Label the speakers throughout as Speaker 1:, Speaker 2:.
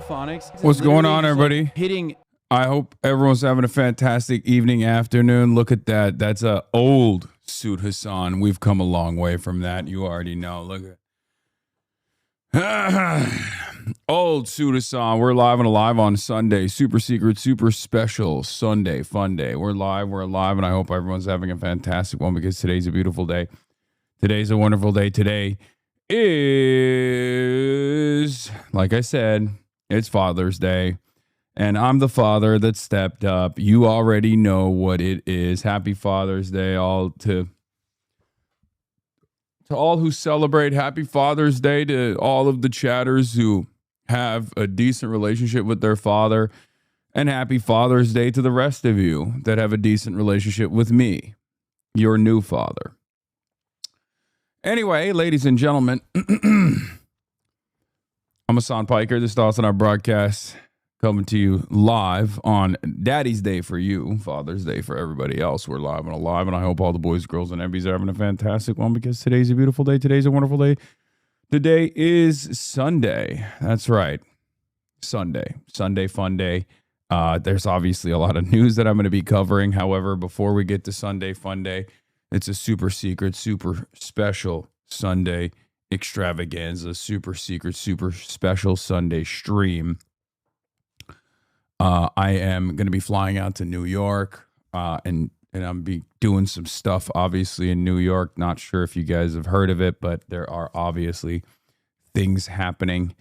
Speaker 1: monophonics.
Speaker 2: What's going on, everybody?
Speaker 1: Hitting.
Speaker 2: I hope everyone's having a fantastic evening, afternoon. Look at that. That's a old suit, Hasan. We've come a long way from that. You already know. Look at old suit, Hasan. We're live and alive on Sunday. Super secret, super special Sunday, fun day. We're live, and I hope everyone's having a fantastic one because today's a beautiful day. Today's a wonderful day. Today is, like I said, it's Father's Day. And I'm the father that stepped up. You already know what it is. Happy Father's Day all to all who celebrate. Happy Father's Day to all of the chatters who have a decent relationship with their father. And happy Father's Day to the rest of you that have a decent relationship with me, your new father. Anyway, ladies and gentlemen, I'm Hasan Piker. This is HasanAbi broadcast. Coming to you live on Daddy's Day for you, Father's Day for everybody else. We're live and alive, and I hope all the boys, girls, and Ebbies are having a fantastic one because today's a beautiful day. Today's a wonderful day. Today is Sunday. That's right. Sunday, fun day. There's obviously a lot of news that I'm going to be covering. However, before we get to Sunday, fun day, it's a super secret, super special Sunday extravaganza, super secret, super special Sunday stream. I am going to be flying out to New York, and I'm be doing some stuff, obviously, in New York. Not sure if you guys have heard of it, but there are obviously things happening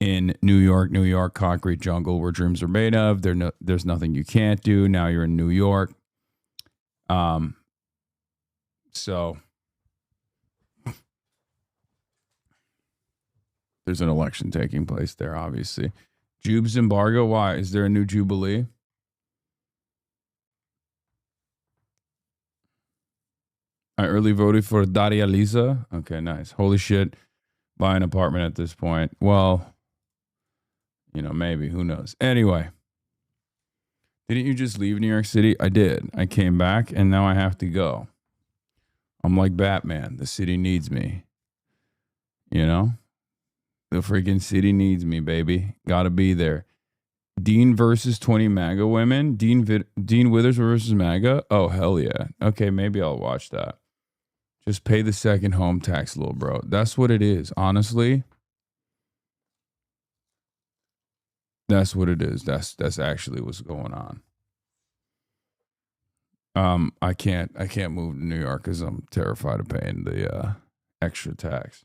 Speaker 2: in New York, concrete jungle where dreams are made of. There's nothing you can't do. Now you're in New York. So there's an election taking place there, obviously. Jube's embargo. Why? Is there a new Jubilee? I early voted for Daria Lisa. Okay, nice. Holy shit. Buy an apartment at this point. Well, maybe. Who knows? Anyway. Didn't you just leave New York City? I did. I came back and now I have to go. I'm like Batman. The city needs me. The freaking city needs me, baby. Gotta be there. Dean versus 20 MAGA women. Dean Withers versus MAGA. Oh, hell yeah. Okay, maybe I'll watch that. Just pay the second home tax, little bro. That's what it is. Honestly, that's what it is. That's actually what's going on. I can't move to New York because I'm terrified of paying the extra tax.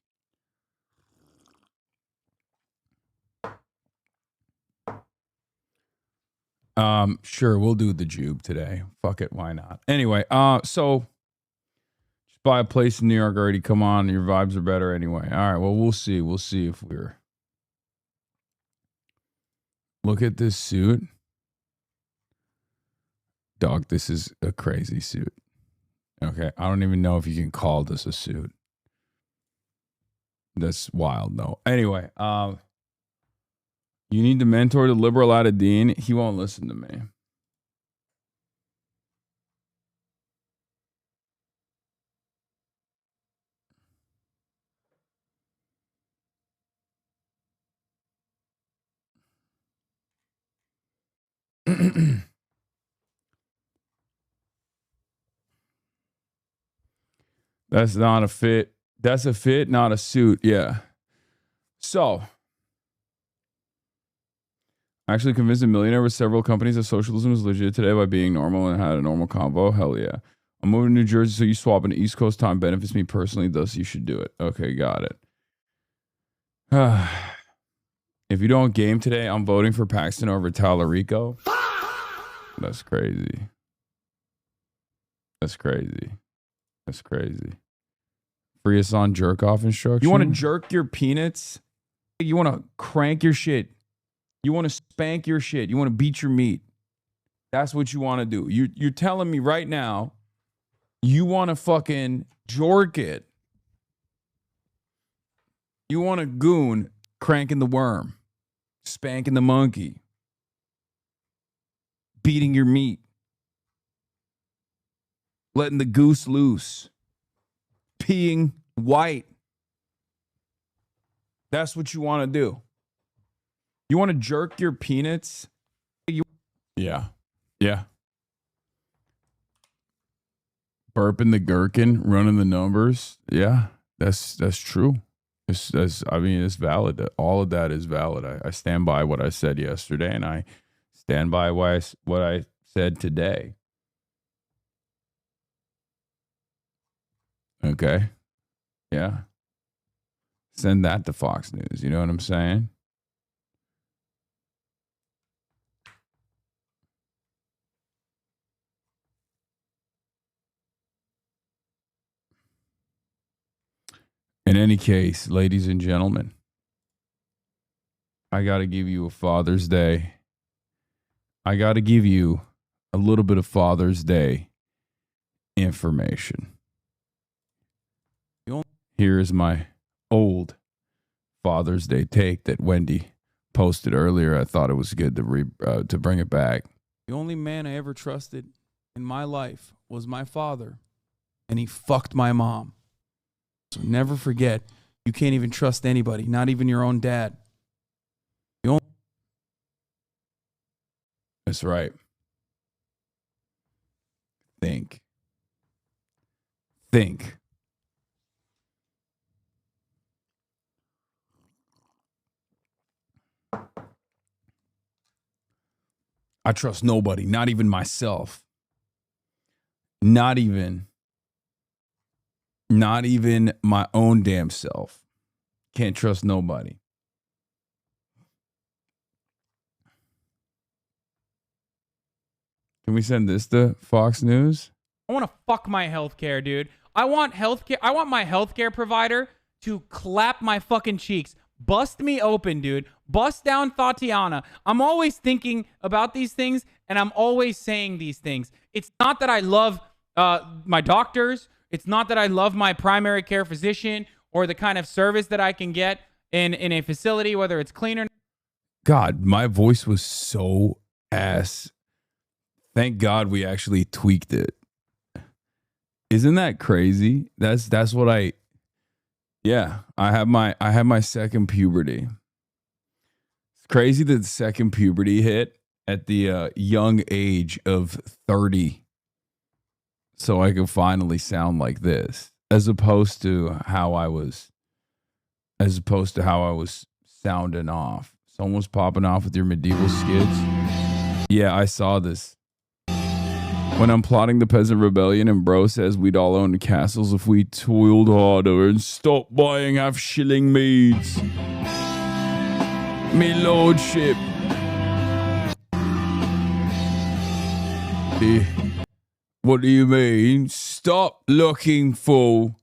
Speaker 2: Sure, we'll do the Jube today. Fuck it, why not? Anyway, so just buy a place in New York already. Come on, your vibes are better anyway. All right, well, we'll see. We'll see if we're... Look at this suit. Dog, this is a crazy suit. Okay, I don't even know if you can call this a suit. That's wild, though. Anyway, you need to mentor the liberal out of Dean. He won't listen to me. That's not a fit. That's a fit, not a suit. Yeah. So... Actually convinced a millionaire with several companies that socialism is legit today by being normal and had a normal convo. Hell yeah. I'm moving to New Jersey, so you swap into East Coast time benefits me personally, thus you should do it. Okay, got it. If you don't game today, I'm voting for Paxton over Tallarico. That's crazy. That's crazy. That's crazy. Free Hasan jerk off instruction. You want to jerk your peanuts? You want to crank your shit? You want to spank your shit. You want to beat your meat. That's what you want to do. You're telling me right now you want to fucking jork it. You want a goon cranking the worm, spanking the monkey, beating your meat, letting the goose loose, peeing white. That's what you want to do. You want to jerk your peanuts? Yeah. Yeah. Burping the gherkin, running the numbers. Yeah, that's true. It's valid. All of that is valid. I stand by what I said yesterday, and I stand by what I said today. Okay. Yeah. Send that to Fox News. You know what I'm saying? In any case, ladies and gentlemen, I got to give you a Father's Day. I got to give you a little bit of Father's Day information. Here is my old Father's Day take that Wendy posted earlier. I thought it was good to bring it back. The only man I ever trusted in my life was my father, and he fucked my mom. So never forget, you can't even trust anybody, not even your own dad. That's right. Think. I trust nobody, not even myself. Not even my own damn self. Can't trust nobody. Can we send this to Fox News?
Speaker 1: I want to fuck my healthcare, dude. I want healthcare. I want my healthcare provider to clap my fucking cheeks. Bust me open, dude. Bust down Tatiana. I'm always thinking about these things, and I'm always saying these things. It's not that I love my doctors. It's not that I love my primary care physician or the kind of service that I can get in a facility, whether it's clean or not.
Speaker 2: God, my voice was so ass. Thank God we actually tweaked it. Isn't that crazy? That's what I have my second puberty. It's crazy that the second puberty hit at the young age of 30. So I could finally sound like this, as opposed to how I was sounding off. Someone was popping off with your medieval skids. Yeah, I saw this. When I'm plotting the peasant rebellion and bro says we'd all own castles if we toiled harder and stopped buying half-shilling meads. Me lordship. What do you mean? Stop looking for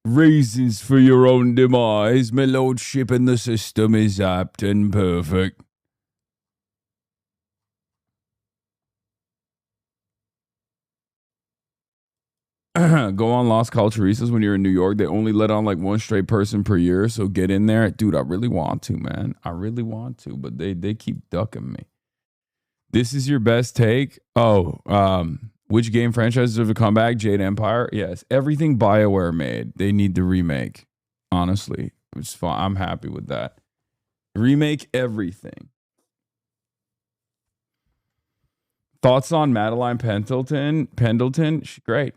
Speaker 2: reasons for your own demise. My lordship and the system is apt and perfect. Go on Las Culturistas when you're in New York. They only let on like one straight person per year, so get in there. Dude, I really want to, man. I really want to, but they keep ducking me. This is your best take? Oh, which game franchises have a comeback? Jade Empire? Yes. Everything BioWare made, they need to remake. Honestly, it's fine. I'm happy with that. Remake everything. Thoughts on Madeline Pendleton? She's great.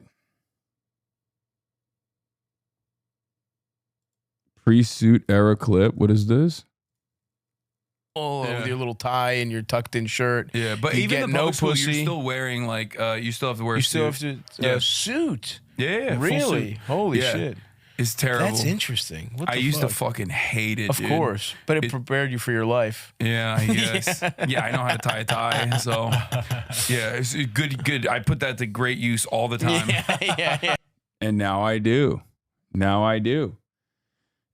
Speaker 2: Pre-suit era clip. What is this?
Speaker 3: Oh, yeah. With your little tie and your tucked in shirt.
Speaker 4: Yeah, but
Speaker 3: you
Speaker 4: even
Speaker 3: get
Speaker 4: the
Speaker 3: no
Speaker 4: pussy,
Speaker 3: pussy.
Speaker 4: you're still wearing like you still have to wear a suit.
Speaker 3: You still have to suit.
Speaker 4: Yeah,
Speaker 3: really? Holy shit.
Speaker 4: It's terrible.
Speaker 3: That's interesting. What the
Speaker 4: I used to fucking hate it,
Speaker 3: Of course. But it prepared you for your life.
Speaker 4: Yeah, I guess. Yeah, I know how to tie a tie. So, yeah, it's good. I put that to great use all the time.
Speaker 3: Yeah.
Speaker 2: And now I do.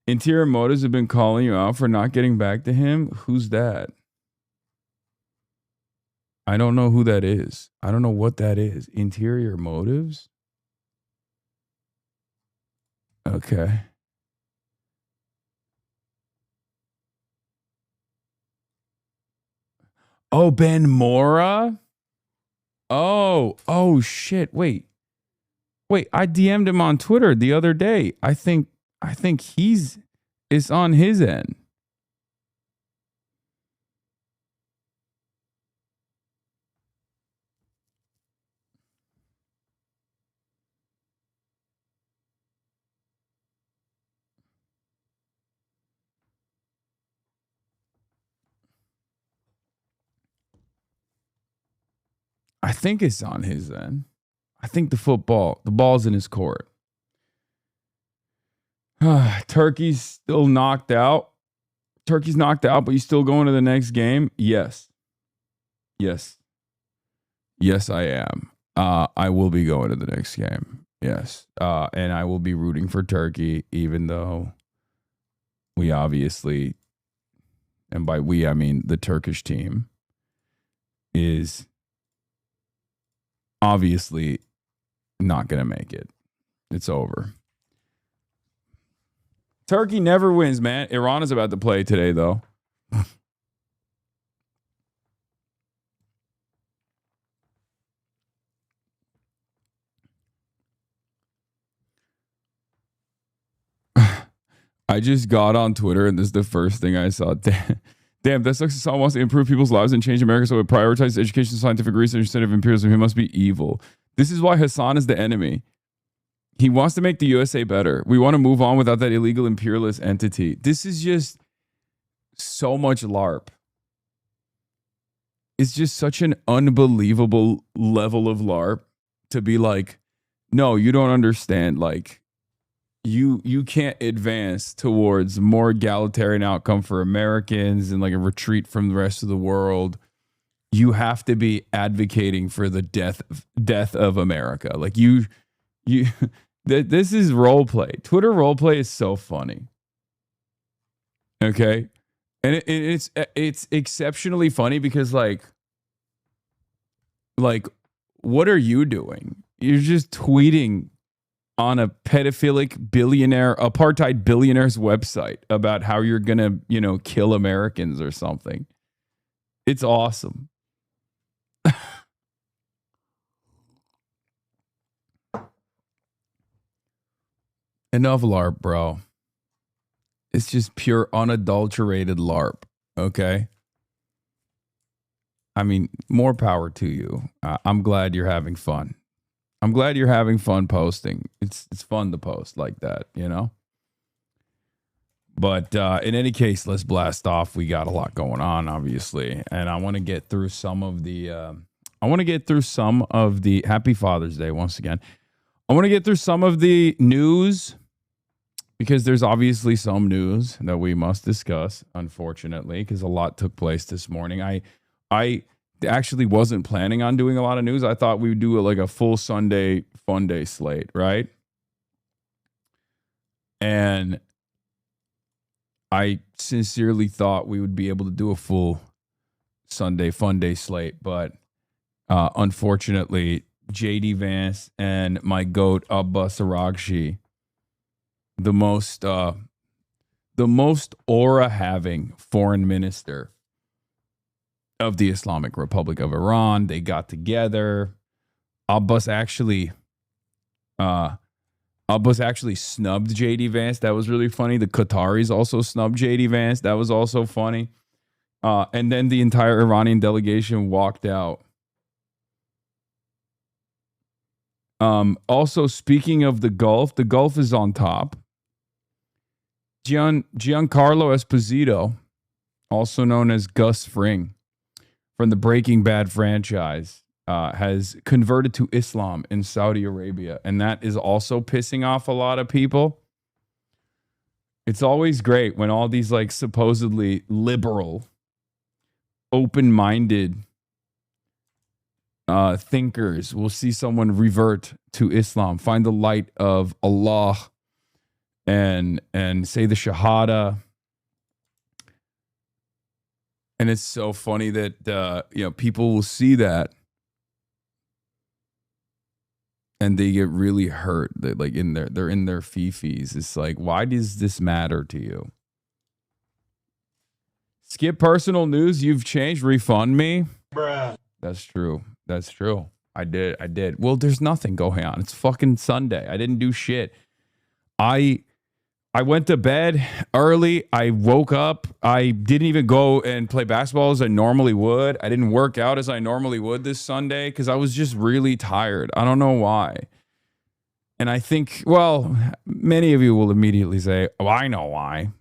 Speaker 2: Interior motives have been calling you out for not getting back to him. Who's that? I don't know who that is. I don't know what that is. Interior motives? Okay. Oh, Ben Mora? Oh shit. Wait, I DM'd him on Twitter the other day. I think it's on his end. I think it's on his end. I think the ball's in his court. Turkey's still knocked out. Turkey's knocked out, but you still going to the next game? Yes. Yes, I am. I will be going to the next game. Yes. And I will be rooting for Turkey, even though we obviously, and by we, I mean the Turkish team, is obviously not going to make it. It's over. Turkey never wins, man. Iran is about to play today, though. I just got on Twitter, and this is the first thing I saw. Damn, that sucks. Hasan wants to improve people's lives and change America, so it prioritizes education, scientific research instead of imperialism. He must be evil. This is why Hasan is the enemy. He wants to make the USA better. We want to move on without that illegal imperialist entity. This is just so much LARP. It's just such an unbelievable level of LARP to be like, no, you don't understand. Like, you can't advance towards more egalitarian outcome for Americans and like a retreat from the rest of the world. You have to be advocating for the death of America. Like this is role play. Twitter role play is so funny. Okay, and it's exceptionally funny because like what are you doing? You're just tweeting on a pedophilic billionaire, apartheid billionaire's website about how you're gonna, kill Americans or something. It's awesome. Enough LARP, bro. It's just pure unadulterated LARP. Okay. I mean, more power to you. I'm glad you're having fun. I'm glad you're having fun posting. It's fun to post like that, But in any case, let's blast off. We got a lot going on, obviously, and I want to get through some of the. Happy Father's Day once again. I want to get through some of the news because there's obviously some news that we must discuss. Unfortunately, because a lot took place this morning. I actually wasn't planning on doing a lot of news. I thought we would do a full Sunday fun day slate, right? And I sincerely thought we would be able to do a full Sunday fun day slate, but unfortunately, JD Vance and my goat Abbas Araghchi, the most aura having foreign minister of the Islamic Republic of Iran, they got together. Abbas actually snubbed JD Vance. That was really funny. The Qataris also snubbed JD Vance. That was also funny. And then the entire Iranian delegation walked out. Also, speaking of the Gulf is on top. Giancarlo Esposito, also known as Gus Fring, from the Breaking Bad franchise, has converted to Islam in Saudi Arabia. And that is also pissing off a lot of people. It's always great when all these supposedly liberal, open-minded thinkers will see someone revert to Islam, find the light of Allah, and say the Shahada. And it's so funny that people will see that and they get really hurt. They're in their fifis. It's like, why does this matter to you? Skip personal news. You've changed. Refund me. Bruh. That's true. I did. Well, there's nothing going on. It's fucking Sunday. I didn't do shit. I went to bed early. I woke up. I didn't even go and play basketball as I normally would. I didn't work out as I normally would this Sunday because I was just really tired. I don't know why. And I think, well, many of you will immediately say, oh, I know why.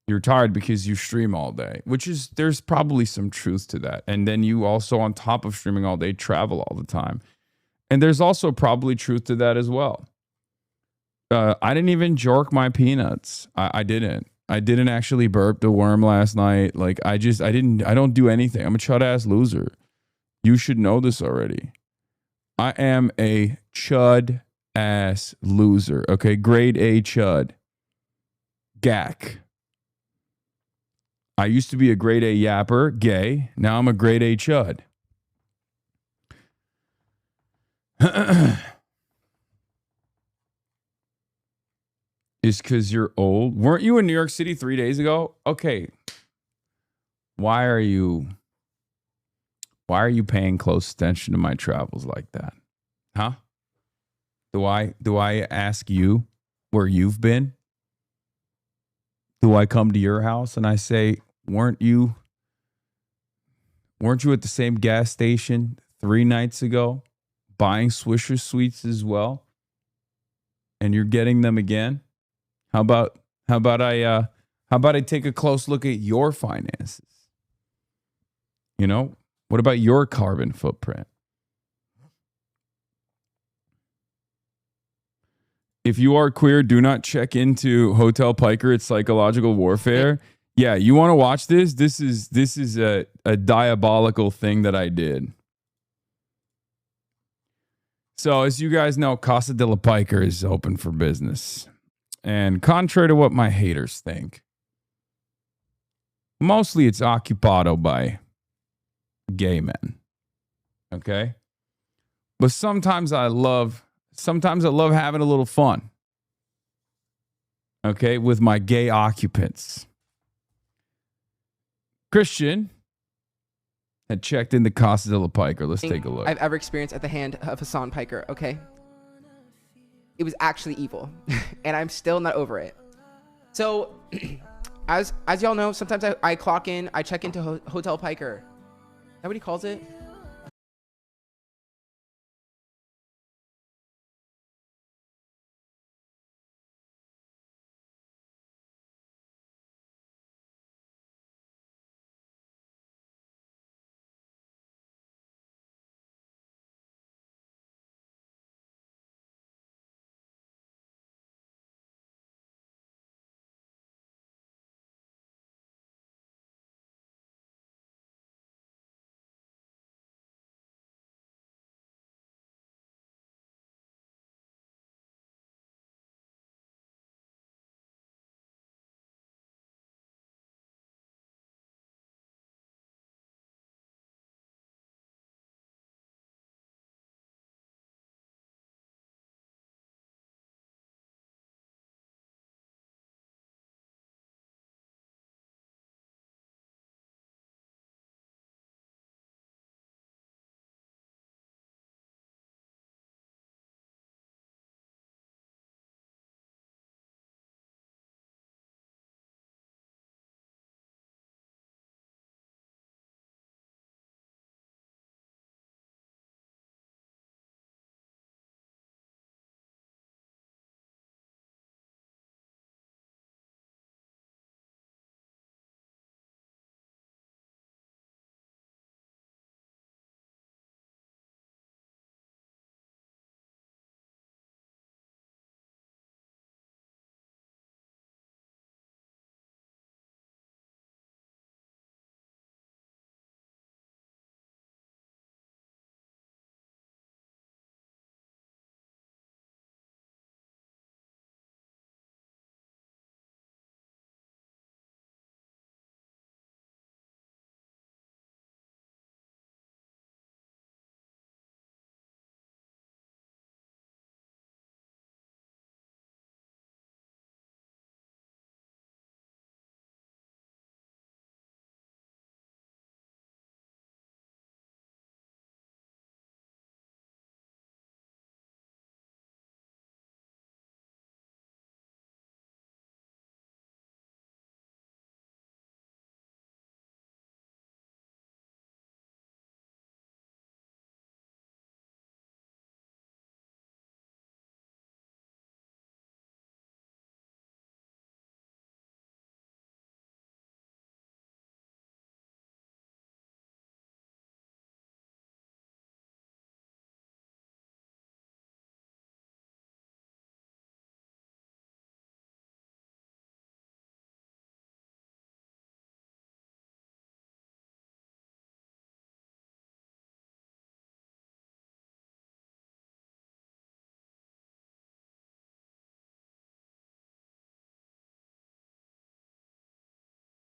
Speaker 2: You're tired because you stream all day, which is, there's probably some truth to that. And then you also, on top of streaming all day, travel all the time. And there's also probably truth to that as well. I didn't even jork my peanuts. I didn't. I didn't actually burp the worm last night. Like, I don't do anything. I'm a chud ass loser. You should know this already. I am a chud ass loser. Okay. Grade A chud. Gack. I used to be a grade A yapper, gay. Now I'm a grade A chud. Is because you're old. Weren't you in New York City 3 days ago? Okay. Why are you paying close attention to my travels like that? Huh? Do I ask you where you've been? Do I come to your house and I say, weren't you at the same gas station 3 nights ago buying Swisher Sweets as well? And you're getting them again? How about I take a close look at your finances? You know, what about your carbon footprint? If you are queer, do not check into Hotel Piker. It's psychological warfare. Yeah, you want to watch this? This is a diabolical thing that I did. So, as you guys know, Casa de la Piker is open for business. And contrary to what my haters think, mostly it's occupado by gay men. Okay? But sometimes I love having a little fun. Okay? With my gay occupants. Christian had checked into Casa de la Piker. Let's take a look.
Speaker 5: I've ever experienced at the hand of Hasan Piker, okay? It was actually evil, and I'm still not over it. So, as y'all know, sometimes I clock in, I check into Hotel Piker. Is that what he calls it?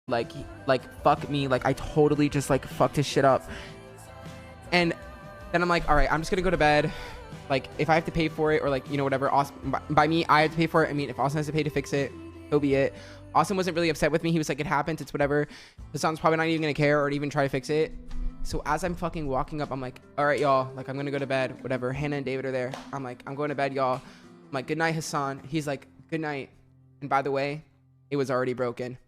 Speaker 5: like fuck me, like I totally just like fucked his shit up. And then I'm like, all right, I'm just gonna go to bed. Like if I have to pay for it, or like, you know, whatever, Austin, by me, I have to pay for it. I mean, if Austin has to pay to fix it, so be it. Austin wasn't really upset with me. He was like, it happens, it's whatever. Hasan's probably not even gonna care or even try to fix it. So as I'm fucking walking up, I'm like, all right, y'all, like I'm gonna go to bed, whatever. Hannah and David are there. I'm like, I'm going to bed, y'all. I'm like, good night, Hasan. He's like, good night. And by the way, it was already broken.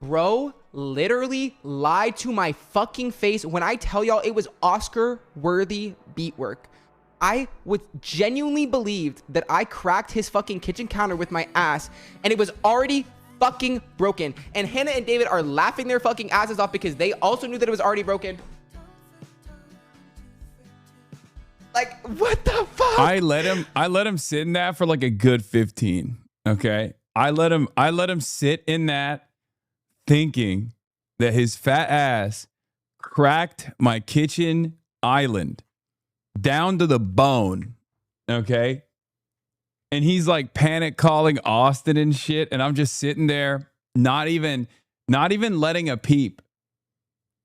Speaker 5: Bro literally lied to my fucking face when I tell y'all it was Oscar-worthy beat work. I would genuinely believed that I cracked his fucking kitchen counter with my ass, and it was already fucking broken. And Hannah and David are laughing their fucking asses off because they also knew that it was already broken. Like, what the fuck?
Speaker 2: I let him sit in that for like a good 15. Okay. I let him sit in that thinking that his fat ass cracked my kitchen island down to the bone. Okay. And he's like panic calling Austin and shit. And I'm just sitting there, not even letting a peep,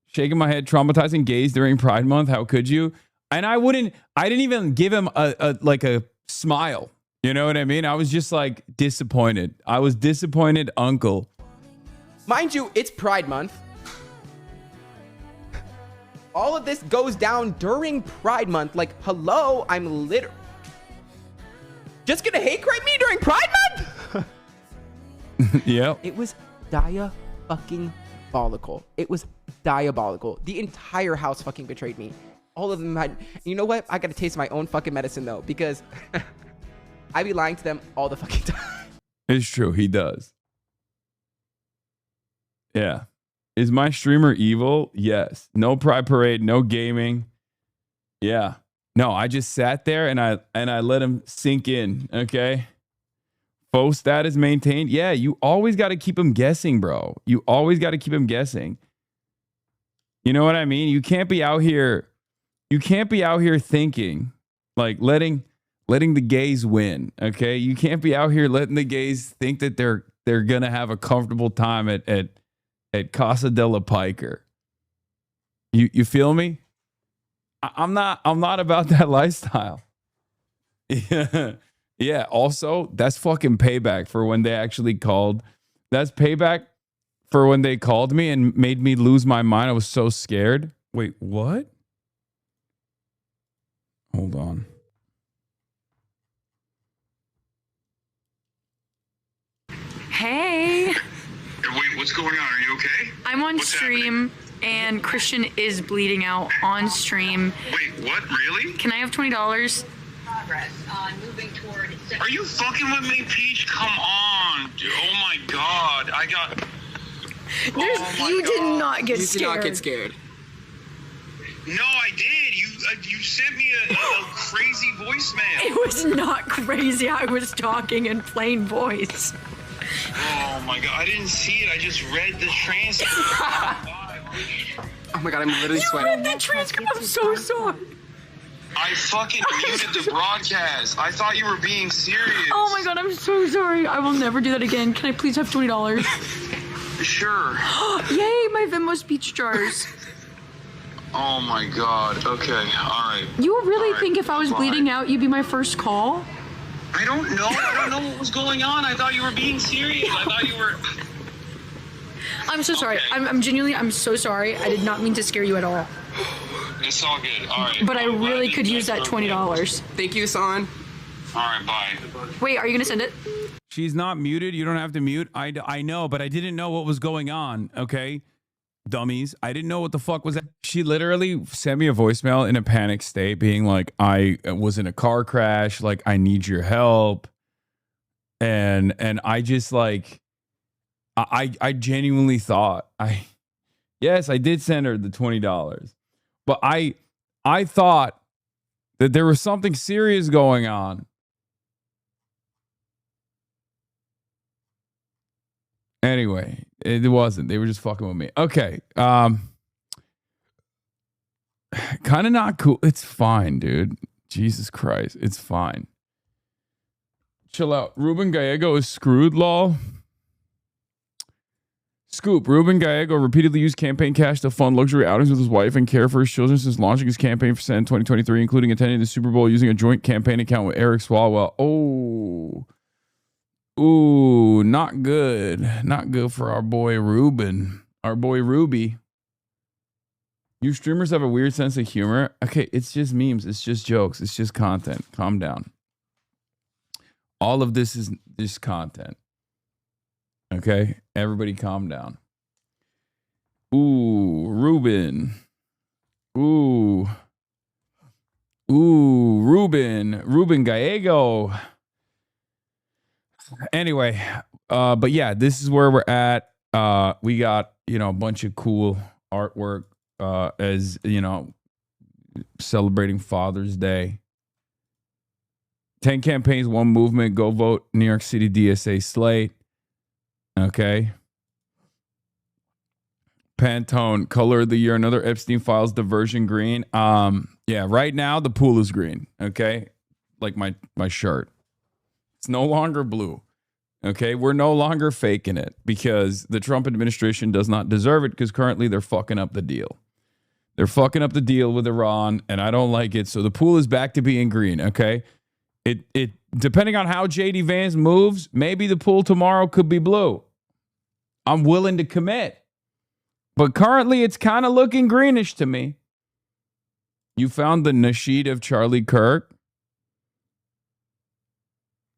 Speaker 2: shaking my head, traumatizing gaze during Pride Month. How could you? And I didn't even give him a smile. You know what I mean? I was just like disappointed. I was disappointed, uncle.
Speaker 5: Mind you, it's Pride Month. All of this goes down during Pride Month. Like, hello, I'm literally just gonna hate crime me during Pride Month?
Speaker 2: Yep.
Speaker 5: It was diabolical. It was diabolical. The entire house fucking betrayed me. All of them had, you know what? I gotta taste my own fucking medicine though, because I be lying to them all the fucking time.
Speaker 2: It's true. He does. Yeah. Is my streamer evil? Yes. No pride parade, no gaming. Yeah. No, I just sat there and I let him sink in. Okay. Faux status maintained. Yeah, you always got to keep him guessing, bro. You always got to keep him guessing. You know what I mean? You can't be out here thinking like letting the gays win. Okay. You can't be out here letting the gays think that they're gonna have a comfortable time at Casa de la Piker. You feel me? I'm not about that lifestyle. Yeah. Yeah. Also, that's fucking payback for when they actually called. That's payback for when they called me and made me lose my mind. I was so scared. Wait, what? Hold on.
Speaker 6: Hey.
Speaker 7: Wait, what's going on? Are you okay?
Speaker 6: I'm on
Speaker 7: What's
Speaker 6: stream and Christian is bleeding out on stream.
Speaker 7: Wait, what? Really?
Speaker 6: Can I have $20?
Speaker 8: Progress on moving toward.
Speaker 7: Are you fucking with me, Peach? Come on. Dude, oh my god. I got...
Speaker 6: You did not get
Speaker 5: You
Speaker 6: scared.
Speaker 5: did not get scared.
Speaker 7: No, I did. You sent me a crazy voicemail.
Speaker 6: It was not crazy. I was talking in plain voice.
Speaker 7: Oh my god, I didn't see it. I just read the transcript.
Speaker 5: Oh my god, I'm literally
Speaker 6: You
Speaker 5: sweating.
Speaker 6: read the transcript. I'm so sorry.
Speaker 7: I fucking muted the broadcast. I thought you were being serious.
Speaker 6: Oh my god, I'm so sorry. I will never do that again. Can I please have $20?
Speaker 7: Sure.
Speaker 6: Yay, my Venmo speech jars.
Speaker 7: Oh my god. Okay, alright.
Speaker 6: You really
Speaker 7: Alright,
Speaker 6: think if I was
Speaker 7: fine.
Speaker 6: bleeding out, you'd be my first call?
Speaker 7: I don't know. I don't know what was going on. I thought you were being serious. I thought you were...
Speaker 6: I'm so sorry.
Speaker 7: Okay.
Speaker 6: I'm so sorry. I did not mean to scare you at all.
Speaker 7: It's all good. Alright.
Speaker 6: But I really could use that $20.
Speaker 5: Thank you, Hasan.
Speaker 7: Alright, bye.
Speaker 6: Wait, are you gonna send it?
Speaker 2: She's not muted. You don't have to mute. I know, but I didn't know what was going on. Okay. Dummies. I didn't know what the fuck was that. She literally sent me a voicemail in a panic state being like, I was in a car crash. Like, I need your help. And I just like, I genuinely thought yes, I did send her the $20, but I thought that there was something serious going on. Anyway, it wasn't. They were just fucking with me. Okay. Kind of not cool. It's fine, dude. Jesus Christ. It's fine. Chill out. Ruben Gallego is screwed, lol. Scoop. Ruben Gallego repeatedly used campaign cash to fund luxury outings with his wife and care for his children since launching his campaign for Senate in 2023, including attending the Super Bowl using a joint campaign account with Eric Swalwell. Oh. Ooh, not good. Not good for our boy Ruben. Our boy Ruby. You streamers have a weird sense of humor. Okay, it's just memes. It's just jokes. It's just content. Calm down. All of this is just content. Okay? Everybody calm down. Ooh, Ruben. Ooh. Ooh, Ruben. Ruben Gallego. Anyway, but yeah, this is where we're at. We got, a bunch of cool artwork as, celebrating Father's Day. 10 campaigns, 1 movement, go vote, New York City DSA slate. Okay. Pantone, color of the year, another Epstein Files diversion green. Yeah, right now the pool is green. Okay. Like my shirt. It's no longer blue. Okay. We're no longer faking it because the Trump administration does not deserve it because currently they're fucking up the deal. They're fucking up the deal with Iran and I don't like it. So the pool is back to being green. Okay. It depending on how JD Vance moves, maybe the pool tomorrow could be blue. I'm willing to commit. But currently it's kind of looking greenish to me. You found the Nasheed of Charlie Kirk?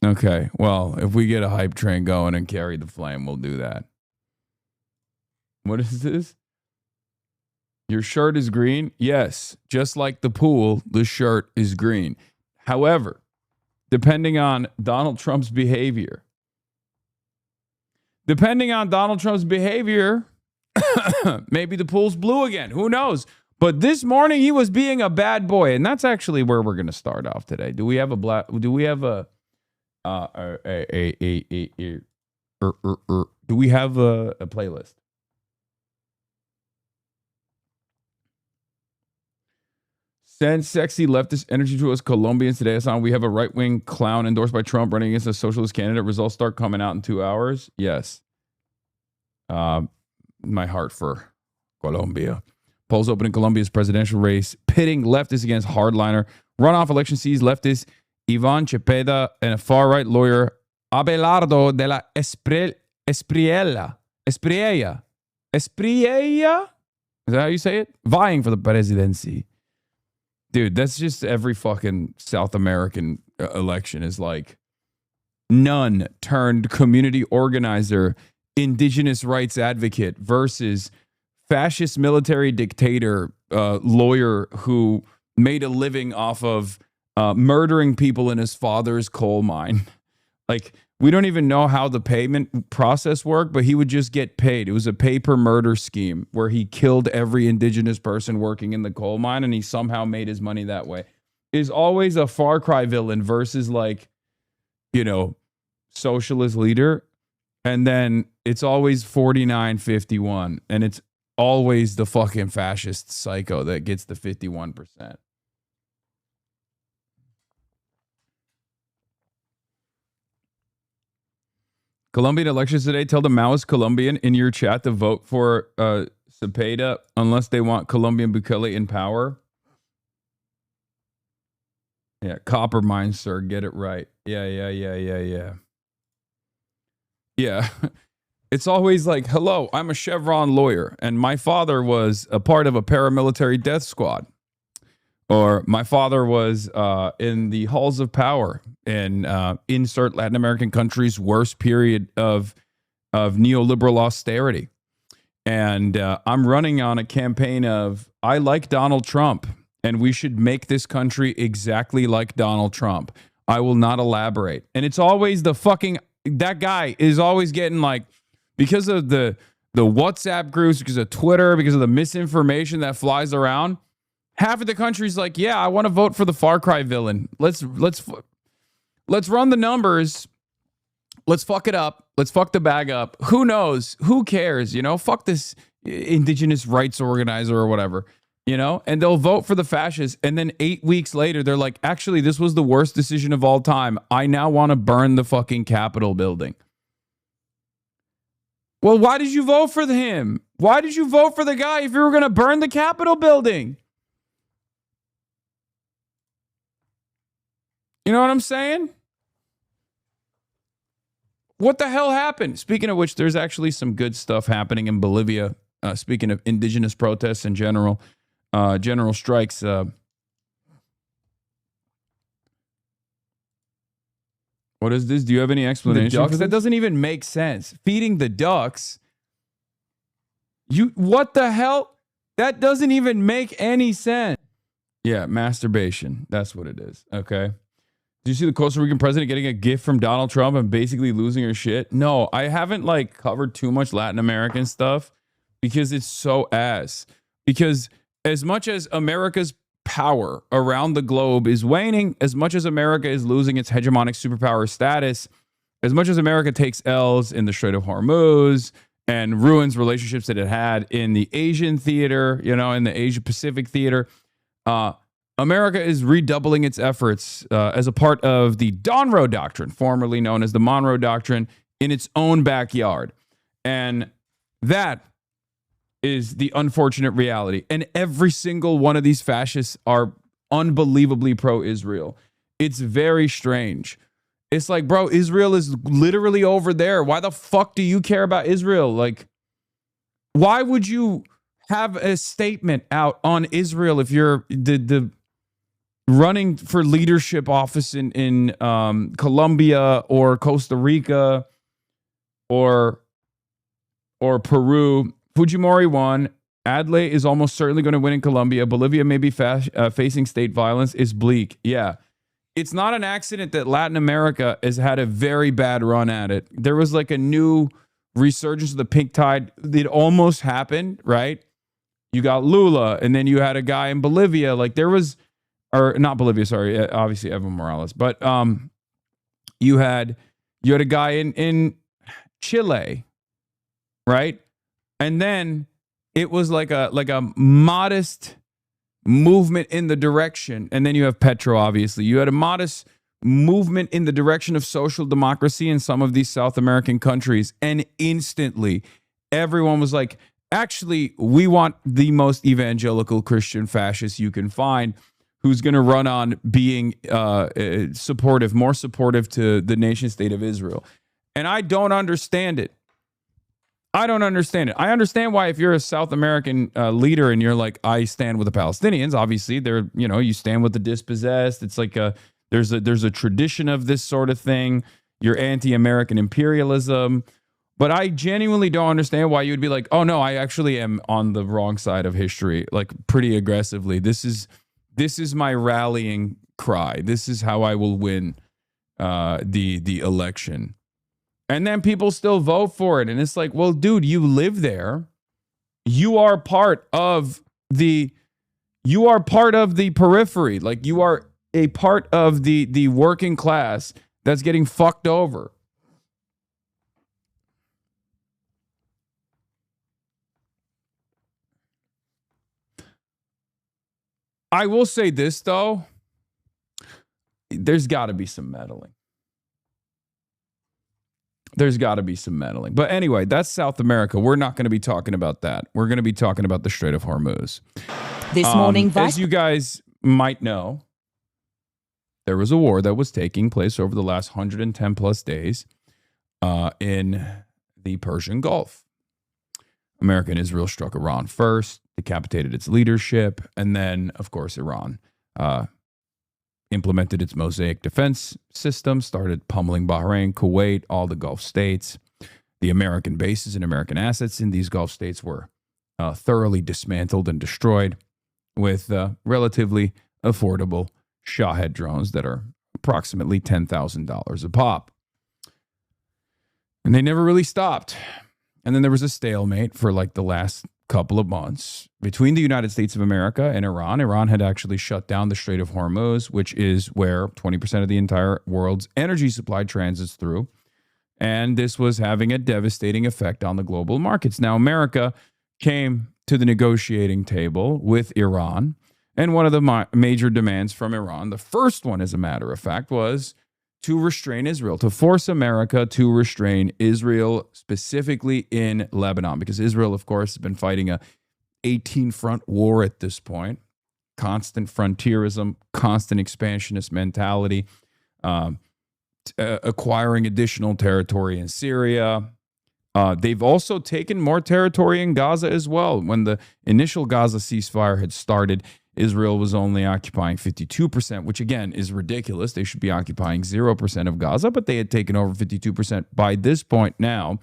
Speaker 2: Okay, well, if we get a hype train going and carry the flame, we'll do that. What is this? Your shirt is green? Yes, just like the pool, the shirt is green. However, depending on Donald Trump's behavior, maybe the pool's blue again. Who knows? But this morning he was being a bad boy, and that's actually where we're going to start off today. Do we have a playlist? Send sexy leftist energy to us Colombians today, Hasan. We have a right-wing clown endorsed by Trump running against a socialist candidate. Results start coming out in 2 hours. Yes. My heart for Colombia. Polls open in Colombia's presidential race, pitting leftists against hardliner. Runoff election sees leftist Ivan Cepeda and a far-right lawyer Abelardo de la Espriella. Is that how you say it? Vying for the presidency. Dude, that's just every fucking South American election is like nun turned community organizer, indigenous rights advocate versus fascist military dictator lawyer who made a living off of murdering people in his father's coal mine. Like, we don't even know how the payment process worked, but he would just get paid. It was a pay per murder scheme where he killed every indigenous person working in the coal mine and he somehow made his money that way. Is always a Far Cry villain versus like, socialist leader. And then it's always 49-51. And it's always the fucking fascist psycho that gets the 51%. Colombian elections today. Tell the Maoist Colombian in your chat to vote for Cepeda unless they want Colombian Bukele in power. Yeah, copper mines, sir. Get it right. Yeah. Yeah. It's always like, hello, I'm a Chevron lawyer, and my father was a part of a paramilitary death squad. Or my father was in the halls of power and insert Latin American country's worst period of neoliberal austerity. And I'm running on a campaign of, I like Donald Trump, and we should make this country exactly like Donald Trump. I will not elaborate. And it's always that guy is always getting like, because of the WhatsApp groups, because of Twitter, because of the misinformation that flies around, half of the country's like, yeah, I want to vote for the Far Cry villain. Let's run the numbers. Let's fuck it up. Let's fuck the bag up. Who knows? Who cares? Fuck this indigenous rights organizer or whatever. you know, and they'll vote for the fascists. And then 8 weeks later, they're like, actually, this was the worst decision of all time. I now want to burn the fucking Capitol building. Well, why did you vote for him? Why did you vote for the guy if you were going to burn the Capitol building? You know what I'm saying? What the hell happened? Speaking of which, there's actually some good stuff happening in Bolivia. Speaking of indigenous protests in general, general strikes. What is this? Do you have any explanation? Because that doesn't even make sense. Feeding the ducks. What the hell? That doesn't even make any sense. Yeah, masturbation. That's what it is. Okay. Did you see the Costa Rican president getting a gift from Donald Trump and basically losing her shit? No, I haven't covered too much Latin American stuff because it's so ass. Because as much as America's power around the globe is waning, as much as America is losing its hegemonic superpower status, as much as America takes L's in the Strait of Hormuz and ruins relationships that it had in the Asian theater, you know, in the Asia Pacific theater, America is redoubling its efforts as a part of the Monroe Doctrine, formerly known as the Monroe Doctrine, in its own backyard. And that is the unfortunate reality. And every single one of these fascists are unbelievably pro-Israel. It's very strange. It's like, bro, Israel is literally over there. Why the fuck do you care about Israel? Like, why would you have a statement out on Israel if you're the running for leadership office in Colombia or Costa Rica or Peru? Fujimori won. Adlai is almost certainly going to win in Colombia. Bolivia may be facing state violence. Is bleak. Yeah. It's not an accident that Latin America has had a very bad run at it. There was like a new resurgence of the pink tide. It almost happened, right? You got Lula, and then you had a guy in Bolivia. Like there was, or not Bolivia, sorry, obviously Evo Morales, but you had a guy in Chile, right? And then it was like a modest movement in the direction. And then you have Petro, obviously. You had a modest movement in the direction of social democracy in some of these South American countries. And instantly, everyone was like, actually, we want the most evangelical Christian fascist you can find who's going to run on being supportive, more supportive to the nation state of Israel. And I don't understand it. I don't understand it. I understand why if you're a South American leader and you're like, I stand with the Palestinians, obviously they're, you know, you stand with the dispossessed. It's like there's a tradition of this sort of thing. You're anti-American imperialism. But I genuinely don't understand why you would be like, oh no, I actually am on the wrong side of history, like pretty aggressively. This is my rallying cry. This is how I will win the election. And then people still vote for it. And it's like, well, dude, you live there. You are part of the periphery. Like you are a part of the working class that's getting fucked over. I will say this, though. There's got to be some meddling. There's got to be some meddling. But anyway, that's South America. We're not going to be talking about that. We're going to be talking about the Strait of Hormuz.
Speaker 9: This morning,
Speaker 2: as you guys might know, there was a war that was taking place over the last 110 plus days in the Persian Gulf. America and Israel struck Iran first, decapitated its leadership, and then, of course, Iran implemented its Mosaic defense system, started pummeling Bahrain, Kuwait, all the Gulf states. The American bases and American assets in these Gulf states were thoroughly dismantled and destroyed with relatively affordable Shahed drones that are approximately $10,000 a pop. And they never really stopped. And then there was a stalemate for like the last couple of months between the United States of America and Iran. Iran had actually shut down the Strait of Hormuz, which is where 20% of the entire world's energy supply transits through. And this was having a devastating effect on the global markets. Now, America came to the negotiating table with Iran. And one of the major demands from Iran, the first one, as a matter of fact, was to restrain Israel, to force America to restrain Israel, specifically in Lebanon, because Israel, of course, has been fighting a 18-front war at this point. Constant frontierism, constant expansionist mentality, acquiring additional territory in Syria. They've also taken more territory in Gaza as well. When the initial Gaza ceasefire had started, Israel was only occupying 52%, which again is ridiculous. They should be occupying 0% of Gaza, but they had taken over 52% by this point now.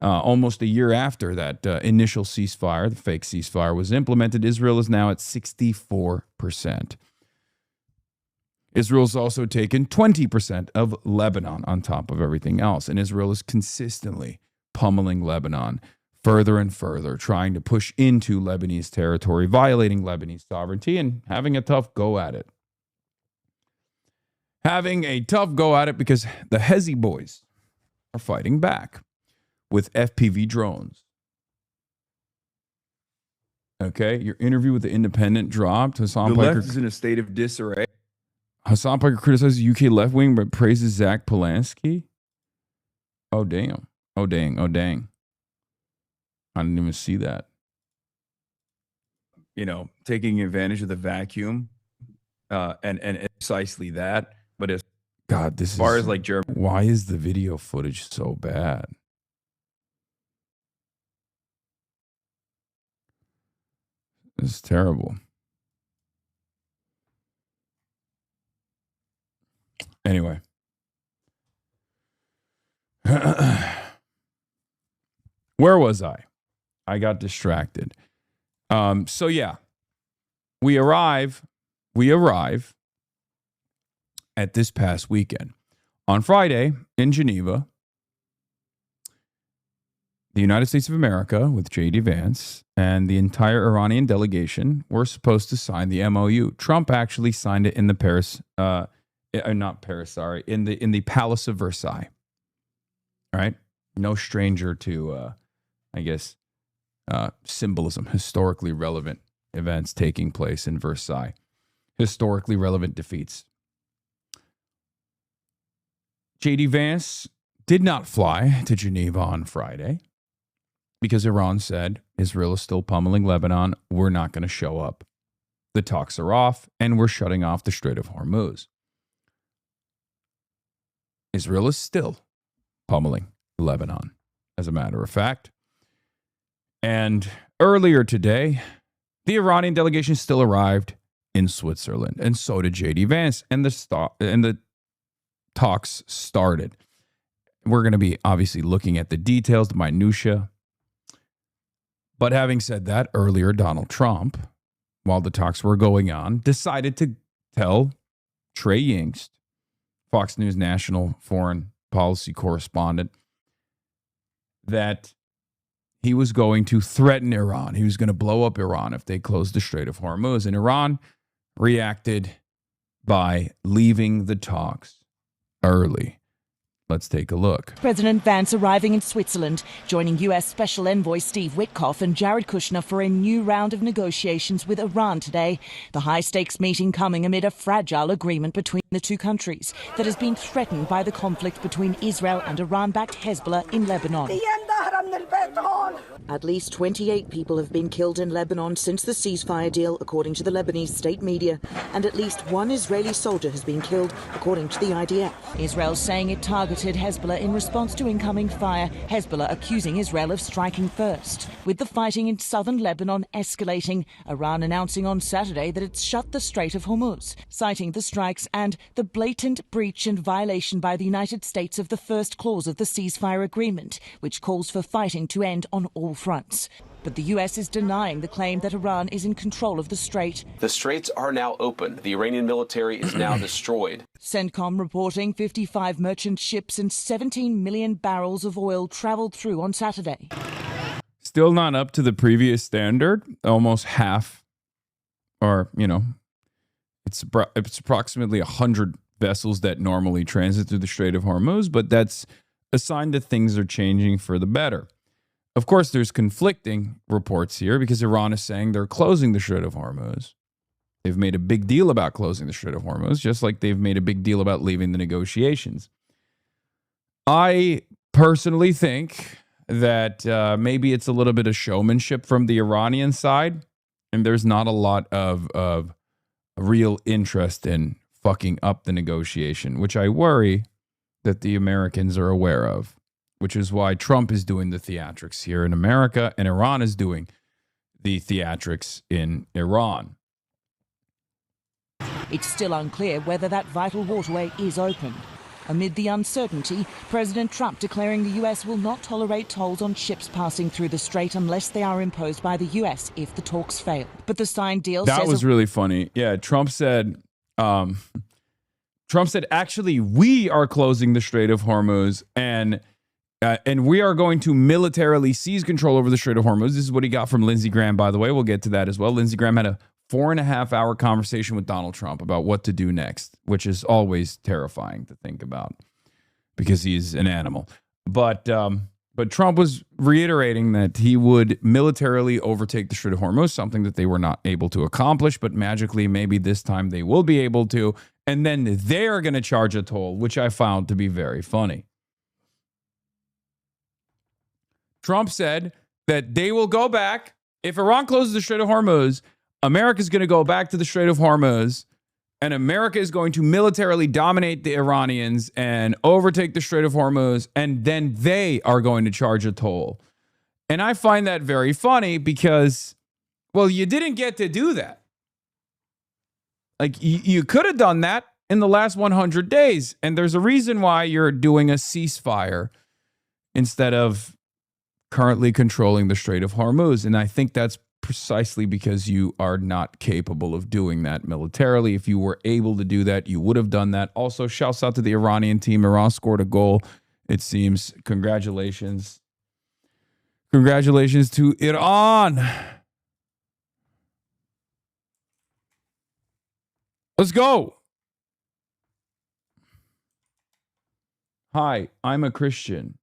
Speaker 2: Almost a year after that initial ceasefire, the fake ceasefire, was implemented, Israel is now at 64%. Israel's also taken 20% of Lebanon on top of everything else, and Israel is consistently pummeling Lebanon further and further, trying to push into Lebanese territory, violating Lebanese sovereignty, and having a tough go at it. Having a tough go at it because the Hezi boys are fighting back with FPV drones. Okay, your interview with The Independent dropped. Hasan Piker
Speaker 9: left is in a state of disarray.
Speaker 2: Hasan Piker criticizes UK left wing but praises Zach Polanski. Oh, damn. Oh, dang. Oh, dang. I didn't even see that.
Speaker 9: You know, taking advantage of the vacuum and precisely that. But as
Speaker 2: God, this
Speaker 9: far
Speaker 2: is,
Speaker 9: as like Germany.
Speaker 2: Why is the video footage so bad? This is terrible. Anyway. Where was I? I got distracted. So yeah, we arrive at this past weekend. On Friday in Geneva, the United States of America with J.D. Vance and the entire Iranian delegation were supposed to sign the MOU. Trump actually signed it in the in the Palace of Versailles. All right? No stranger to, symbolism, historically relevant events taking place in Versailles, historically relevant defeats. J.D. Vance did not fly to Geneva on Friday because Iran said Israel is still pummeling Lebanon. We're not going to show up. The talks are off, and we're shutting off the Strait of Hormuz. Israel is still pummeling Lebanon, as a matter of fact. And earlier today, the Iranian delegation still arrived in Switzerland, and so did J.D. Vance, and the talks started. We're going to be obviously looking at the details, the minutiae. But having said that, earlier Donald Trump, while the talks were going on, decided to tell Trey Yingst, Fox News national foreign policy correspondent, that he was going to threaten Iran. He was going to blow up Iran if they closed the Strait of Hormuz. And Iran reacted by leaving the talks early. Let's take a look.
Speaker 10: President Vance arriving in Switzerland, joining U.S. Special Envoy Steve Witkoff and Jared Kushner for a new round of negotiations with Iran today. The high-stakes meeting coming amid a fragile agreement between the two countries that has been threatened by the conflict between Israel and Iran-backed Hezbollah in Lebanon. At least 28 people have been killed in Lebanon since the ceasefire deal, according to the Lebanese state media, and at least one Israeli soldier has been killed, according to the IDF. Israel saying it targeted Hezbollah in response to incoming fire, Hezbollah accusing Israel of striking first. With the fighting in southern Lebanon escalating, Iran announcing on Saturday that it's shut the Strait of Hormuz, citing the strikes and the blatant breach and violation by the United States of the first clause of the ceasefire agreement, which calls for fighting to end on all fronts. But the U.S. is denying the claim that Iran is in control of the strait.
Speaker 11: The straits are now open. The Iranian military is now destroyed.
Speaker 10: CENTCOM reporting 55 merchant ships and 17 million barrels of oil traveled through on Saturday.
Speaker 2: Still not up to the previous standard. Almost half, or, it's approximately 100 vessels that normally transit through the Strait of Hormuz, but that's a sign that things are changing for the better. Of course, there's conflicting reports here because Iran is saying they're closing the Strait of Hormuz. They've made a big deal about closing the Strait of Hormuz, just like they've made a big deal about leaving the negotiations. I personally think that maybe it's a little bit of showmanship from the Iranian side, and there's not a lot of real interest in fucking up the negotiation, which I worry that the Americans are aware of, which is why Trump is doing the theatrics here in America and Iran is doing the theatrics in Iran.
Speaker 10: It's still unclear whether that vital waterway is open. Amid the uncertainty, President Trump declaring the US will not tolerate tolls on ships passing through the strait unless they are imposed by the US if the talks fail. But the signed deal says...
Speaker 2: That was really funny. Yeah, Trump said, actually, we are closing the Strait of Hormuz and we are going to militarily seize control over the Strait of Hormuz. This is what he got from Lindsey Graham, by the way. We'll get to that as well. Lindsey Graham had a 4.5-hour conversation with Donald Trump about what to do next, which is always terrifying to think about because he's an animal. But Trump was reiterating that he would militarily overtake the Strait of Hormuz, something that they were not able to accomplish, but magically maybe this time they will be able to. And then they're going to charge a toll, which I found to be very funny. Trump said that they will go back. If Iran closes the Strait of Hormuz, America is going to go back to the Strait of Hormuz, and America is going to militarily dominate the Iranians and overtake the Strait of Hormuz, and then they are going to charge a toll. And I find that very funny because, well, you didn't get to do that. Like, you could have done that in the last 100 days, and there's a reason why you're doing a ceasefire instead of currently controlling the Strait of Hormuz. And I think that's precisely because you are not capable of doing that militarily. If you were able to do that, you would have done that. Also, shouts out to the Iranian team. Iran scored a goal, it seems. Congratulations. Congratulations to Iran. Let's go. Hi, I'm a Christian.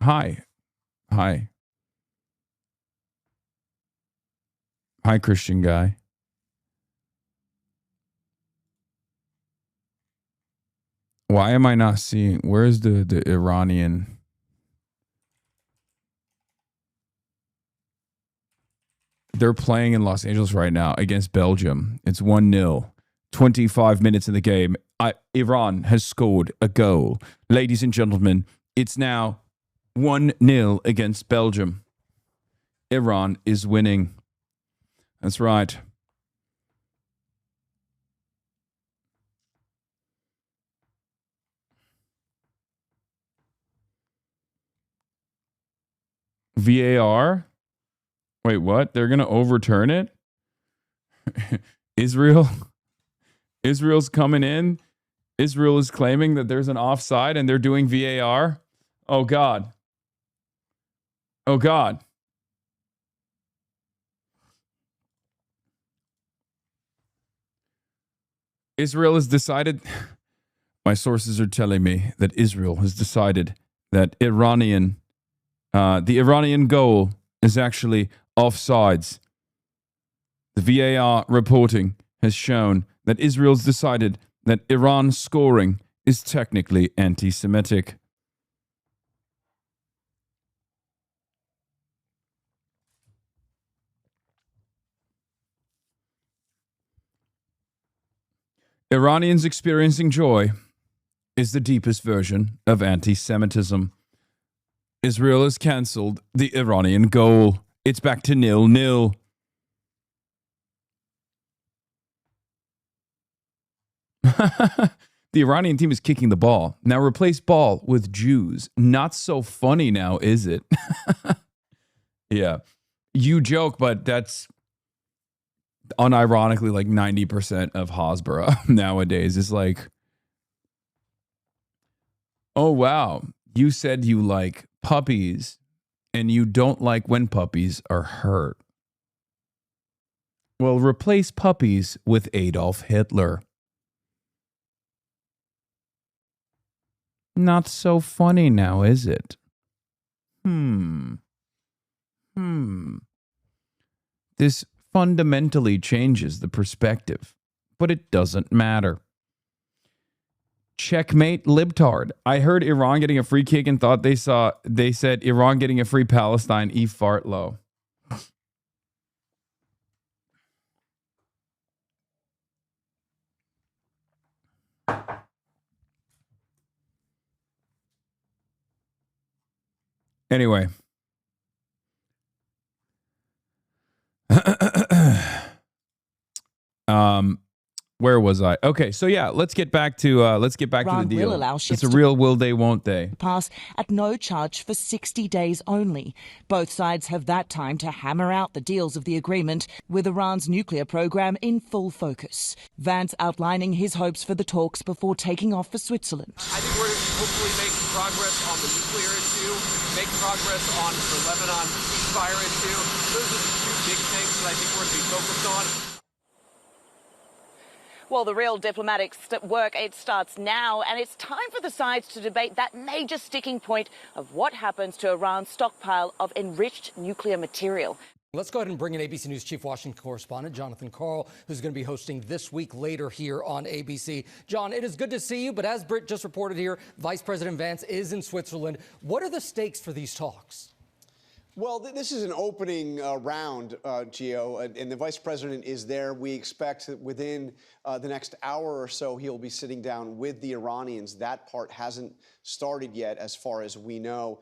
Speaker 2: Hi. Hi, Christian guy. Why am I not seeing? Where's the Iranian? They're playing in Los Angeles right now against Belgium. It's 1-0. 25 minutes in the game. Iran has scored a goal. Ladies and gentlemen, it's now 1-0 against Belgium. Iran is winning. That's right. VAR? Wait, what? They're going to overturn it? Israel's coming in. Israel is claiming that there's an offside and they're doing VAR. Oh, God. Oh, God. Israel has decided, my sources are telling me that Israel has decided that the Iranian goal is actually offsides. The VAR reporting has shown that Israel's decided that Iran's scoring is technically anti-Semitic. Iranians experiencing joy is the deepest version of anti-Semitism. Israel has cancelled the Iranian goal. It's back to 0-0. The Iranian team is kicking the ball. Now replace ball with Jews. Not so funny now, is it? Yeah. You joke, but that's unironically like 90% of Hasbara nowadays. Is like, oh, wow. You said you like puppies and you don't like when puppies are hurt. Well, replace puppies with Adolf Hitler. Not so funny now, is it? this fundamentally changes the perspective, but it doesn't matter. Checkmate libtard. I heard Iran getting a free kick and thought they said Iran getting a free Palestine. E fart low. Anyway. Where was I? Okay, so yeah, let's get back to the deal. It's a real will they, won't they?
Speaker 10: Pass at no charge for 60 days only. Both sides have that time to hammer out the deals of the agreement, with Iran's nuclear program in full focus. Vance outlining his hopes for the talks before taking off for Switzerland.
Speaker 11: I think we're hopefully making progress on the nuclear issue, make progress on the Lebanon ceasefire issue. Those are the two big things that I think we're going to be focused on.
Speaker 12: Well, the real diplomatic work, it starts now, and it's time for the sides to debate that major sticking point of what happens to Iran's stockpile of enriched nuclear material.
Speaker 13: Let's go ahead and bring in ABC News Chief Washington Correspondent Jonathan Karl, who's going to be hosting This Week later here on ABC. John, it is good to see you, but as Britt just reported here, Vice President Vance is in Switzerland. What are the stakes for these talks?
Speaker 14: Well, this is an opening round, Gio, and the vice president is there. We expect that within the next hour or so, he'll be sitting down with the Iranians. That part hasn't started yet, as far as we know.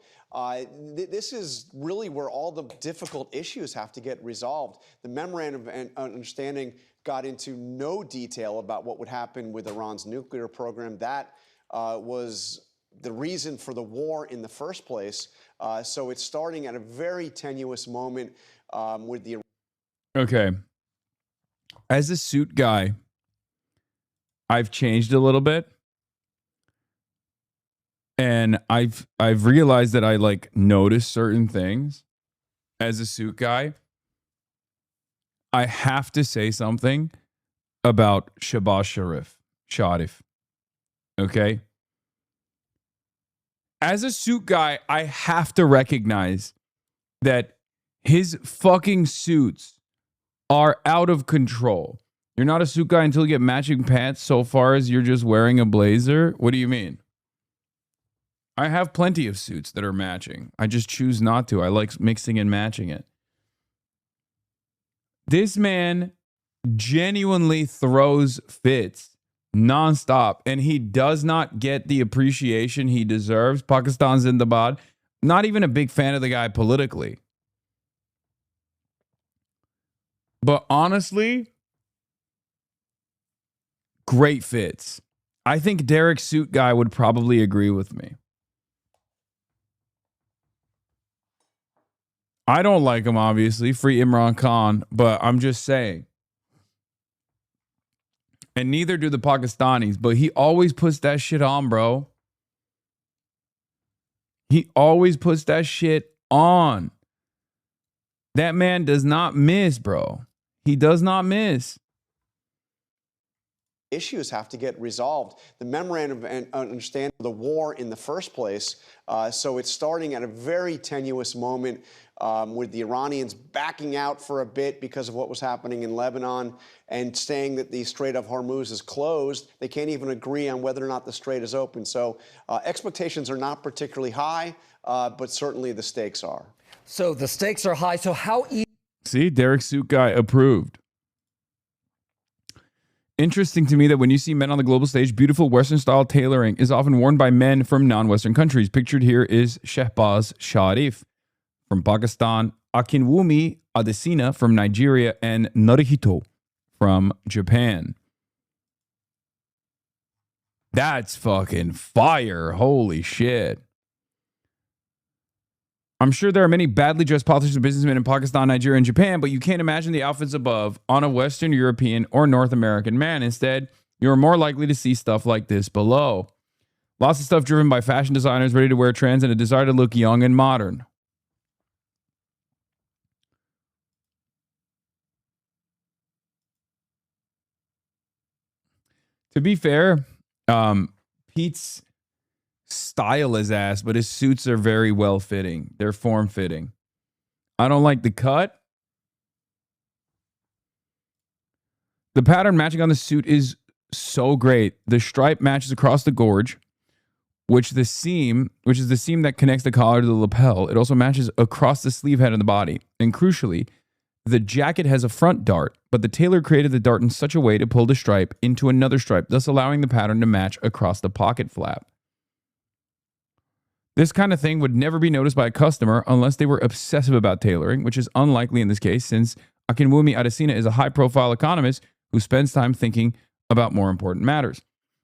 Speaker 14: This is really where all the difficult issues have to get resolved. The memorandum of understanding got into no detail about what would happen with Iran's nuclear program. That was the reason for the war in the first place. So it's starting at a very tenuous moment with the...
Speaker 2: Okay. As a suit guy, I've changed a little bit. And I've realized that I notice certain things as a suit guy. I have to say something about Shabazz Sharif. Okay? As a suit guy, I have to recognize that his fucking suits are out of control. You're not a suit guy until you get matching pants so far as you're just wearing a blazer? What do you mean? I have plenty of suits that are matching. I just choose not to. I like mixing and matching it. This man genuinely throws fits nonstop, and he does not get the appreciation he deserves. Pakistan Zindabad. Not even a big fan of the guy politically. But honestly, great fits. I think Derek Suit Guy would probably agree with me. I don't like him, obviously. Free Imran Khan, but I'm just saying. And neither do the Pakistanis, but he always puts that shit on, bro. He always puts that shit on. That man does not miss, bro. He does not miss.
Speaker 14: Issues have to get resolved. The memorandum of understanding the war in the first place. So it's starting at a very tenuous moment with the Iranians backing out for a bit because of what was happening in Lebanon and saying that the Strait of Hormuz is closed. They can't even agree on whether or not the strait is open. So expectations are not particularly high, but certainly the stakes are.
Speaker 13: So the stakes are high. So how easy?
Speaker 2: See, Derek Suit Guy approved. Interesting to me that when you see men on the global stage, beautiful Western-style tailoring is often worn by men from non-Western countries. Pictured here is Shahbaz Sharif from Pakistan, Akinwumi Adesina from Nigeria, and Narihito from Japan. That's fucking fire. Holy shit. I'm sure there are many badly dressed politicians and businessmen in Pakistan, Nigeria, and Japan, but you can't imagine the outfits above on a Western European or North American man. Instead, you're more likely to see stuff like this below. Lots of stuff driven by fashion designers ready to wear trends and a desire to look young and modern. To be fair, Pete's style is ass, but his suits are very well fitting. They're form fitting. I don't like the cut, The pattern matching on the suit is so great. The stripe matches across the gorge, which is the seam that connects the collar to the lapel. It also matches across the sleeve head of the body. And crucially, the jacket has a front dart, but the tailor created the dart in such a way to pull the stripe into another stripe, thus allowing the pattern to match across the pocket flap. This kind of thing would never be noticed by a customer unless they were obsessive about tailoring, which is unlikely in this case since Akinwumi Adesina is a high-profile economist who spends time thinking about more important matters.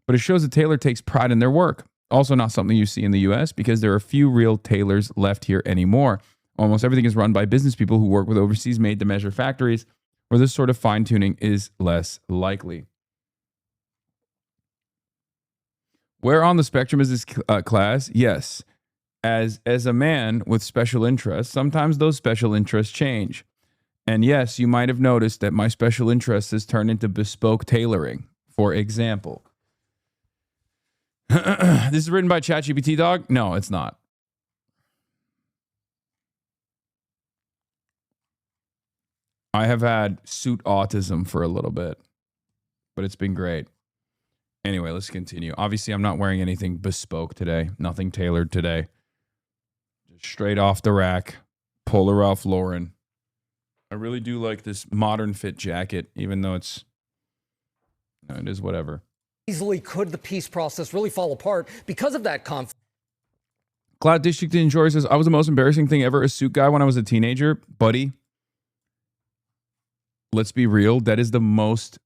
Speaker 2: But it shows the tailor takes pride in their work. Also not something you see in the US because there are few real tailors left here anymore. Almost everything is run by business people who work with overseas made-to-measure factories where this sort of fine-tuning is less likely. Where on the spectrum is this class? Yes. As a man with special interests, sometimes those special interests change. And yes, you might have noticed that my special interest has turned into bespoke tailoring. For example, this is written by ChatGPT, dog? No, it's not. I have had suit autism for a little bit, but it's been great. Anyway, let's continue. Obviously, I'm not wearing anything bespoke today. Nothing tailored today. Straight off the rack, Polo Ralph Lauren. I really do like this modern fit jacket, even though it is whatever.
Speaker 13: Easily could the peace process really fall apart because of that conflict?
Speaker 2: Cloud District Enjoy says, I was the most embarrassing thing ever, a suit guy when I was a teenager. Buddy, let's be real. That is the most,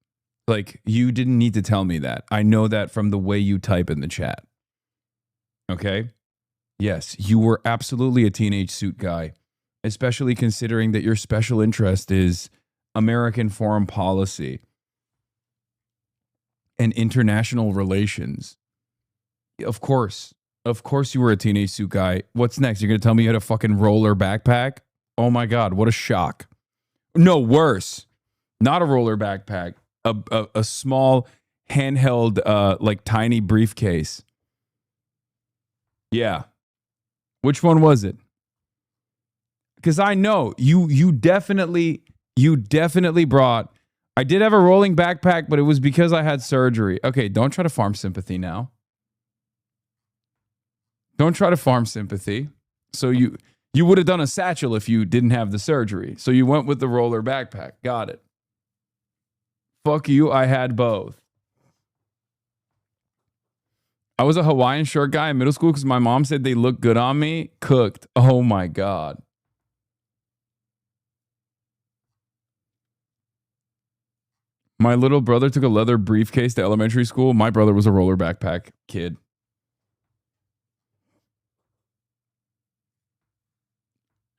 Speaker 2: you didn't need to tell me that. I know that from the way you type in the chat. Okay? Yes, you were absolutely a teenage suit guy, especially considering that your special interest is American foreign policy and international relations. Of course you were a teenage suit guy. What's next? You're going to tell me you had a fucking roller backpack? Oh my God, what a shock. No, worse. Not a roller backpack. A small handheld, tiny briefcase. Yeah. Which one was it? Because I know you definitely brought. I did have a rolling backpack, but it was because I had surgery. Okay, don't try to farm sympathy now. Don't try to farm sympathy. So you would have done a satchel if you didn't have the surgery. So you went with the roller backpack. Got it. Fuck you, I had both. I was a Hawaiian shirt guy in middle school because my mom said they looked good on me. Cooked. Oh my God. My little brother took a leather briefcase to elementary school. My brother was a roller backpack kid.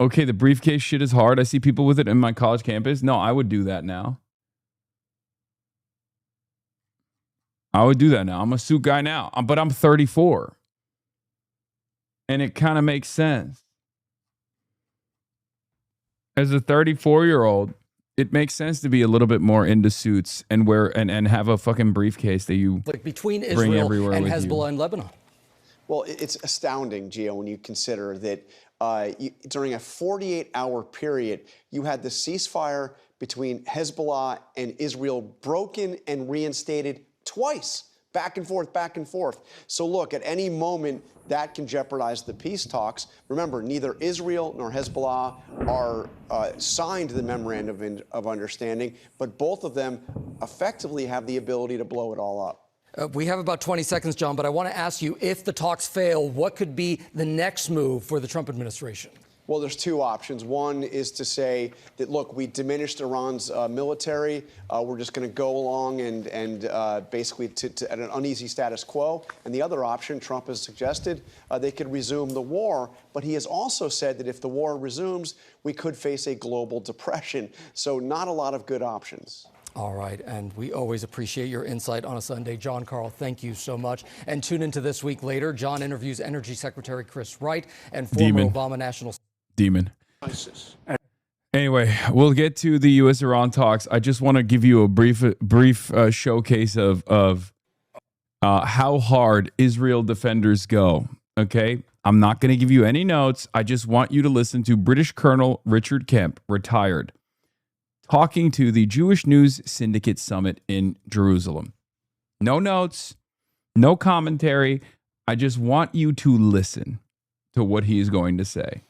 Speaker 2: Okay, the briefcase shit is hard. I see people with it in my college campus. No, I would do that now. I would do that now. I'm a suit guy now, but I'm 34. And it kind of makes sense. As a 34-year-old, it makes sense to be a little bit more into suits and wear and have a fucking briefcase that you
Speaker 13: between
Speaker 2: bring
Speaker 13: Israel
Speaker 2: everywhere
Speaker 13: and
Speaker 2: with
Speaker 13: Hezbollah
Speaker 2: you.
Speaker 13: and Lebanon.
Speaker 14: Well, it's astounding, Gio, when you consider that during a 48-hour period, you had the ceasefire between Hezbollah and Israel broken and reinstated twice, back and forth, back and forth. So look, at any moment, that can jeopardize the peace talks. Remember, neither Israel nor Hezbollah are signed the memorandum of understanding, but both of them effectively have the ability to blow it all up.
Speaker 13: We have about 20 seconds, John, but I want to ask you, if the talks fail, what could be the next move for the Trump administration?
Speaker 14: Well, there's two options. One is to say that, look, we diminished Iran's military. We're just going to go along and basically at an uneasy status quo. And the other option, Trump has suggested, they could resume the war. But he has also said that if the war resumes, we could face a global depression. So not a lot of good options.
Speaker 13: All right, and we always appreciate your insight on a Sunday. John Karl, thank you so much. And tune into This Week Later. John interviews Energy Secretary Chris Wright and former Obama National...
Speaker 2: Demon. Anyway, we'll get to the U.S.-Iran talks. I just want to give you a brief showcase of how hard Israel defenders go, okay? I'm not going to give you any notes. I just want you to listen to British Colonel Richard Kemp, retired, talking to the Jewish News Syndicate Summit in Jerusalem. No notes, no commentary. I just want you to listen to what he is going to say.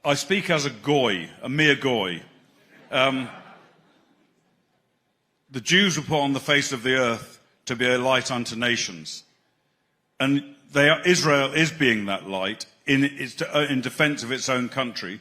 Speaker 15: I speak as a goy, a mere goy. The Jews were put on the face of the earth to be a light unto nations. And Israel is being that light in defense of its own country.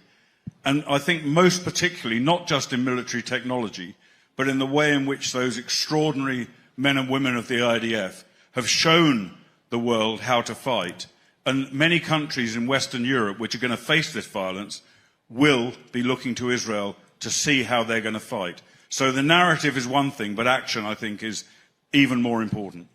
Speaker 15: And I think most particularly, not just in military technology, but in the way in which those extraordinary men and women of the IDF have shown the world how to fight. And many countries in Western Europe, which are going to face this violence, will be looking to Israel to see how they're going to fight. So the narrative is one thing, but action, I think, is even more important.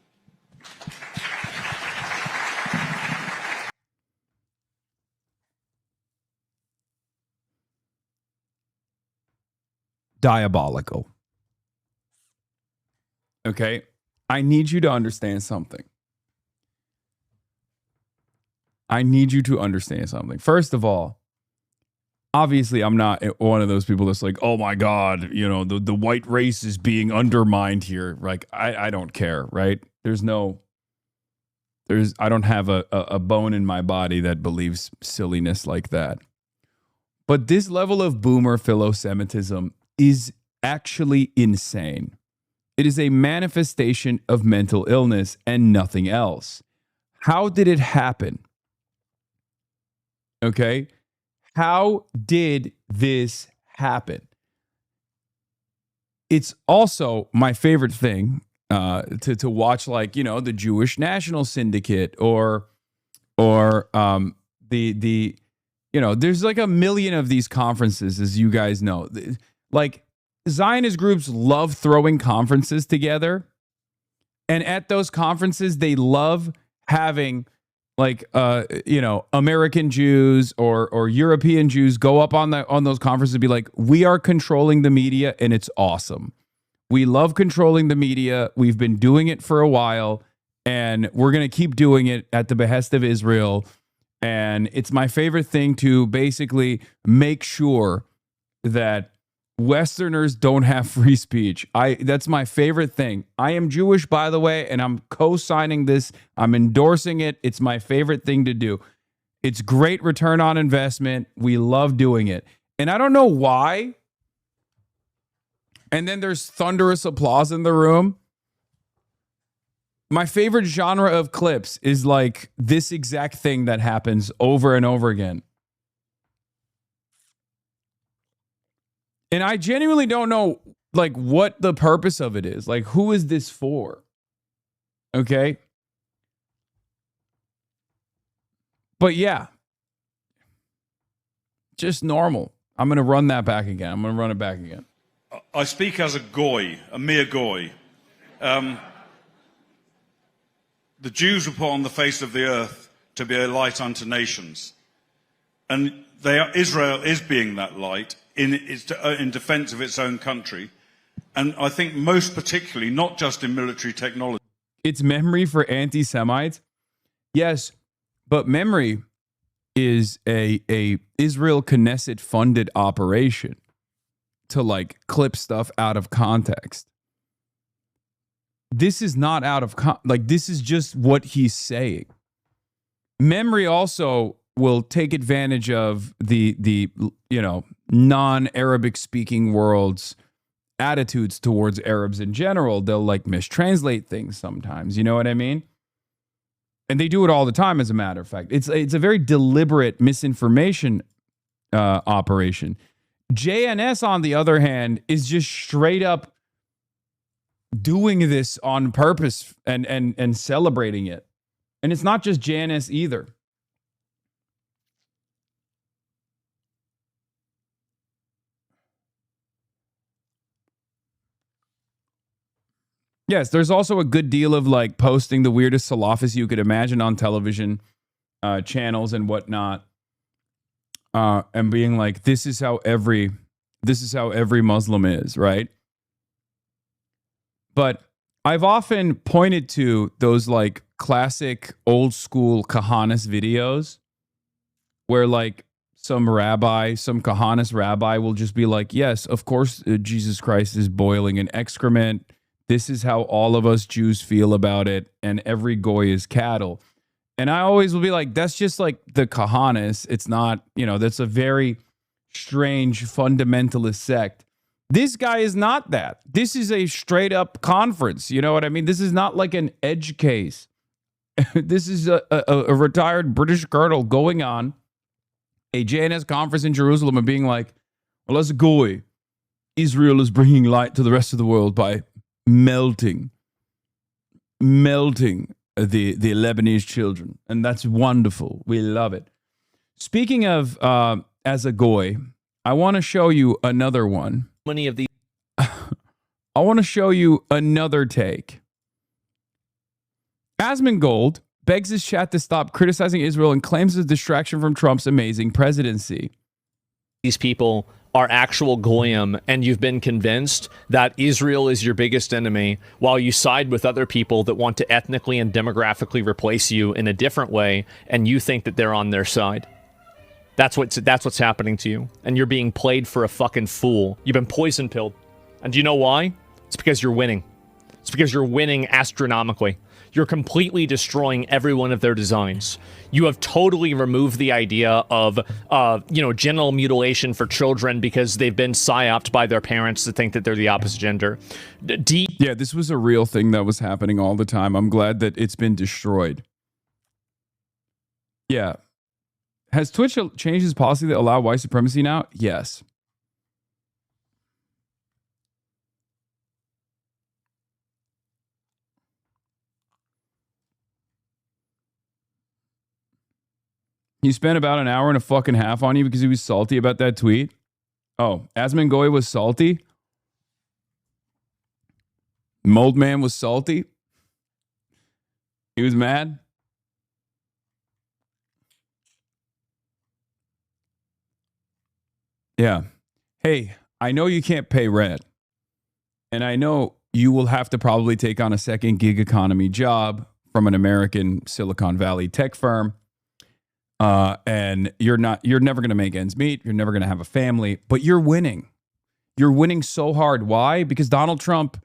Speaker 2: Diabolical. Okay? I need you to understand something. I need you to understand something. First of all, obviously, I'm not one of those people that's like, oh my God, you know, the white race is being undermined here. Like, I don't care, right? I don't have a bone in my body that believes silliness like that. But this level of boomer philosemitism is actually insane. It is a manifestation of mental illness and nothing else. How did it happen? Okay? How did this happen? It's also my favorite thing to watch, like, you know, the Jewish National Syndicate or the you know, there's like a million of these conferences, as you guys know. Like, Zionist groups love throwing conferences together. And at those conferences, they love having, like, you know, American Jews or European Jews go up on those conferences and be like, we are controlling the media and it's awesome. We love controlling the media. We've been doing it for a while and we're going to keep doing it at the behest of Israel. And it's my favorite thing to basically make sure that Westerners don't have free speech. That's my favorite thing. I am Jewish, by the way, and I'm co-signing this. I'm endorsing it. It's my favorite thing to do. It's great return on investment. We love doing it. And I don't know why. And then there's thunderous applause in the room. My favorite genre of clips is like this exact thing that happens over and over again. And I genuinely don't know, like, what the purpose of it is. Like, who is this for? Okay. But yeah, just normal. I'm going to run that back again. I'm going to run it back again.
Speaker 15: I speak as a goy, a mere goy. The Jews were put on the face of the earth to be a light unto nations. And Israel is being that light in defense of its own country. And I think most particularly, not just in military technology.
Speaker 2: It's memory for anti-Semites. Yes, but memory is a Israel Knesset funded operation to, like, clip stuff out of context. This is not out of this is just what he's saying. Memory also will take advantage of the you know, non-Arabic speaking world's attitudes towards Arabs in general. They'll, like, mistranslate things sometimes. You know what I mean? And they do it all the time, as a matter of fact. It's a very deliberate misinformation operation. JNS, on the other hand, is just straight up doing this on purpose and celebrating it. And it's not just JNS either. Yes, there's also a good deal of, like, posting the weirdest Salafis you could imagine on television channels and whatnot, and being like, this is how every Muslim is, right? But I've often pointed to those, like, classic old school Kahanis videos where, like, some rabbi, some Kahanis rabbi will just be like, yes, of course, Jesus Christ is boiling in excrement. This is how all of us Jews feel about it. And every goy is cattle. And I always will be like, that's just like the Kahanis. It's not, that's a very strange fundamentalist sect. This guy is not that. This is a straight up conference. You know what I mean? This is not like an edge case. This is a retired British colonel going on a JNS conference in Jerusalem and being like, well, as a goy, Israel is bringing light to the rest of the world by melting the Lebanese children. And that's wonderful. We love it. Speaking of as a goy, I want to show you another one.
Speaker 16: Many of the
Speaker 2: I want to show you another take. Asmongold begs his chat to stop criticizing Israel and claims it's a distraction from Trump's amazing presidency.
Speaker 16: These people are actual goyim, and you've been convinced that Israel is your biggest enemy while you side with other people that want to ethnically and demographically replace you in a different way, and you think that they're on their side. That's what's happening to you, and you're being played for a fucking fool. You've been poison pilled. And do you know why? It's because you're winning. It's because you're winning astronomically. You're completely destroying every one of their designs. You have totally removed the idea of, genital mutilation for children because they've been psyoped by their parents to think that they're the opposite gender.
Speaker 2: Yeah, this was a real thing that was happening all the time. I'm glad that it's been destroyed. Yeah. Has Twitch changed its policy to allow white supremacy now? Yes. He spent about an hour and a fucking half on you because he was salty about that tweet. Oh, Asmongoy was salty? Mold Man was salty? He was mad? Yeah. Hey, I know you can't pay rent. And I know you will have to probably take on a second gig economy job from an American Silicon Valley tech firm. And you're never going to make ends meet. You're never going to have a family, but you're winning. You're winning so hard. Why? Because Donald Trump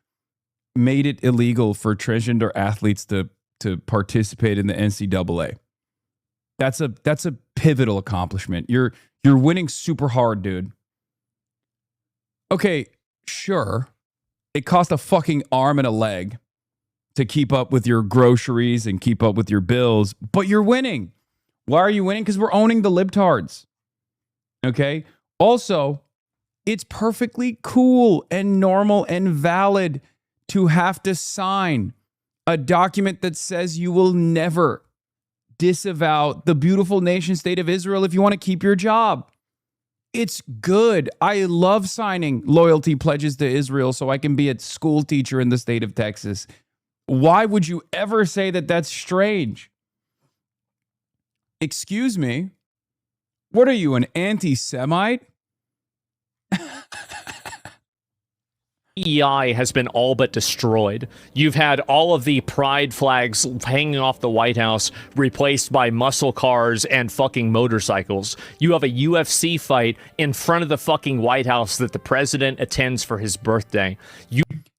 Speaker 2: made it illegal for transgender athletes to participate in the NCAA. That's a pivotal accomplishment. You're winning super hard, dude. Okay, sure. It cost a fucking arm and a leg to keep up with your groceries and keep up with your bills, but you're winning. Why are you winning? Because we're owning the libtards. Okay? Also, it's perfectly cool and normal and valid to have to sign a document that says you will never disavow the beautiful nation state of Israel if you want to keep your job. It's good. I love signing loyalty pledges to Israel so I can be a school teacher in the state of Texas. Why would you ever say that that's strange? Excuse me? What are you, an anti-Semite?
Speaker 16: EI has been all but destroyed. You've had all of the pride flags hanging off the White House replaced by muscle cars and fucking motorcycles. You have a UFC fight in front of the fucking White House that the president attends for his birthday.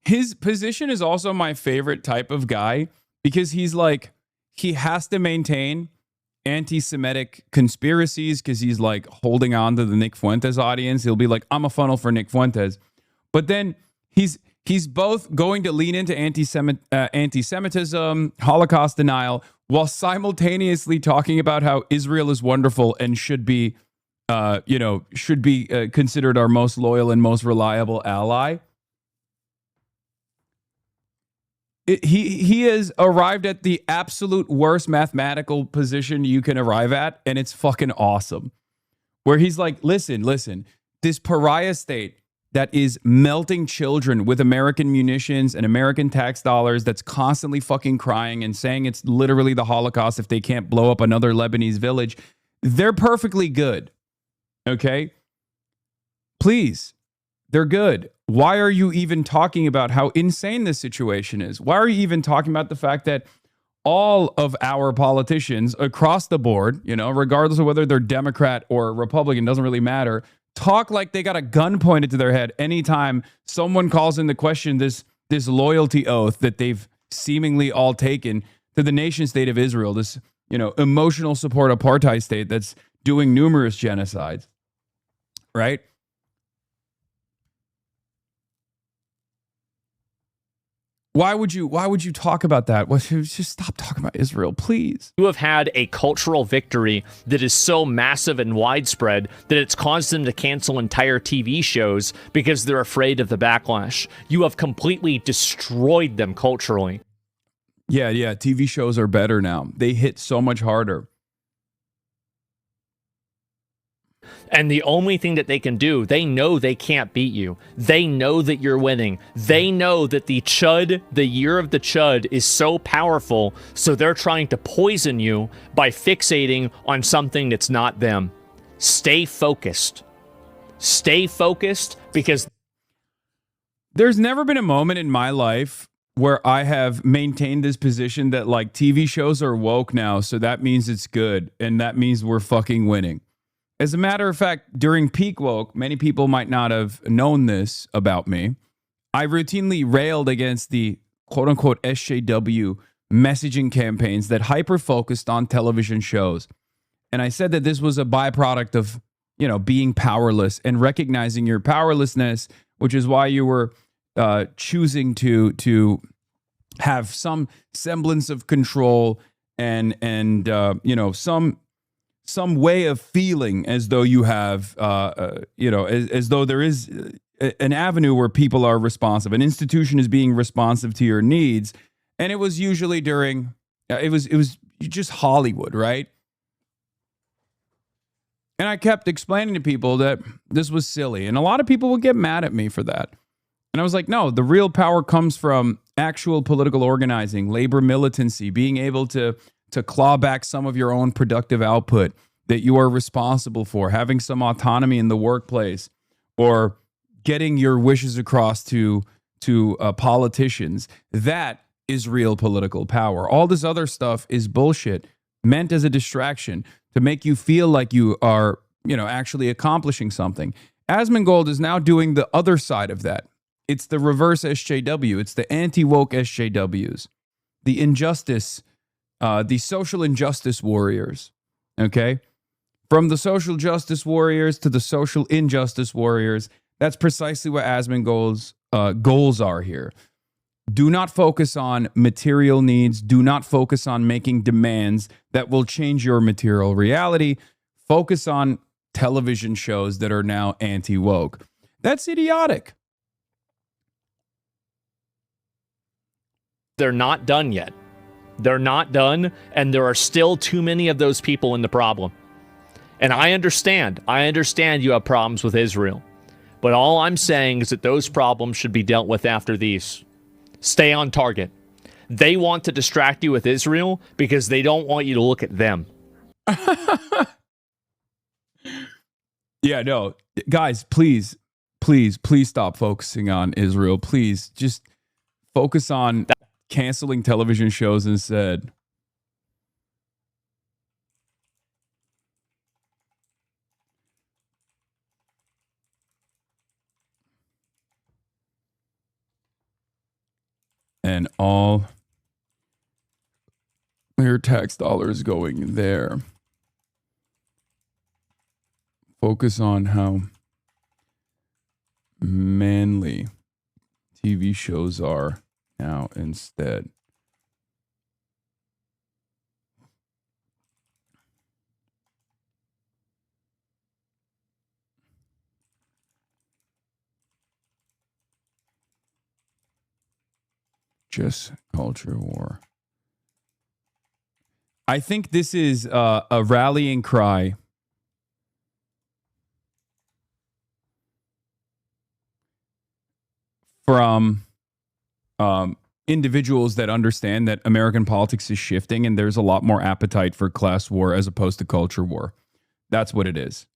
Speaker 2: His position is also my favorite type of guy because he's like, he has to maintain anti-Semitic conspiracies because he's like holding on to the Nick Fuentes audience. He'll be like, I'm a funnel for Nick Fuentes. But then he's both going to lean into anti-Semitism, Holocaust denial, while simultaneously talking about how Israel is wonderful and should be considered our most loyal and most reliable ally. He has arrived at the absolute worst mathematical position you can arrive at, and it's fucking awesome. Where he's like, listen, this pariah state that is melting children with American munitions and American tax dollars, that's constantly fucking crying and saying it's literally the Holocaust if they can't blow up another Lebanese village, they're perfectly good. Okay? Please. They're good. Why are you even talking about how insane this situation is? Why are you even talking about the fact that all of our politicians across the board, regardless of whether they're Democrat or Republican, doesn't really matter, talk like they got a gun pointed to their head anytime someone calls into question this loyalty oath that they've seemingly all taken to the nation state of Israel, this, emotional support apartheid state that's doing numerous genocides, right? Why would you talk about that? Just stop talking about Israel, please.
Speaker 16: You have had a cultural victory that is so massive and widespread that it's caused them to cancel entire TV shows because they're afraid of the backlash. You have completely destroyed them culturally.
Speaker 2: Yeah, TV shows are better now. They hit so much harder.
Speaker 16: And the only thing that they can do, they know they can't beat you. They know that you're winning. They know that the Chud, the year of the Chud, is so powerful, so they're trying to poison you by fixating on something that's not them. Stay focused. Stay focused, because
Speaker 2: there's never been a moment in my life where I have maintained this position that like TV shows are woke now, so that means it's good, and that means we're fucking winning. As a matter of fact, during peak woke, many people might not have known this about me. I routinely railed against the quote-unquote SJW messaging campaigns that hyper-focused on television shows. And I said that this was a byproduct of, being powerless and recognizing your powerlessness, which is why you were choosing to have some semblance of control and some way of feeling as though you have, as though there is an avenue where people are responsive. An institution is being responsive to your needs. And it was usually during, it was just Hollywood, right? And I kept explaining to people that this was silly. And a lot of people would get mad at me for that. And I was like, no, the real power comes from actual political organizing, labor militancy, being able to claw back some of your own productive output that you are responsible for, having some autonomy in the workplace, or getting your wishes across to politicians. That is real political power. All this other stuff is bullshit, meant as a distraction to make you feel like you are, actually accomplishing something. Asmongold is now doing the other side of that. It's the reverse SJW. It's the anti-woke SJWs, the injustice, the social injustice warriors, okay? From the social justice warriors to the social injustice warriors, that's precisely what Asmongold's goals are here. Do not focus on material needs. Do not focus on making demands that will change your material reality. Focus on television shows that are now anti-woke. That's idiotic.
Speaker 16: They're not done yet. They're not done, and there are still too many of those people in the problem. And I understand you have problems with Israel. But all I'm saying is that those problems should be dealt with after these. Stay on target. They want to distract you with Israel because they don't want you to look at them.
Speaker 2: Yeah, no. Guys, please stop focusing on Israel. Please just focus on canceling television shows instead. And all your tax dollars going there. Focus on how manly TV shows are now instead. Just culture war. I think this is a rallying cry from individuals that understand that American politics is shifting and there's a lot more appetite for class war as opposed to culture war. That's what it is.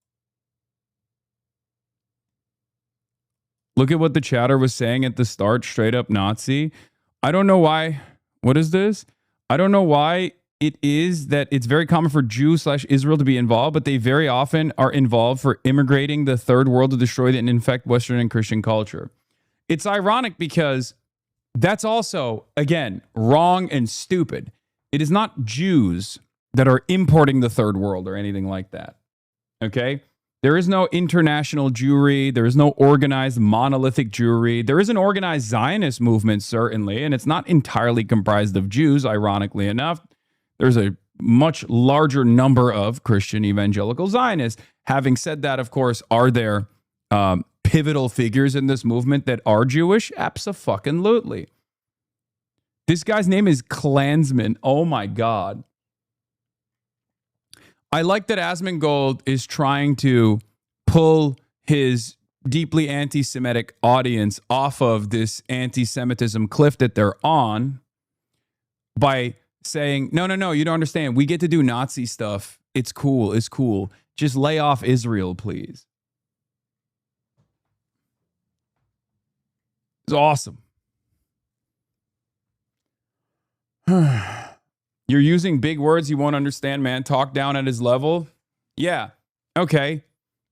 Speaker 2: Look at what the chatter was saying at the start, straight up Nazi. I don't know why. What is this? I don't know why it is that it's very common for Jew/Israel to be involved, but they very often are involved for immigrating the third world to destroy and infect Western and Christian culture. It's ironic because that's also, again, wrong and stupid. It is not Jews that are importing the third world or anything like that. Okay? There is no international Jewry. There is no organized monolithic Jewry. There is an organized Zionist movement, certainly, and it's not entirely comprised of Jews, ironically enough. There's a much larger number of Christian evangelical Zionists. Having said that, of course, are there pivotal figures in this movement that are Jewish? Abso-fucking-lutely. This guy's name is Klansman. Oh my God. I like that Asmongold is trying to pull his deeply anti-Semitic audience off of this anti-Semitism cliff that they're on by saying, no, you don't understand. We get to do Nazi stuff. It's cool. It's cool. Just lay off Israel, please. It's awesome. You're using big words you won't understand, man. Talk down at his level. Yeah. Okay.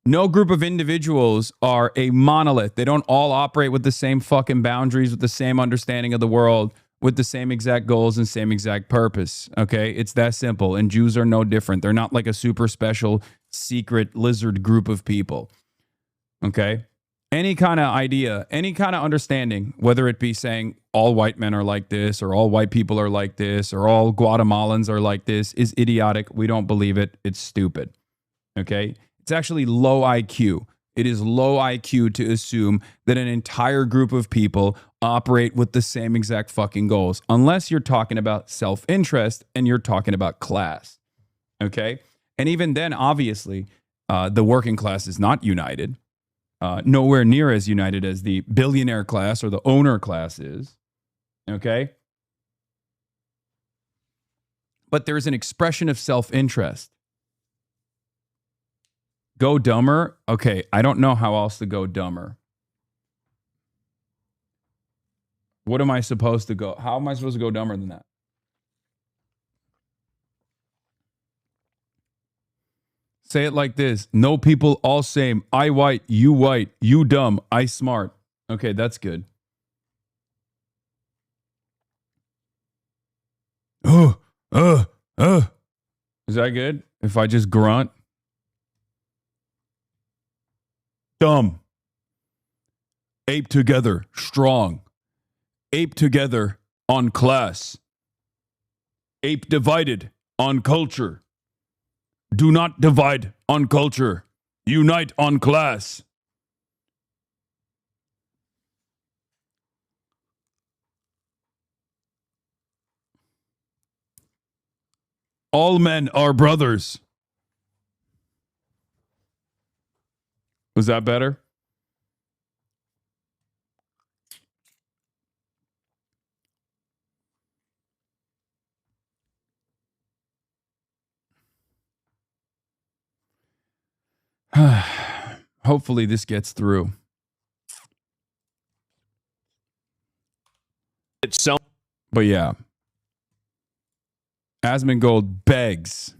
Speaker 2: No group of individuals are a monolith. They don't all operate with the same fucking boundaries, with the same understanding of the world, with the same exact goals and same exact purpose. Okay. It's that simple. And Jews are no different. They're not like a super special secret lizard group of people. Okay. Any kind of idea, any kind of understanding, whether it be saying all white men are like this, or all white people are like this, or all Guatemalans are like this, is idiotic. We don't believe it. It's stupid. Okay? It's actually low IQ. It is low IQ to assume that an entire group of people operate with the same exact fucking goals, unless you're talking about self-interest and you're talking about class. Okay? And even then, obviously, the working class is not united. Nowhere near as united as the billionaire class or the owner class is. Okay? But there's an expression of self-interest. Go dumber? Okay, I don't know how else to go dumber. What am I supposed to go? How am I supposed to go dumber than that? Say it like this. No people, all same. I white, you dumb, I smart. Okay, that's good. Is that good? If I just grunt? Dumb. Ape together, strong. Ape together on class. Ape divided on culture. Do not divide on culture. Unite on class. All men are brothers. Was that better? Hopefully this gets through.
Speaker 16: It's so.
Speaker 2: But yeah. Asmongold begs.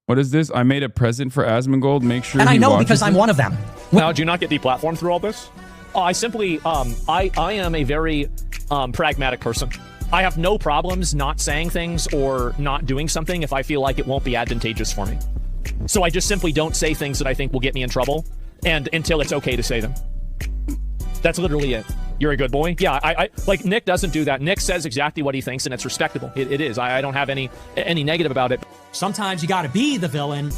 Speaker 2: What is this? I made a present for Asmongold. Make sure.
Speaker 17: And I know because
Speaker 2: I'm
Speaker 17: one of them.
Speaker 16: Now, do you not get deplatformed through all this? I simply, I am a very pragmatic person. I have no problems not saying things or not doing something if I feel like it won't be advantageous for me. So I just simply don't say things that I think will get me in trouble, and until it's okay to say them. That's literally it. You're a good boy? Yeah, I like Nick doesn't do that. Nick says exactly what he thinks, and it's respectable. It is. I don't have any negative about it.
Speaker 17: Sometimes you gotta be the villain.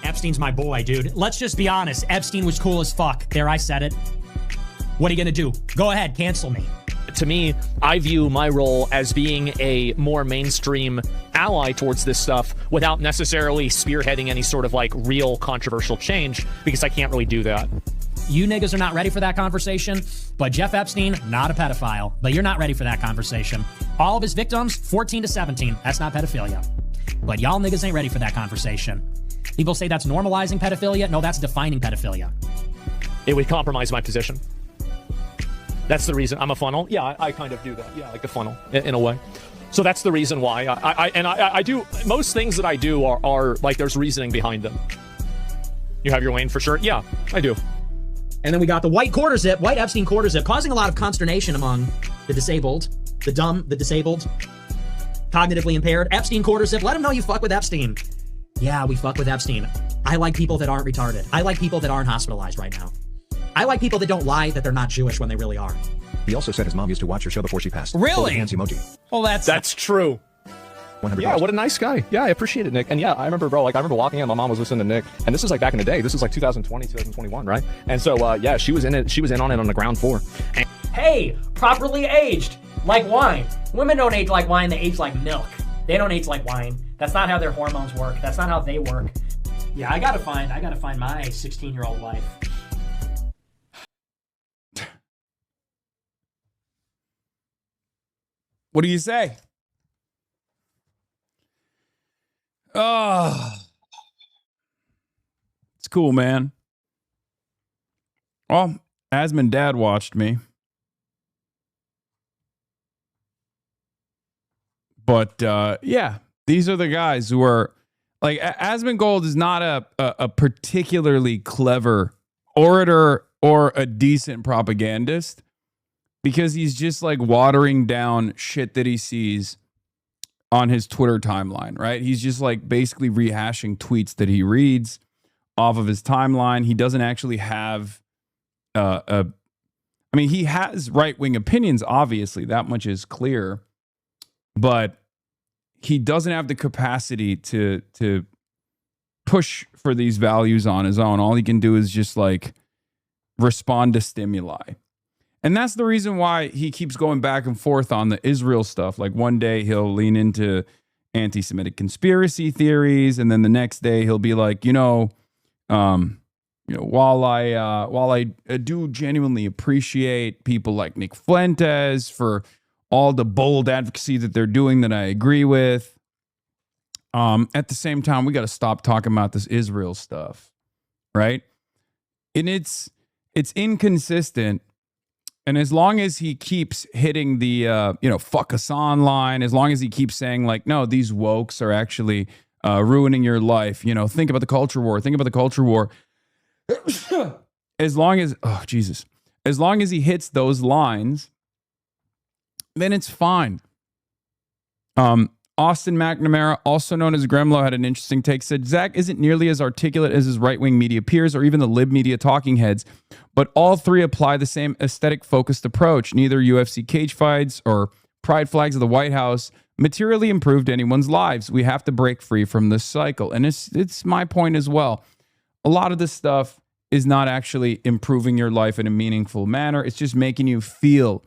Speaker 17: Epstein's my boy, dude. Let's just be honest. Epstein was cool as fuck. There, I said it. What are you gonna do? Go ahead, cancel me.
Speaker 16: To me, I view my role as being a more mainstream ally towards this stuff without necessarily spearheading any sort of like real controversial change, because I can't really do that.
Speaker 17: You niggas are not ready for that conversation, but Jeff Epstein, not a pedophile, but you're not ready for that conversation. All of his victims, 14 to 17. That's not pedophilia. But y'all niggas ain't ready for that conversation. People say that's normalizing pedophilia. No, that's defining pedophilia.
Speaker 16: It would compromise my position. That's the reason. I'm a funnel. Yeah, I kind of do that. Yeah, like a funnel in a way. So that's the reason why I do most things that I do are like there's reasoning behind them. You have your lane for sure. Yeah, I do.
Speaker 17: And then we got the white Epstein quarter zip, causing a lot of consternation among the disabled, the dumb, the disabled, cognitively impaired. Epstein quarter zip. Let them know you fuck with Epstein. Yeah, we fuck with Epstein. I like people that aren't retarded. I like people that aren't hospitalized right now. I like people that don't lie that they're not Jewish when they really are.
Speaker 18: He also said his mom used to watch your show before she passed.
Speaker 16: Really?
Speaker 18: Hands emoji.
Speaker 16: Well, that's true.
Speaker 18: 100.
Speaker 16: Yeah, what a nice guy. Yeah, I appreciate it, Nick. And yeah, I remember, bro, like I remember walking in, my mom was listening to Nick, and this is like back in the day. This is like 2020, 2021, right? And so, yeah, she was in it. She was in on it on the ground floor. And
Speaker 17: Hey, properly aged, like wine. Women don't age like wine, they age like milk. They don't age like wine. That's not how their hormones work. That's not how they work. Yeah, I gotta find my 16-year-old wife.
Speaker 2: What do you say? Oh, it's cool, man. Well, Asman Dad watched me. But yeah, these are the guys who are like Asmongold is not a particularly clever orator or a decent propagandist because he's just like watering down shit that he sees on his Twitter timeline, right? He's just like basically rehashing tweets that he reads off of his timeline. He doesn't actually have I mean, he has right-wing opinions, obviously, that much is clear. But he doesn't have the capacity to push for these values on his own. All he can do is just like respond to stimuli. And that's the reason why he keeps going back and forth on the Israel stuff. Like one day he'll lean into anti-Semitic conspiracy theories, and then the next day he'll be like, while I do genuinely appreciate people like Nick Fuentes for all the bold advocacy that they're doing that I agree with. At the same time, we got to stop talking about this Israel stuff, right? And it's inconsistent. And as long as he keeps hitting the, fuck Hasan line, as long as he keeps saying like, no, these wokes are actually ruining your life. Think about the culture war. Think about the culture war. As long as he hits those lines, then it's fine. Austin McNamara, also known as Gremlo, had an interesting take. Said, Zach isn't nearly as articulate as his right-wing media peers or even the lib media talking heads, but all three apply the same aesthetic-focused approach. Neither UFC cage fights or pride flags of the White House materially improved anyone's lives. We have to break free from this cycle. And it's my point as well. A lot of this stuff is not actually improving your life in a meaningful manner. It's just making you feel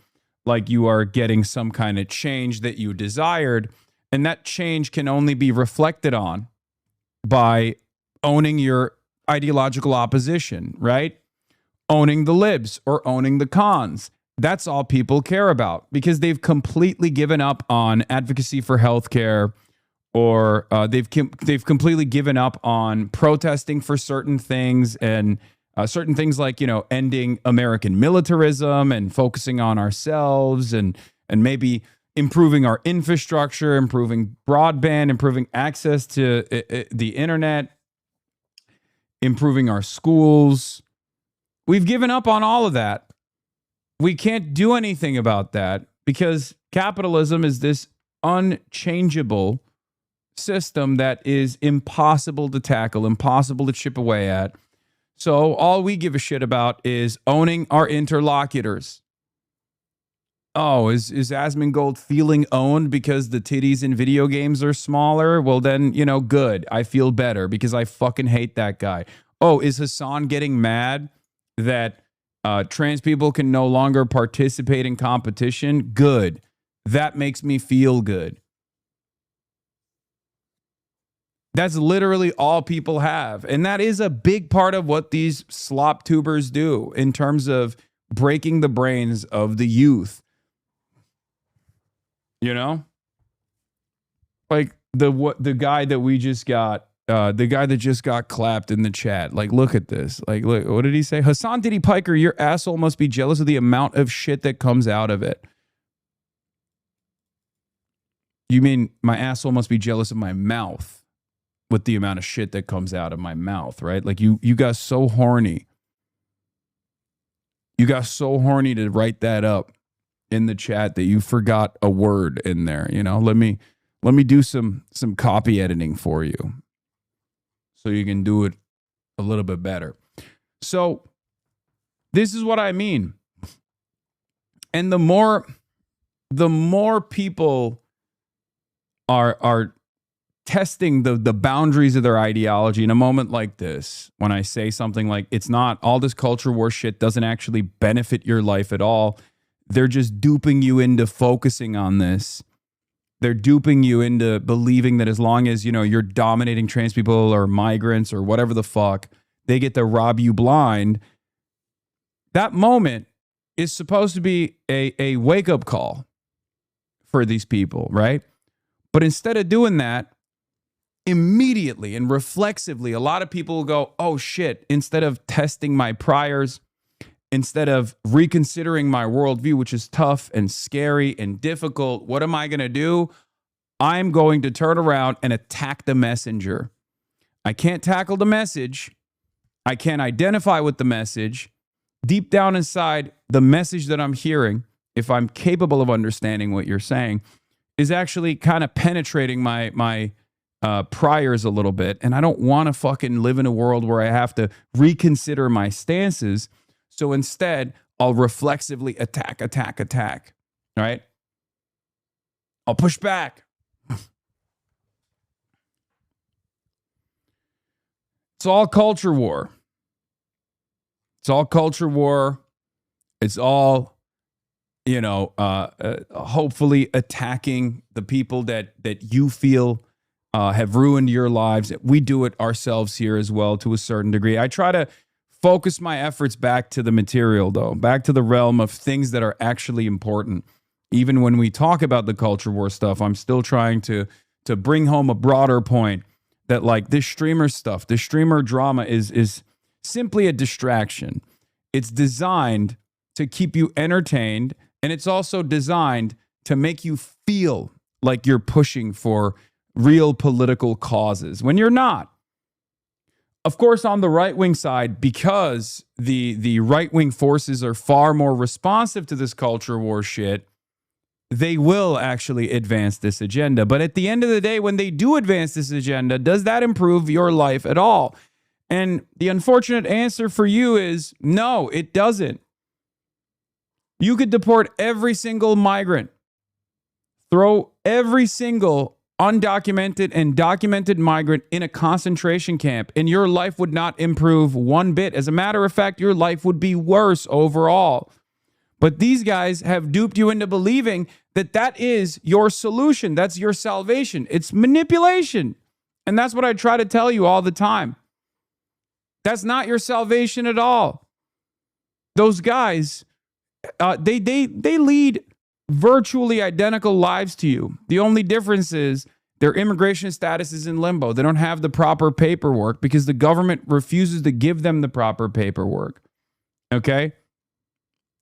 Speaker 2: like you are getting some kind of change that you desired. And that change can only be reflected on by owning your ideological opposition, right? Owning the libs or owning the cons. That's all people care about because they've completely given up on advocacy for healthcare, or they've completely given up on protesting for certain things and certain things like, ending American militarism and focusing on ourselves and maybe improving our infrastructure, improving broadband, improving access to the internet, improving our schools. We've given up on all of that. We can't do anything about that because capitalism is this unchangeable system that is impossible to tackle, impossible to chip away at. So all we give a shit about is owning our interlocutors. Oh, is Asmongold feeling owned because the titties in video games are smaller? Well, then, good. I feel better because I fucking hate that guy. Oh, is Hasan getting mad that trans people can no longer participate in competition? Good. That makes me feel good. That's literally all people have. And that is a big part of what these slop tubers do in terms of breaking the brains of the youth. Like the guy that we just got the guy that just got clapped in the chat. Like, look at this. Like, look, what did he say? Hasan Diddy Piker, your asshole must be jealous of the amount of shit that comes out of it. You mean my asshole must be jealous of my mouth with the amount of shit that comes out of my mouth, right? Like you got so horny. You got so horny to write that up in the chat that you forgot a word in there. You know, let me do some copy editing for you so you can do it a little bit better. So this is what I mean. And the more people are testing the boundaries of their ideology in a moment like this, when I say something like, it's not, all this culture war shit doesn't actually benefit your life at all. They're just duping you into focusing on this. They're duping you into believing that as long as, you know, you're dominating trans people or migrants or whatever the fuck, they get to rob you blind. That moment is supposed to be a wake-up call for these people, right? But instead of doing that, immediately and reflexively, a lot of people will go, oh shit, instead of testing my priors, instead of reconsidering my worldview, which is tough and scary and difficult, what am I going to do? I'm going to turn around and attack the messenger. I can't tackle the message. I can't identify with the message. Deep down inside, the message that I'm hearing, if I'm capable of understanding what you're saying, is actually kind of penetrating my priors a little bit. And I don't want to fucking live in a world where I have to reconsider my stances. So instead, I'll reflexively attack. All right? I'll push back. It's all culture war. It's all culture war. It's all, you know, hopefully attacking the people that you feel have ruined your lives. We do it ourselves here as well to a certain degree. I try to focus my efforts back to the material, though, back to the realm of things that are actually important. Even when we talk about the culture war stuff, I'm still trying to bring home a broader point that, like, this streamer stuff, this streamer drama is simply a distraction. It's designed to keep you entertained, and it's also designed to make you feel like you're pushing for real political causes when you're not. Of course, on the right-wing side, because the right-wing forces are far more responsive to this culture war shit, they will actually advance this agenda. But at the end of the day, when they do advance this agenda, does that improve your life at all? And the unfortunate answer for you is no, it doesn't. You could deport every single migrant, throw every single undocumented and documented migrant in a concentration camp, and your life would not improve one bit. As a matter of fact, your life would be worse overall. But these guys have duped you into believing that that is your solution. That's your salvation. It's manipulation. And that's what I try to tell you all the time. That's not your salvation at all. Those guys, they lead virtually identical lives to you. The only difference is their immigration status is in limbo. They don't have the proper paperwork because the government refuses to give them the proper paperwork. Okay?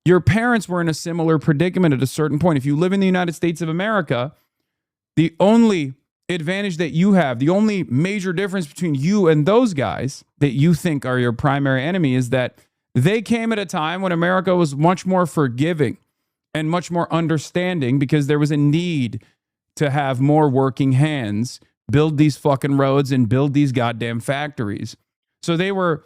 Speaker 2: Your parents were in a similar predicament at a certain point. If you live in the United States of America, the only advantage that you have, the only major difference between you and those guys that you think are your primary enemy is that they came at a time when America was much more forgiving and much more understanding because there was a need to have more working hands build these fucking roads and build these goddamn factories. So they were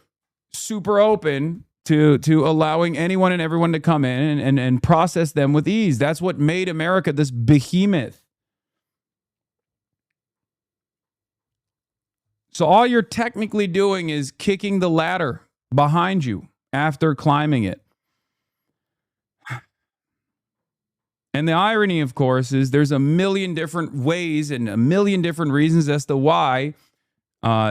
Speaker 2: super open to allowing anyone and everyone to come in and process them with ease. That's what made America this behemoth. So all you're technically doing is kicking the ladder behind you after climbing it. And the irony, of course, is there's a million different ways and a million different reasons as to why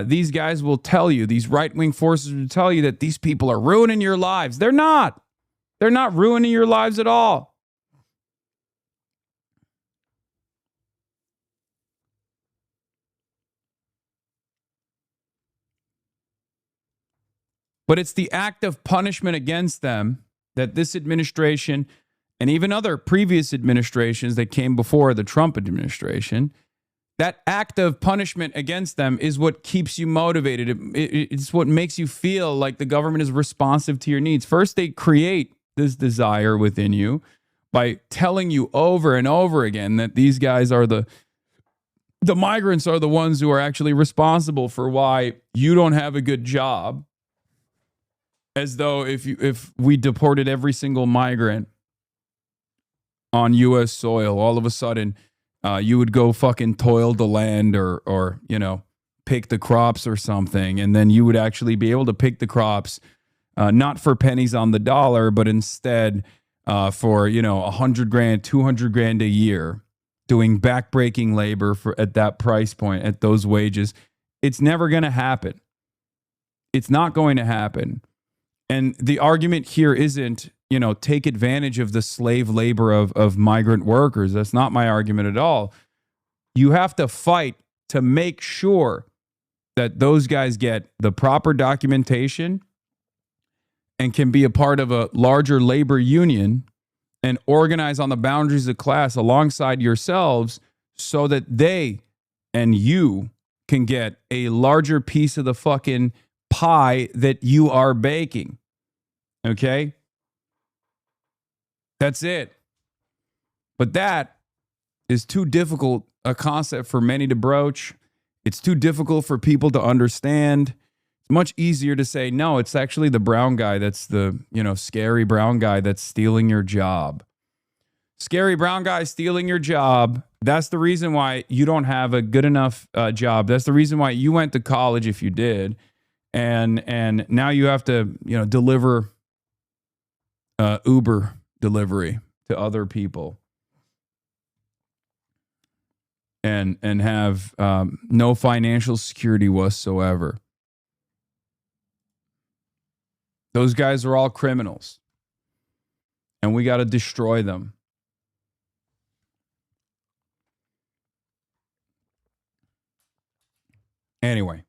Speaker 2: these guys will tell you, these right-wing forces will tell you that these people are ruining your lives. They're not. They're not ruining your lives at all. But it's the act of punishment against them that this administration and even other previous administrations that came before the Trump administration, that act of punishment against them is what keeps you motivated. It's what makes you feel like the government is responsive to your needs. First, they create this desire within you by telling you over and over again that these guys are the migrants are the ones who are actually responsible for why you don't have a good job. As though if we deported every single migrant on U.S. soil, all of a sudden you would go fucking toil the land or pick the crops or something, and then you would actually be able to pick the crops not for pennies on the dollar, but instead for $100,000, $200,000 a year, doing backbreaking labor at that price point, at those wages. It's never going to happen. It's not going to happen. And the argument here isn't, take advantage of the slave labor of migrant workers. That's not my argument at all. You have to fight to make sure that those guys get the proper documentation and can be a part of a larger labor union and organize on the boundaries of class alongside yourselves so that they and you can get a larger piece of the fucking pie that you are baking. Okay? That's it. But that is too difficult a concept for many to broach. It's too difficult for people to understand. It's much easier to say, no, it's actually the brown guy that's the, scary brown guy that's stealing your job. Scary brown guy stealing your job. That's the reason why you don't have a good enough job. That's the reason why you went to college if you did. And now you have to, deliver Uber delivery to other people. And have no financial security whatsoever. Those guys are all criminals. And we got to destroy them. Anyway.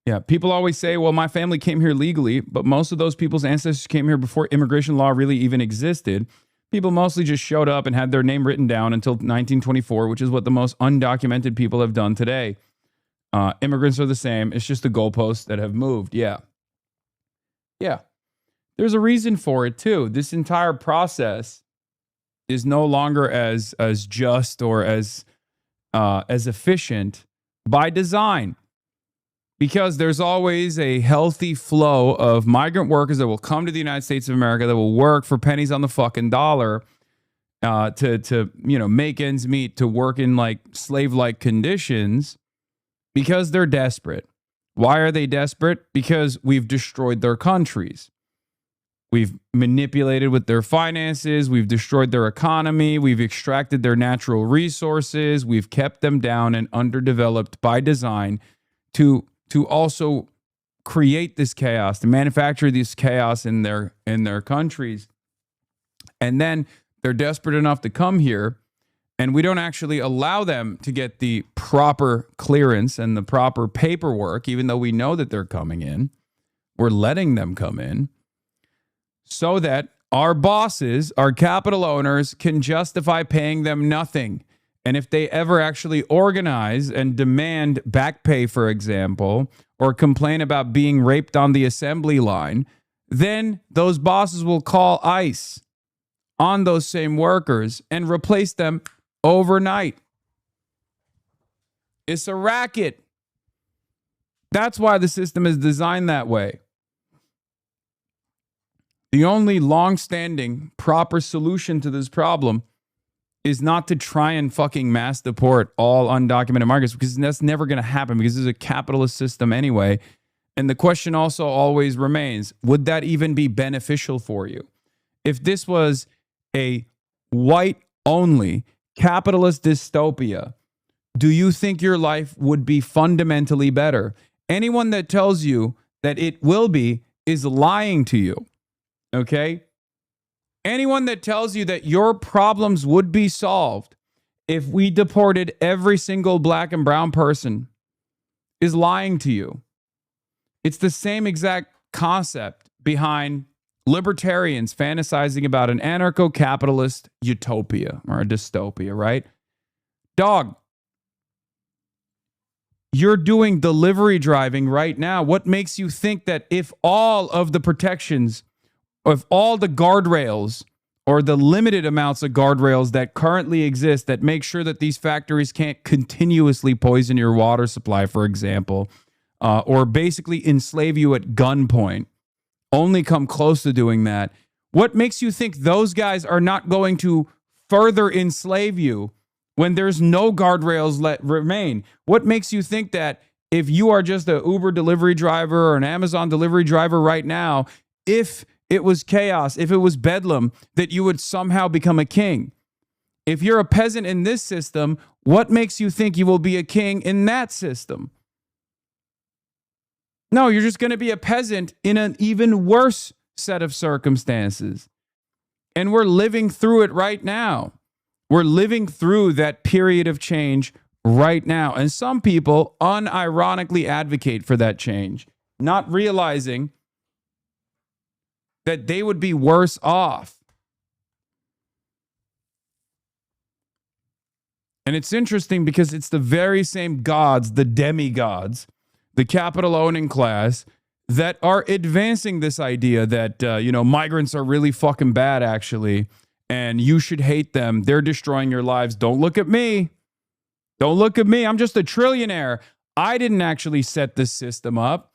Speaker 2: Yeah, people always say, well, my family came here legally, but most of those people's ancestors came here before immigration law really even existed. People mostly just showed up and had their name written down until 1924, which is what the most undocumented people have done today. Immigrants are the same. It's just the goalposts that have moved. Yeah. Yeah. There's a reason for it, too. This entire process is no longer as just or as efficient by design. Because there's always a healthy flow of migrant workers that will come to the United States of America that will work for pennies on the fucking dollar to make ends meet, to work in like slave-like conditions because they're desperate. Why are they desperate? Because we've destroyed their countries. We've manipulated with their finances. We've destroyed their economy. We've extracted their natural resources. We've kept them down and underdeveloped by design to also create this chaos, to manufacture this chaos in their countries. And then they're desperate enough to come here, and we don't actually allow them to get the proper clearance and the proper paperwork, even though we know that they're coming in. We're letting them come in so that our bosses, our capital owners, can justify paying them nothing. And if they ever actually organize and demand back pay, for example, or complain about being raped on the assembly line, then those bosses will call ICE on those same workers and replace them overnight. It's a racket. That's why the system is designed that way. The only long-standing proper solution to this problem is not to try and fucking mass deport all undocumented migrants, because that's never going to happen, because this is a capitalist system anyway. And the question also always remains, would that even be beneficial for you? If this was a white-only capitalist dystopia, do you think your life would be fundamentally better? Anyone that tells you that it will be is lying to you, okay? Anyone that tells you that your problems would be solved if we deported every single black and brown person is lying to you. It's the same exact concept behind libertarians fantasizing about an anarcho-capitalist utopia or a dystopia, right? Dog, you're doing delivery driving right now. What makes you think that if all of the protections, if all the guardrails or the limited amounts of guardrails that currently exist that make sure that these factories can't continuously poison your water supply, for example, or basically enslave you at gunpoint, only come close to doing that, what makes you think those guys are not going to further enslave you when there's no guardrails let remain? What makes you think that if you are just an Uber delivery driver or an Amazon delivery driver right now, if it was chaos, if it was bedlam, that you would somehow become a king? If you're a peasant in this system, what makes you think you will be a king in that system? No, you're just going to be a peasant in an even worse set of circumstances. And we're living through it right now. We're living through that period of change right now. And some people unironically advocate for that change, not realizing that they would be worse off. And it's interesting because it's the very same gods, the demigods, the capital owning class, that are advancing this idea that, migrants are really fucking bad, actually, and you should hate them. They're destroying your lives. Don't look at me. Don't look at me. I'm just a trillionaire. I didn't actually set this system up.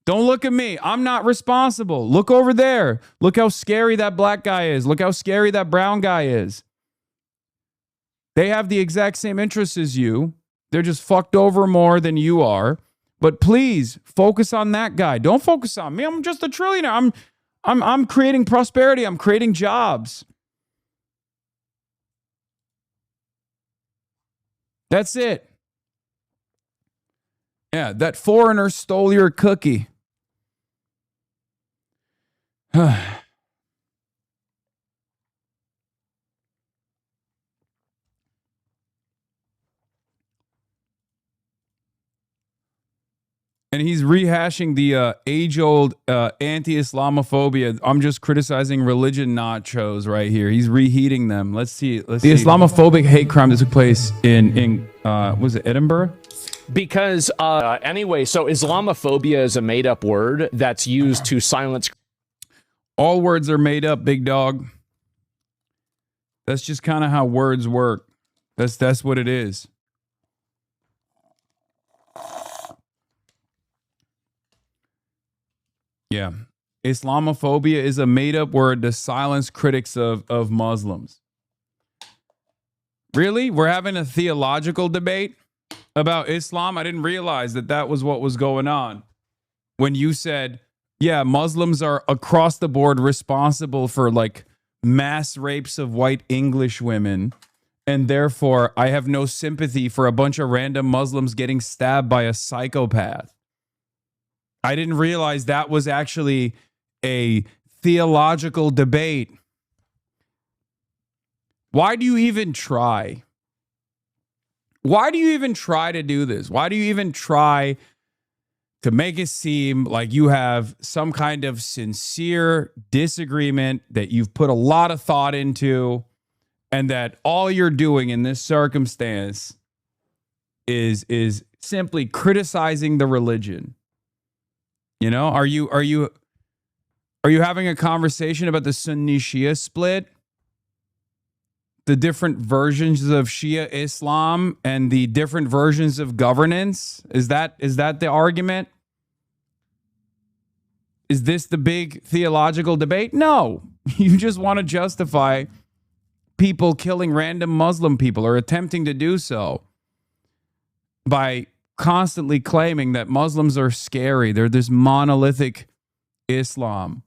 Speaker 2: Don't look at me. I'm not responsible. Look over there. Look how scary that black guy is. Look how scary that brown guy is. They have the exact same interests as you. They're just fucked over more than you are. But please focus on that guy. Don't focus on me. I'm just a trillionaire. I'm creating prosperity. I'm creating jobs. That's it. Yeah, that foreigner stole your cookie. And he's rehashing the age-old anti-Islamophobia. I'm just criticizing religion nachos right here. He's reheating them. Let's see. The Islamophobic hate crime that took place in was it Edinburgh?
Speaker 16: Because anyway, so Islamophobia is a made-up word that's used to silence.
Speaker 2: All words are made up, big dog. That's just kind of how words work. That's what it is. Yeah. Islamophobia is a made-up word to silence critics of Muslims. Really? We're having a theological debate about Islam? I didn't realize that was what was going on. When you said, yeah, Muslims are across the board responsible for like mass rapes of white English women, and therefore I have no sympathy for a bunch of random Muslims getting stabbed by a psychopath. I didn't realize that was actually a theological debate. Why do you even try? Why do you even try to do this? Why do you even try to make it seem like you have some kind of sincere disagreement that you've put a lot of thought into, and that all you're doing in this circumstance is simply criticizing the religion? You know, are you having a conversation about the Sunni Shia split? The different versions of Shia Islam and the different versions of governance? Is that the argument? Is this the big theological debate? No. You just want to justify people killing random Muslim people or attempting to do so by constantly claiming that Muslims are scary. They're this monolithic Islam.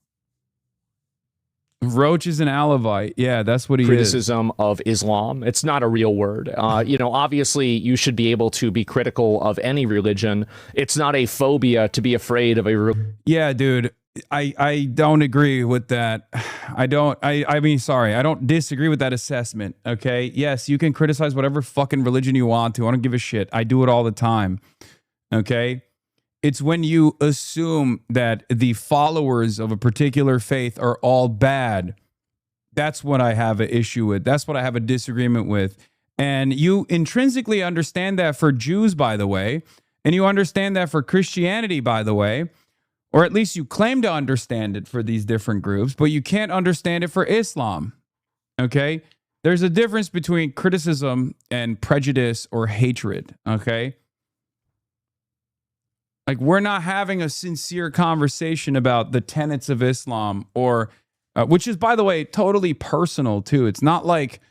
Speaker 2: Roach is an Alevite. Yeah, that's what he
Speaker 16: criticism of Islam. It's not a real word. Obviously you should be able to be critical of any religion. It's not a phobia to be afraid of a
Speaker 2: Yeah, dude. I don't agree with that. I don't disagree with that assessment. Okay. Yes, you can criticize whatever fucking religion you want to. I don't give a shit. I do it all the time. Okay. It's when you assume that the followers of a particular faith are all bad. That's what I have an issue with. That's what I have a disagreement with. And you intrinsically understand that for Jews, by the way, and you understand that for Christianity, by the way, or at least you claim to understand it for these different groups, but you can't understand it for Islam. Okay? There's a difference between criticism and prejudice or hatred. Okay? Like, we're not having a sincere conversation about the tenets of Islam, or which is, by the way, totally personal too. It's not like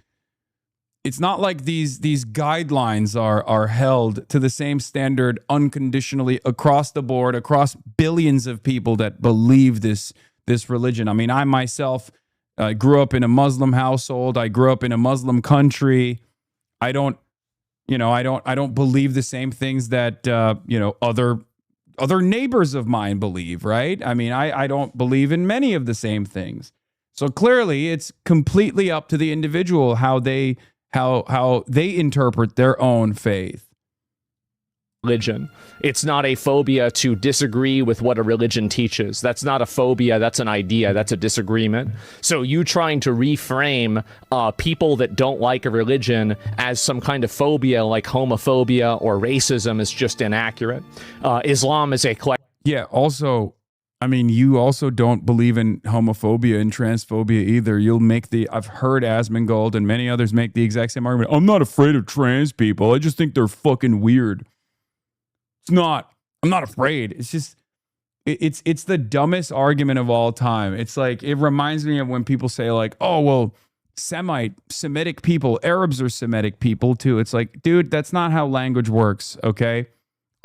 Speaker 2: these guidelines are held to the same standard unconditionally across the board, across billions of people that believe this religion. I mean, I myself grew up in a Muslim household. I grew up in a Muslim country. I don't believe the same things that other neighbors of mine believe, right? I mean, I don't believe in many of the same things. So clearly it's completely up to the individual how they interpret their own faith.
Speaker 16: Religion. It's not a phobia to disagree with what a religion teaches. That's not a phobia. That's an idea. That's a disagreement. So you trying to reframe people that don't like a religion as some kind of phobia like homophobia or racism is just inaccurate. Islam is a collective.
Speaker 2: Yeah. Also, I mean, you also don't believe in homophobia and transphobia either. I've heard Asmongold and many others make the exact same argument. I'm not afraid of trans people. I just think they're fucking weird. I'm not afraid. It's just, it's the dumbest argument of all time. It's like, it reminds me of when people say like, oh, well, Semitic people, Arabs are Semitic people too. It's like, dude, that's not how language works. Okay.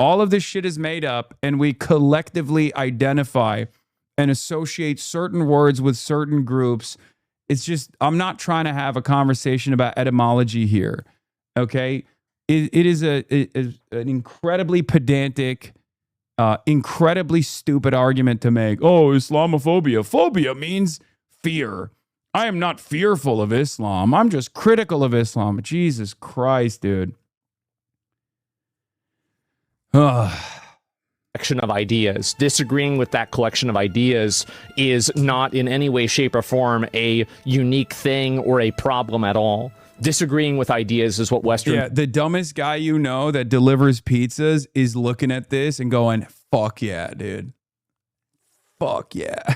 Speaker 2: All of this shit is made up, and we collectively identify and associate certain words with certain groups. It's just, I'm not trying to have a conversation about etymology here. Okay. It is an incredibly pedantic, incredibly stupid argument to make. Oh, Islamophobia. Phobia means fear. I am not fearful of Islam. I'm just critical of Islam. Jesus Christ, dude.
Speaker 16: Collection of ideas. Disagreeing with that collection of ideas is not in any way, shape, or form a unique thing or a problem at all. Disagreeing with ideas is what Western...
Speaker 2: Yeah, the dumbest guy you know that delivers pizzas is looking at this and going, fuck yeah, dude. Fuck yeah.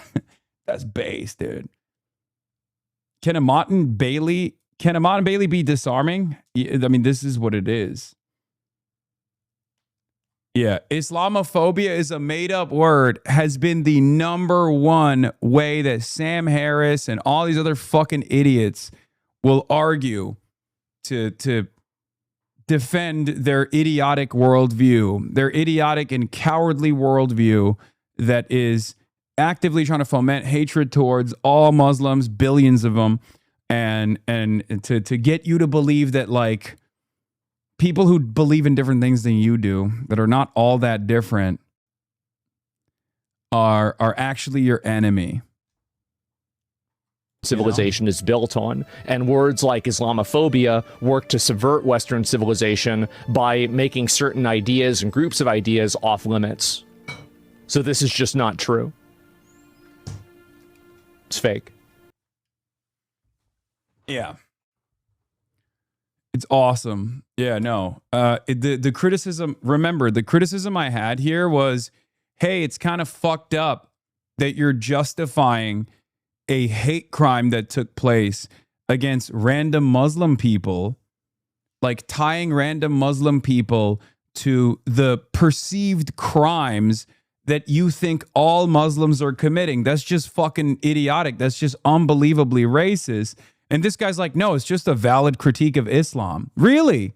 Speaker 2: That's base, dude. Can a Mountain Bailey be disarming? I mean, this is what it is. Yeah, Islamophobia is a made-up word, has been the #1 way that Sam Harris and all these other fucking idiots will argue to defend their idiotic worldview, their idiotic and cowardly worldview that is actively trying to foment hatred towards all Muslims, billions of them, and to get you to believe that, like, people who believe in different things than you do, that are not all that different, are actually your enemy.
Speaker 16: Civilization is built on, and words like Islamophobia work to subvert Western civilization by making certain ideas and groups of ideas off limits. So this is just not true. It's fake.
Speaker 2: Yeah. It's awesome. Yeah, no. The criticism, remember, the criticism I had here was, hey, it's kind of fucked up that you're justifying a hate crime that took place against random Muslim people, like tying random Muslim people to the perceived crimes that you think all Muslims are committing. That's just fucking idiotic. That's just unbelievably racist. And this guy's like, no, it's just a valid critique of Islam. Really?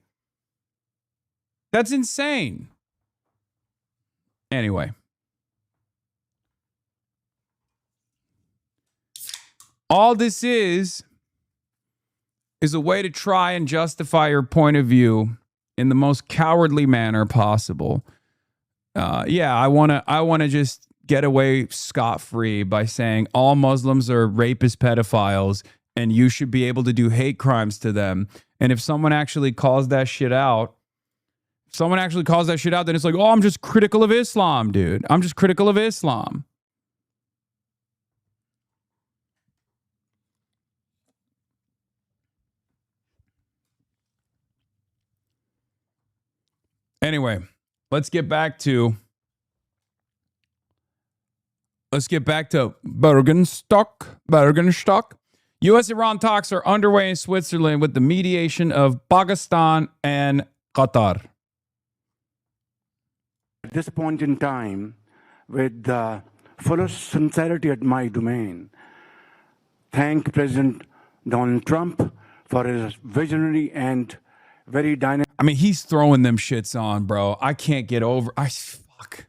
Speaker 2: That's insane. Anyway. All this is a way to try and justify your point of view in the most cowardly manner possible. Yeah, I want to just get away scot-free by saying all Muslims are rapist pedophiles and you should be able to do hate crimes to them. And if someone actually calls that shit out, someone actually calls that shit out, then it's like, oh, I'm just critical of Islam, dude. I'm just critical of Islam. Anyway, let's get back to Bergenstock. U.S.-Iran talks are underway in Switzerland with the mediation of Pakistan and Qatar.
Speaker 19: At this point in time, with the fullest sincerity at my domain, thank President Donald Trump for his visionary and very dynamic.
Speaker 2: I mean, he's throwing them shits on, bro. I can't get over. Fuck.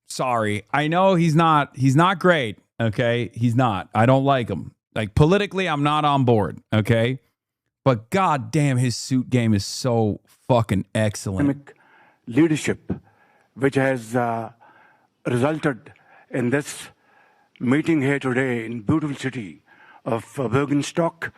Speaker 2: Sorry. I know he's not great. Okay. He's not. I don't like him. Like politically, I'm not on board. Okay. But god damn, his suit game is so fucking excellent.
Speaker 19: Leadership, which has resulted in this meeting here today in beautiful city of Bergenstock.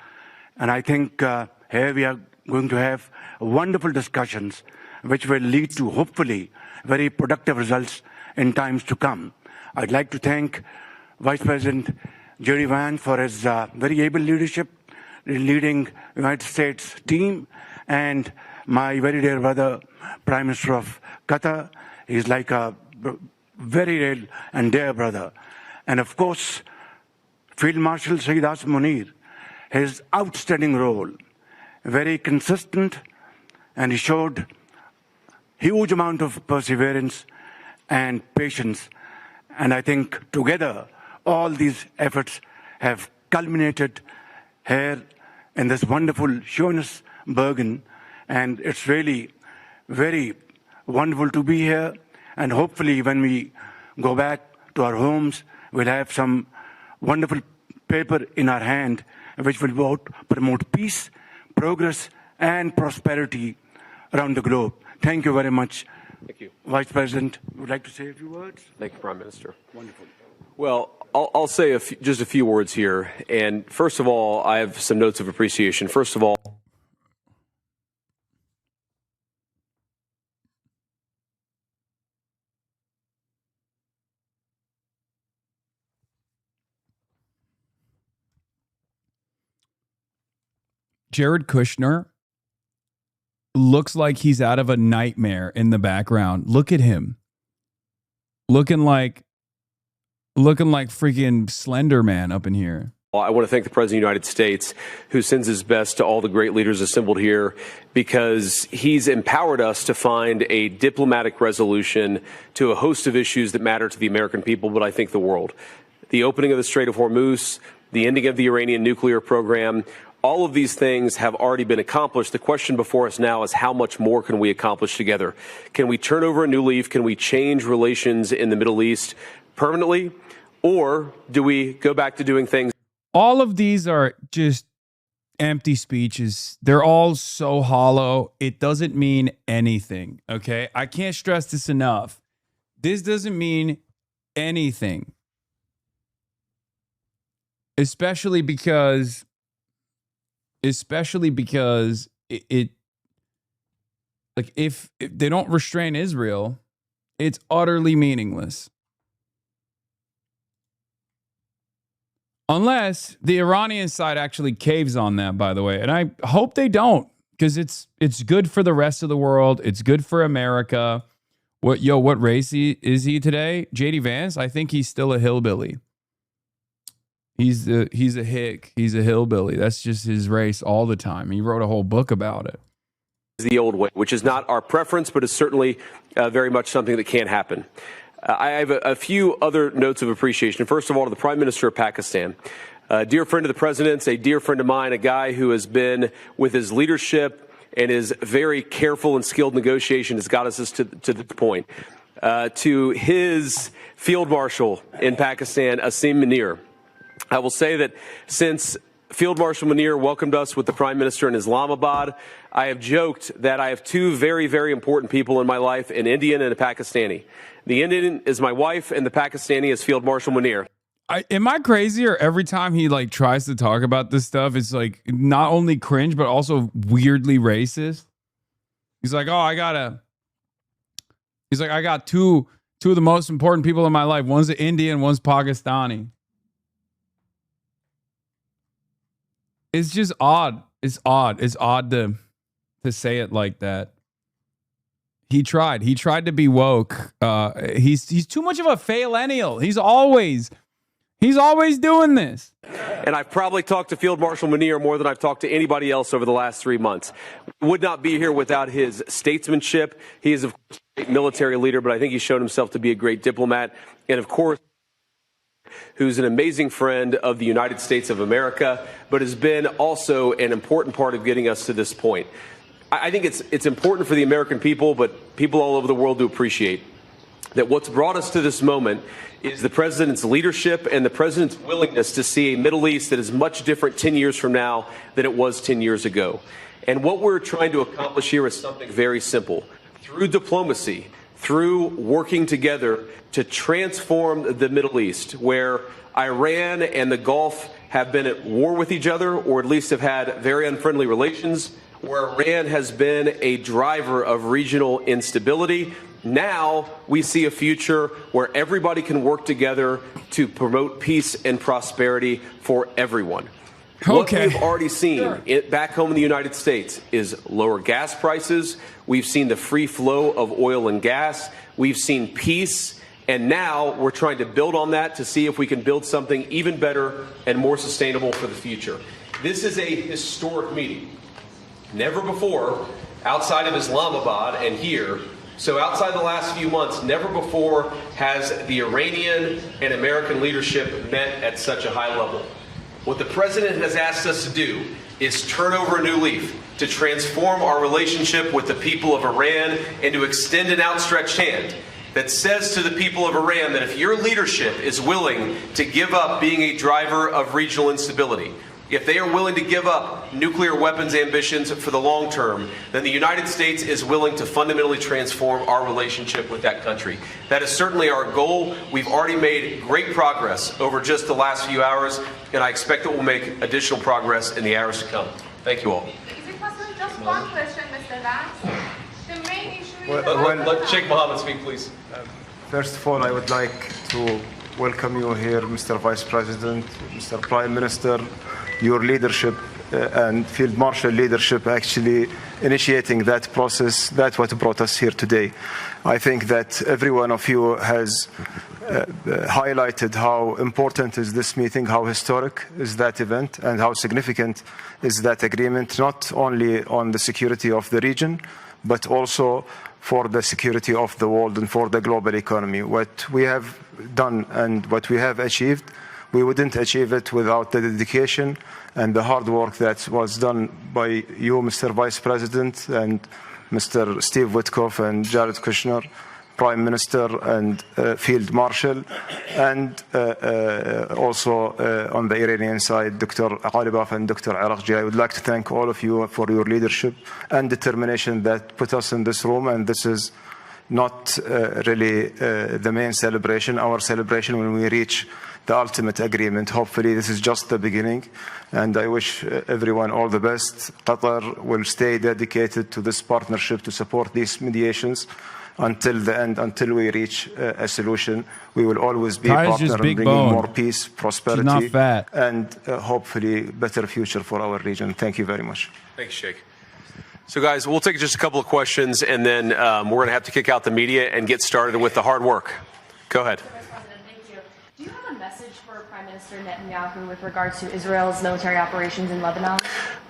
Speaker 19: And I think here we are going to have wonderful discussions which will lead to hopefully very productive results in times to come. I'd like to thank Vice President Jerry Vance for his very able leadership, leading United States team, and my very dear brother, Prime Minister of Qatar. He's like a very real and dear brother. And of course, Field Marshal Sayyid Hasan Munir, his outstanding role, very consistent, and he showed huge amount of perseverance and patience. And I think together, all these efforts have culminated here in this wonderful Schönes-Bergen. And it's really very wonderful to be here. And hopefully when we go back to our homes, we'll have some wonderful paper in our hand, which will both promote peace, progress, and prosperity around the globe. Thank you very much.
Speaker 11: Thank you.
Speaker 19: Vice President, would you like to say a few words?
Speaker 11: Thank you, Prime Minister.
Speaker 19: Wonderful.
Speaker 11: Well, I'll say just a few words here. And first of all, I have some notes of appreciation. First of all,
Speaker 2: Jared Kushner looks like he's out of a nightmare in the background. Look at him. Looking like freaking Slender Man up in here.
Speaker 11: I want to thank the President of the United States, who sends his best to all the great leaders assembled here, because he's empowered us to find a diplomatic resolution to a host of issues that matter to the American people, but I think the world. The opening of the Strait of Hormuz, the ending of the Iranian nuclear program, all of these things have already been accomplished. The question before us now is how much more can we accomplish together? Can we turn over a new leaf? Can we change relations in the Middle East permanently? Or do we go back to doing things?
Speaker 2: All of these are just empty speeches. They're all so hollow. It doesn't mean anything. Okay. I can't stress this enough. This doesn't mean anything. Especially because it like if they don't restrain Israel, it's utterly meaningless. Unless the Iranian side actually caves on that, by the way. And I hope they don't, because it's good for the rest of the world. It's good for America. What race is he today? JD Vance? I think he's still a hillbilly. He's a hick. He's a hillbilly. That's just his race all the time. He wrote a whole book about it.
Speaker 11: The old way, which is not our preference, but is certainly very much something that can happen. I have a few other notes of appreciation. First of all, to the Prime Minister of Pakistan, a dear friend of the President's, a dear friend of mine, a guy who has been, with his leadership and his very careful and skilled negotiation, has got us to this point. To his Field Marshal in Pakistan, Asim Munir, I will say that since Field Marshal Munir welcomed us with the Prime Minister in Islamabad, I have joked that I have two very, very important people in my life, an Indian and a Pakistani. The Indian is my wife, and the Pakistani is Field Marshal Munir.
Speaker 2: Am I crazy, or every time he like tries to talk about this stuff, it's like not only cringe, but also weirdly racist? He's like, oh, I gotta He's like, I got two of the most important people in my life. One's an Indian, one's Pakistani. It's just odd. It's odd. It's odd to say it like that. He tried to be woke. He's too much of a faillennial. He's always doing this.
Speaker 11: And I've probably talked to Field Marshal Munir more than I've talked to anybody else over the last 3 months. Would not be here without his statesmanship. He is, of course, a great military leader, but I think he's shown himself to be a great diplomat. And, of course, who's an amazing friend of the United States of America, but has been also an important part of getting us to this point. I think it's important for the American people, but people all over the world to appreciate that what's brought us to this moment is the president's leadership and the president's willingness to see a Middle East that is much different 10 years from now than it was 10 years ago. And what we're trying to accomplish here is something very simple. Through diplomacy, through working together to transform the Middle East, where Iran and the Gulf have been at war with each other, or at least have had very unfriendly relations, where Iran has been a driver of regional instability. Now we see a future where everybody can work together to promote peace and prosperity for everyone. What we've already seen back home in the United States is lower gas prices. We've seen the free flow of oil and gas. We've seen peace. And now we're trying to build on that to see if we can build something even better and more sustainable for the future. This is a historic meeting. Never before, outside of Islamabad and here, so outside the last few months, never before has the Iranian and American leadership met at such a high level. What the president has asked us to do is turn over a new leaf, to transform our relationship with the people of Iran and to extend an outstretched hand that says to the people of Iran that if your leadership is willing to give up being a driver of regional instability, if they are willing to give up nuclear weapons ambitions for the long term, then the United States is willing to fundamentally transform our relationship with that country. That is certainly our goal. We've already made great progress over just the last few hours, and I expect that we'll make additional progress in the hours to come. Thank you all.
Speaker 20: Is it possible just one question, Mr. Vance? The main issue is
Speaker 11: Let Sheikh Mohammed speak, please.
Speaker 21: First of all, I would like to welcome you here, Mr. Vice President, Mr. Prime Minister. Your leadership and Field Marshal leadership actually initiating that process, that's what brought us here today. I think that every one of you has highlighted how important is this meeting, how historic is that event, and how significant is that agreement, not only on the security of the region, but also for the security of the world and for the global economy. What we have done and what we have achieved, we wouldn't achieve it without the dedication and the hard work that was done by you, Mr. Vice President, and Mr. Steve Witkoff and Jared Kushner, Prime Minister and Field Marshal, and also on the Iranian side, Dr. Ghalibaf and Dr. Araqji. I would like to thank all of you for your leadership and determination that put us in this room, and this is not really the main celebration. Our celebration when we reach the ultimate agreement. Hopefully this is just the beginning, and I wish everyone all the best. Qatar will stay dedicated to this partnership to support these mediations until the end, until we reach a solution. We will always be a partner in bringing more peace, prosperity, and hopefully better future for our region. Thank you very much.
Speaker 11: Thanks, Sheikh. So guys, we'll take just a couple of questions, and then we're going to have to kick out the media and get started with the hard work. Go ahead.
Speaker 22: Do you have a message for Prime Minister Netanyahu with regards to Israel's military operations in Lebanon?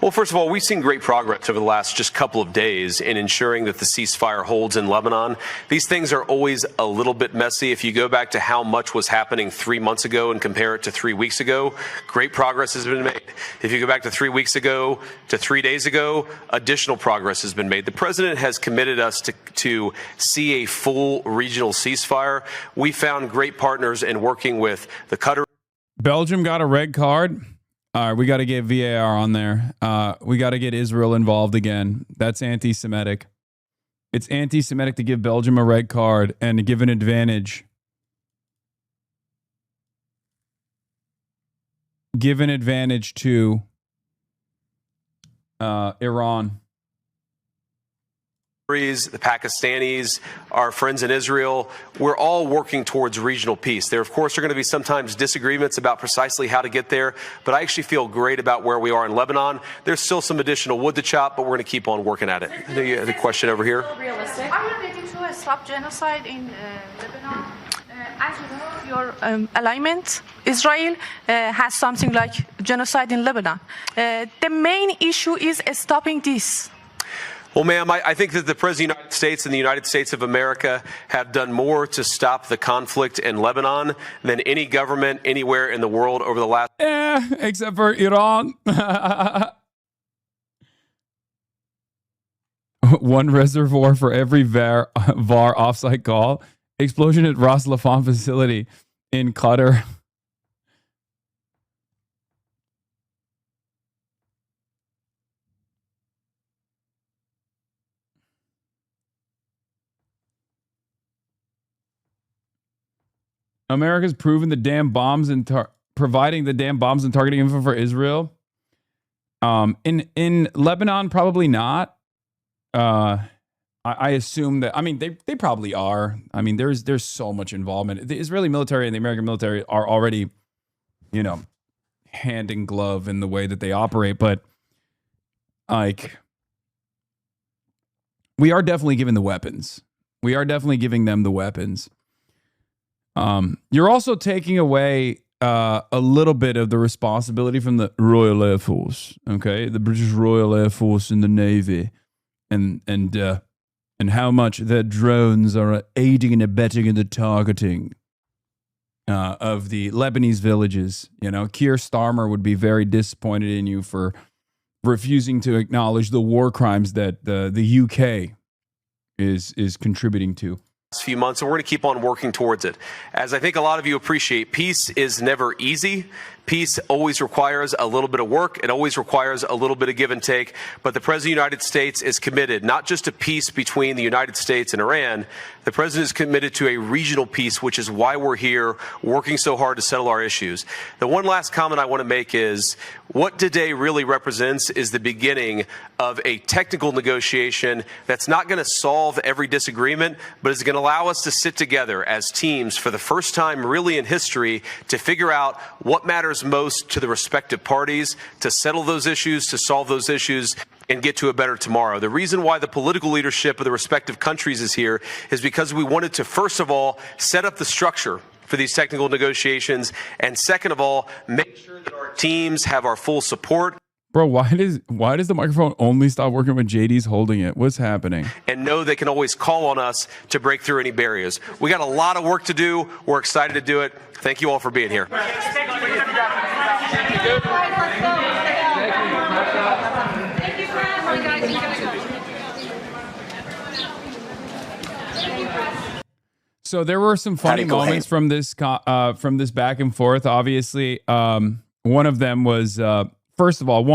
Speaker 11: Well, first of all, we've seen great progress over the last just couple of days in ensuring that the ceasefire holds in Lebanon. These things are always a little bit messy. If you go back to how much was happening 3 months ago and compare it to 3 weeks ago, great progress has been made. If you go back to 3 weeks ago to 3 days ago, additional progress has been made. The president has committed us to see a full regional ceasefire. We found great partners in working with the Qatar.
Speaker 2: Belgium got a red card. All right, we got to get VAR on there. We got to get Israel involved again. That's anti-Semitic. It's anti-Semitic to give Belgium a red card and to give an advantage. Give an advantage to Iran.
Speaker 11: the Pakistanis, our friends in Israel, we're all working towards regional peace. There, of course, are going to be sometimes disagreements about precisely how to get there, but I actually feel great about where we are in Lebanon. There's still some additional wood to chop, but we're going to keep on working at it. The question over here.
Speaker 20: Realistic. Are you ready to stop genocide in Lebanon? As you know, your alignment, Israel, has something like genocide in Lebanon. The main issue is stopping this.
Speaker 11: Well, ma'am, I think that the President of the United States and the United States of America have done more to stop the conflict in Lebanon than any government anywhere in the world over the last...
Speaker 2: except for Iran. One reservoir for every VAR offsite call. Explosion at Ras Laffan facility in Qatar. America's proven the damn bombs and providing the damn bombs and targeting info for Israel. In Lebanon, probably not. I assume that. I mean, they probably are. I mean, there's so much involvement. The Israeli military and the American military are already, hand in glove in the way that they operate. But like, we are definitely giving the weapons. We are definitely giving them the weapons. You're also taking away a little bit of the responsibility from the Royal Air Force, okay, the British Royal Air Force and the Navy, and how much their drones are aiding and abetting in the targeting of the Lebanese villages. Keir Starmer would be very disappointed in you for refusing to acknowledge the war crimes that the UK is contributing to.
Speaker 11: Few months, and we're going to keep on working towards it. As I think a lot of you appreciate, peace is never easy. Peace always requires a little bit of work. It always requires a little bit of give and take. But the President of the United States is committed not just to peace between the United States and Iran. The President is committed to a regional peace, which is why we're here working so hard to settle our issues. The one last comment I want to make is what today really represents is the beginning of a technical negotiation that's not going to solve every disagreement, but is going to allow us to sit together as teams for the first time really in history to figure out what matters most to the respective parties, to settle those issues, to solve those issues, and get to a better tomorrow. The reason why the political leadership of the respective countries is here is because we wanted to, first of all, set up the structure for these technical negotiations, and second of all, make sure that our teams have our full support.
Speaker 2: Bro, why does the microphone only stop working when JD's holding it? What's happening?
Speaker 11: And know they can always call on us to break through any barriers. We got a lot of work to do. We're excited to do it. Thank you all for being here.
Speaker 2: So there were some funny moments from this back and forth. Obviously, one of them was first of all,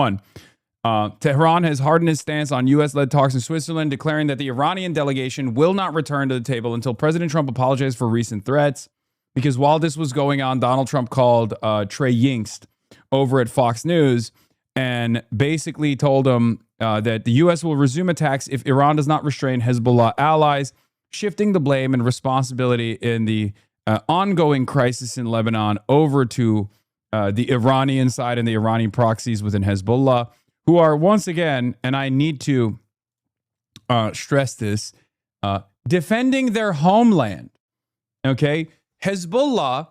Speaker 2: Tehran has hardened its stance on U.S.-led talks in Switzerland, declaring that the Iranian delegation will not return to the table until President Trump apologizes for recent threats. Because while this was going on, Donald Trump called Trey Yingst over at Fox News and basically told him that the U.S. will resume attacks if Iran does not restrain Hezbollah allies, shifting the blame and responsibility in the ongoing crisis in Lebanon over to the Iranian side and the Iranian proxies within Hezbollah, who are once again, and I need to stress this, defending their homeland. Okay? Hezbollah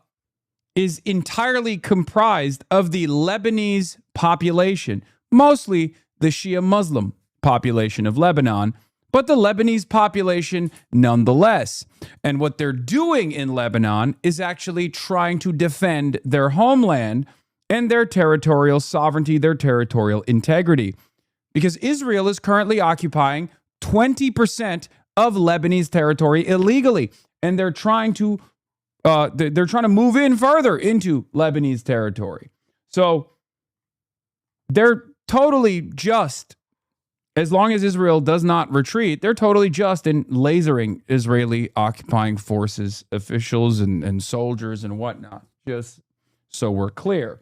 Speaker 2: is entirely comprised of the Lebanese population, mostly the Shia Muslim population of Lebanon, but the Lebanese population nonetheless. And what they're doing in Lebanon is actually trying to defend their homeland and their territorial sovereignty, their territorial integrity. Because Israel is currently occupying 20% of Lebanese territory illegally, and they're trying to move in further into Lebanese territory. So they're totally just, as long as Israel does not retreat, they're totally just in lasering Israeli occupying forces, officials and soldiers and whatnot, just so we're clear.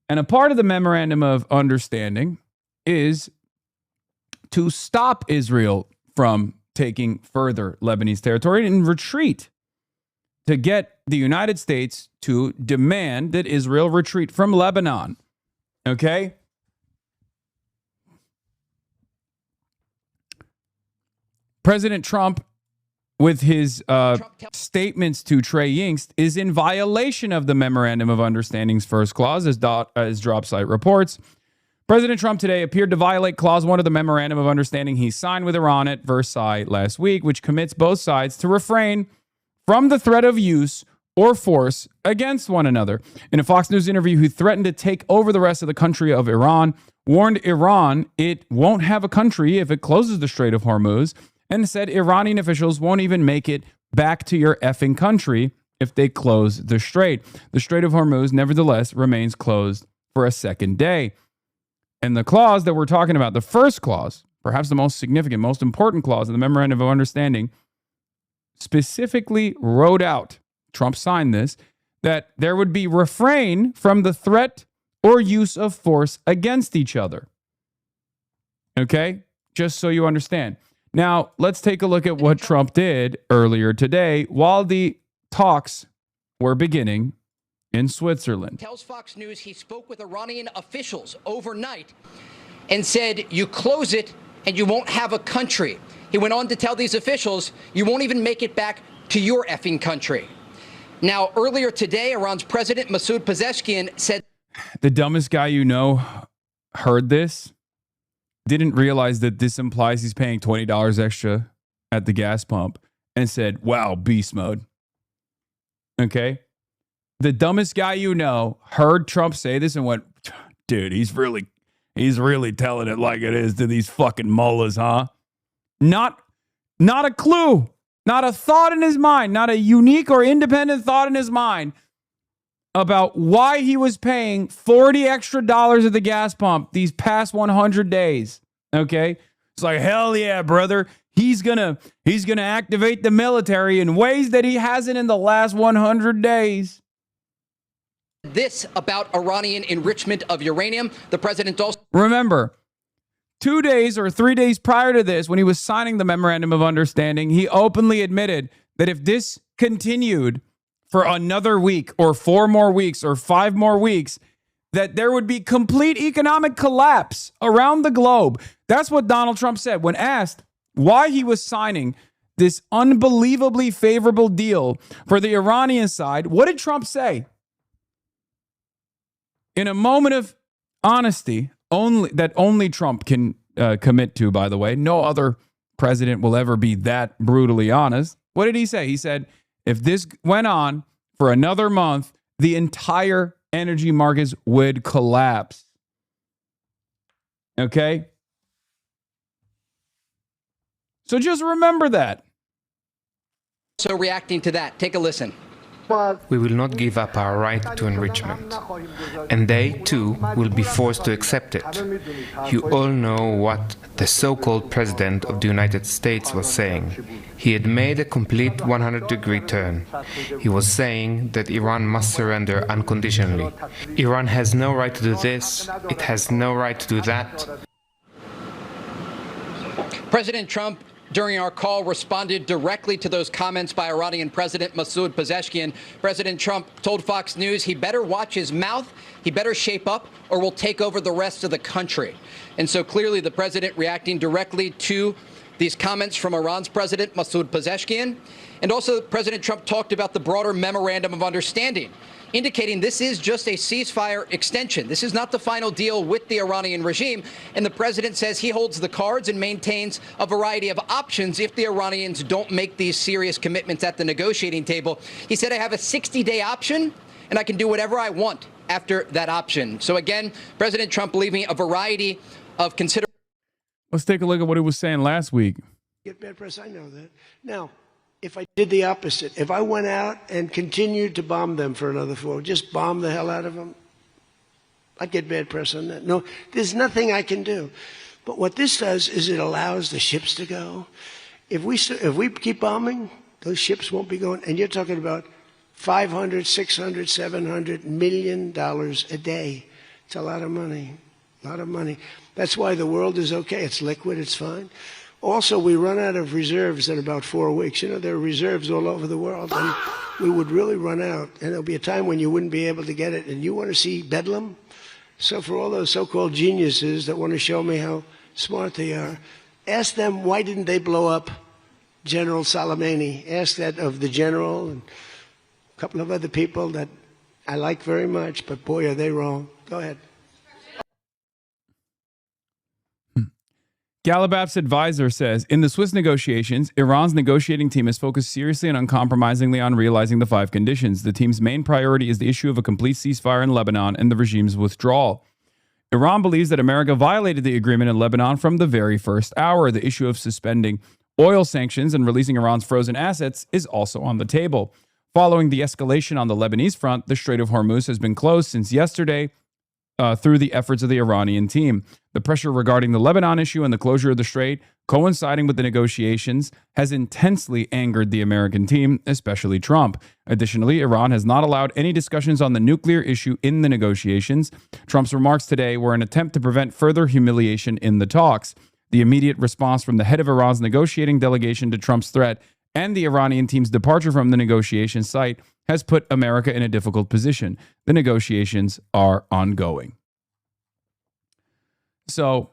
Speaker 2: And a part of the memorandum of understanding is to stop Israel from taking further Lebanese territory and retreat to get the United States to demand that Israel retreat from Lebanon. Okay? President Trump, with his statements to Trey Yingst, is in violation of the Memorandum of Understanding's first clause, as Drop Site reports. President Trump today appeared to violate Clause 1 of the Memorandum of Understanding he signed with Iran at Versailles last week, which commits both sides to refrain from the threat of use or force against one another. In a Fox News interview, he threatened to take over the rest of the country of Iran, warned Iran it won't have a country if it closes the Strait of Hormuz, and said Iranian officials won't even make it back to your effing country if they close the strait. The Strait of Hormuz, nevertheless, remains closed for a second day. And the clause that we're talking about, the first clause, perhaps the most significant, most important clause of the Memorandum of Understanding, specifically wrote out, Trump signed this, that there would be refrain from the threat or use of force against each other. Okay? Just so you understand. Now, let's take a look at what Trump did earlier today while the talks were beginning in Switzerland.
Speaker 1: Tells Fox News he spoke with Iranian officials overnight and said, you close it and you won't have a country. He went on to tell these officials, you won't even make it back to your effing country. Now, earlier today, Iran's President Masoud Pezeshkian said,
Speaker 2: the dumbest guy you know heard this, didn't realize that this implies he's paying $20 extra at the gas pump, and said, wow, beast mode. Okay? The dumbest guy you know heard Trump say this and went, dude, he's really telling it like it is to these fucking mullahs, huh? Not a clue, not a thought in his mind, not a unique or independent thought in his mind about why he was paying $40 extra at the gas pump these past 100 days. Okay? It's like, hell yeah, brother. He's gonna activate the military in ways that he hasn't in the last 100 days.
Speaker 1: this about Iranian enrichment of uranium. The president also...
Speaker 2: Remember, 2 days or 3 days prior to this, when he was signing the Memorandum of Understanding, he openly admitted that if this continued for another week or 4 more weeks or 5 more weeks, that there would be complete economic collapse around the globe. That's what Donald Trump said when asked why he was signing this unbelievably favorable deal for the Iranian side. What did Trump say? In a moment of honesty, only Trump can commit to, by the way. No other president will ever be that brutally honest. What did he say? He said, if this went on for another month, the entire energy markets would collapse. Okay? So just remember that.
Speaker 1: So reacting to that, take a listen.
Speaker 4: We will not give up our right to enrichment, and they, too, will be forced to accept it. You all know what the so-called President of the United States was saying. He had made a complete 100-degree turn. He was saying that Iran must surrender unconditionally. Iran has no right to do this, it has no right to do that.
Speaker 1: President Trump, during our call, responded directly to those comments by Iranian President Masoud Pezeshkian. President Trump told Fox News he better watch his mouth, he better shape up, or we'll take over the rest of the country. And so clearly the president reacting directly to these comments from Iran's President Masoud Pezeshkian. And also President Trump talked about the broader Memorandum of Understanding, indicating this is just a ceasefire extension. This is not the final deal with the Iranian regime. And the president says he holds the cards and maintains a variety of options if the Iranians don't make these serious commitments at the negotiating table. He said, I have a 60-day option, and I can do whatever I want after that option. So again, President Trump leaving a variety of considerations.
Speaker 2: Let's take a look at what he was saying last week.
Speaker 23: Get bad press, I know that. Now, if I did the opposite, if I went out and continued to bomb them for another 4, just bomb the hell out of them, I'd get bad press on that. No, there's nothing I can do. But what this does is it allows the ships to go. If we keep bombing, those ships won't be going. And you're talking about $500, $600, $700 million a day. It's a lot of money, a lot of money. That's why the world is okay. It's liquid. It's fine. Also, we run out of reserves in about 4 weeks. You know, there are reserves all over the world, and we would really run out. And there'll be a time when you wouldn't be able to get it. And you want to see bedlam? So for all those so-called geniuses that want to show me how smart they are, ask them why didn't they blow up General Soleimani? Ask that of the general and a couple of other people that I like very much, but boy, are they wrong. Go ahead.
Speaker 2: Galabap's advisor says, in the Swiss negotiations, Iran's negotiating team is focused seriously and uncompromisingly on realizing the 5 conditions. The team's main priority is the issue of a complete ceasefire in Lebanon and the regime's withdrawal. Iran believes that America violated the agreement in Lebanon from the very first hour. The issue of suspending oil sanctions and releasing Iran's frozen assets is also on the table. Following the escalation on the Lebanese front, the Strait of Hormuz has been closed since yesterday through the efforts of the Iranian team. The pressure regarding the Lebanon issue and the closure of the strait, coinciding with the negotiations, has intensely angered the American team, especially Trump. Additionally, Iran has not allowed any discussions on the nuclear issue in the negotiations. Trump's remarks today were an attempt to prevent further humiliation in the talks. The immediate response from the head of Iran's negotiating delegation to Trump's threat and the Iranian team's departure from the negotiation site has put America in a difficult position. The negotiations are ongoing. So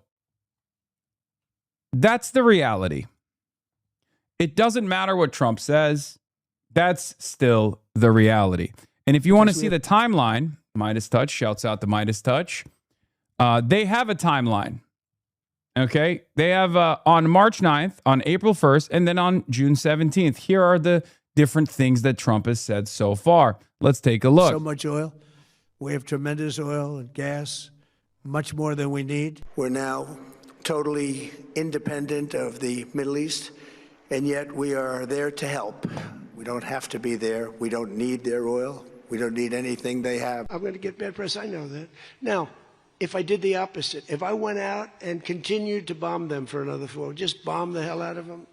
Speaker 2: that's the reality. It doesn't matter what Trump says. That's still the reality. And if you want to see the timeline, Midas Touch, shouts out to Midas Touch. They have a timeline. Okay. They have on March 9th, on April 1st, and then on June 17th. Here are the different things that Trump has said so far. Let's take a look.
Speaker 23: So much oil. We have tremendous oil and gas, much more than we need. We're now totally independent of the Middle East, and yet we are there to help. We don't have to be there. We don't need their oil. We don't need anything they have. I'm going to get bad press. I know that. Now, if I did the opposite, if I went out and continued to bomb them for another 4, just bomb the hell out of them,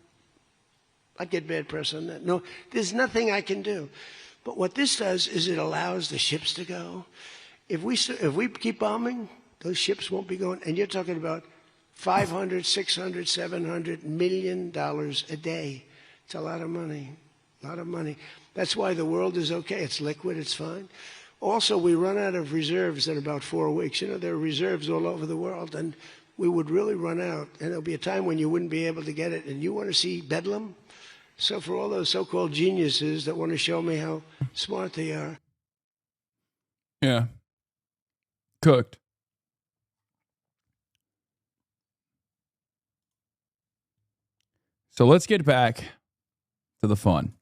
Speaker 23: I'd get bad press on that. No, there's nothing I can do. But what this does is it allows the ships to go. If we keep bombing, those ships won't be going. And you're talking about $500, $600, $700 million a day. It's a lot of money, a lot of money. That's why the world is okay. It's liquid. It's fine. Also, we run out of reserves in about 4 weeks. You know, there are reserves all over the world, and we would really run out. And there'll be a time when you wouldn't be able to get it. And you want to see bedlam? So for all those so-called geniuses that want to show me how smart they are.
Speaker 2: Yeah. Cooked. So let's get back to the fun.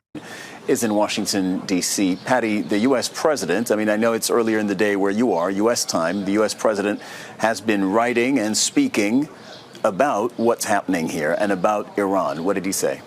Speaker 3: Is in Washington, D.C. Patty, the U.S. president, I mean, I know it's earlier in the day where you are, U.S. time. The U.S. president has been writing and speaking about what's happening here and about Iran. What did he say?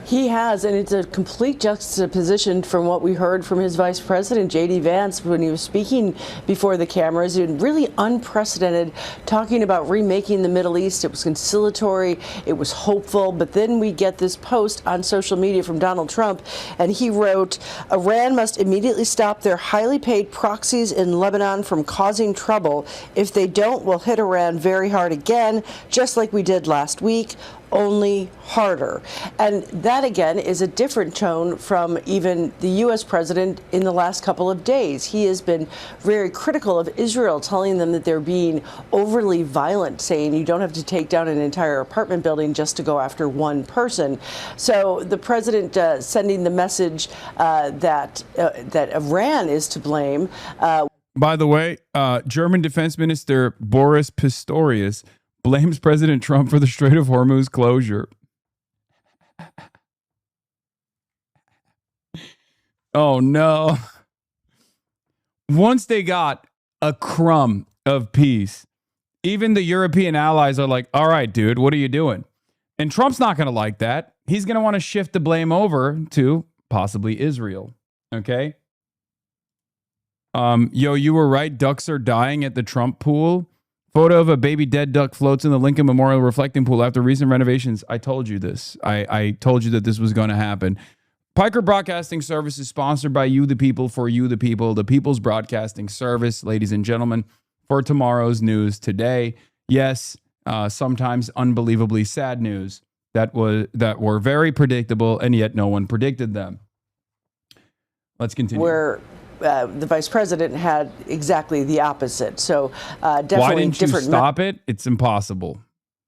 Speaker 5: He has, and it's a complete juxtaposition from what we heard from his vice president, J.D. Vance, when he was speaking before the cameras. It was really unprecedented, talking about remaking the Middle East. It was conciliatory. It was hopeful. But then we get this post on social media from Donald Trump, and he wrote, Iran must immediately stop their highly paid proxies in Lebanon from causing trouble. If they don't, we'll hit Iran very hard again, just like we did last week, only harder. And that, again, is a different tone from even the U.S. president in the last couple of days. He has been very critical of Israel, telling them that they're being overly violent, saying you don't have to take down an entire apartment building just to go after one person. So the president sending the message that Iran is to blame.
Speaker 2: By the way, German Defense Minister Boris Pistorius blames President Trump for the Strait of Hormuz closure. Oh, no. Once they got a crumb of peace, even the European allies are like, all right, dude, what are you doing? And Trump's not going to like that. He's going to want to shift the blame over to possibly Israel. Okay? You were right. Ducks are dying at the Trump pool. Photo of a baby dead duck floats in the Lincoln Memorial reflecting pool after recent renovations. I told you this. I told you that this was going to happen. Piker Broadcasting Service is sponsored by you, the people, for you, the people, the People's Broadcasting Service, ladies and gentlemen, for tomorrow's news today. Yes, sometimes unbelievably sad news that were very predictable, and yet no one predicted them. Let's continue.
Speaker 5: Where the vice president had exactly the opposite. So definitely
Speaker 2: why didn't you
Speaker 5: different
Speaker 2: stop it? It's impossible.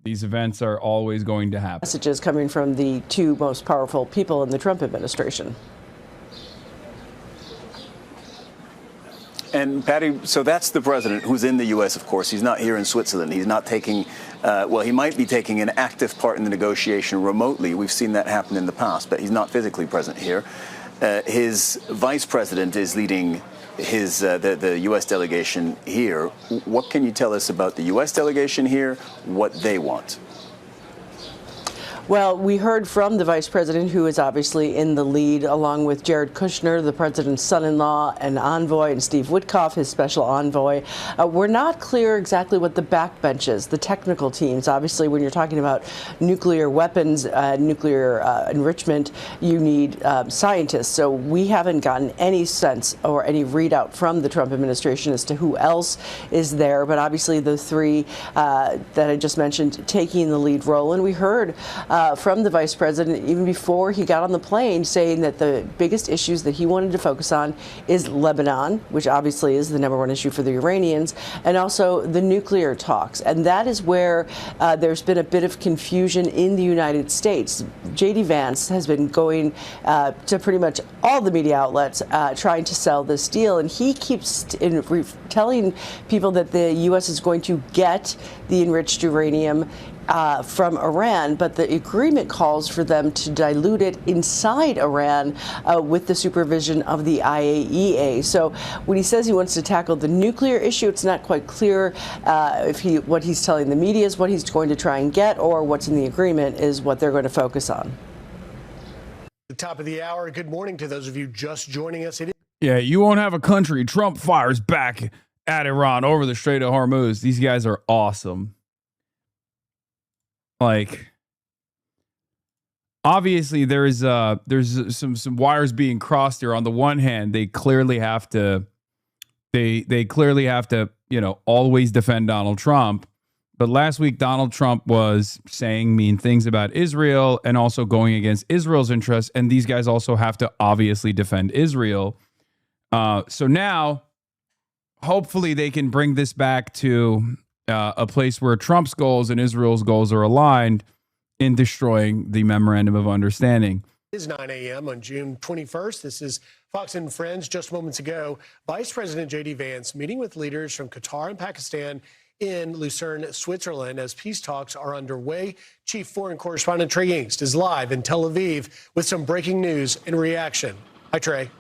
Speaker 2: These events are always going to happen.
Speaker 5: messages coming from the two most powerful people in the Trump administration.
Speaker 3: And Patty, so that's the president who's in the U.S., of course. He's not here in Switzerland. He's not taking, well, he might be taking an active part in the negotiation remotely. We've seen that happen in the past, but he's not physically present here. His vice president is leading the U.S. delegation here. What can you tell us about the U.S. delegation here, what they want?
Speaker 5: Well, we heard from the vice president, who is obviously in the lead, along with Jared Kushner, the president's son-in-law and envoy, and Steve Witkoff, his special envoy. We're not clear exactly what the backbenches, the technical teams. Obviously, when you're talking about nuclear weapons, nuclear enrichment, you need scientists. So we haven't gotten any sense or any readout from the Trump administration as to who else is there. But obviously, the three that I just mentioned taking the lead role. And we heard from the vice president, even before he got on the plane, saying that the biggest issues that he wanted to focus on is Lebanon, which obviously is the #1 issue for the Iranians, and also the nuclear talks. And that is where there's been a bit of confusion in the United States. J.D. Vance has been going to pretty much all the media outlets trying to sell this deal, and he keeps telling people that the U.S. is going to get the enriched uranium from Iran, but the agreement calls for them to dilute it inside Iran with the supervision of the IAEA. So when he says he wants to tackle the nuclear issue, it's not quite clear if what he's telling the media is what he's going to try and get, or what's in the agreement is what they're going to focus on.
Speaker 6: The top of the hour. Good morning to those of you just joining us.
Speaker 2: Yeah, you won't have a country. Trump fires back at Iran over the Strait of Hormuz. These guys are awesome. Like, obviously there's some wires being crossed here. On the one hand, they clearly have to always defend Donald Trump. But last week Donald Trump was saying mean things about Israel and also going against Israel's interests, and these guys also have to obviously defend Israel. So now hopefully they can bring this back to a place where Trump's goals and Israel's goals are aligned in destroying the memorandum of understanding.
Speaker 6: It is 9 a.m. on June 21st. This is Fox and Friends. Just moments ago, Vice President J.D. Vance meeting with leaders from Qatar and Pakistan in Lucerne, Switzerland, as peace talks are underway. Chief Foreign Correspondent Trey Yingst is live in Tel Aviv with some breaking news and reaction. Hi, Trey.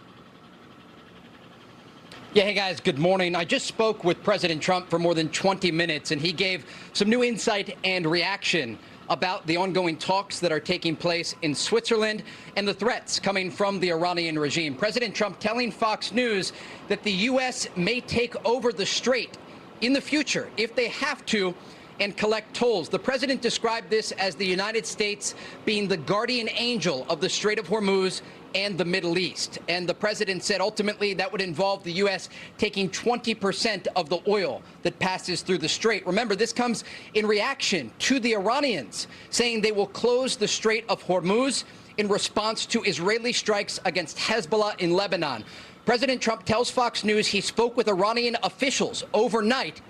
Speaker 1: Yeah, hey guys, good morning. I just spoke with President Trump for more than 20 minutes, and he gave some new insight and reaction about the ongoing talks that are taking place in Switzerland and the threats coming from the Iranian regime. President Trump telling Fox News that the U.S. may take over the strait in the future if they have to and collect tolls. The president described this as the United States being the guardian angel of the Strait of Hormuz and the Middle East. And the president said ultimately that would involve the U.S. taking 20% of the oil that passes through the strait. Remember, this comes in reaction to the Iranians saying they will close the Strait of Hormuz in response to Israeli strikes against Hezbollah in Lebanon. President Trump tells Fox News he spoke with Iranian officials overnight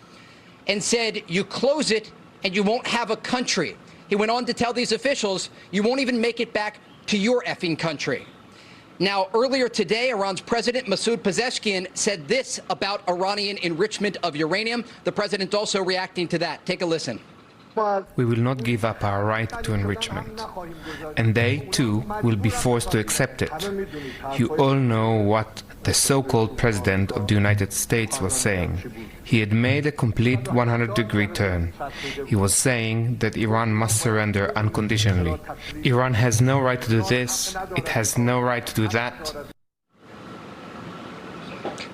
Speaker 1: and said, you close it and you won't have a country. He went on to tell these officials, you won't even make it back to your effing country. Now, earlier today, Iran's President Masoud Pezeshkian said this about Iranian enrichment of uranium. The president also reacting to that. Take a listen.
Speaker 4: We will not give up our right to enrichment, and they, too, will be forced to accept it. You all know what the so-called President of the United States was saying. He had made a complete 100-degree turn. He was saying that Iran must surrender unconditionally. Iran has no right to do this, it has no right to do that.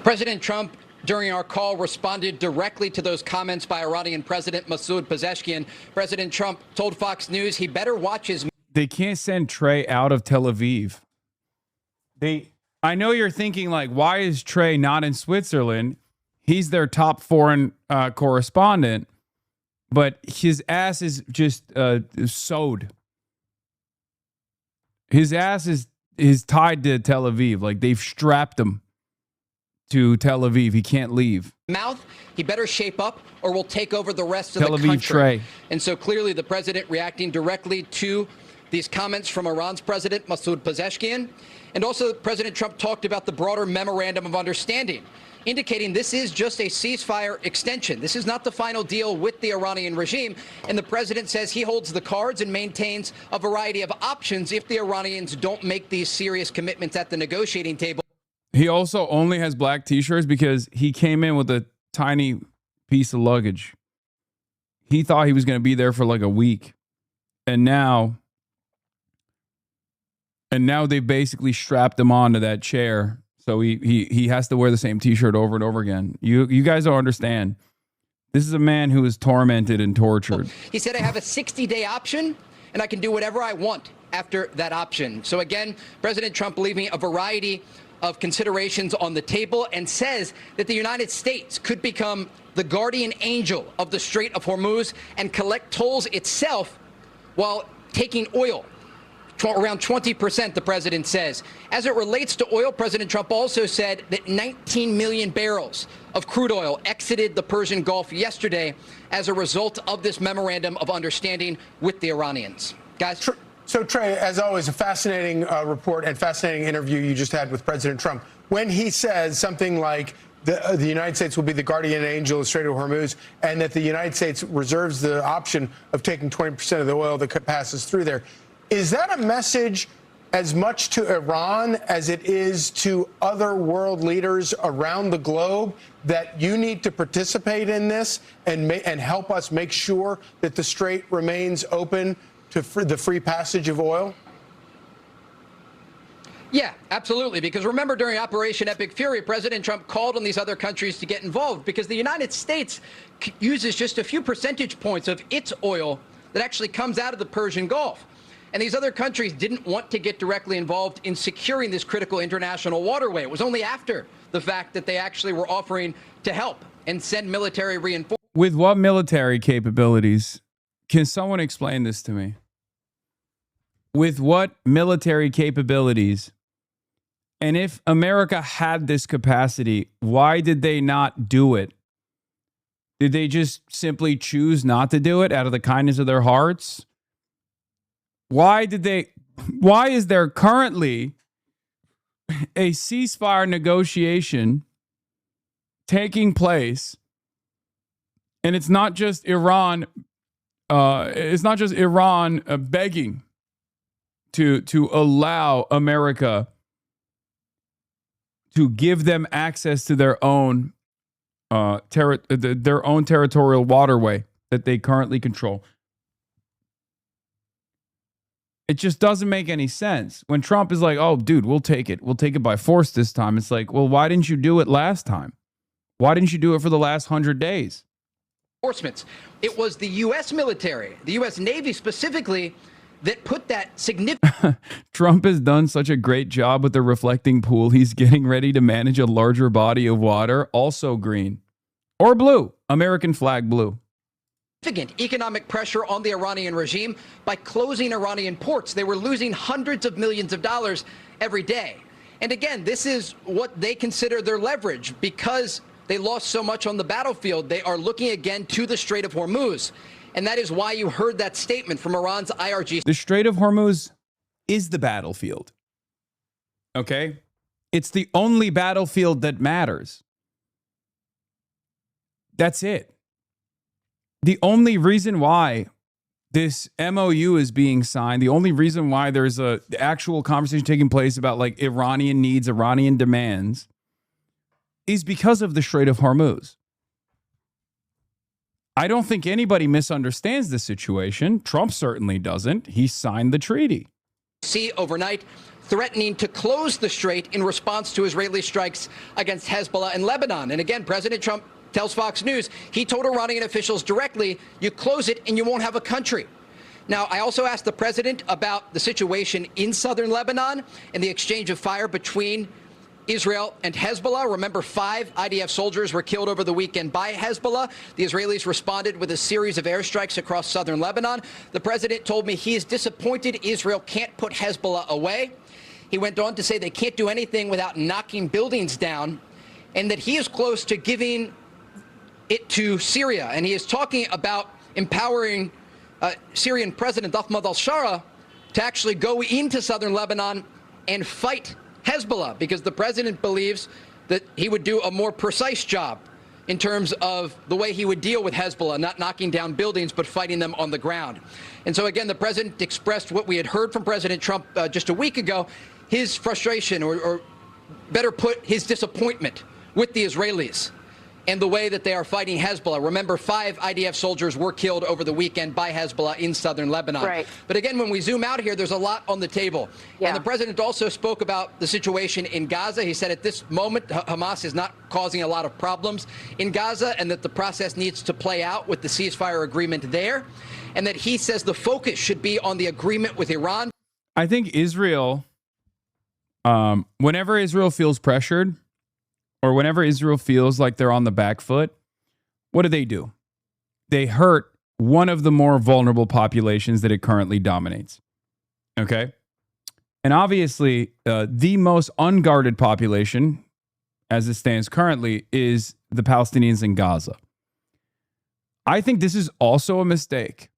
Speaker 1: President Trump, during our call, responded directly to those comments by Iranian President Masoud Pezeshkian. President Trump told Fox News he better watch his...
Speaker 2: They can't send Trey out of Tel Aviv. I know you're thinking, like, why is Trey not in Switzerland? He's their top foreign correspondent. but his ass is just sewed. His ass is tied to Tel Aviv. Like, they've strapped him to Tel Aviv. He can't leave.
Speaker 1: Mouth, he better shape up or we'll take over the rest of
Speaker 2: Tel
Speaker 1: the
Speaker 2: Aviv
Speaker 1: country.
Speaker 2: Trey.
Speaker 1: And so clearly the president reacting directly to these comments from Iran's president, Masoud Pezeshkian. And also President Trump talked about the broader memorandum of understanding, indicating this is just a ceasefire extension. This is not the final deal with the Iranian regime. And the president says he holds the cards and maintains a variety of options if the Iranians don't make these serious commitments at the negotiating table.
Speaker 2: He also only has black T-shirts because he came in with a tiny piece of luggage. He thought he was going to be there for like a week. And now they basically strapped him onto that chair. So he has to wear the same T-shirt over and over again. You guys don't understand. This is a man who is tormented and tortured.
Speaker 1: He said, I have a 60-day option, and I can do whatever I want after that option. So again, President Trump leaving a variety of considerations on the table and says that the United States could become the guardian angel of the Strait of Hormuz and collect tolls itself while taking oil. Around 20%, the president says. As it relates to oil, President Trump also said that 19 million barrels of crude oil exited the Persian Gulf yesterday as a result of this memorandum of understanding with the Iranians. Guys?
Speaker 6: So, Trey, as always, a fascinating report and fascinating interview you just had with President Trump. When he says something like the United States will be the guardian angel of the Strait of Hormuz and that the United States reserves the option of taking 20% of the oil that passes through there, is that a message as much to Iran as it is to other world leaders around the globe that you need to participate in this and help us make sure that the Strait remains open to the free passage of oil?
Speaker 1: Yeah, absolutely. Because remember, during Operation Epic Fury, President Trump called on these other countries to get involved because the United States uses just a few percentage points of its oil that actually comes out of the Persian Gulf. And these other countries didn't want to get directly involved in securing this critical international waterway. It was only after the fact that they actually were offering to help and send military reinforcements.
Speaker 2: With what military capabilities? Can someone explain this to me? With what military capabilities? And if America had this capacity, why did they not do it? Did they just simply choose not to do it out of the kindness of their hearts? Why is there currently a ceasefire negotiation taking place? And it's not just Iran. Begging to allow America to give them access to their own territorial waterway that they currently control. It just doesn't make any sense. When Trump is like, oh, dude, we'll take it. We'll take it by force this time. It's like, well, why didn't you do it last time? Why didn't you do it for the last 100 days?
Speaker 1: It was the U.S. military, the U.S. Navy specifically, that put that significant...
Speaker 2: Trump has done such a great job with the reflecting pool. He's getting ready to manage a larger body of water, also green or blue, American flag blue.
Speaker 1: Significant economic pressure on the Iranian regime by closing Iranian ports. They were losing hundreds of millions of dollars every day. And again, this is what they consider their leverage because they lost so much on the battlefield. They are looking again to the Strait of Hormuz. And that is why you heard that statement from Iran's IRG.
Speaker 2: The Strait of Hormuz is the battlefield. Okay? It's the only battlefield that matters. That's it. The only reason why this MOU is being signed, the only reason why there's a actual conversation taking place about like Iranian needs, Iranian demands, is because of the Strait of Hormuz. I don't think anybody misunderstands the situation. Trump certainly doesn't. He signed the treaty.
Speaker 1: See overnight, threatening to close the strait in response to Israeli strikes against Hezbollah in Lebanon. And again, President Trump tells Fox News he told Iranian officials directly, you close it and you won't have a country. Now, I also asked the president about the situation in southern Lebanon and the exchange of fire between Israel and Hezbollah. Remember, 5 IDF soldiers were killed over the weekend by Hezbollah. The Israelis responded with a series of airstrikes across southern Lebanon. The president told me he is disappointed Israel can't put Hezbollah away. He went on to say they can't do anything without knocking buildings down, and that he is close to giving it to Syria. And he is talking about empowering Syrian President Ahmad al-Shara to actually go into southern Lebanon and fight Hezbollah, because the president believes that he would do a more precise job in terms of the way he would deal with Hezbollah, not knocking down buildings, but fighting them on the ground. And so, again, the president expressed what we had heard from President Trump just a week ago, his frustration, or better put, his disappointment with the Israelis and the way that they are fighting Hezbollah. Remember, 5 IDF soldiers were killed over the weekend by Hezbollah in southern Lebanon.
Speaker 12: Right.
Speaker 1: But again, when we zoom out here, there's a lot on the table.
Speaker 12: Yeah.
Speaker 1: And the president also spoke about the situation in Gaza. He said at this moment, Hamas is not causing a lot of problems in Gaza, and that the process needs to play out with the ceasefire agreement there, and that he says the focus should be on the agreement with Iran.
Speaker 2: I think Israel, whenever Israel feels pressured, or whenever Israel feels like they're on the back foot, what do? They hurt one of the more vulnerable populations that it currently dominates. Okay? And obviously, the most unguarded population, as it stands currently, is the Palestinians in Gaza. I think this is also a mistake.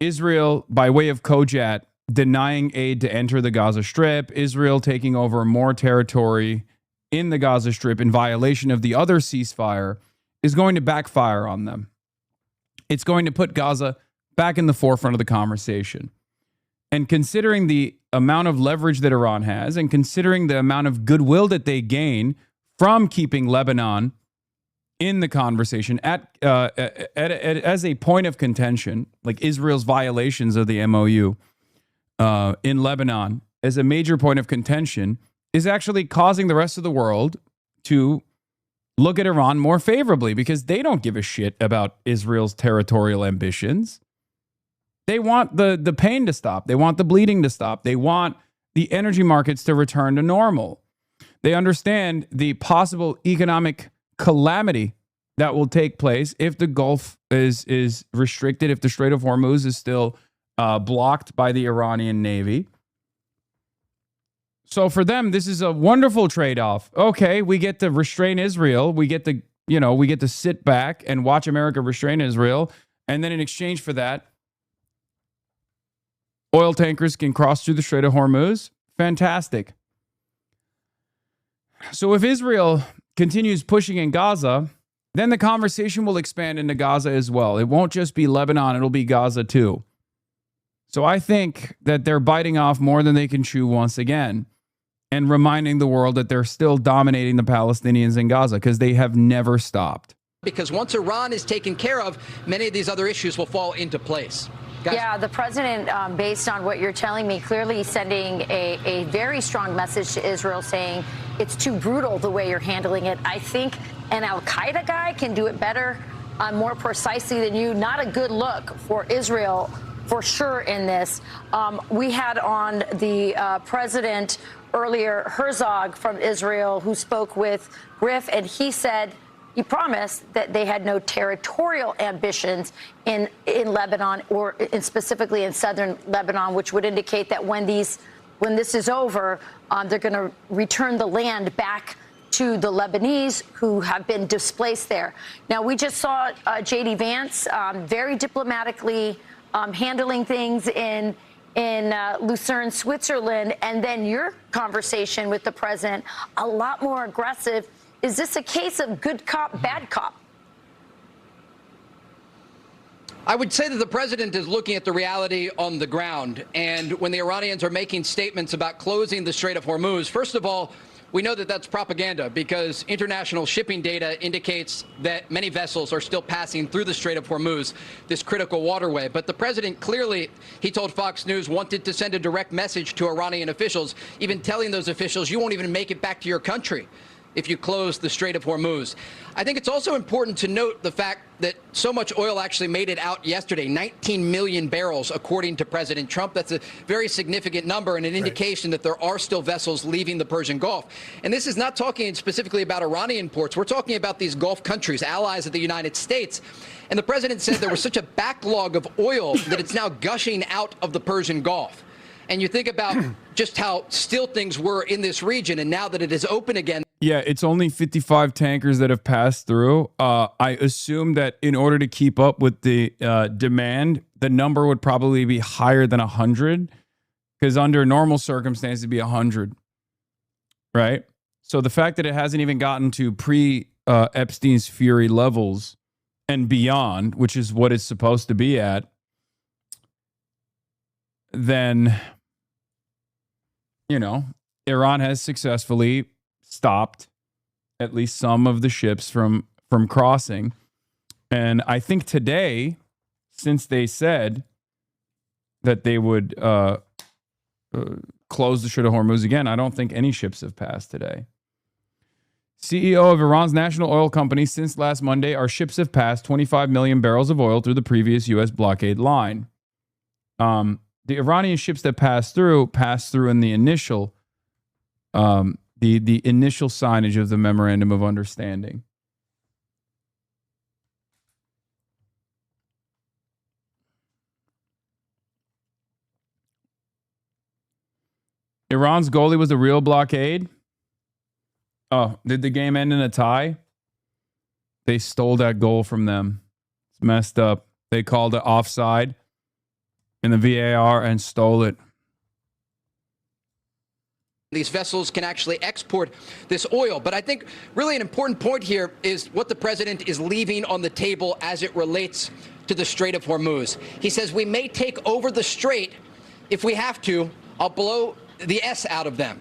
Speaker 2: Israel, by way of Kojat, denying aid to enter the Gaza Strip, Israel taking over more territory in the Gaza Strip in violation of the other ceasefire, is going to backfire on them. It's going to put Gaza back in the forefront of the conversation. And considering the amount of leverage that Iran has, and considering the amount of goodwill that they gain from keeping Lebanon in the conversation as a point of contention, like Israel's violations of the MOU in Lebanon as a major point of contention, is actually causing the rest of the world to look at Iran more favorably, because they don't give a shit about Israel's territorial ambitions. They want the pain to stop. They want the bleeding to stop. They want the energy markets to return to normal. They understand the possible economic calamity that will take place if the Gulf is restricted, if the Strait of Hormuz is still blocked by the Iranian Navy. So for them, this is a wonderful trade-off. Okay, we get to restrain Israel. We get to sit back and watch America restrain Israel. And then in exchange for that, oil tankers can cross through the Strait of Hormuz. Fantastic. So if Israel continues pushing in Gaza, then the conversation will expand into Gaza as well. It won't just be Lebanon, it'll be Gaza too. So I think that they're biting off more than they can chew once again, and reminding the world that they're still dominating the Palestinians in Gaza, because they have never stopped.
Speaker 1: Because once Iran is taken care of, many of these other issues will fall into place. Guys?
Speaker 7: Yeah, the president, based on what you're telling me, clearly sending a very strong message to Israel, saying it's too brutal the way you're handling it. I think an al-Qaeda guy can do it better, more precisely than you. Not a good look for Israel, for sure, in this. We had on the president earlier, Herzog from Israel, who spoke with Griff, and he said he promised that they had no territorial ambitions in Lebanon, or specifically in southern Lebanon, which would indicate that when this is over, they're going to return the land back to the Lebanese who have been displaced there. Now, we just saw J.D. Vance very diplomatically handling things in Lucerne, Switzerland, and then your conversation with the president, a lot more aggressive. Is this a case of good cop, bad cop?
Speaker 1: I would say that the president is looking at the reality on the ground. And when the Iranians are making statements about closing the Strait of Hormuz, first of all, we know that that's propaganda, because international shipping data indicates that many vessels are still passing through the Strait of Hormuz, this critical waterway. But the president clearly, he told Fox News, wanted to send a direct message to Iranian officials, even telling those officials, you won't even make it back to your country if you close the Strait of Hormuz. I think it's also important to note the fact that so much oil actually made it out yesterday, 19 million barrels, according to President Trump. That's a very significant number and an indication that there are still vessels leaving the Persian Gulf. And this is not talking specifically about Iranian ports. We're talking about these Gulf countries, allies of the United States. And the president said there was such a backlog of oil that it's now gushing out of the Persian Gulf. And you think about just how still things were in this region, and now that it is open again.
Speaker 2: Yeah, it's only 55 tankers that have passed through. I assume that in order to keep up with the demand, the number would probably be higher than 100, because under normal circumstances, it'd be 100, right? So the fact that it hasn't even gotten to pre-Epstein's Fury levels and beyond, which is what it's supposed to be at, then, you know, Iran has successfully stopped at least some of the ships from crossing. And I think today, since they said that they would close the Strait of Hormuz again, I don't think any ships have passed today. CEO of Iran's national oil company, since last Monday, our ships have passed 25 million barrels of oil through the previous U.S. blockade line. The Iranian ships that passed through in the initial the initial signage of the Memorandum of Understanding. Iran's goalie was a real blockade. Oh, did the game end in a tie? They stole that goal from them. It's messed up. They called it offside in the VAR and stole it.
Speaker 1: These vessels can actually export this oil. But I think really an important point here is what the president is leaving on the table as it relates to the Strait of Hormuz. He says, we may take over the strait if we have to. I'll blow the S out of them.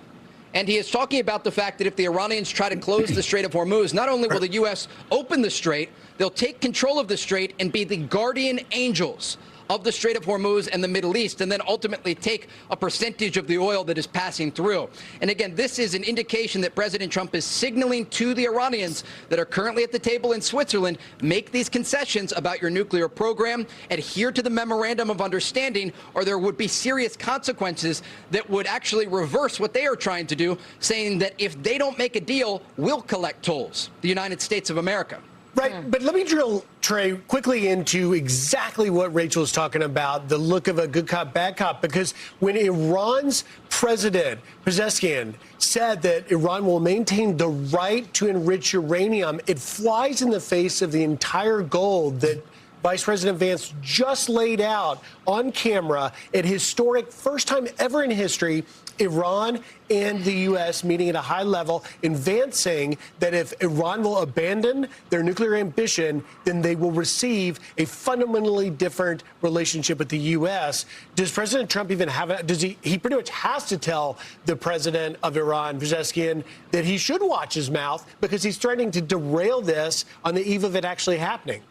Speaker 1: And he is talking about the fact that if the Iranians try to close the Strait of Hormuz, not only will the U.S. open the strait, they'll take control of the strait and be the guardian angels of the Strait of Hormuz and the Middle East, and then ultimately take a percentage of the oil that is passing through. And again, this is an indication that President Trump is signaling to the Iranians that are currently at the table in Switzerland, make these concessions about your nuclear program, adhere to the Memorandum of Understanding, or there would be serious consequences that would actually reverse what they are trying to do, saying that if they don't make a deal, we'll collect tolls, the United States of America.
Speaker 6: Right, but let me drill, Trey, quickly into exactly what Rachel is talking about, the look of a good cop, bad cop, because when Iran's president, Pezeshkian, said that Iran will maintain the right to enrich uranium, it flies in the face of the entire goal that Vice President Vance just laid out on camera at historic, first time ever in history, Iran and the U.S. meeting at a high level, and Vance saying that if Iran will abandon their nuclear ambition, then they will receive a fundamentally different relationship with the U.S. Does President Trump even have a, he pretty much has to tell the president of Iran, Pezeshkian, that he should watch his mouth because he's threatening to derail this on the eve of it actually happening.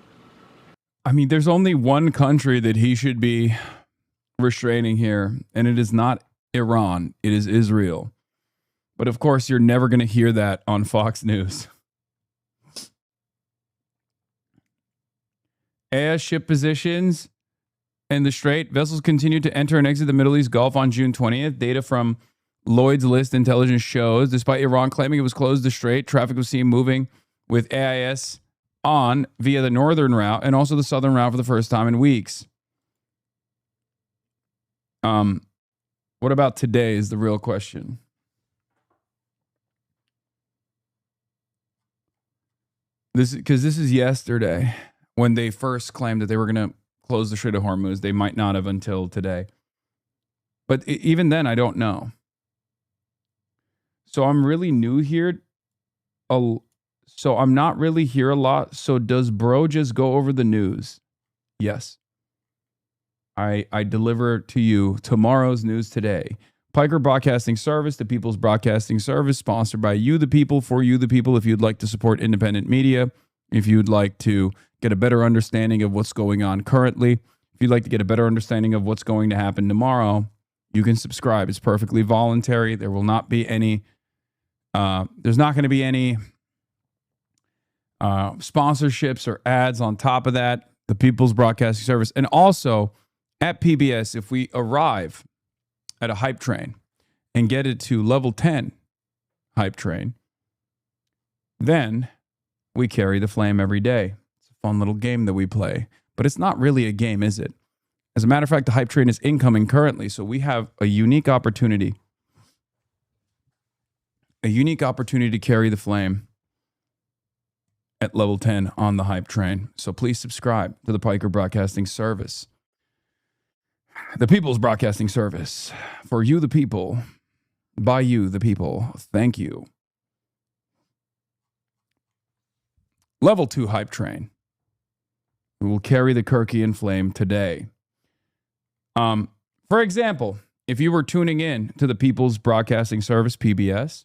Speaker 2: I mean, there's only one country that he should be restraining here, and it is not Iran, it is Israel. But of course, you're never going to hear that on Fox News. AS ship positions in the Strait. Vessels continue to enter and exit the Middle East Gulf on June 20th. Data from Lloyd's List intelligence shows, despite Iran claiming it was closed the Strait, traffic was seen moving with AIS on via the northern route and also the southern route for the first time in weeks. What about today is the real question. This is yesterday when they first claimed that they were going to close the Strait of Hormuz. They might not have until today. But even then, I don't know. So I'm really new here. So I'm not really here a lot. So does bro just go over the news? Yes. I deliver to you tomorrow's news today. Piker Broadcasting Service, the People's Broadcasting Service, sponsored by you, the people, for you, the people. If you'd like to support independent media, if you'd like to get a better understanding of what's going on currently, if you'd like to get a better understanding of what's going to happen tomorrow, you can subscribe. It's perfectly voluntary. There will not be any There's not going to be any sponsorships or ads on top of that. The People's Broadcasting Service. And also at PBS, if we arrive at a hype train and get it to level 10 hype train, then we carry the flame every day. It's a fun little game that we play. But it's not really a game, is it? As a matter of fact, the hype train is incoming currently. So we have a unique opportunity. A unique opportunity to carry the flame at level 10 on the hype train. So please subscribe to the Piker Broadcasting Service. The People's Broadcasting Service. For you, the people. By you, the people. Thank you. Level 2 hype train. We will carry the Kirkian flame today. For example, if you were tuning in to the People's Broadcasting Service, PBS,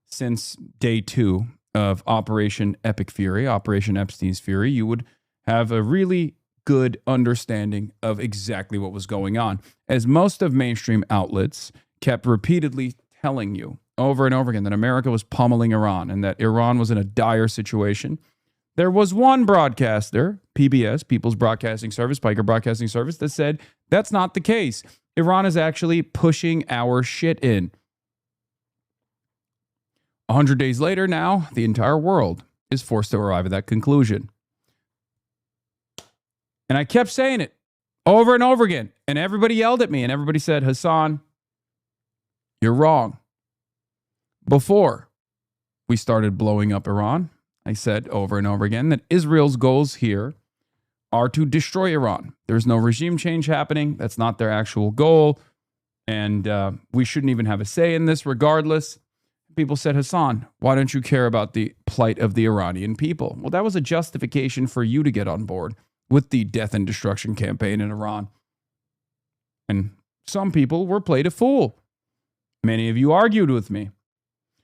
Speaker 2: since day 2 of Operation Epic Fury, Operation Epstein's Fury, you would have a really good understanding of exactly what was going on, as most of mainstream outlets kept repeatedly telling you over and over again that America was pummeling Iran and that Iran was in a dire situation. There was one broadcaster, PBS, People's Broadcasting Service, Piker Broadcasting Service, that said that's not the case. Iran is actually pushing our shit in. 100 days later now, the entire world is forced to arrive at that conclusion. And I kept saying it over and over again. And everybody yelled at me and everybody said, Hasan, you're wrong. Before we started blowing up Iran, I said over and over again that Israel's goals here are to destroy Iran. There's no regime change happening. That's not their actual goal. And we shouldn't even have a say in this regardless. People said, Hasan, why don't you care about the plight of the Iranian people? Well, that was a justification for you to get on board with the death and destruction campaign in Iran. And some people were played a fool. Many of you argued with me.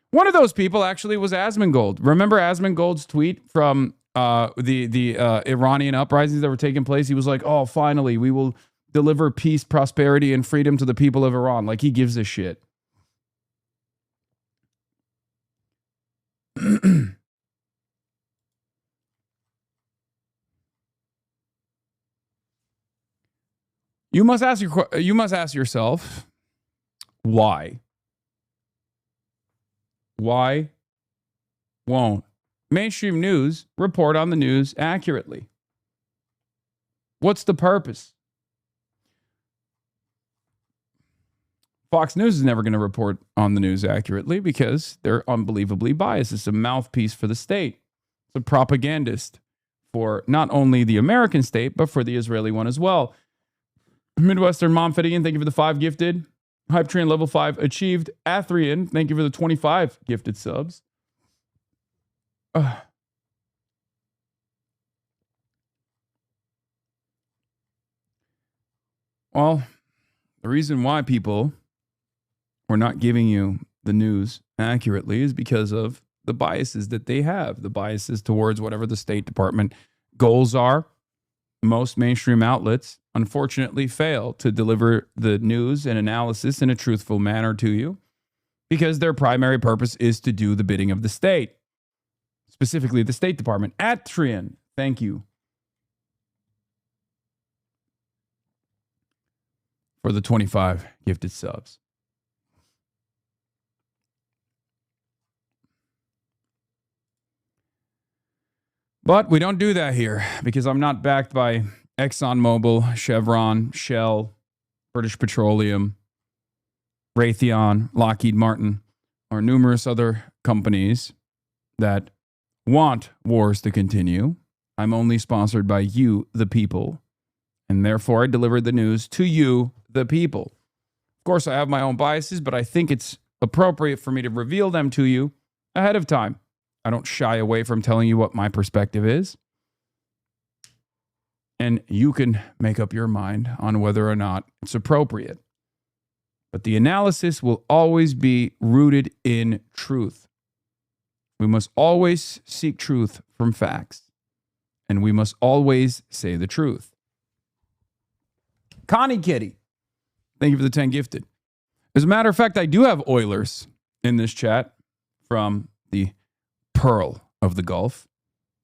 Speaker 2: One of those people actually was Asmongold. Remember Asmongold's tweet from the Iranian uprisings that were taking place? He was like, oh, finally, we will deliver peace, prosperity, and freedom to the people of Iran. Like he gives a shit. You must ask yourself, why? Why won't mainstream news report on the news accurately? What's the purpose? Fox News is never going to report on the news accurately because they're unbelievably biased. It's a mouthpiece for the state. It's a propagandist for not only the American state, but for the Israeli one as well. Midwestern Mom Fitting, thank you for the 5 gifted. Hype Train level 5 achieved. Athrian, thank you for the 25 gifted subs. Well, the reason why people were not giving you the news accurately is because of the biases that they have, the biases towards whatever the State Department goals are. Most mainstream outlets, unfortunately, fail to deliver the news and analysis in a truthful manner to you because their primary purpose is to do the bidding of the state, specifically the State Department. Atrian, thank you for the 25 gifted subs. But we don't do that here because I'm not backed by ExxonMobil, Chevron, Shell, British Petroleum, Raytheon, Lockheed Martin, or numerous other companies that want wars to continue. I'm only sponsored by you, the people, and therefore I deliver the news to you, the people. Of course, I have my own biases, but I think it's appropriate for me to reveal them to you ahead of time. I don't shy away from telling you what my perspective is. And you can make up your mind on whether or not it's appropriate. But the analysis will always be rooted in truth. We must always seek truth from facts. And we must always say the truth. Connie Kitty, thank you for the 10 gifted. As a matter of fact, I do have Oilers in this chat from the pearl of the Gulf,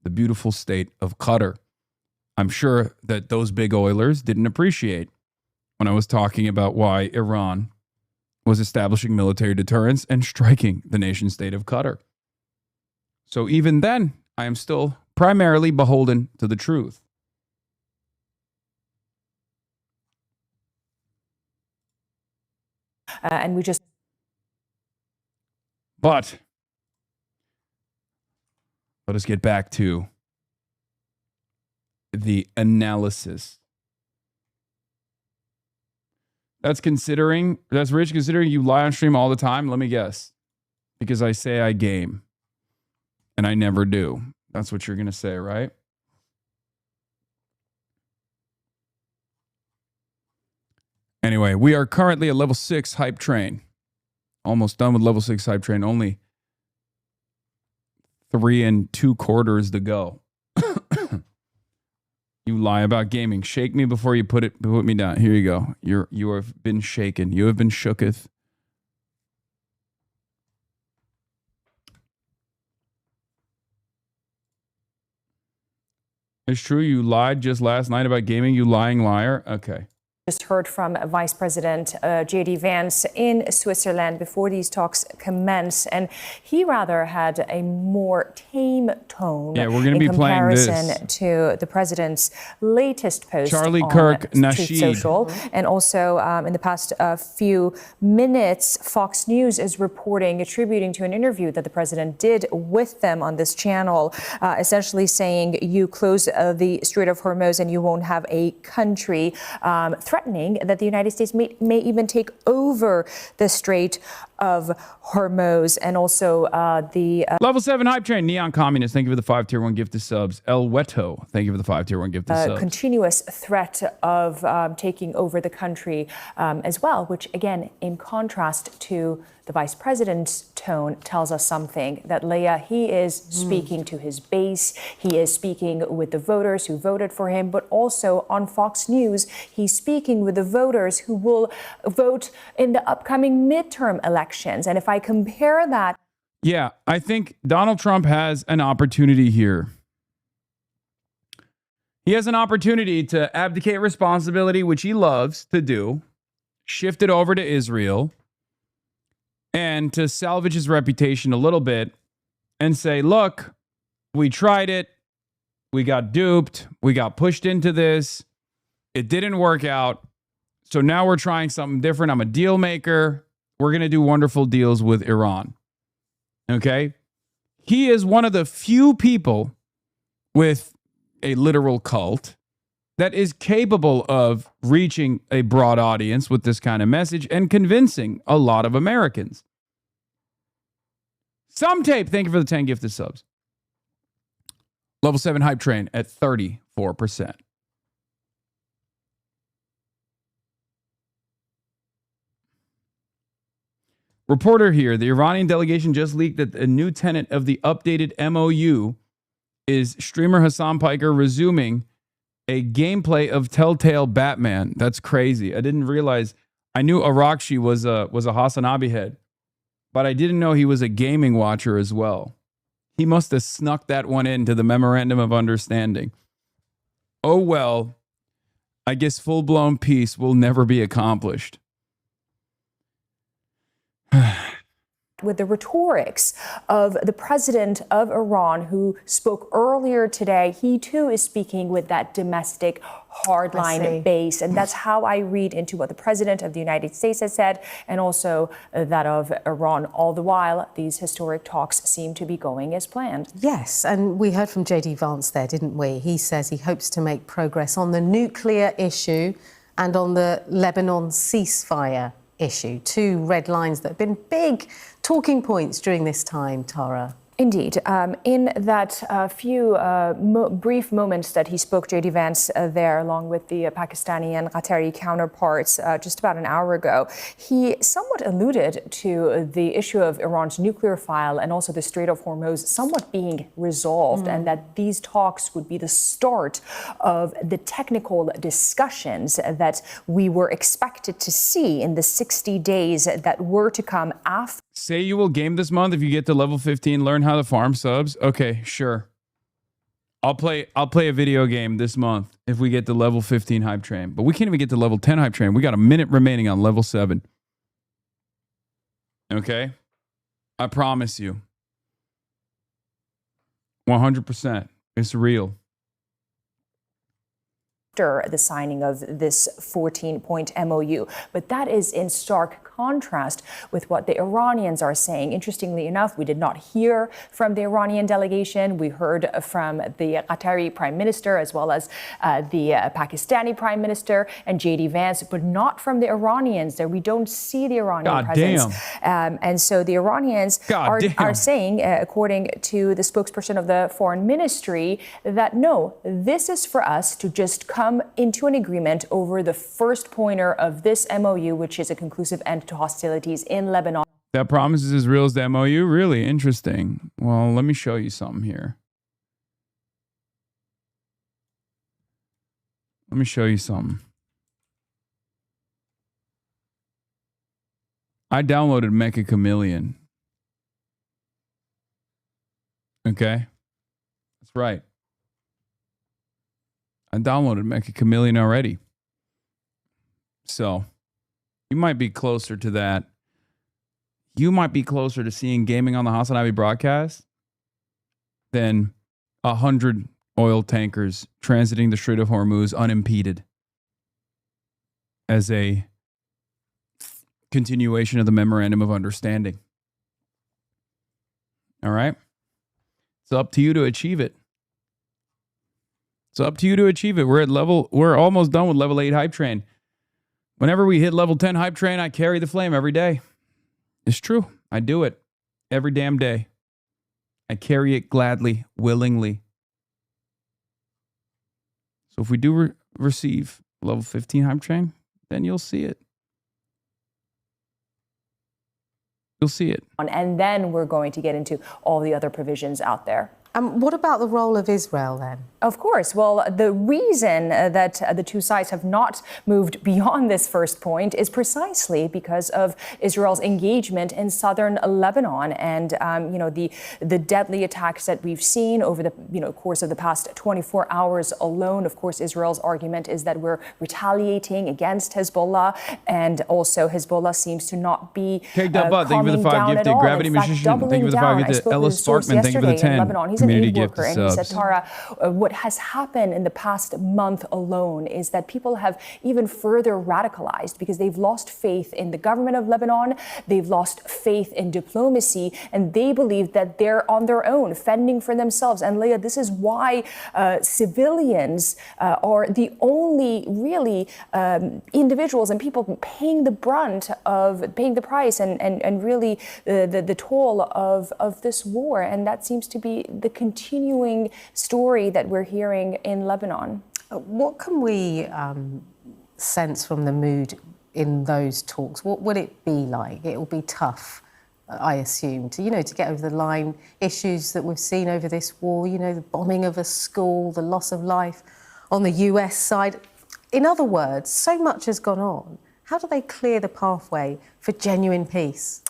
Speaker 2: the beautiful state of Qatar. I'm sure that those big oilers didn't appreciate when I was talking about why Iran was establishing military deterrence and striking the nation state of Qatar. So even then, I am still primarily beholden to the truth.
Speaker 8: And we just...
Speaker 2: But let us get back to the analysis. That's rich considering you lie on stream all the time. Let me guess. Because I say I game. And I never do. That's what you're going to say, right? Anyway, we are currently at level 6 hype train. Almost done with level 6 hype train. Only 3 2/4 to go. You lie about gaming. Shake me before you put me down. Here you go. You have been shaken. You have been shooketh. It's true. You lied just last night about gaming. You lying liar. Okay.
Speaker 8: Just heard from Vice President J.D. Vance in Switzerland before these talks commence, and he rather had a more tame tone in comparison to the president's latest post
Speaker 2: Charlie
Speaker 8: on
Speaker 2: Kirk
Speaker 8: Truth
Speaker 2: Nasheed.
Speaker 8: Social. And also in the past few minutes, Fox News is attributing to an interview that the president did with them on this channel, essentially saying you close the Strait of Hormuz and you won't have a country, threatening that the United States may even take over the Strait of Hormuz. And also the...
Speaker 2: Level 7 hype train, Neon Communist, thank you for the 5 tier 1 gifted subs. El Weto, thank you for the 5 tier 1 gifted subs.
Speaker 8: Continuous threat of taking over the country as well, which again, in contrast to the vice president's tone, tells us something that Leah, he is speaking to his base. He is speaking with the voters who voted for him, but also on Fox News, he's speaking with the voters who will vote in the upcoming midterm elections. And if I compare that.
Speaker 2: Yeah, I think Donald Trump has an opportunity here. He has an opportunity to abdicate responsibility, which he loves to do, shift it over to Israel, and to salvage his reputation a little bit and say, look, we tried it. We got duped. We got pushed into this. It didn't work out. So now we're trying something different. I'm a deal maker. We're going to do wonderful deals with Iran. Okay? He is one of the few people with a literal cult that is capable of reaching a broad audience with this kind of message and convincing a lot of Americans. Some tape, thank you for the 10 gifted subs. Level 7 hype train at 34%. Reporter here, the Iranian delegation just leaked that a new tenet of the updated MOU is streamer Hasan Piker resuming a gameplay of Telltale Batman. That's crazy. I didn't realize. I knew Arakshi was a HasanAbi head, but I didn't know he was a gaming watcher as well. He must have snuck that one into the memorandum of understanding. Oh well, I guess full-blown peace will never be accomplished.
Speaker 8: With the rhetorics of the president of Iran, who spoke earlier today, he too is speaking with that domestic hardline base. And that's how I read into what the president of the United States has said, and also that of Iran. All the while, these historic talks seem to be going as planned.
Speaker 9: Yes, and we heard from J.D. Vance there, didn't we? He says he hopes to make progress on the nuclear issue and on the Lebanon ceasefire issue. Two red lines that have been big talking points during this time, Tara.
Speaker 8: Indeed. In that few brief moments that he spoke, J.D. Vance there, along with the Pakistani and Qatari counterparts just about an hour ago, he somewhat alluded to the issue of Iran's nuclear file and also the Strait of Hormuz somewhat being resolved, and that these talks would be the start of the technical discussions that we were expected to see in the 60 days that were to come after.
Speaker 2: Say you will game this month if you get to level 15, learn how to farm subs. Okay, sure. I'll play a video game this month if we get to level 15 hype train. But we can't even get to level 10 hype train. We got a minute remaining on level 7. Okay? I promise you. 100%. It's real.
Speaker 8: After the signing of this 14-point MOU. But that is in stark contrast with what the Iranians are saying. Interestingly enough, we did not hear from the Iranian delegation. We heard from the Qatari prime minister as well as the Pakistani prime minister and JD Vance, but not from the Iranians. There we don't see the Iranian presence. And so the Iranians are saying, according to the spokesperson of the foreign ministry, that no, this is for us to just come into an agreement over the first pointer of this MOU, which is a conclusive end to hostilities in Lebanon.
Speaker 2: That promise is as real as the MOU? Really interesting. Well, let me show you something here. Let me show you something. I downloaded Mecha Chameleon. Okay? That's right. I downloaded Mecha Chameleon already. So, you might be closer to that. You might be closer to seeing gaming on the HasanAbi broadcast than 100 oil tankers transiting the Strait of Hormuz unimpeded as a continuation of the Memorandum of Understanding. All right? It's up to you to achieve it. It's up to you to achieve it. We're almost done with level 8 hype train. Whenever we hit level 10 hype train, I carry the flame every day. It's true. I do it every damn day. I carry it gladly, willingly. So if we do receive level 15 hype train, then you'll see it. You'll see it.
Speaker 8: And then we're going to get into all the other provisions out there.
Speaker 9: What about the role of Israel then?
Speaker 8: Of course. Well, the reason that the two sides have not moved beyond this first point is precisely because of Israel's engagement in southern Lebanon and, the deadly attacks that we've seen over the, course of the past 24 hours alone. Of course, Israel's argument is that we're retaliating against Hezbollah, and also Hezbollah seems to not be
Speaker 2: calming down at all.
Speaker 8: Gravity Magician, thank you for the 5 gifted. Ellis Sparkman, thank you for the 10. He's an aid worker, and he said, Tara, what has happened in the past month alone is that people have even further radicalized because they've lost faith in the government of Lebanon, they've lost faith in diplomacy, and they believe that they're on their own, fending for themselves. And Leah, this is why civilians are the only really individuals and people paying the brunt of paying the price and really the toll of this war. And that seems to be the continuing story that we're hearing in Lebanon.
Speaker 9: What can we sense from the mood in those talks? What would it be like? It will be tough, I assume, to get over the line issues that we've seen over this war, the bombing of a school, the loss of life on the US side. In other words, so much has gone on. How do they clear the pathway for genuine peace?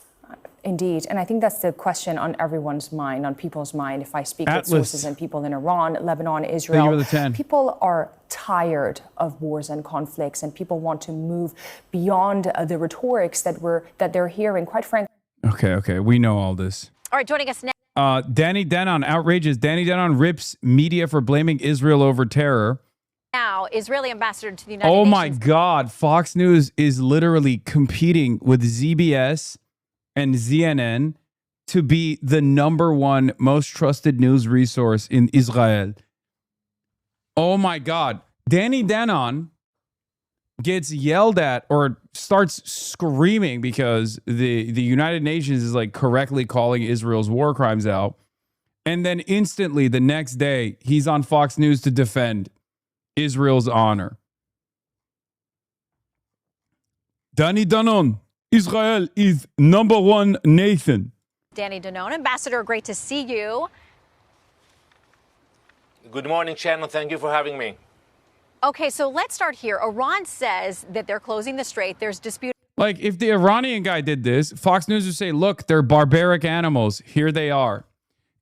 Speaker 8: Indeed. And I think that's the question on everyone's mind, on people's mind. If I speak with sources and people in Iran, Lebanon, Israel, people are tired of wars and conflicts, and people want to move beyond the rhetorics that they're hearing, quite frankly.
Speaker 2: Okay. We know all this.
Speaker 7: All right, joining us now.
Speaker 2: Danny Denon, outrageous. Danny Denon rips media for blaming Israel over terror.
Speaker 7: Now, Israeli ambassador to the United Nations.
Speaker 2: Oh my God. Fox News is literally competing with ZBS and CNN to be the #1 most trusted news resource in Israel. Oh my God. Danny Denon gets yelled at or starts screaming because the United Nations is correctly calling Israel's war crimes out. And then instantly the next day, he's on Fox News to defend Israel's honor. Danny Denon. Israel is #1 nation.
Speaker 7: Danny Denon, ambassador, great to see you.
Speaker 10: Good morning, Shannon. Thank you for having me.
Speaker 7: Okay, so let's start here. Iran says that they're closing the strait. There's dispute.
Speaker 2: Like, if the Iranian guy did this, Fox News would say, look, they're barbaric animals. Here they are.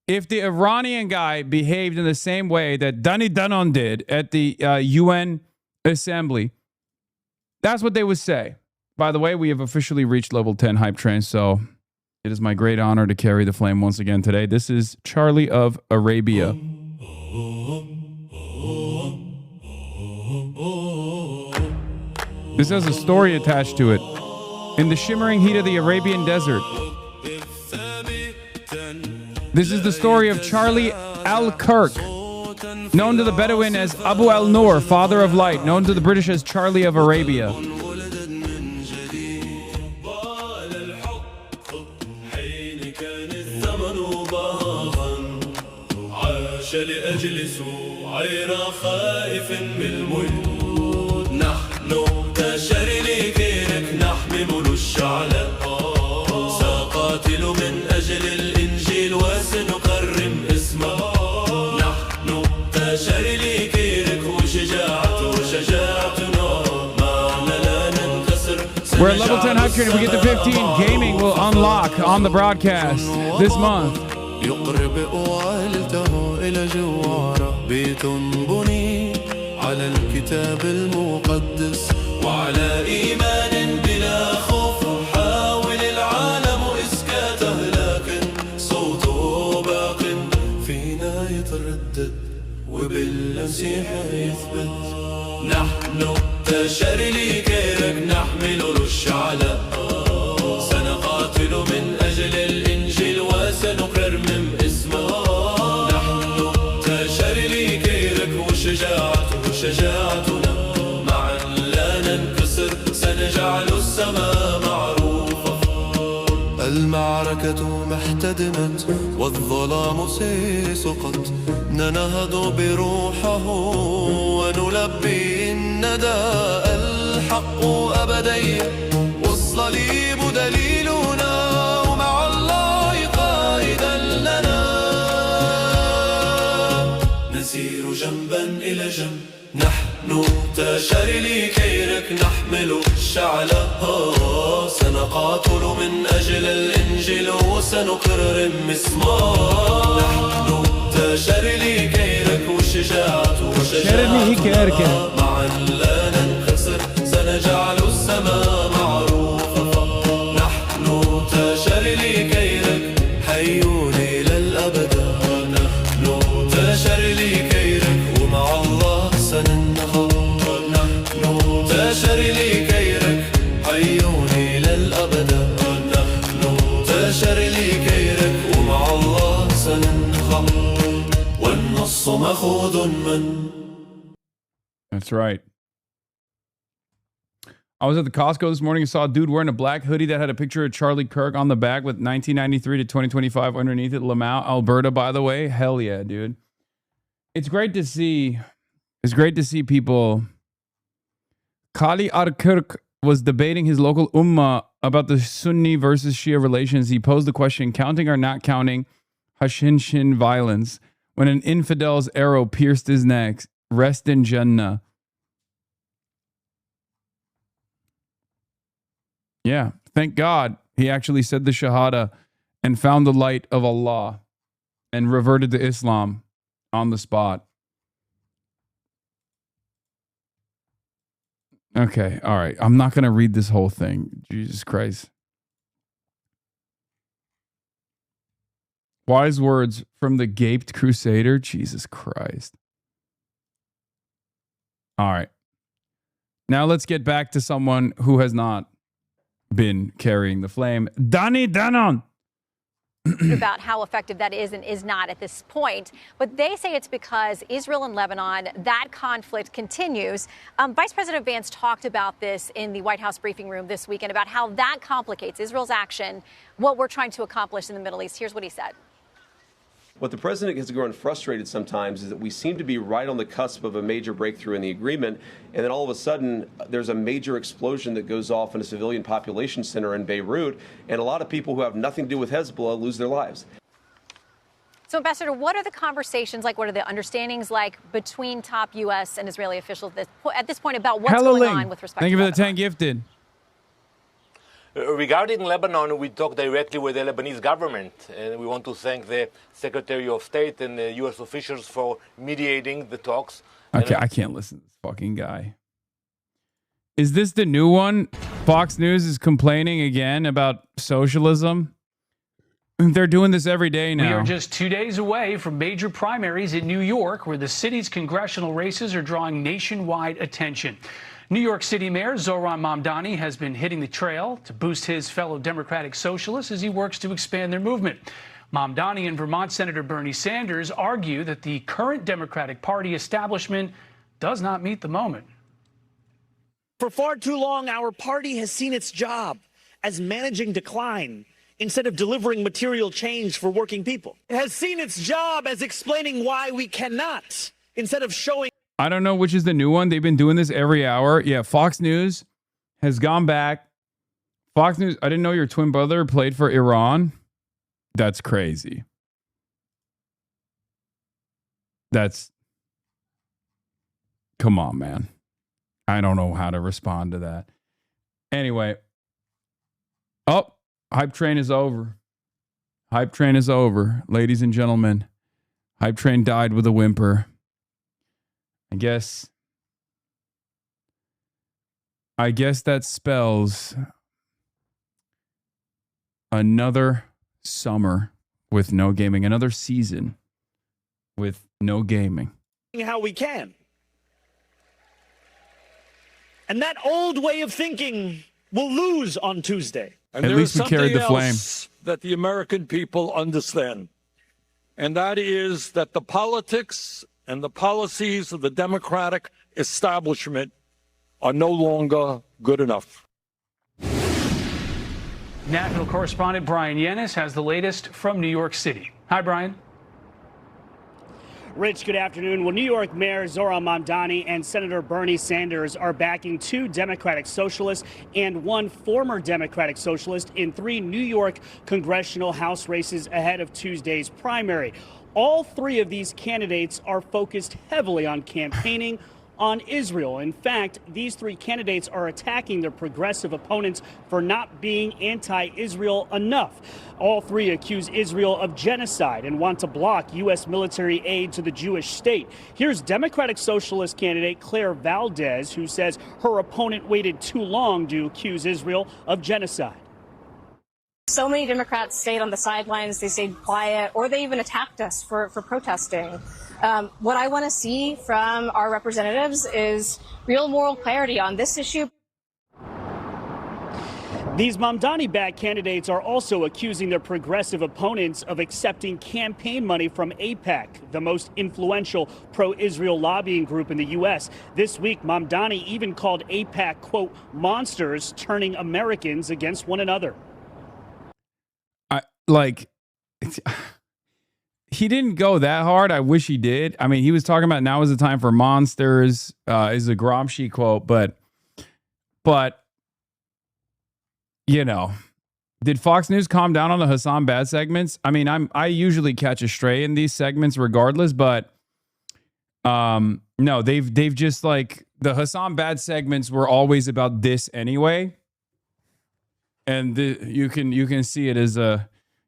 Speaker 2: If the Iranian guy behaved in the same way that Dani Danon did at the UN Assembly, that's what they would say. By the way, we have officially reached level 10 hype train, so it is my great honor to carry the flame once again today. This is Charlie of Arabia. This has a story attached to it. In the shimmering heat of the Arabian desert. This is the story of Charlie al-Kirk, known to the Bedouin as Abu al-Nur, father of light, known to the British as Charlie of Arabia. We're at level 10 hype train. If we get to 15, gaming will unlock on the broadcast this month.
Speaker 13: على الكتاب المقدس وعلى إيمان بلا خوف حاول العالم إسكاته لكن صوته باق فينا يتردد وبالمسيح يثبت نحن تشري كيرك نحمل الشعلة سنقاتل من أجل الإنجيل وسنقرمم اسمه نحن تشري كيرك وشجاعتنا معا لا ننكسر سنجعل السماء معروفة المعركة محتدمت والظلام سيسقط ننهض بروحه ونلبي الندى الحق أبدي والصليب دليلنا ومع الله قائدا لنا نسير جنبا إلى جنب نحن تشري كيرك نحمل الشعلة سنقاتل من أجل الإنجيل وسنقرم اسمه نحن تشري كيرك وشجاعتنا معا لا ننكسر سنجعل السماء معروفة نحن تشري كيرك حيون إلى الأبد نحن تشري كيرك ومع الله سننهض نحن تشري كيرك حيون إلى الأبد نحن تشري كيرك ومع الله سننهض والنص مأخوذ من.
Speaker 2: That's right. I was at the Costco this morning and saw a dude wearing a black hoodie that had a picture of Charlie Kirk on the back with 1993 to 2025 underneath it. Lamau, Alberta, by the way. Hell yeah, dude. It's great to see. It's great to see people. Kali Ar-Kirk was debating his local ummah about the Sunni versus Shia relations. He posed the question, counting or not counting Hashinshin violence when an infidel's arrow pierced his neck. Rest in Jannah. Yeah, thank God he actually said the Shahada and found the light of Allah and reverted to Islam on the spot. Okay, all right. I'm not going to read this whole thing. Jesus Christ. Wise words from the gaped crusader. Jesus Christ. All right. Now let's get back to someone who has not been carrying the flame. Dani Danon.
Speaker 14: About how effective that is and is not at this point. But they say it's because Israel and Lebanon, that conflict continues. Vice President Vance talked about this in the White House briefing room this weekend about how that complicates Israel's action, what we're trying to accomplish in the Middle East. Here's what he said.
Speaker 11: What the president has grown frustrated sometimes is that we seem to be right on the cusp of a major breakthrough in the agreement, and then all of a sudden there's a major explosion that goes off in a civilian population center in Beirut, and a lot of people who have nothing to do with Hezbollah lose their lives.
Speaker 14: So, Ambassador, what are the conversations like? What are the understandings like between top U.S. and Israeli officials at this point about what's going on with respect to Lebanon?
Speaker 2: Thank you for the 10 gifted.
Speaker 10: Regarding Lebanon, we talked directly with the Lebanese government, and we want to thank the Secretary of State and the U.S. officials for mediating the talks.
Speaker 2: Okay, I can't listen to this fucking guy. Is this the new one? Fox News is complaining again about socialism. They're doing this every day now.
Speaker 15: We are just 2 days away from major primaries in New York, where the city's congressional races are drawing nationwide attention. New York City Mayor Zohran Mamdani has been hitting the trail to boost his fellow Democratic socialists as he works to expand their movement. Mamdani and Vermont Senator Bernie Sanders argue that the current Democratic Party establishment does not meet the moment.
Speaker 17: For far too long, our party has seen its job as managing decline instead of delivering material change for working people. It has seen its job as explaining why we cannot instead of showing.
Speaker 2: I don't know which is the new one. They've been doing this every hour. Yeah, Fox News has gone back. Fox News, I didn't know your twin brother played for Iran. That's crazy. Come on, man. I don't know how to respond to that. Anyway. Oh, hype train is over. Hype train is over. Ladies and gentlemen, hype train died with a whimper. I guess that spells another summer with no gaming, another season with no gaming.
Speaker 17: How we can. And that old way of thinking will lose on Tuesday.
Speaker 2: And at least we carried the flame.
Speaker 18: That the American people understand, and that is that the politics and the policies of the Democratic establishment are no longer good enough.
Speaker 15: National correspondent Brian Yanis has the latest from New York City. Hi, Brian.
Speaker 24: Rich, good afternoon. Well, New York Mayor Zohran Mamdani and Senator Bernie Sanders are backing 2 Democratic socialists and 1 former Democratic socialist in 3 New York congressional House races ahead of Tuesday's primary. All 3 of these candidates are focused heavily on campaigning on Israel. In fact, these 3 candidates are attacking their progressive opponents for not being anti-Israel enough. All 3 accuse Israel of genocide and want to block U.S. military aid to the Jewish state. Here's Democratic Socialist candidate Claire Valdez, who says her opponent waited too long to accuse Israel of genocide.
Speaker 22: So many Democrats stayed on the sidelines, they stayed quiet, or they even attacked us for protesting. What I want to see from our representatives is real moral clarity on this issue.
Speaker 24: These Mamdani-backed candidates are also accusing their progressive opponents of accepting campaign money from AIPAC, the most influential pro-Israel lobbying group in the U.S. This week, Mamdani even called AIPAC, quote, monsters turning Americans against one another.
Speaker 2: He didn't go that hard. I wish he did. I mean, he was talking about now is the time for monsters, is a Gramsci quote, but you know, did Fox News calm down on the Hasan bad segments? I mean, I usually catch a stray in these segments regardless, but no, they've just like the Hasan bad segments were always about this anyway. And you can see it as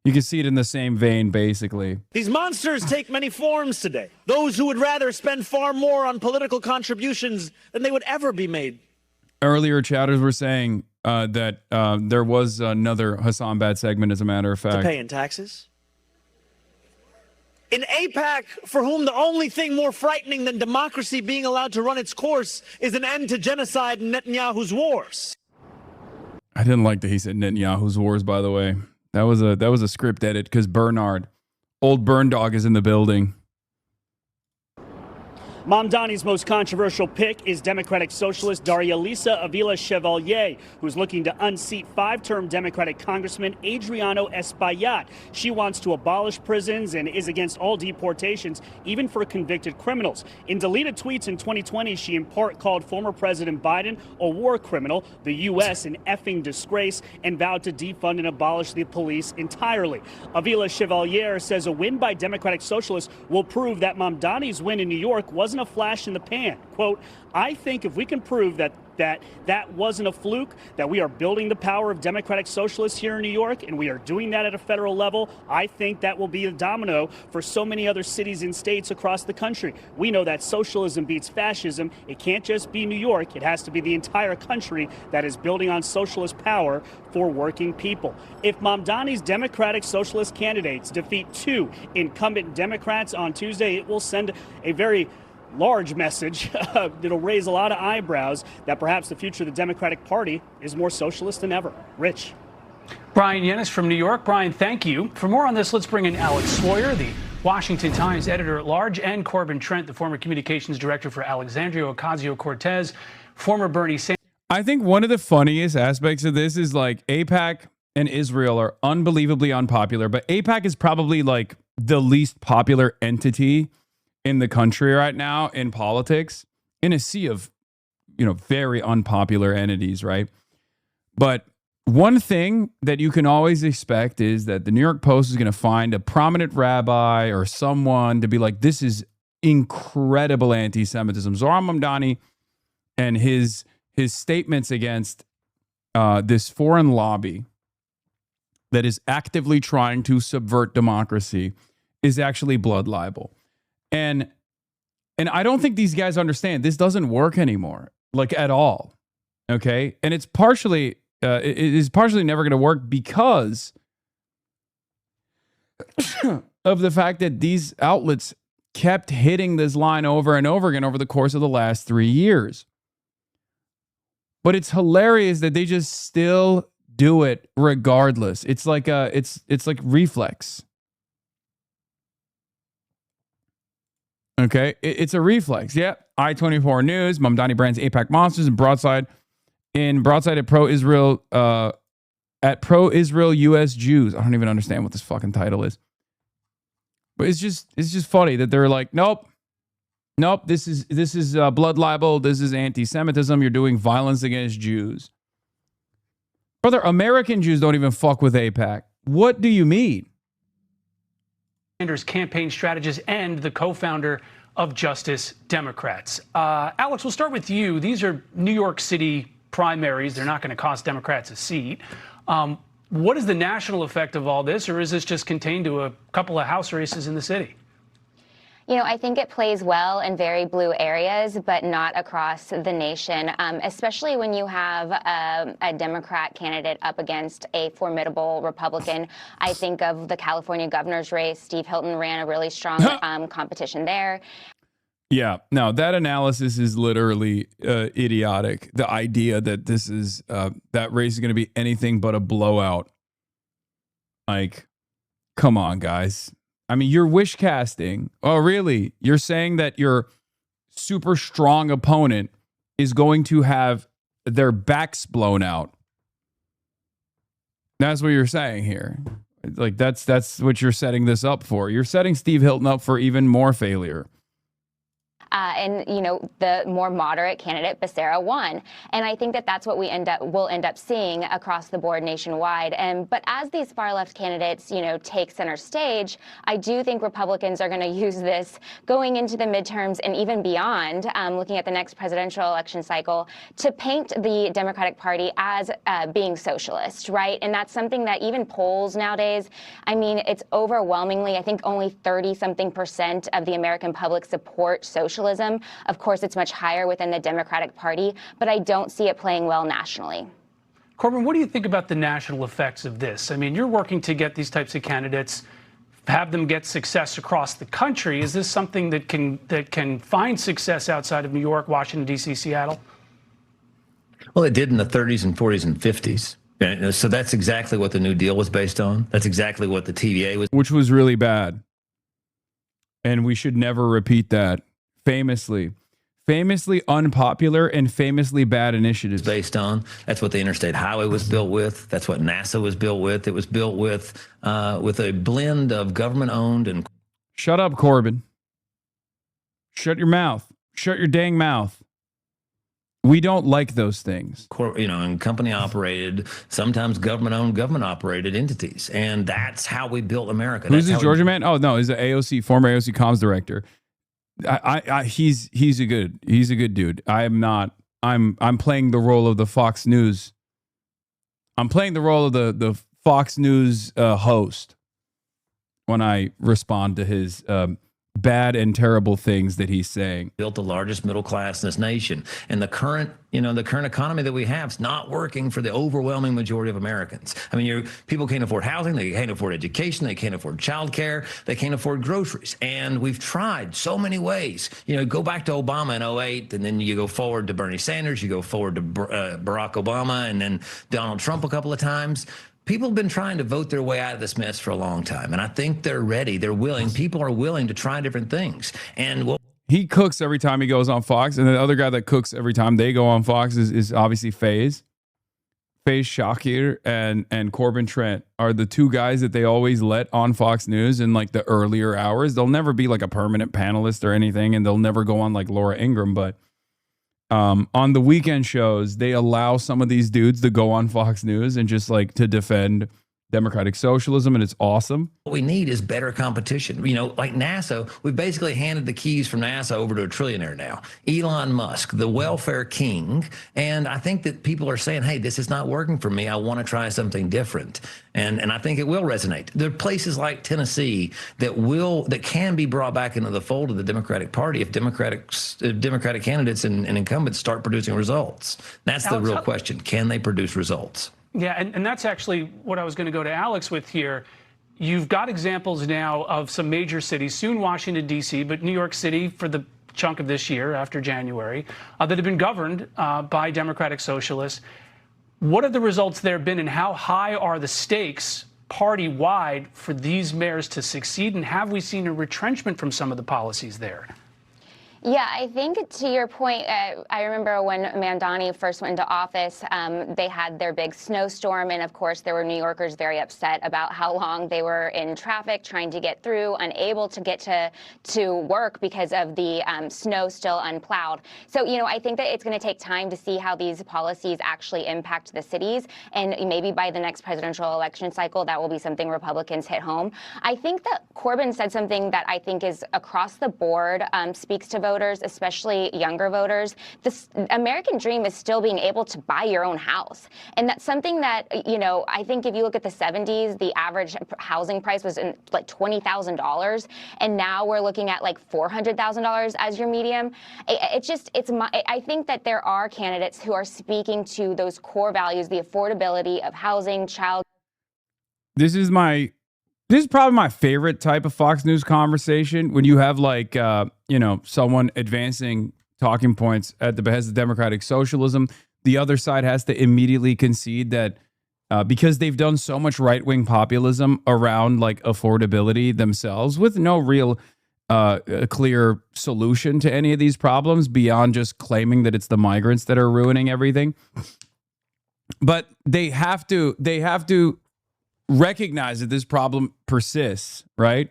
Speaker 2: you can see it in the same vein, basically.
Speaker 17: These monsters take many forms today. Those who would rather spend far more on political contributions than they would ever be made.
Speaker 2: Earlier, chatters were saying that there was another Hasan bad segment, as a matter of fact.
Speaker 17: To pay in taxes? In AIPAC, for whom the only thing more frightening than democracy being allowed to run its course is an end to genocide and Netanyahu's wars.
Speaker 2: I didn't like that he said Netanyahu's wars, by the way. That was a script edit because Bernard, old Burn Dog, is in the building.
Speaker 24: Mamdani's most controversial pick is Democratic Socialist Daria Lisa Avila Chevalier, who's looking to unseat 5-term Democratic Congressman Adriano Espaillat. She wants to abolish prisons and is against all deportations, even for convicted criminals. In deleted tweets in 2020, she in part called former President Biden a war criminal, the U.S. an effing disgrace, and vowed to defund and abolish the police entirely. Avila Chevalier says a win by Democratic Socialists will prove that Mamdani's win in New York wasn't wasn't a flash in the pan. Quote, I think if we can prove that wasn't a fluke, that we are building the power of democratic socialists here in New York, and we are doing that at a federal level, I think that will be a domino for so many other cities and states across the country. We know that socialism beats fascism. It can't just be New York. It has to be the entire country that is building on socialist power for working people. If Mamdani's Democratic Socialist candidates defeat 2 incumbent Democrats on Tuesday, it will send a very large message. It'll raise a lot of eyebrows that perhaps the future of the Democratic Party is more socialist than ever. Rich.
Speaker 15: Brian Yennis from New York. Brian, thank you. For more on this, let's bring in Alex Sawyer, the Washington Times editor-at-large, and Corbin Trent, the former communications director for Alexandria Ocasio-Cortez, former Bernie Sanders.
Speaker 2: I think one of the funniest aspects of this is like AIPAC and Israel are unbelievably unpopular, but AIPAC is probably like the least popular entity in the country right now in politics, in a sea of, very unpopular entities, right? But one thing that you can always expect is that the New York Post is going to find a prominent rabbi or someone to be like, this is incredible anti-Semitism. Zohran Mamdani and his statements against this foreign lobby that is actively trying to subvert democracy is actually blood libel. And I don't think these guys understand this doesn't work anymore, like at all. Okay. And it's partially, it is partially never going to work because of the fact that these outlets kept hitting this line over and over again over the course of the last 3 years. But it's hilarious that they just still do it regardless. It's like it's like reflex. Okay, it's a reflex. Yeah, I-24 News, Mamdani brands AIPAC monsters, and broadside at pro-Israel U.S. Jews. I don't even understand what this fucking title is, but it's just funny that they're like, nope, this is blood libel. This is anti-Semitism. You're doing violence against Jews, brother. American Jews don't even fuck with AIPAC. What do you mean?
Speaker 15: Sanders campaign strategist and the co-founder of Justice Democrats. Alex, we'll start with you. These are New York City primaries. They're not going to cost Democrats a seat. What is the national effect of all this, or is this just contained to a couple of House races in the city?
Speaker 16: I think it plays well in very blue areas, but not across the nation, especially when you have a Democrat candidate up against a formidable Republican. I think of the California governor's race. Steve Hilton ran a really strong competition there.
Speaker 2: Yeah, no, that analysis is literally idiotic. The idea that this is that race is going to be anything but a blowout. Like, come on, guys. I mean, you're wish casting. Oh, really? You're saying that your super strong opponent is going to have their backs blown out. That's what you're saying here. Like, that's what you're setting this up for. You're setting Steve Hilton up for even more failure.
Speaker 16: And the more moderate candidate, Becerra, won. And I think that that's what we'll end up seeing across the board nationwide. But as these far left candidates, take center stage, I do think Republicans are going to use this going into the midterms and even beyond, looking at the next presidential election cycle, to paint the Democratic Party as being socialist, right? And that's something that even polls nowadays, I mean, it's overwhelmingly, I think only 30-something% of the American public support socialism. Of course, it's much higher within the Democratic Party, but I don't see it playing well nationally.
Speaker 15: Corbin, what do you think about the national effects of this? I mean, you're working to get these types of candidates, have them get success across the country. Is this something that can find success outside of New York, Washington, D.C., Seattle?
Speaker 19: Well, it did in the 30s and 40s and 50s. So that's exactly what the New Deal was based on. That's exactly what the TVA was.
Speaker 2: Which was really bad. And we should never repeat that. Famously unpopular and famously bad initiatives.
Speaker 19: Based on. That's what the interstate highway was built with. That's what NASA was built with. It was built with a blend of government-owned and...
Speaker 2: Shut up, Corbin. Shut your mouth. Shut your dang mouth. We don't like those things.
Speaker 19: And company-operated, sometimes government-owned, government-operated entities. And that's how we built America.
Speaker 2: Who's this Georgia man? Oh, no, he's the AOC, former AOC comms director. He's a good dude. I'm playing the role of the Fox News. I'm playing the role of the Fox News host when I respond to his bad and terrible things that he's saying.
Speaker 19: Built the largest middle class in this nation, and the current economy that we have is not working for the overwhelming majority of Americans. I mean, people can't afford housing, they can't afford education, they can't afford childcare, they can't afford groceries, and we've tried so many ways. Go back to Obama in 2008, and then you go forward to Bernie Sanders, you go forward to Barack Obama, and then Donald Trump a couple of times. People have been trying to vote their way out of this mess for a long time, and I think they're ready. They're willing. People are willing to try different things. And
Speaker 2: he cooks every time he goes on Fox, and the other guy that cooks every time they go on Fox is obviously Faze Shakir and Corbin Trent are the two guys that they always let on Fox News in like the earlier hours. They'll never be like a permanent panelist or anything, and they'll never go on like Laura Ingraham, but on the weekend shows, they allow some of these dudes to go on Fox News and just like to defend democratic socialism, and it's awesome.
Speaker 19: What we need is better competition. Like NASA, we've basically handed the keys from NASA over to a trillionaire now. Elon Musk, the welfare king. And I think that people are saying, hey, this is not working for me. I want to try something different. And I think it will resonate. There are places like Tennessee that can be brought back into the fold of the Democratic Party if Democratic candidates and incumbents start producing results. That's the real question. Can they produce results?
Speaker 15: Yeah, and that's actually what I was going to go to Alex with here. You've got examples now of some major cities, soon Washington, D.C., but New York City for the chunk of this year after January, that have been governed by Democratic Socialists. What have the results there been, and how high are the stakes party-wide for these mayors to succeed? And have we seen a retrenchment from some of the policies there?
Speaker 16: Yeah, I think to your point, I remember when Mamdani first went into office, they had their big snowstorm. And of course, there were New Yorkers very upset about how long they were in traffic trying to get through, unable to get to work because of the snow still unplowed. So, I think that it's going to take time to see how these policies actually impact the cities. And maybe by the next presidential election cycle, that will be something Republicans hit home. I think that Corbin said something that I think is across the board, speaks to voters, especially younger voters. This American dream is still being able to buy your own house. And that's something that, I think if you look at the 70s, the average housing price was in like $20,000. And now we're looking at like $400,000 as your median. I think that there are candidates who are speaking to those core values, the affordability of housing,
Speaker 2: This is probably my favorite type of Fox News conversation, when you have like, someone advancing talking points at the behest of democratic socialism. The other side has to immediately concede that because they've done so much right-wing populism around like affordability themselves with no real clear solution to any of these problems beyond just claiming that it's the migrants that are ruining everything. But they have to recognize that this problem persists, right?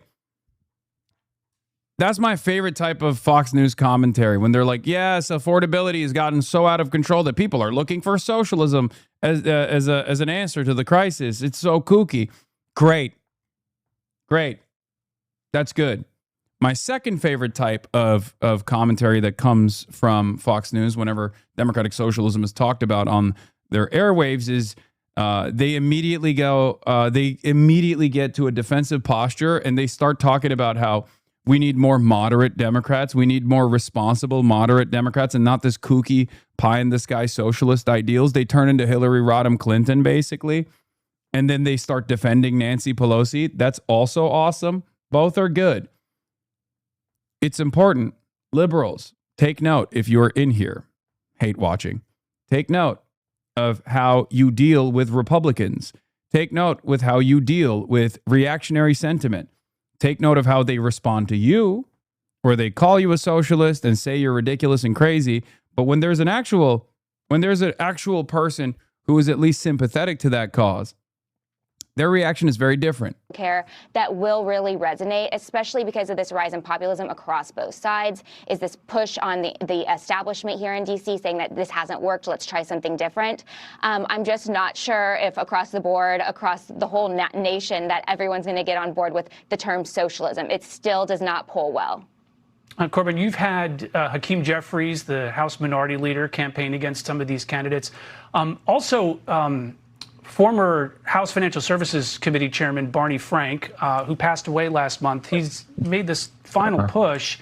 Speaker 2: That's my favorite type of Fox News commentary, when they're like, yes, affordability has gotten so out of control that people are looking for socialism as an answer to the crisis. It's so kooky. Great. That's good. My second favorite type of commentary that comes from Fox News whenever democratic socialism is talked about on their airwaves is they immediately get to a defensive posture, and they start talking about how we need more moderate Democrats. We need more responsible, moderate Democrats, and not this kooky pie-in-the-sky socialist ideals. They turn into Hillary Rodham Clinton, basically, and then they start defending Nancy Pelosi. That's also awesome. Both are good. It's important. Liberals, take note if you're in here, hate watching. Take note of how you deal with Republicans. Take note with how you deal with reactionary sentiment. Take note of how they respond to you, or they call you a socialist and say you're ridiculous and crazy. But when there's an actual person who is at least sympathetic to that cause, their reaction is very different.
Speaker 16: Care that will really resonate, especially because of this rise in populism across both sides, is this push on the establishment here in D.C. saying that this hasn't worked, let's try something different. I'm just not sure if across the board, across the whole nation, that everyone's going to get on board with the term socialism. It still does not poll well.
Speaker 15: Corbin, you've had Hakeem Jeffries, the House Minority Leader, campaign against some of these candidates. Former House Financial Services Committee Chairman Barney Frank, who passed away last month, he's made this final push.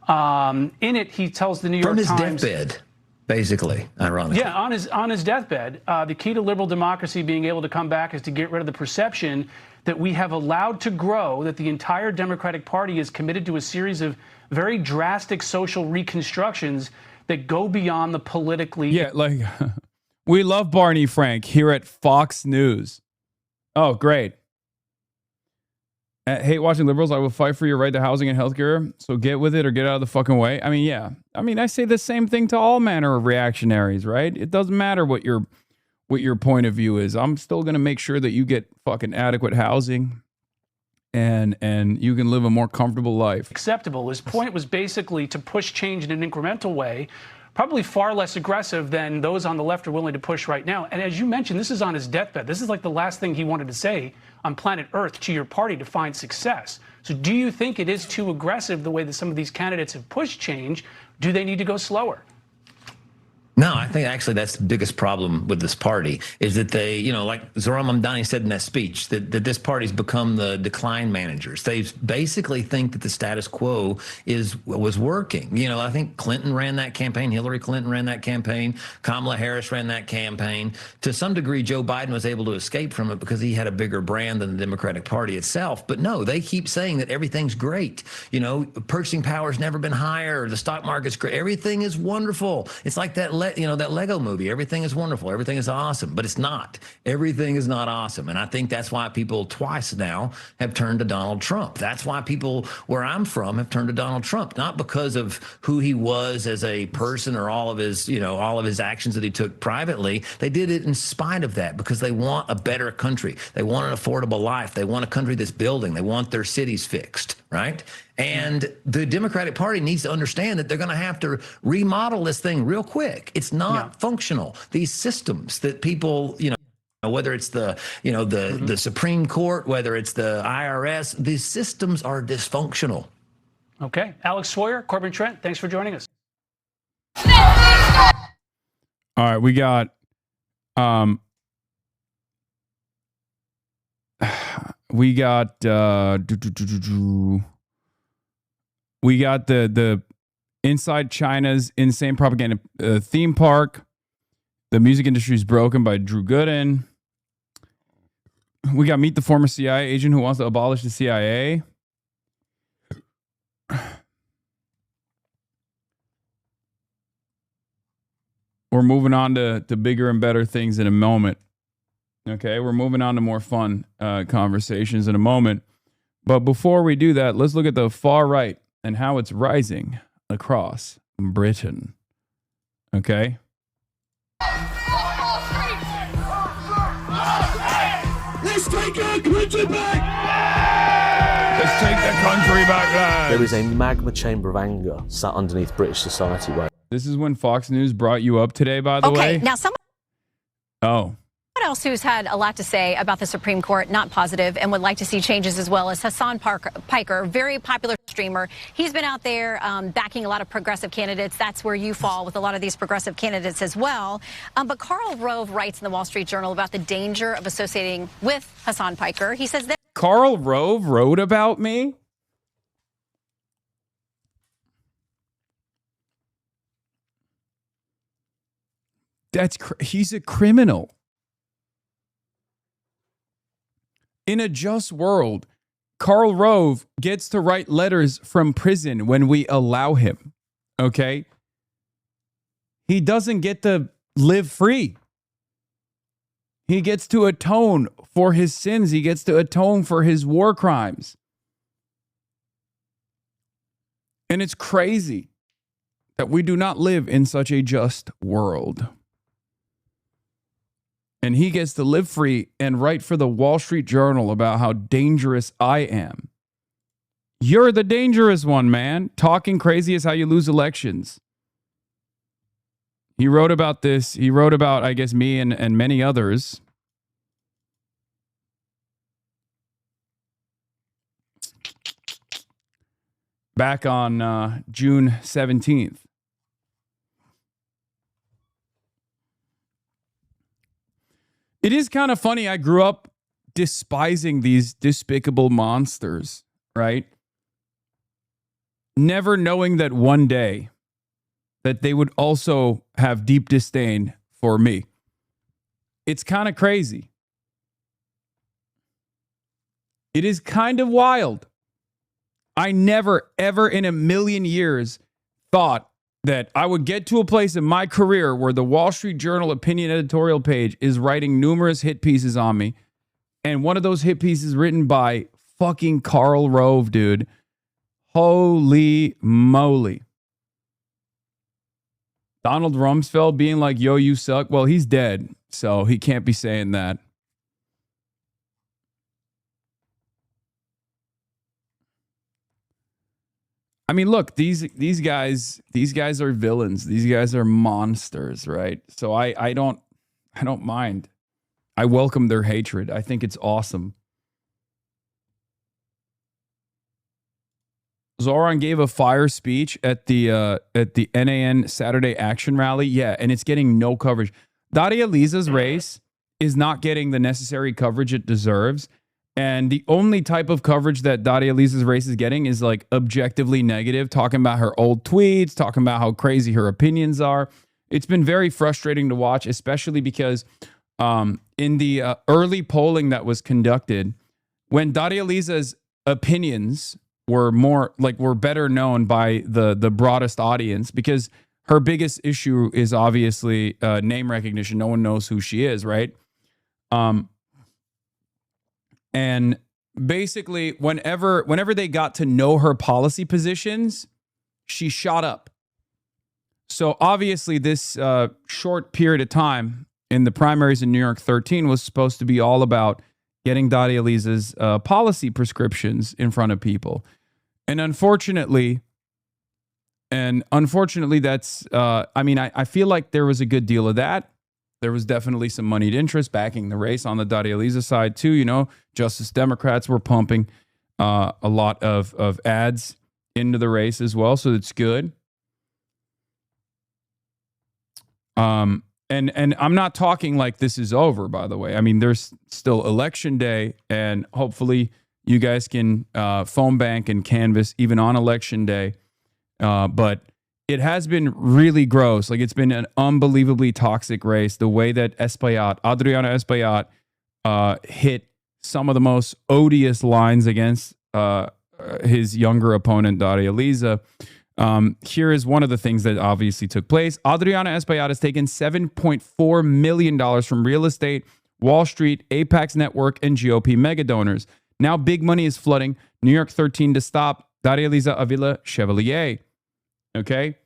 Speaker 15: In it, he tells the New York Times...
Speaker 19: From his deathbed, basically, ironically.
Speaker 15: Yeah, on his deathbed. The key to liberal democracy being able to come back is to get rid of the perception that we have allowed to grow, that the entire Democratic Party is committed to a series of very drastic social reconstructions that go beyond the politically...
Speaker 2: Yeah, like, we love Barney Frank here at Fox News. Oh, great. Hate watching liberals. I will fight for your right to housing and healthcare. So get with it or get out of the fucking way. I mean, yeah. I mean, I say the same thing to all manner of reactionaries, right? It doesn't matter what your point of view is. I'm still going to make sure that you get fucking adequate housing and you can live a more comfortable life.
Speaker 15: Acceptable. His point was basically to push change in an incremental way, probably far less aggressive than those on the left are willing to push right now. And as you mentioned, this is on his deathbed. This is like the last thing he wanted to say on planet Earth to your party to find success. So do you think it is too aggressive the way that some of these candidates have pushed change? Do they need to go slower?
Speaker 19: No, I think actually that's the biggest problem with this party is that they, you know, like Zohran Mamdani said in that speech, that this party's become the decline managers. They basically think that the status quo was working. You know, I think Clinton ran that campaign. Hillary Clinton ran that campaign. Kamala Harris ran that campaign. To some degree, Joe Biden was able to escape from it because he had a bigger brand than the Democratic Party itself. But no, they keep saying that everything's great. You know, purchasing power's never been higher. The stock market's great. Everything is wonderful. It's like that Lego movie. Everything is wonderful. Everything is awesome, but it's not. Everything is not awesome. And I think that's why people twice now have turned to Donald Trump. That's why people where I'm from have turned to Donald Trump, not because of who he was as a person or all of his actions that he took privately. They did it in spite of that because they want a better country. They want an affordable life. They want a country that's building. They want their cities fixed, right? And the Democratic Party needs to understand that they're going to have to remodel this thing real quick. It's not functional. These systems that people, you know, whether it's the Supreme Court, whether it's the IRS, these systems are dysfunctional.
Speaker 15: Okay. Alex Sawyer, Corbin Trent, thanks for joining us.
Speaker 2: All right, we got the Inside China's Insane Propaganda theme park. The music industry is broken by Drew Gooden. We got Meet the Former CIA Agent Who Wants to Abolish the CIA. We're moving on to bigger and better things in a moment. Okay, we're moving on to more fun conversations in a moment. But before we do that, let's look at the far right and how it's rising across Britain. Okay?
Speaker 13: Let's take our country back!
Speaker 2: Let's take the country back, lads!
Speaker 3: There is a magma chamber of anger sat underneath British society right now.
Speaker 2: This is when Fox News brought you up today, by the way.
Speaker 14: Okay, now someone else who's had a lot to say about the Supreme Court, not positive, and would like to see changes as well, is Hasan Piker, very popular streamer. He's been out there backing a lot of progressive candidates. That's where you fall with a lot of these progressive candidates as well. But Karl Rove writes in the Wall Street Journal about the danger of associating with Hasan Piker. He says that
Speaker 2: Karl Rove wrote about me? He's a criminal. In a just world, Karl Rove gets to write letters from prison when we allow him. Okay? He doesn't get to live free. He gets to atone for his sins. He gets to atone for his war crimes. And it's crazy that we do not live in such a just world. And he gets to live free and write for the Wall Street Journal about how dangerous I am. You're the dangerous one, man. Talking crazy is how you lose elections. He wrote about this. He wrote about, I guess, me and many others. back on June 17th. It is kind of funny. I grew up despising these despicable monsters, right? Never knowing that one day that they would also have deep disdain for me. It's kind of crazy. It is kind of wild. I never, ever in a million years thought that I would get to a place in my career where the Wall Street Journal opinion editorial page is writing numerous hit pieces on me. And one of those hit pieces written by fucking Karl Rove, dude. Holy moly. Donald Rumsfeld being like, yo, you suck. Well, he's dead, so he can't be saying that. I mean, look, these guys are villains. These guys are monsters, right? So I don't mind. I welcome their hatred. I think it's awesome. Zoran gave a fire speech at the NAN Saturday Action Rally. Yeah, and it's getting no coverage. Daria Liza's race is not getting the necessary coverage it deserves. And the only type of coverage that Daria Liza's race is getting is like objectively negative, talking about her old tweets, talking about how crazy her opinions are. It's been very frustrating to watch, especially because in the early polling that was conducted, when Daria Liza's opinions were better known by the broadest audience, because her biggest issue is obviously name recognition. No one knows who she is, right? And basically, whenever they got to know her policy positions, she shot up. So obviously, this short period of time in the primaries in New York 13 was supposed to be all about getting Daria Liza's policy prescriptions in front of people. And unfortunately, that's, I feel like there was a good deal of that. There was definitely some moneyed interest backing the race on the Daria Liza side too. You know, Justice Democrats were pumping a lot of ads into the race as well, so it's good. And I'm not talking like this is over, by the way. I mean, there's still election day, and hopefully you guys can phone bank and canvass even on election day. But it has been really gross. Like, it's been an unbelievably toxic race. The way that Adriana Espaillat, hit some of the most odious lines against his younger opponent, Daria Liza. Here is one of the things that obviously took place. Adriana Espaillat has taken $7.4 million from real estate, Wall Street, Apex Network, and GOP mega donors. Now big money is flooding New York 13 to stop Daria Liza Avila Chevalier. Okay?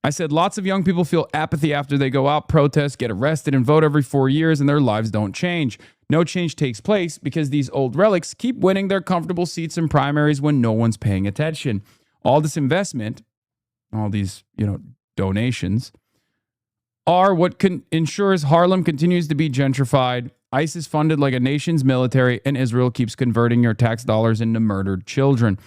Speaker 2: I said lots of young people feel apathy after they go out, protest, get arrested, and vote every 4 years, and their lives don't change. No change takes place because these old relics keep winning their comfortable seats in primaries when no one's paying attention. All this investment, all these, donations, are what ensures Harlem continues to be gentrified, ISIS funded like a nation's military, and Israel keeps converting your tax dollars into murdered children.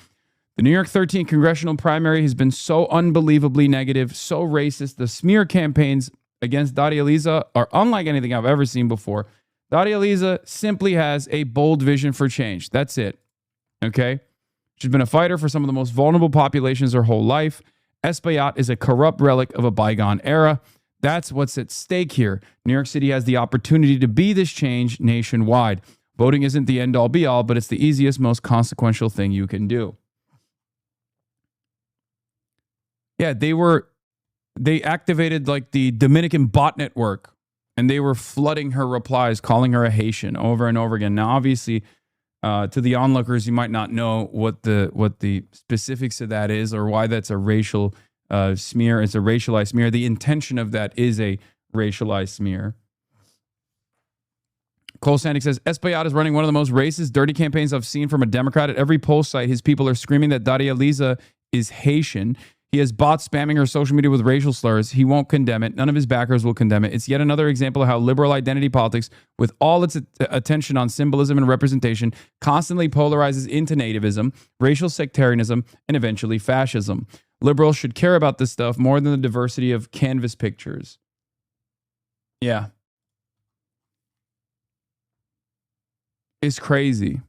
Speaker 2: The New York 13 congressional primary has been so unbelievably negative, so racist. The smear campaigns against Daria Liza are unlike anything I've ever seen before. Daria Liza simply has a bold vision for change. That's it. Okay? She's been a fighter for some of the most vulnerable populations her whole life. Espaillat is a corrupt relic of a bygone era. That's what's at stake here. New York City has the opportunity to be this change nationwide. Voting isn't the end-all be-all, but it's the easiest, most consequential thing you can do. Yeah, they activated like the Dominican bot network, and they were flooding her replies, calling her a Haitian over and over again. Now, obviously, to the onlookers, you might not know what the specifics of that is or why that's a racial smear. It's a racialized smear. The intention of that is a racialized smear. Cole Sandick says, Espaillat is running one of the most racist, dirty campaigns I've seen from a Democrat. At every poll site, his people are screaming that Daria Liza is Haitian. He has bots spamming her social media with racial slurs. He won't condemn it. None of his backers will condemn it. It's yet another example of how liberal identity politics, with all its attention on symbolism and representation, constantly polarizes into nativism, racial sectarianism, and eventually fascism. Liberals should care about this stuff more than the diversity of canvas pictures. Yeah. It's crazy.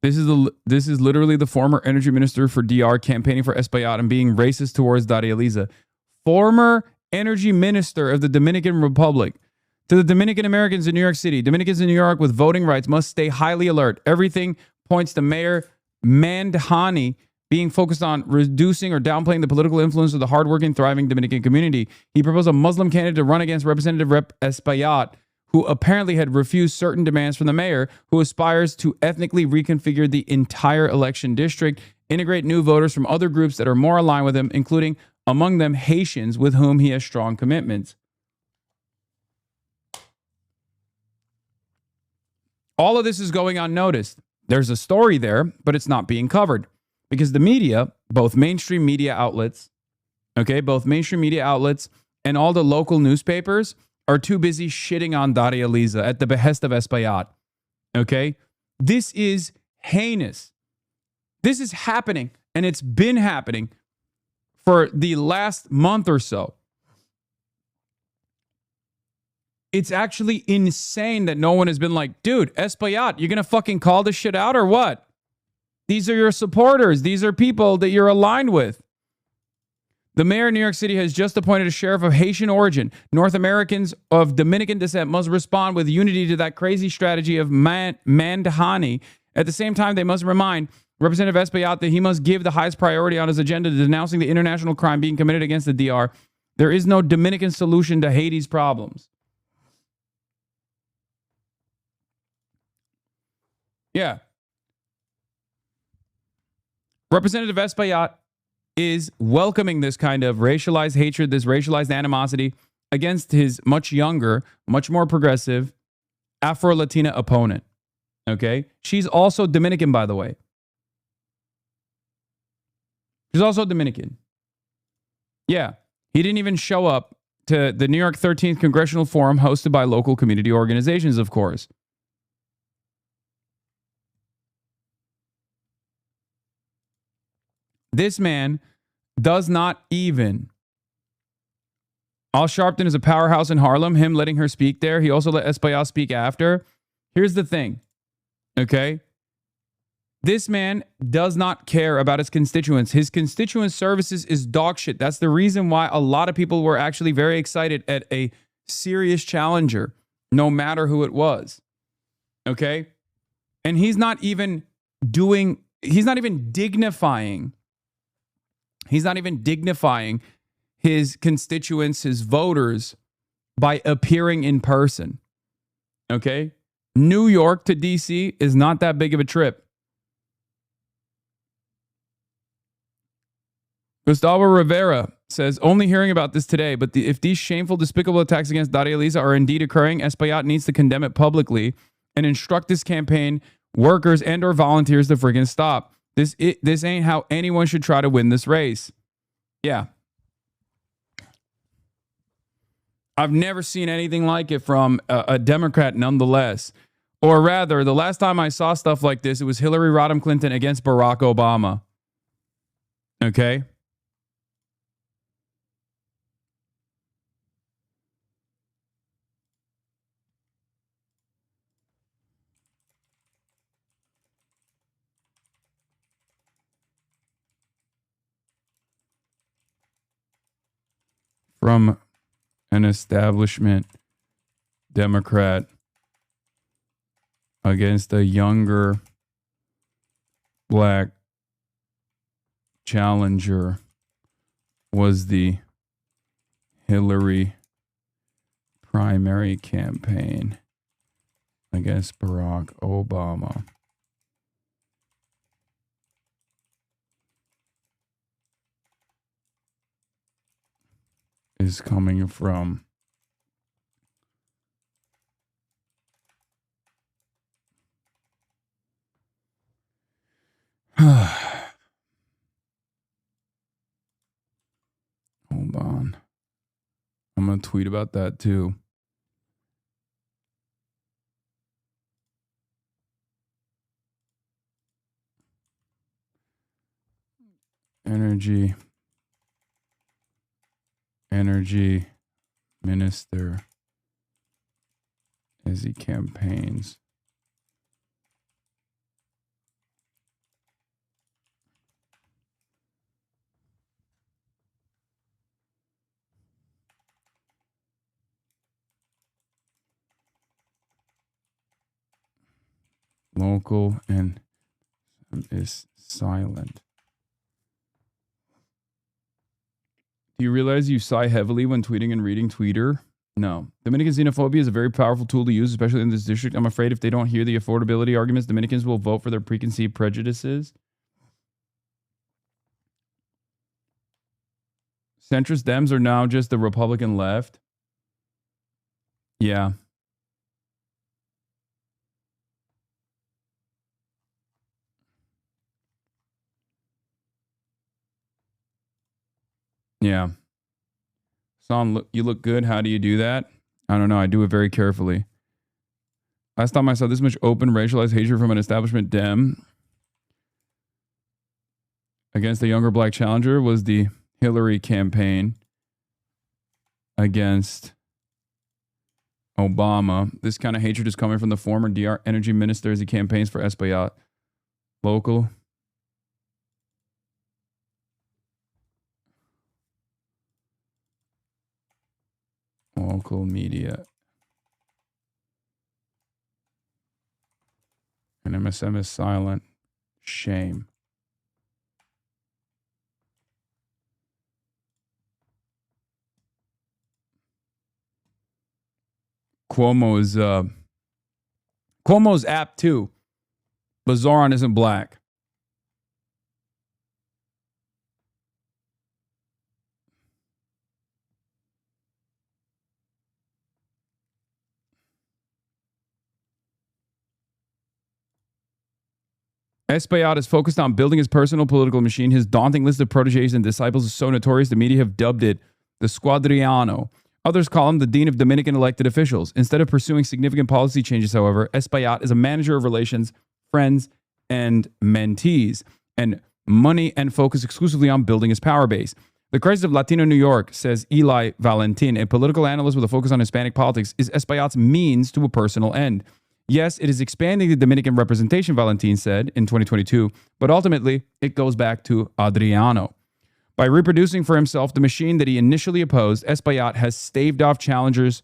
Speaker 2: This is literally the former energy minister for DR campaigning for Espaillat and being racist towards Daria Liza. Former energy minister of the Dominican Republic. To the Dominican Americans in New York City, Dominicans in New York with voting rights must stay highly alert. Everything points to Mayor Mandhani being focused on reducing or downplaying the political influence of the hardworking, thriving Dominican community. He proposed a Muslim candidate to run against Representative Rep Espaillat, who apparently had refused certain demands from the mayor, who aspires to ethnically reconfigure the entire election district, integrate new voters from other groups that are more aligned with him, including among them Haitians with whom he has strong commitments. All of this is going unnoticed. There's a story there, but it's not being covered because the media, both mainstream media outlets, both mainstream media outlets and all the local newspapers are too busy shitting on Daria Liza at the behest of Espaillat. Okay? This is heinous. This is happening, and it's been happening for the last month or so. It's actually insane that no one has been like, dude, Espaillat, you're going to fucking call this shit out or what? These are your supporters. These are people that you're aligned with. The mayor of New York City has just appointed a sheriff of Haitian origin. North Americans of Dominican descent must respond with unity to that crazy strategy of Mandhani. At the same time, they must remind Representative Espaillat that he must give the highest priority on his agenda to denouncing the international crime being committed against the DR. There is no Dominican solution to Haiti's problems. Yeah. Representative Espaillat is welcoming this kind of racialized hatred, this racialized animosity against his much younger, much more progressive Afro-Latina opponent. Okay? She's also Dominican, by the way. She's also Dominican. Yeah. He didn't even show up to the New York 13th Congressional Forum hosted by local community organizations, of course. This man does not even. Al Sharpton is a powerhouse in Harlem. Him letting her speak there. He also let Espaillat speak after. Here's the thing. Okay? This man does not care about his constituents. His constituent services is dog shit. That's the reason why a lot of people were actually very excited at a serious challenger, no matter who it was. Okay? And he's not even dignifying his constituents, his voters, by appearing in person. Okay? New York to DC is not that big of a trip. Gustavo Rivera says, only hearing about this today, but if these shameful, despicable attacks against Daria Liza are indeed occurring, Espaillat needs to condemn it publicly and instruct this campaign workers and or volunteers to friggin' stop. This ain't how anyone should try to win this race. Yeah. I've never seen anything like it from a Democrat nonetheless. Or rather, the last time I saw stuff like this, it was Hillary Rodham Clinton against Barack Obama. Okay? From an establishment Democrat against a younger black challenger was the Hillary primary campaign against Barack Obama. Is coming from Hold on. I'm going to tweet about that too. Energy minister as he campaigns. Local and is silent. Do you realize you sigh heavily when tweeting and reading Twitter? No. Dominican xenophobia is a very powerful tool to use, especially in this district. I'm afraid if they don't hear the affordability arguments, Dominicans will vote for their preconceived prejudices. Centrist Dems are now just the Republican left. Yeah. Yeah. Son, you look good. How do you do that? I don't know. I do it very carefully. Last time I saw this much open racialized hatred from an establishment Dem against the younger black challenger was the Hillary campaign against Obama. This kind of hatred is coming from the former DR energy minister as he campaigns for Espaillat. Local. Local media. And MSM is silent. Shame. Cuomo's app too. But Zoran isn't black. Espaillat is focused on building his personal political machine. His daunting list of proteges and disciples is so notorious the media have dubbed it the Squadriano. Others call him the dean of Dominican elected officials. Instead of pursuing significant policy changes, however, Espaillat is a manager of relations, friends, and mentees, and money and focus exclusively on building his power base. The crisis of Latino New York, says Eli Valentin, a political analyst with a focus on Hispanic politics, is Espaillat's means to a personal end. Yes, it is expanding the Dominican representation, Valentin said in 2022, but ultimately it goes back to Adriano. By reproducing for himself the machine that he initially opposed, Espaillat has staved off challengers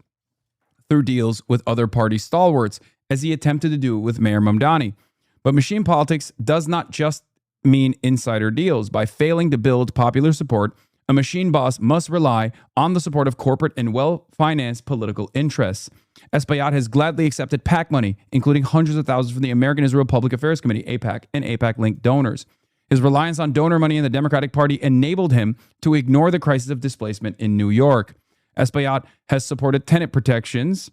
Speaker 2: through deals with other party stalwarts, as he attempted to do with Mayor Mamdani. But machine politics does not just mean insider deals. By failing to build popular support, a machine boss must rely on the support of corporate and well-financed political interests. Espaillat has gladly accepted PAC money, including hundreds of thousands from the American Israel Public Affairs Committee, AIPAC, and AIPAC-linked donors. His reliance on donor money in the Democratic Party enabled him to ignore the crisis of displacement in New York. Espaillat has supported tenant protections,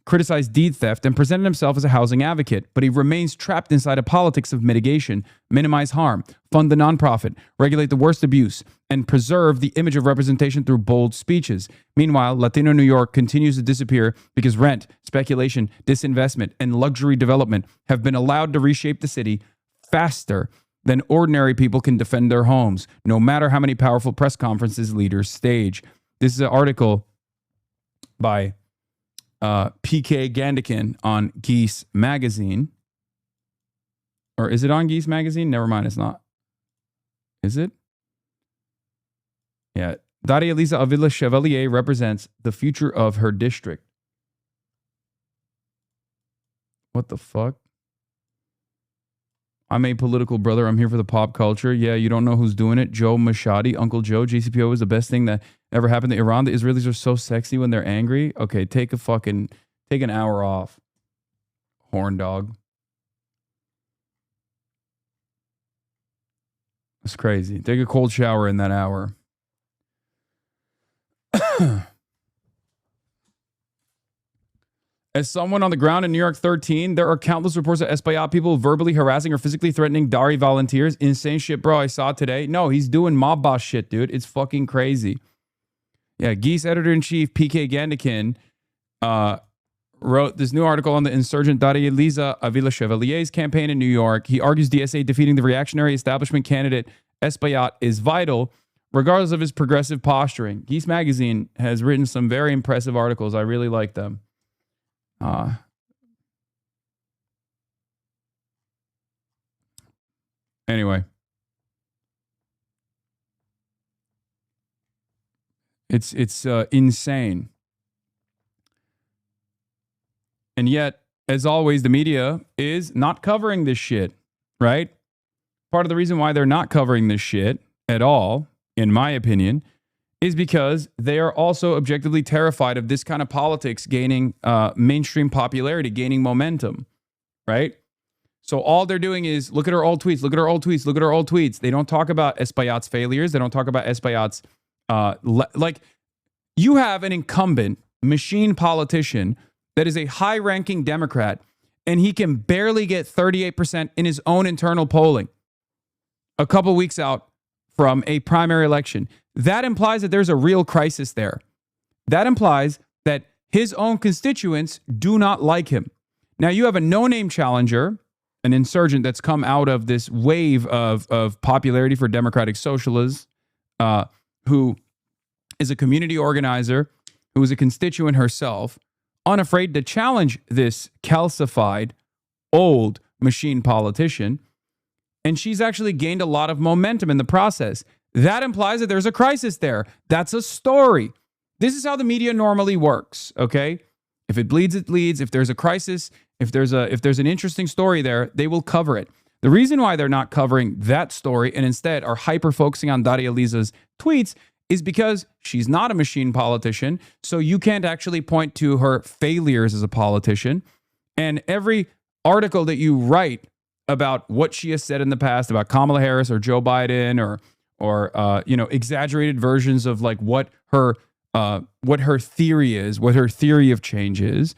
Speaker 2: criticized deed theft, and presented himself as a housing advocate, but he remains trapped inside a politics of mitigation, minimize harm, fund the nonprofit, regulate the worst abuse, and preserve the image of representation through bold speeches. Meanwhile, Latino New York continues to disappear because rent, speculation, disinvestment, and luxury development have been allowed to reshape the city faster than ordinary people can defend their homes, no matter how many powerful press conferences leaders stage. This is an article by PK Gandikin on Geese Magazine. Or is it on Geese Magazine? Never mind, it's not. Is it? Yeah. Daria Lisa Avila Chevalier represents the future of her district. What the fuck? I'm a political brother. I'm here for the pop culture. Yeah, you don't know who's doing it. Joe Mashadi, Uncle Joe. JCPO is the best thing that ever happened to Iran. The Israelis are so sexy when they're angry. Okay, take an hour off. Horn dog. That's crazy. Take a cold shower in that hour. As someone on the ground in New York 13, there are countless reports of Espaillat people verbally harassing or physically threatening Dari volunteers. Insane shit, bro. I saw today. No, he's doing mob boss shit, dude. It's fucking crazy. Yeah, Geese editor-in-chief PK Gandikin wrote this new article on the insurgent Daria Elisa Avila Chevalier's campaign in New York. He argues DSA defeating the reactionary establishment candidate Espaillat is vital, regardless of his progressive posturing. Geese Magazine has written some very impressive articles. I really like them. Anyway. It's insane. And yet, as always, the media is not covering this shit, right? Part of the reason why they're not covering this shit at all, in my opinion, is because they are also objectively terrified of this kind of politics gaining mainstream popularity, gaining momentum, right? So all they're doing is look at our old tweets, look at our old tweets, look at our old tweets. They don't talk about Espaillat's failures. They don't talk about Espaillat's like you have an incumbent machine politician that is a high-ranking Democrat, and he can barely get 38% in his own internal polling a couple weeks out from a primary election. That implies that there's a real crisis there. That implies that his own constituents do not like him. Now, you have a no-name challenger, an insurgent that's come out of this wave of popularity for democratic socialists, who is a community organizer, who is a constituent herself, unafraid to challenge this calcified, old machine politician. And she's actually gained a lot of momentum in the process. That implies that there's a crisis there. That's a story. This is how the media normally works, okay? If it bleeds, it leads. If there's a crisis, if there's an interesting story there, they will cover it. The reason why they're not covering that story and instead are hyper-focusing on Daria Elisa's tweets is because she's not a machine politician, so you can't actually point to her failures as a politician. And every article that you write about what she has said in the past about Kamala Harris or Joe Biden or exaggerated versions of like what her theory is, what her theory of change is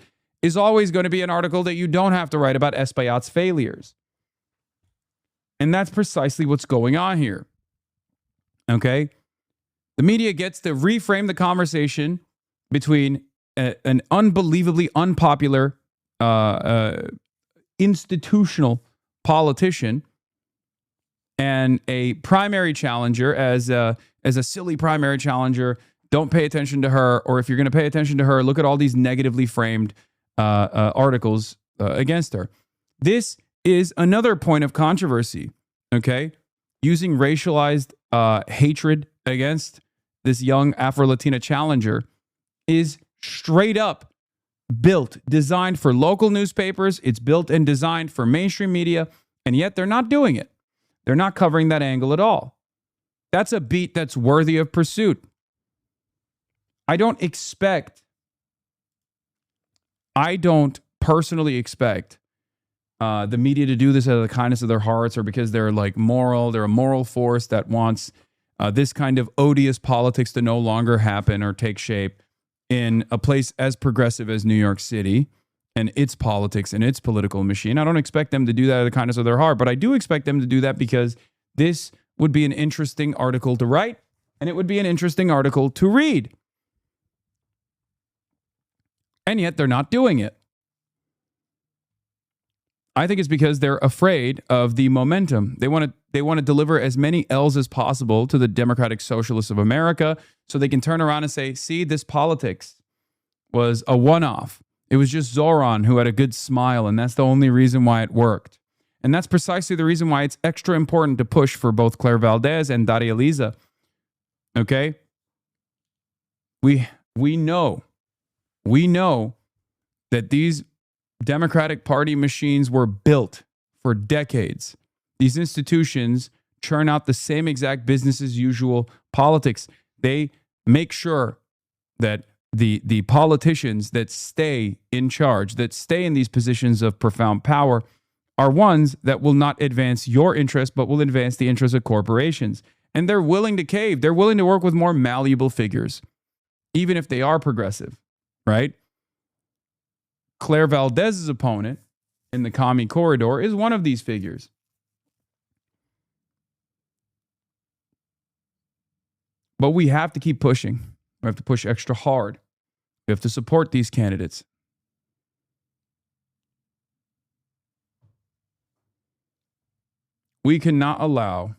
Speaker 2: always going to be an article that you don't have to write about Espaillat's failures. And that's precisely what's going on here. Okay? The media gets to reframe the conversation between an unbelievably unpopular institutional politician and a primary challenger as a silly primary challenger. Don't pay attention to her, or if you're going to pay attention to her, look at all these negatively framed articles against her. This is another point of controversy, okay? Using racialized hatred against this young Afro-Latina challenger is straight up built, designed for local newspapers. It's built and designed for mainstream media, and yet they're not doing it. They're not covering that angle at all. That's a beat that's worthy of pursuit. I don't personally expect the media to do this out of the kindness of their hearts or because they're like moral. They're a moral force that wants this kind of odious politics to no longer happen or take shape in a place as progressive as New York City and its politics and its political machine. I don't expect them to do that out of the kindness of their heart, but I do expect them to do that because this would be an interesting article to write and it would be an interesting article to read. And yet they're not doing it. I think it's because they're afraid of the momentum. They want to deliver as many L's as possible to the Democratic Socialists of America so they can turn around and say, see, this politics was a one-off. It was just Zoran who had a good smile, and that's the only reason why it worked. And that's precisely the reason why it's extra important to push for both Claire Valdez and Daria Elisa. Okay? We know that these Democratic Party machines were built for decades. These institutions churn out the same exact business as usual politics. They make sure that the politicians that stay in charge, that stay in these positions of profound power, are ones that will not advance your interest, but will advance the interests of corporations. And they're willing to cave. They're willing to work with more malleable figures, even if they are progressive, right? Claire Valdez's opponent in the commie corridor is one of these figures. But we have to keep pushing. We have to push extra hard. We have to support these candidates. We cannot allow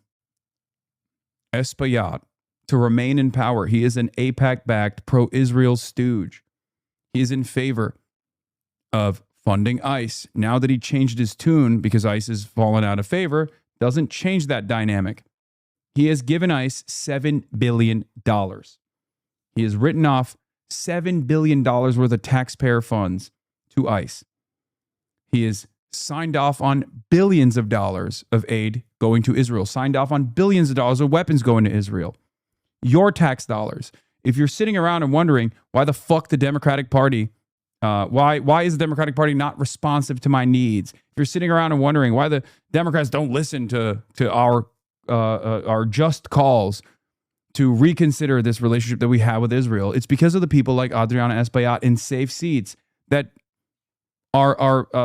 Speaker 2: Espaillat to remain in power. He is an AIPAC-backed pro-Israel stooge. He is in favor of funding ICE. Now that he changed his tune because ICE has fallen out of favor, doesn't change that dynamic. He has given ICE $7 billion. He has written off $7 billion worth of taxpayer funds to ICE. He has signed off on billions of dollars of aid going to Israel, signed off on billions of dollars of weapons going to Israel. Your tax dollars. If you're sitting around and wondering why the fuck the Democratic Party, why is the Democratic Party not responsive to my needs? If you're sitting around and wondering why the Democrats don't listen to our just calls to reconsider this relationship that we have with Israel, it's because of the people like Adriana Espaillat in safe seats that are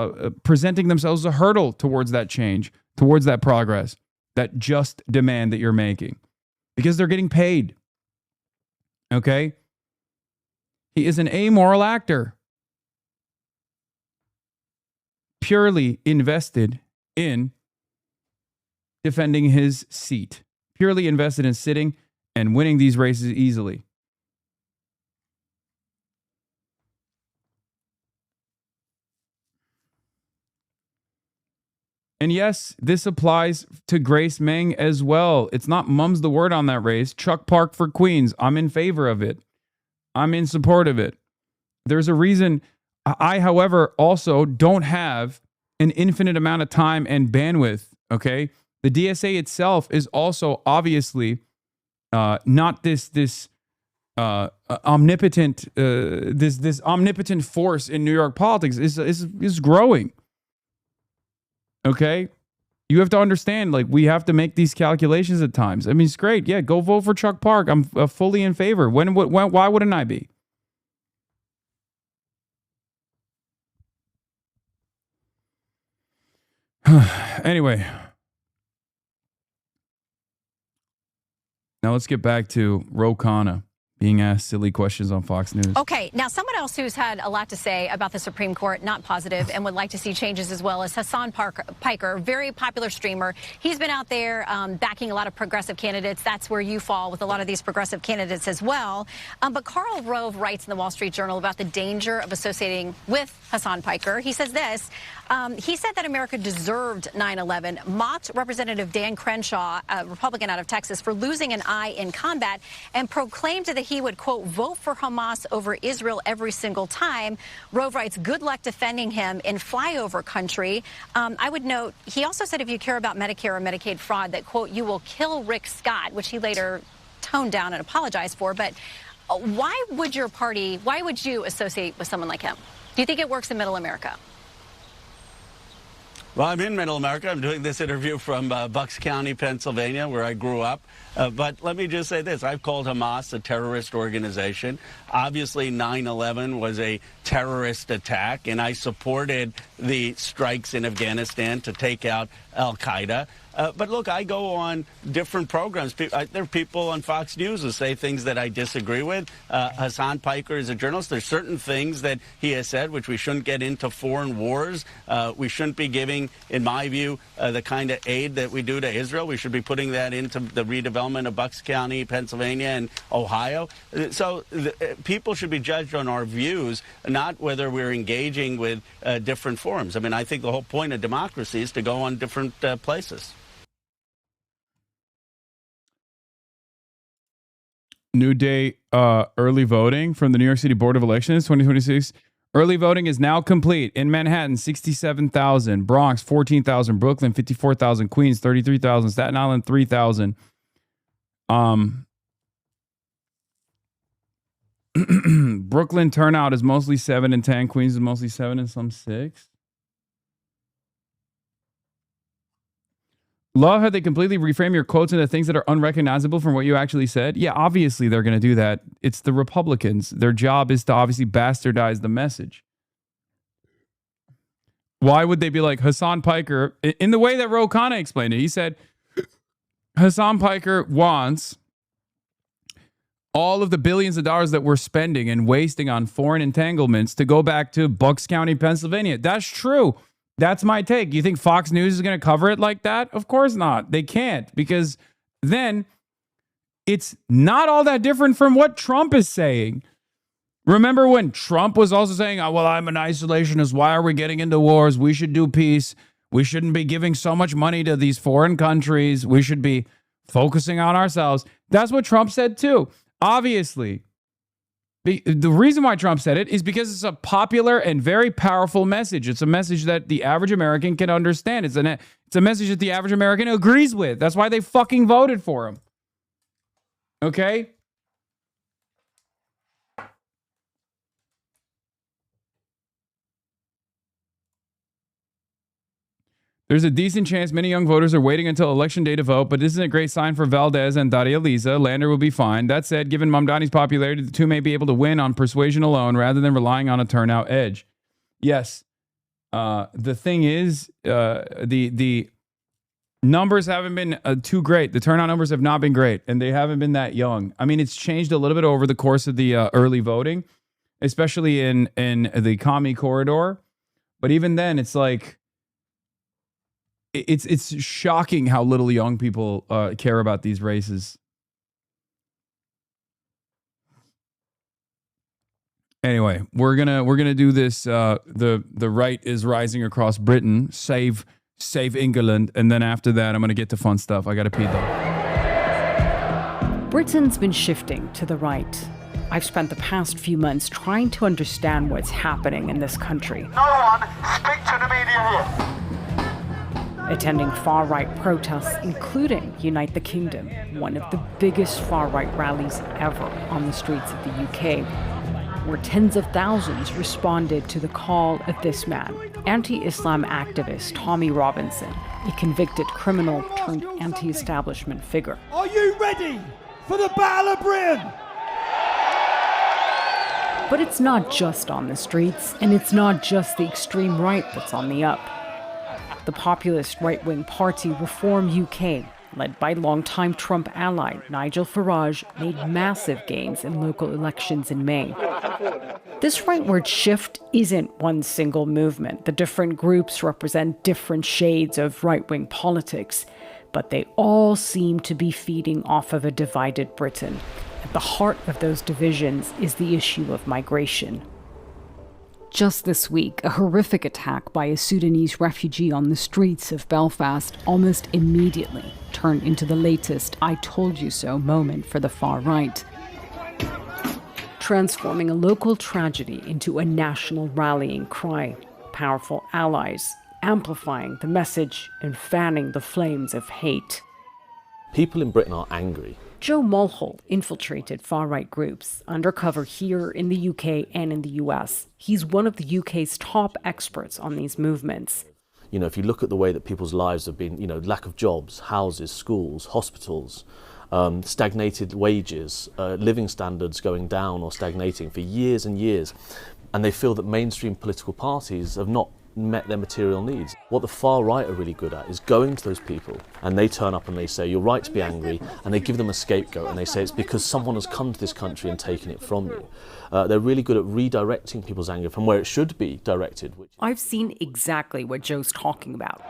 Speaker 2: presenting themselves as a hurdle towards that change, towards that progress, that just demand that you're making, because they're getting paid. Okay? He is an amoral actor, purely invested in defending his seat, purely invested in sitting and winning these races easily. And yes, this applies to Grace Meng as well. It's not mum's the word on that race. Chuck Park for Queens. I'm in favor of it. I'm in support of it. There's a reason. I, however, also don't have an infinite amount of time and bandwidth. Okay. The DSA itself is also obviously not this omnipotent this omnipotent force in New York politics. Is growing. Okay, you have to understand, like, we have to make these calculations at times. I mean, it's great. Yeah, go vote for Chuck Park. I'm fully in favor. Why wouldn't I be? Anyway, now let's get back to Ro Khanna being asked silly questions on Fox News.
Speaker 14: Okay, now someone else who's had a lot to say about the Supreme Court, not positive, and would like to see changes as well, is Hasan Piker, very popular streamer. He's been out there backing a lot of progressive candidates. That's where you fall with a lot of these progressive candidates as well. But Karl Rove writes in the Wall Street Journal about the danger of associating with Hasan Piker. He says this. He said that America deserved 9/11, mocked Representative Dan Crenshaw, a Republican out of Texas, for losing an eye in combat, and proclaimed that he would, quote, vote for Hamas over Israel every single time. Rove writes, good luck defending him in flyover country. I would note, he also said if you care about Medicare or Medicaid fraud, that, quote, you will kill Rick Scott, which he later toned down and apologized for. But why would you associate with someone like him? Do you think it works in Middle America?
Speaker 5: Well, I'm in Middle America. I'm doing this interview from Bucks County, Pennsylvania, where I grew up. But let me just say this. I've called Hamas a terrorist organization. Obviously, 9/11 was a terrorist attack, and I supported the strikes in Afghanistan to take out al-Qaeda. But look, I go on different programs. There are people on Fox News who say things that I disagree with. Hasan Piker is a journalist. There's certain things that he has said which we shouldn't get into foreign wars. We shouldn't be giving, in my view, the kind of aid that we do to Israel. We should be putting that into the redevelopment of Bucks County, Pennsylvania, and Ohio. So people should be judged on our views, not whether we're engaging with different forums. I mean, I think the whole point of democracy is to go on different places.
Speaker 2: New day, early voting from the New York City Board of Elections 2026. Early voting is now complete. In Manhattan, 67,000. Bronx, 14,000. Brooklyn, 54,000. Queens, 33,000. Staten Island, 3,000. Brooklyn turnout is mostly 7 and 10. Queens is mostly 7 and some 6. Love how they completely reframe your quotes into things that are unrecognizable from what you actually said. Yeah, obviously they're going to do that. It's the Republicans. Their job is to obviously bastardize the message. Why would they be like Hasan Piker? In the way that Ro Khanna explained it, he said Hasan Piker wants all of the billions of dollars that we're spending and wasting on foreign entanglements to go back to Bucks County, Pennsylvania. That's true. That's my take. You think Fox News is going to cover it like that? Of course not. They can't, because then it's not all that different from what Trump is saying. Remember when Trump was also saying, oh, well, I'm an isolationist. Why are we getting into wars? We should do peace. We shouldn't be giving so much money to these foreign countries. We should be focusing on ourselves. That's what Trump said too. Obviously, the reason why Trump said it is because it's a popular and very powerful message. It's a message that the average American can understand. It's a message that the average American agrees with. That's why they fucking voted for him. Okay? There's a decent chance many young voters are waiting until election day to vote, but this isn't a great sign for Valdez and Daria Lisa. Lander will be fine. That said, given Mamdani's popularity, the two may be able to win on persuasion alone rather than relying on a turnout edge. Yes. The thing is, the numbers haven't been too great. The turnout numbers have not been great, and they haven't been that young. I mean, it's changed a little bit over the course of the early voting, especially in the commie corridor. But even then, it's like, it's shocking how little young people care about these races. Anyway, we're gonna do this. The right is rising across Britain. Save England, and then after that, I'm gonna get to fun stuff. I gotta pee though.
Speaker 4: Britain's been shifting to the right. I've spent the past few months trying to understand what's happening in this country.
Speaker 13: No one speak to the media here.
Speaker 4: Attending far-right protests, including Unite the Kingdom, one of the biggest far-right rallies ever on the streets of the UK, where tens of thousands responded to the call of this man, anti-Islam activist Tommy Robinson, a convicted criminal turned anti-establishment figure.
Speaker 13: Are you ready for the Battle of Britain?
Speaker 4: But it's not just on the streets, and it's not just the extreme right that's on the up. The populist right-wing party Reform UK, led by longtime Trump ally Nigel Farage, made massive gains in local elections in May. This rightward shift isn't one single movement. The different groups represent different shades of right-wing politics, but they all seem to be feeding off of a divided Britain. At the heart of those divisions is the issue of migration. Just this week, a horrific attack by a Sudanese refugee on the streets of Belfast almost immediately turned into the latest I told you so moment for the far right, transforming a local tragedy into a national rallying cry. Powerful allies amplifying the message and fanning the flames of hate.
Speaker 3: People in Britain are angry.
Speaker 4: Joe Mulhall infiltrated far-right groups undercover here in the UK and in the US. He's one of the UK's top experts on these movements.
Speaker 3: You know, if you look at the way that people's lives have been, lack of jobs, houses, schools, hospitals, stagnated wages, living standards going down or stagnating for years and years, and they feel that mainstream political parties have not met their material needs. What the far right are really good at is going to those people, and they turn up and they say, you're right to be angry, and they give them a scapegoat, and they say it's because someone has come to this country and taken it from you. They're really good at redirecting people's anger from where it should be directed.
Speaker 4: I've seen exactly what Joe's talking about.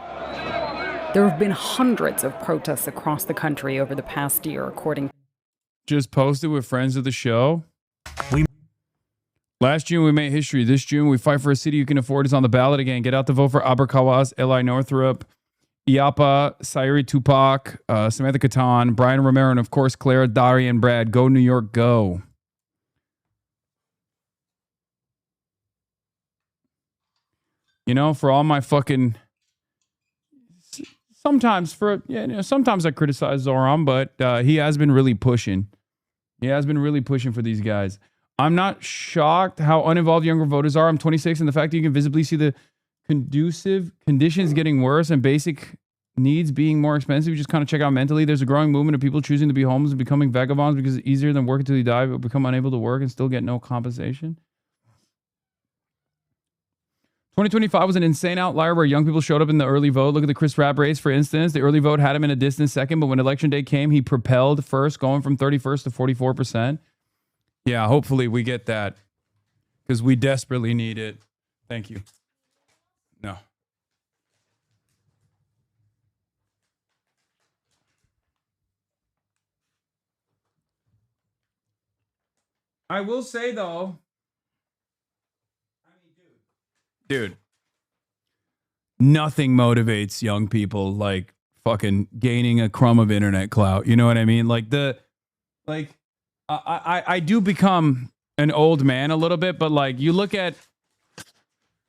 Speaker 4: There have been hundreds of protests across the country over the past year, according.
Speaker 2: Just posted with friends of the show. Last June, we made history. This June, we fight for a city you can afford is on the ballot again. Get out to vote for Abercawas, Eli Northrup, Iapa, Sairi Tupac, Samantha Catan, Brian Romero, and of course, Clara, Daria, and Brad. Go New York, go. You know, for all my fucking... Sometimes I criticize Zoran, but he has been really pushing. He has been really pushing for these guys. I'm not shocked how uninvolved younger voters are. I'm 26, and the fact that you can visibly see the conducive conditions getting worse and basic needs being more expensive, you just kind of check out mentally. There's a growing movement of people choosing to be homeless and becoming vagabonds because it's easier than work until you die, but become unable to work and still get no compensation. 2025 was an insane outlier where young people showed up in the early vote. Look at the Chris Rapp race, for instance. The early vote had him in a distant second, but when election day came, he propelled first, going from 31st to 44%. Yeah, hopefully we get that because we desperately need it. Thank you. No. I will say, though, dude, nothing motivates young people like fucking gaining a crumb of internet clout. You know what I mean? I do become an old man a little bit, but like you look at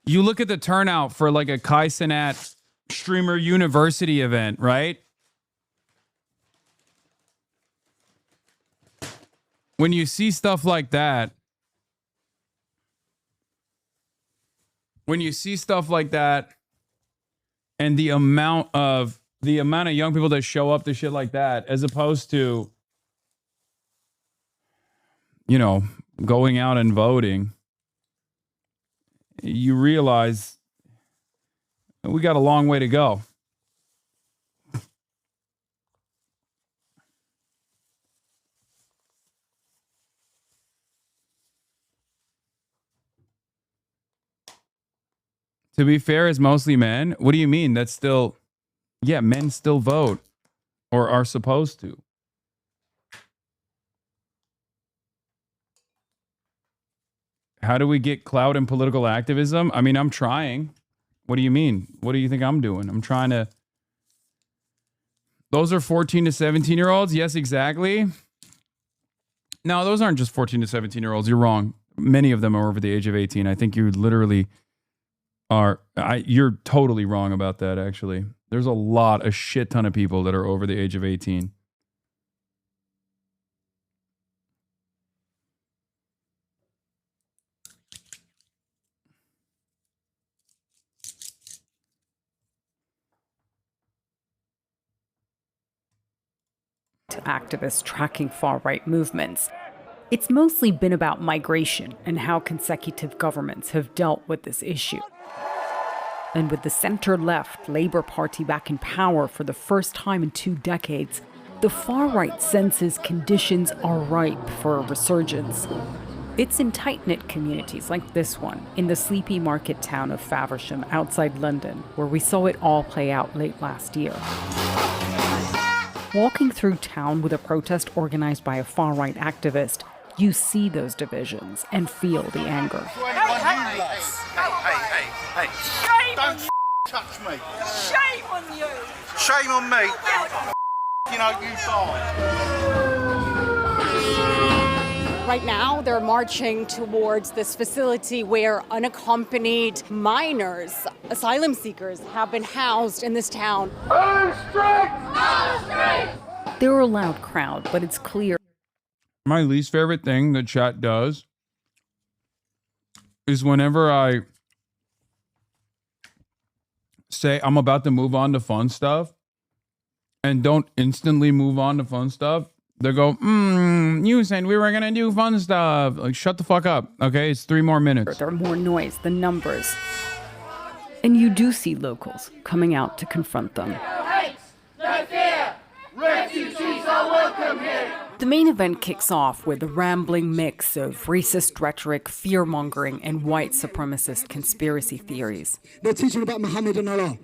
Speaker 2: the turnout for like a Kai Cenat streamer university event, right? When you see stuff like that, and the amount of young people that show up to shit like that, as opposed to, you know, going out and voting, you realize we got a long way to go. To be fair, it's mostly men. What do you mean? That's still, yeah, men still vote or are supposed to. How do we get clout in political activism? I mean, I'm trying. What do you mean? What do you think I'm doing? I'm trying to. Those are 14 to 17-year-olds? Yes, exactly. No, those aren't just 14 to 17-year-olds. You're wrong. Many of them are over the age of 18. I think you literally are. You're totally wrong about that, actually. There's a shit ton of people that are over the age of 18.
Speaker 4: To activists tracking far-right movements. It's mostly been about migration and how consecutive governments have dealt with this issue. And with the center-left Labour Party back in power for the first time in 2 decades, the far-right senses conditions are ripe for a resurgence. It's in tight-knit communities like this one, in the sleepy market town of Faversham outside London, where we saw it all play out late last year. Walking through town with a protest organized by a far-right activist, you see those divisions and feel the anger.
Speaker 13: Hey. Shame on you. Touch me. Shame on you. Shame on me. You know, you die.
Speaker 12: Right now, they're marching towards this facility where unaccompanied minors, asylum seekers, have been housed in this town.
Speaker 4: They're a loud crowd, but it's clear.
Speaker 2: My least favorite thing the chat does is whenever I say I'm about to move on to fun stuff and don't instantly move on to fun stuff, they go, you said we were going to do fun stuff. Like, shut the fuck up. Okay, it's 3 more minutes.
Speaker 4: There are more noise than numbers. And you do see locals coming out to confront them.
Speaker 13: No hate, no fear. Refugees are welcome here.
Speaker 4: The main event kicks off with a rambling mix of racist rhetoric, fear-mongering, and white supremacist conspiracy theories.
Speaker 20: They're teaching about Muhammad and Allah.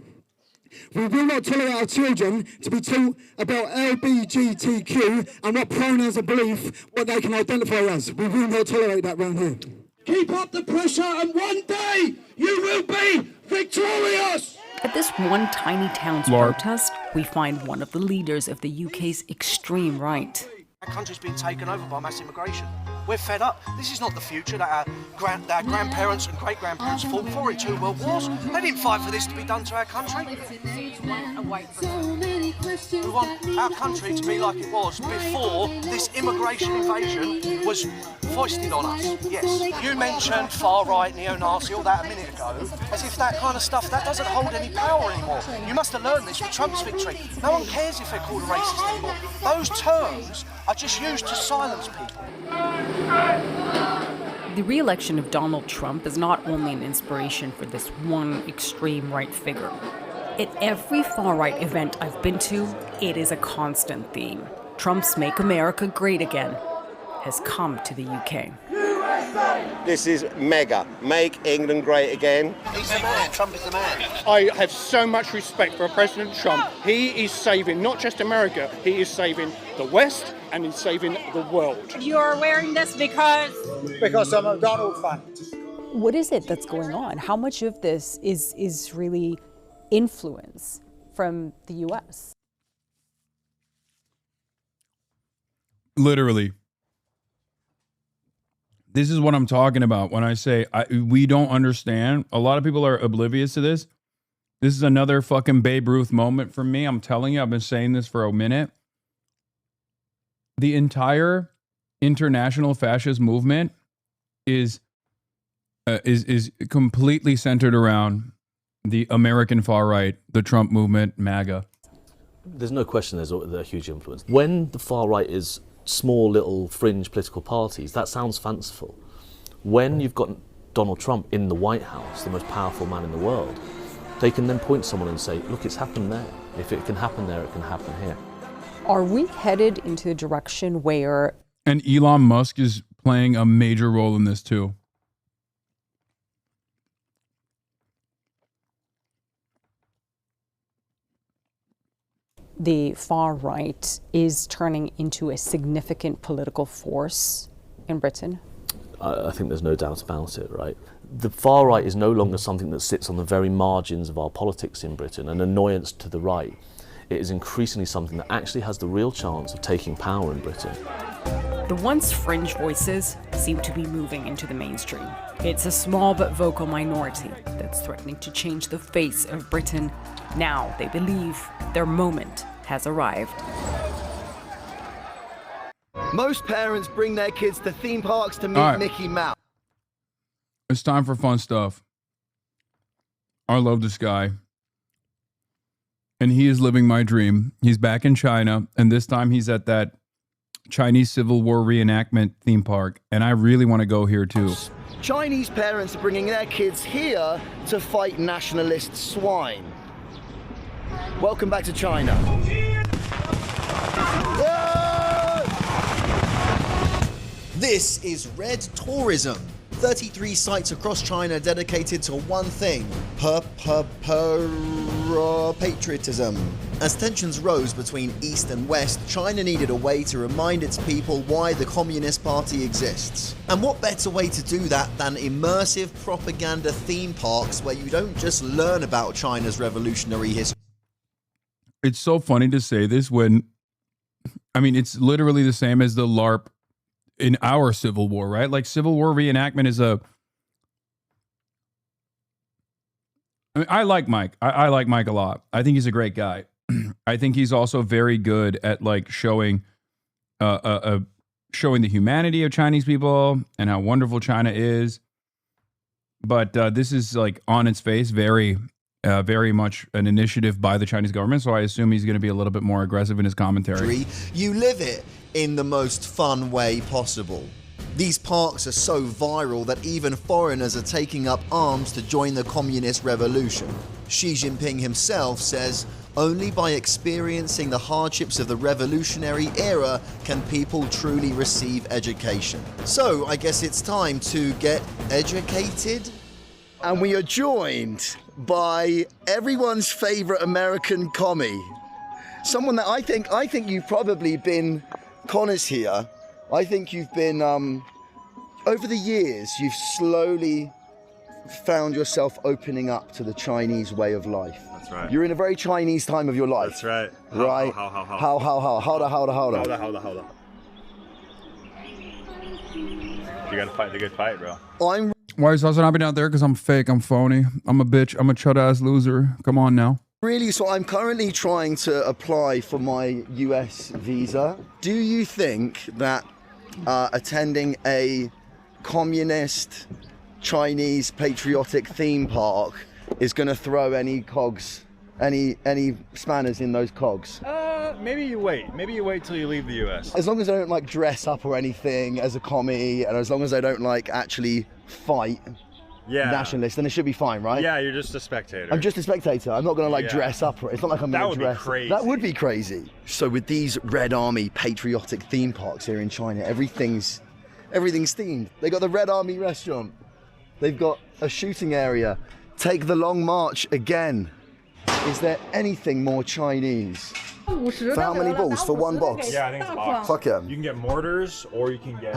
Speaker 20: We will not tolerate our children to be taught about LGBTQ and what pronouns of belief, what they can identify as. We will not tolerate that round here. Keep up the pressure and one day you will be victorious!
Speaker 4: At this one tiny town's protest, we find one of the leaders of the UK's extreme right.
Speaker 21: Our country's been taken over by mass immigration. We're fed up. This is not the future that our grandparents and great-grandparents fought for in 2 world wars. They didn't fight for this to be done to our country. We want our country to be like it was before this immigration invasion was foisted on us. Yes, you mentioned far-right, neo-Nazi, all that a minute ago, as if that kind of stuff, that doesn't hold any power anymore. You must have learned this with Trump's victory. No one cares if they're called a racist anymore. Those terms are just used to silence people.
Speaker 4: The re-election of Donald Trump is not only an inspiration for this one extreme right figure. At every far-right event I've been to, it is a constant theme. Trump's Make America Great Again. has come to the UK.
Speaker 1: This is mega. Make England great again.
Speaker 21: He's the man. Trump is the man.
Speaker 6: I have so much respect for President Trump. He is saving not just America, he is saving the West and he's saving the world.
Speaker 12: You're wearing this because
Speaker 6: I'm a Donald fan.
Speaker 4: What is it that's going on? How much of this is really influence from the US?
Speaker 2: Literally. This is what I'm talking about when I say we don't understand. A lot of people are oblivious to this. This is another fucking Babe Ruth moment for me. I'm telling you, I've been saying this for a minute. The entire international fascist movement is completely centered around the American far right, the Trump movement, MAGA.
Speaker 3: There's no question there's a huge influence. When the far right is small little fringe political parties, that sounds fanciful. When you've got Donald Trump in the White House, the most powerful man in the world, they can then point to someone and say, look, it's happened there. If it can happen there, it can happen here.
Speaker 4: Are we headed into a direction where...
Speaker 2: And Elon Musk is playing a major role in this too.
Speaker 4: the far right is turning into a significant political force in Britain?
Speaker 3: I think there's no doubt about it, right? The far right is no longer something that sits on the very margins of our politics in Britain, an annoyance to the right. It is increasingly something that actually has the real chance of taking power in Britain.
Speaker 4: The once fringe voices seem to be moving into the mainstream. It's a small but vocal minority that's threatening to change the face of Britain. Now they believe their moment has arrived.
Speaker 9: Most parents bring their kids to theme parks to meet Mickey Mouse.
Speaker 2: It's time for fun stuff. I love this guy. And he is living my dream. He's back in China, and this time he's at that Chinese Civil War reenactment theme park, and I really want to go here too.
Speaker 9: Chinese parents are bringing their kids here to fight nationalist swine. Welcome back to China.
Speaker 23: This is Red Tourism. 33 sites across China dedicated to one thing, patriotism. As tensions rose between East and West, China needed a way to remind its people why the Communist Party exists. And what better way to do that than immersive propaganda theme parks where you don't just learn about China's revolutionary history.
Speaker 2: It's so funny to say this when, I mean, it's literally the same as the LARP in our Civil War, right? Like Civil War reenactment is I mean, I like Mike. I like Mike a lot. I think he's a great guy. I think he's also very good at like showing showing the humanity of Chinese people and how wonderful China is. But this is like on its face very much an initiative by the Chinese government. So I assume he's going to be a little bit more aggressive in his commentary.
Speaker 23: You live it in the most fun way possible. These parks are so viral that even foreigners are taking up arms to join the communist revolution. Xi Jinping himself says, only by experiencing the hardships of the revolutionary era can people truly receive education. So I guess it's time to get educated.
Speaker 9: And we are joined by everyone's favorite American commie. Someone that I think you've probably been, Connor's here. I think you've been, over the years, you've slowly found yourself opening up to the Chinese way of life.
Speaker 25: That's right.
Speaker 9: You're in a very Chinese time of your life.
Speaker 25: That's right.
Speaker 9: Right?
Speaker 25: How?
Speaker 9: Hold on.
Speaker 25: You gotta fight the good fight, bro.
Speaker 2: Why is HasanAbi not there? Because I'm fake. I'm phony. I'm a bitch. I'm a chud-ass loser. Come on now.
Speaker 9: Really, so I'm currently trying to apply for my US visa. Do you think that attending a communist Chinese patriotic theme park is going to throw any cogs, any spanners in those cogs?
Speaker 25: Maybe you wait. Maybe you wait till you leave the US.
Speaker 9: As long as I don't like dress up or anything as a commie, and as long as I don't like actually fight, nationalist, then it should be fine, right?
Speaker 25: Yeah, you're just a spectator.
Speaker 9: I'm just a spectator. I'm not going to like dress up. It's not like I'm going to dress.
Speaker 25: That would be crazy.
Speaker 9: That would be crazy. So with these Red Army patriotic theme parks here in China, everything's themed. They got the Red Army restaurant. They've got a shooting area. Take the Long March again. Is there anything more Chinese? For how many balls? For one box?
Speaker 25: Yeah, I think it's a box.
Speaker 9: Fuck yeah.
Speaker 25: You can get mortars, or you can get.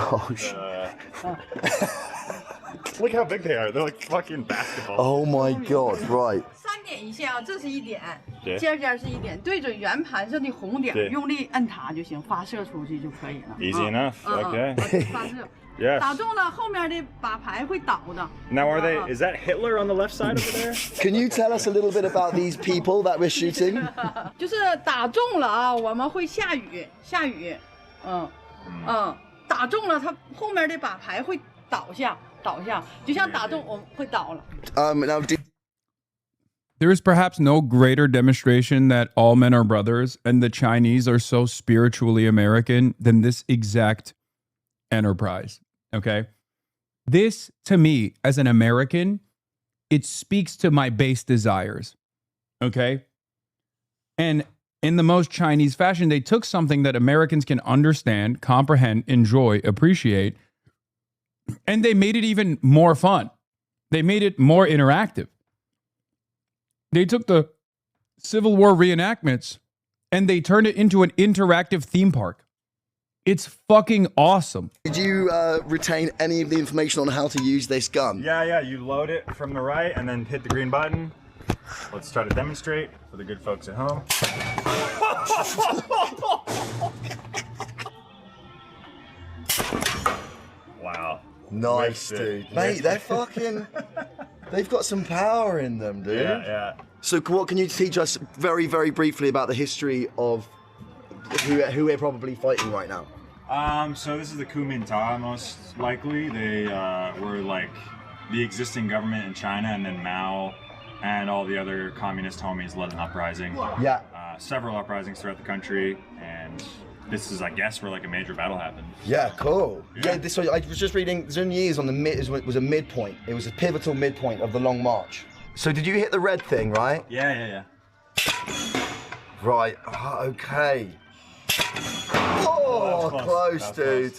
Speaker 25: Look how big they are. They're like fucking basketball.
Speaker 9: Oh my god! Right.
Speaker 7: 3点一线啊，这是1点，
Speaker 25: 对
Speaker 7: 接着是1点，对准圆盘上的红点，
Speaker 25: 对
Speaker 7: 用力摁它就行，发射出去就可以了。
Speaker 25: Easy enough. Okay.
Speaker 7: 发射。
Speaker 25: Yes.
Speaker 7: 打中了，后面的把牌会倒的。
Speaker 25: Now are they? Is that Hitler on the left side over there?
Speaker 9: Can you tell us a little bit about these people that we're shooting?
Speaker 7: 就是打中了啊，我们会下雨，打中了，它后面的把牌会倒下，就像打中我们会倒了。
Speaker 9: Now,
Speaker 2: There is perhaps no greater demonstration that all men are brothers and the Chinese are so spiritually American than this exact enterprise. Okay. This, to me, as an American, it speaks to my base desires. Okay. And in the most Chinese fashion, they took something that Americans can understand, comprehend, enjoy, appreciate, and they made it even more fun. They made it more interactive. They took the Civil War reenactments and they turned it into an interactive theme park. It's fucking awesome.
Speaker 9: Did you retain any of the information on how to use this gun?
Speaker 25: Yeah. You load it from the right and then hit the green button. Let's try to demonstrate for the good folks at home. Wow.
Speaker 9: Nice, dude. Mate, they're fucking... They've got some power in them, dude.
Speaker 25: Yeah.
Speaker 9: So what can you teach us very, very briefly about the history of who we're probably fighting right now?
Speaker 25: So this is the Kuomintang, most likely. They were like the existing government in China, and then Mao and all the other communist homies led an uprising.
Speaker 9: Yeah.
Speaker 25: Several uprisings throughout the country, and this is, I guess, where like a major battle happened.
Speaker 9: Yeah, cool. Yeah, so I was just reading, Sun Yi is on the was a midpoint. It was a pivotal midpoint of the Long March. So did you hit the red thing, right?
Speaker 25: Yeah.
Speaker 9: Right, okay. Oh, close, dude.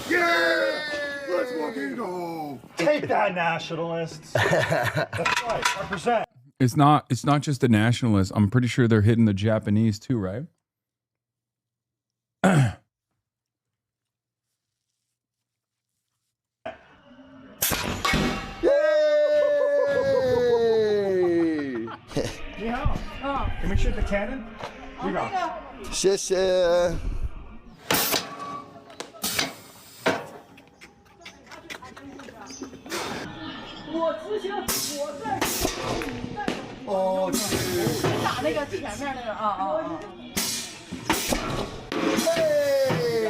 Speaker 25: Yeah! Let's fucking go! Take that, nationalists! That's right, represent.
Speaker 2: It's not just the nationalists. I'm pretty sure they're hitting the Japanese too, right?
Speaker 25: Can we shoot the cannon? We go.
Speaker 9: 谢谢。
Speaker 7: 我执行，我在。
Speaker 9: 哦，
Speaker 7: 打那个前面那个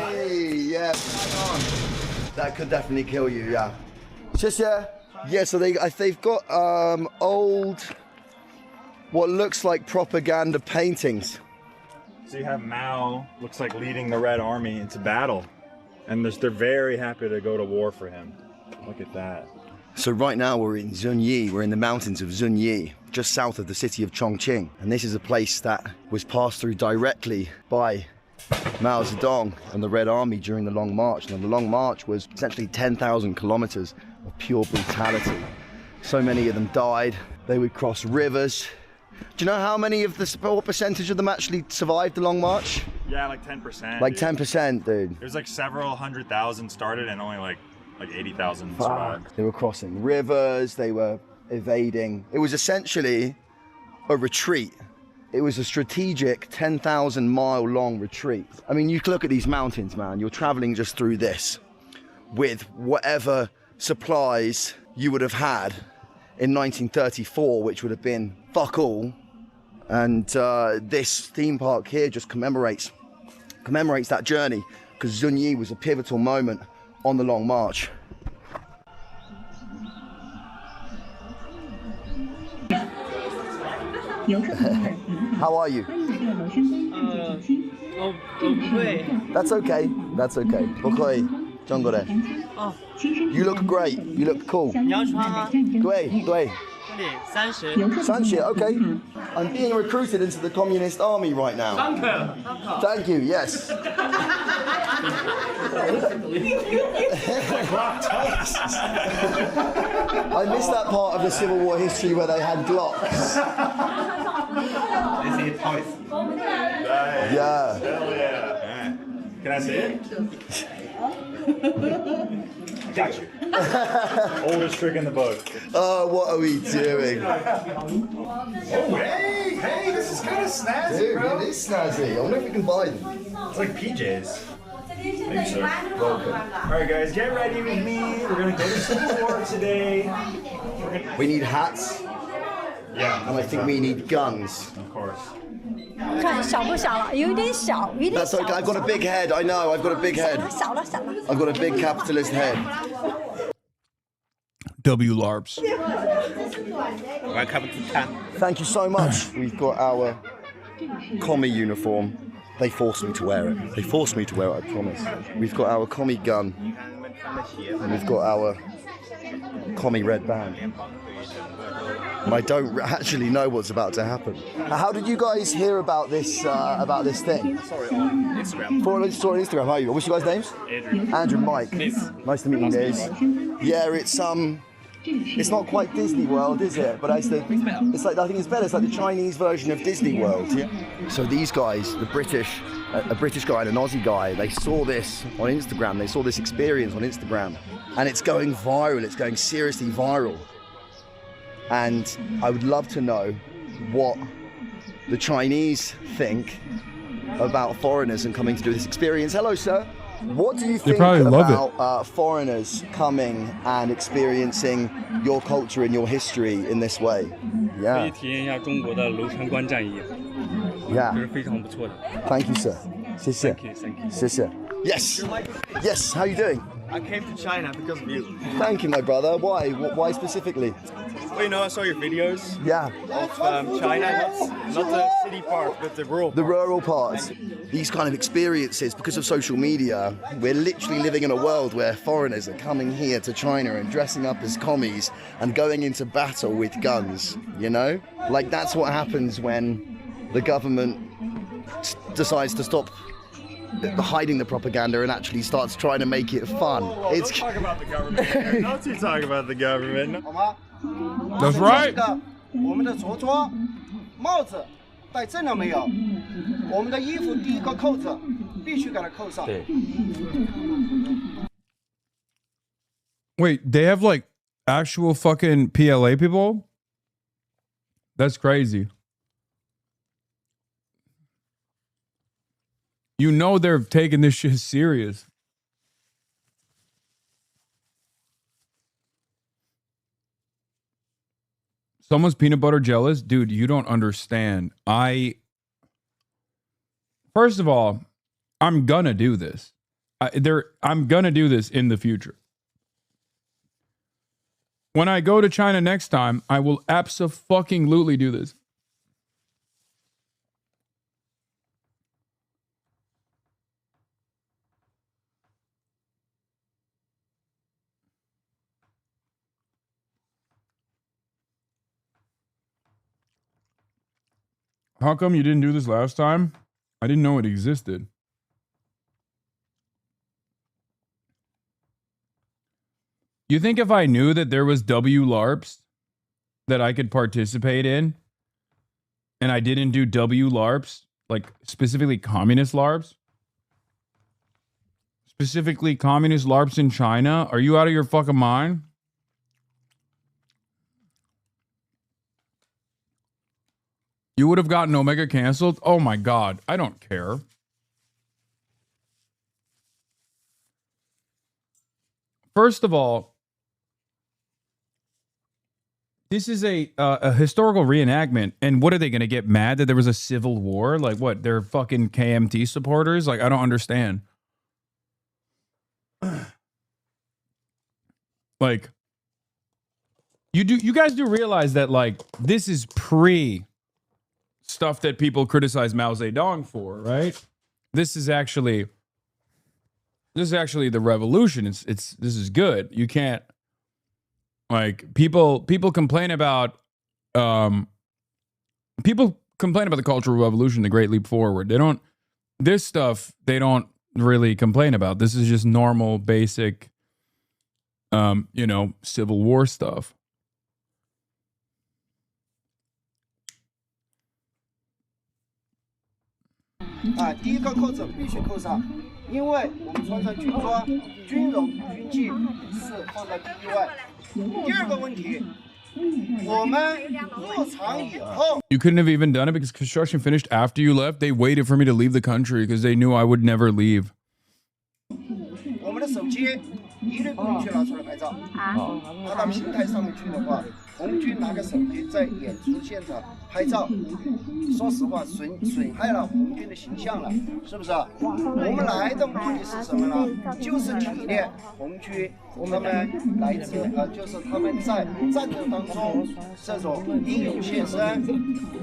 Speaker 9: Hey, yeah. That could definitely kill you, yeah. 谢谢。Yeah, so they've got old, what looks like propaganda paintings.
Speaker 25: So you have Mao, looks like leading the Red Army into battle. And they're very happy to go to war for him. Look at that.
Speaker 9: So right now we're in Sun Yi, we're in the mountains of Sun Yi, just south of the city of Chongqing. And this is a place that was passed through directly by Mao Zedong and the Red Army during the Long March. And the Long March was essentially 10,000 kilometers of pure brutality. So many of them died. They would cross rivers. Do you know how many of what percentage of them actually survived the Long March?
Speaker 25: Yeah, like 10%.
Speaker 9: Like 10%, dude.
Speaker 25: There's like several 100,000 started and only like 80,000 survived.
Speaker 9: They were crossing rivers, they were evading. It was essentially a retreat. It was a strategic 10,000 mile long retreat. I mean, you look at these mountains, man, you're traveling just through this with whatever supplies you would have had in 1934, which would have been fuck all. And this theme park here just commemorates that journey, because Sun Yi was a pivotal moment on the Long March. How are you? That's okay. That's okay. 不可以.中国人。
Speaker 8: 哦，
Speaker 9: You look great. You look cool.
Speaker 8: 你要穿吗？
Speaker 9: 对对。
Speaker 8: 这里30。
Speaker 9: 30, okay. I'm being recruited into the communist army right now. Thank you, yes. I missed that part of the Civil War history where they had Glocks.
Speaker 25: Is he a toy?
Speaker 9: Yeah.
Speaker 25: Hell yeah. Can I see it? Got you. Oldest trick in the book.
Speaker 9: Oh, what are we doing?
Speaker 25: Oh, hey, this is kind of snazzy,
Speaker 9: Dude,
Speaker 25: bro.
Speaker 9: it is snazzy. I wonder if we can buy them.
Speaker 25: It's like PJs. Thank you, sir. Welcome. All right, guys, get ready with me. We're gonna go to Civil War today.
Speaker 9: We need hats.
Speaker 25: Yeah.
Speaker 9: And I think we need guns.
Speaker 25: Of course.
Speaker 10: 看小不小了，有点小，有点
Speaker 9: That's
Speaker 10: 小。
Speaker 9: okay. I've got a big head. I know. I've got a big head.
Speaker 10: 小了，小了。
Speaker 9: I've got a big capitalist head.
Speaker 2: W LARPs.
Speaker 1: Welcome to camp.
Speaker 9: Thank you so much. We've got our commie uniform. They forced me to wear it. They forced me to wear it, I promise. We've got our commie gun. And we've got our commie red band. And I don't actually know what's about to happen. How did you guys hear about this thing?
Speaker 11: Sorry, on Instagram.
Speaker 9: For on Instagram, how are you? What's your guys' names?
Speaker 11: Adrian.
Speaker 9: Andrew and Mike. Nice to meet you, Niz. Yeah, it's not quite Disney World, is it? But it's like, I think it's better. It's like the Chinese version of Disney World. Yeah. So these guys, a British guy and an Aussie guy, they saw this on Instagram. They saw this experience on Instagram, and it's going viral. It's going seriously viral. And I would love to know what the Chinese think about foreigners and coming to do this experience. Hello, sir. What do you think about foreigners coming and experiencing your culture and your history in this way?
Speaker 11: 可以
Speaker 9: Yeah.
Speaker 11: 体验一下中国的楼船观战役，
Speaker 9: Yeah.
Speaker 11: 这是非常不错的。
Speaker 9: Thank you, sir. 谢谢.
Speaker 11: Thank you, thank you.
Speaker 9: 谢谢. Yes. Yes. How you doing?
Speaker 11: I came to China because of you.
Speaker 9: Thank you, my brother. Why? Why specifically?
Speaker 11: Well, you know, I saw your videos.
Speaker 9: Yeah.
Speaker 11: Of China, not the city part, but the rural.
Speaker 9: The rural parts. These kind of experiences, because of social media, we're literally living in a world where foreigners are coming here to China and dressing up as commies and going into battle with guns, you know? Like, that's what happens when the government decides to stop hiding the propaganda and actually starts trying to make it fun.
Speaker 11: Don't talk about the government here. Don't you talk about the government.
Speaker 2: That's right.
Speaker 8: 我们的着装、帽子戴正了没有？我们的衣服第一个扣子必须给它扣上。
Speaker 2: Wait, they have like actual fucking PLA people? That's crazy. You know they're taking this shit serious. Someone's peanut butter jealous? Dude, you don't understand. First of all, I'm gonna do this. I'm gonna do this in the future. When I go to China next time, I will abso-fucking-lutely do this. How come you didn't do this last time? I didn't know it existed. You think if I knew that there was W LARPs that I could participate in, and I didn't do W LARPs, like specifically communist LARPs? Specifically communist LARPs in China? Are you out of your fucking mind? You would have gotten Omega canceled? Oh my God, I don't care. First of all, this is a historical reenactment, and what are they going to get mad that there was a civil war? Like what? They're fucking KMT supporters? Like I don't understand. Like you guys do realize that like this is pre stuff that people criticize Mao Zedong for, right? This is actually This is actually the revolution. This is good. You can't, like, people complain about the Cultural Revolution, the Great Leap Forward. This stuff they don't really complain about. This is just normal, basic, Civil War stuff.
Speaker 8: 第一个扣子必须扣上，因为我们穿上军装、军容、军纪是放在第一位。第二个问题，我们入场以后。
Speaker 2: You couldn't have even done it because construction finished after you left. They waited for me to leave the country because they knew I would never leave.
Speaker 8: 我们的手机一律不允许拿出来拍照。拿到平台上面去的话，红军拿个手机在演出现场拍照，说实话损害了红军的形象了，是不是？我们来的目的是什么呢？就是体验红军他们来自就是他们在战争当中这种英勇献身、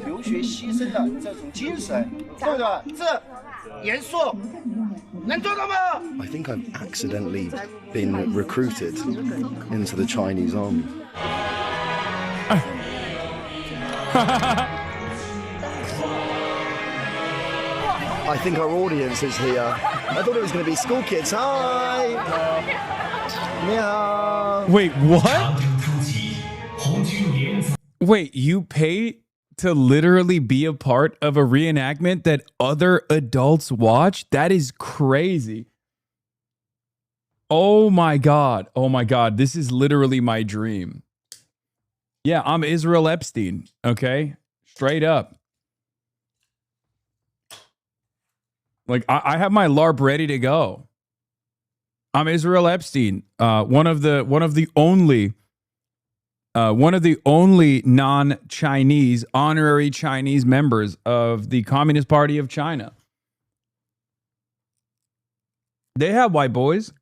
Speaker 8: 流血牺牲的这种精神，对不对？这严肃。
Speaker 9: I think I've accidentally been recruited into the Chinese army. I think our audience is here. I thought it was going to be school kids. Hi! Yeah.
Speaker 2: Wait, what? Wait, you pay to literally be a part of a reenactment that other adults watch? That is crazy. Oh my God. Oh my God. This is literally my dream. Yeah, I'm Israel Epstein. Okay. Straight up. Like, I have my LARP ready to go. I'm Israel Epstein. One of the only non-Chinese, honorary Chinese members of the Communist Party of China. They have white boys.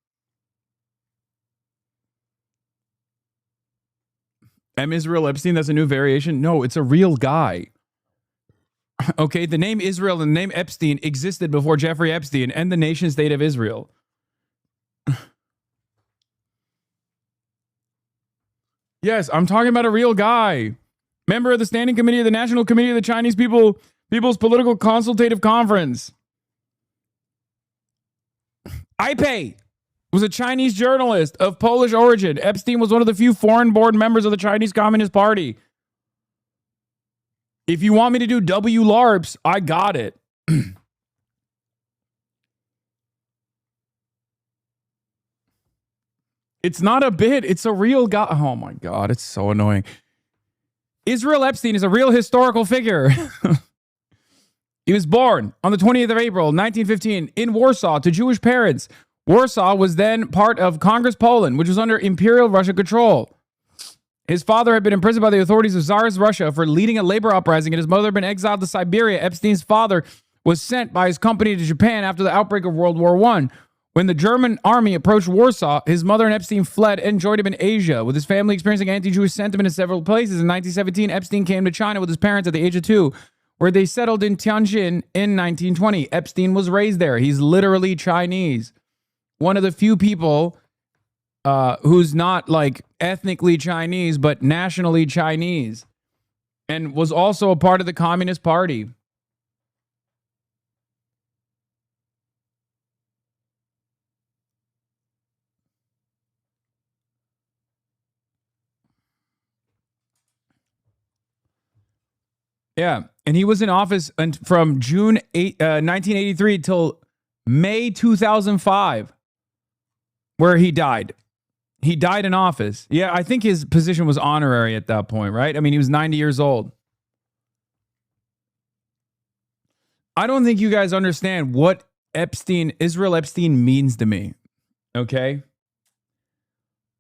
Speaker 2: M. Israel Epstein, that's a new variation? No, it's a real guy. Okay, the name Israel and the name Epstein existed before Jeffrey Epstein and the nation state of Israel. Yes, I'm talking about a real guy. Member of the Standing Committee of the National Committee of the Chinese People's Political Consultative Conference. Ipe was a Chinese journalist of Polish origin. Epstein was one of the few foreign-born members of the Chinese Communist Party. If you want me to do WLARPs, I got it. It's not a bit. It's a real guy. Oh my God, it's so annoying. Israel Epstein is a real historical figure. He was born on the 20th of April, 1915, in Warsaw to Jewish parents. Warsaw was then part of Congress Poland, which was under Imperial Russia control. His father had been imprisoned by the authorities of Tsarist Russia for leading a labor uprising, and his mother had been exiled to Siberia. Epstein's father was sent by his company to Japan after the outbreak of World War I. When the German army approached Warsaw, his mother and Epstein fled and joined him in Asia, with his family experiencing anti-Jewish sentiment in several places. In 1917, Epstein came to China with his parents at the age of 2, where they settled in Tianjin in 1920. Epstein was raised there. He's literally Chinese. One of the few people who's not like ethnically Chinese, but nationally Chinese, and was also a part of the Communist Party. Yeah, and he was in office from June 1983 till May 2005, where he died. He died in office. Yeah, I think his position was honorary at that point, right? I mean, he was 90 years old. I don't think you guys understand what Israel Epstein means to me, okay?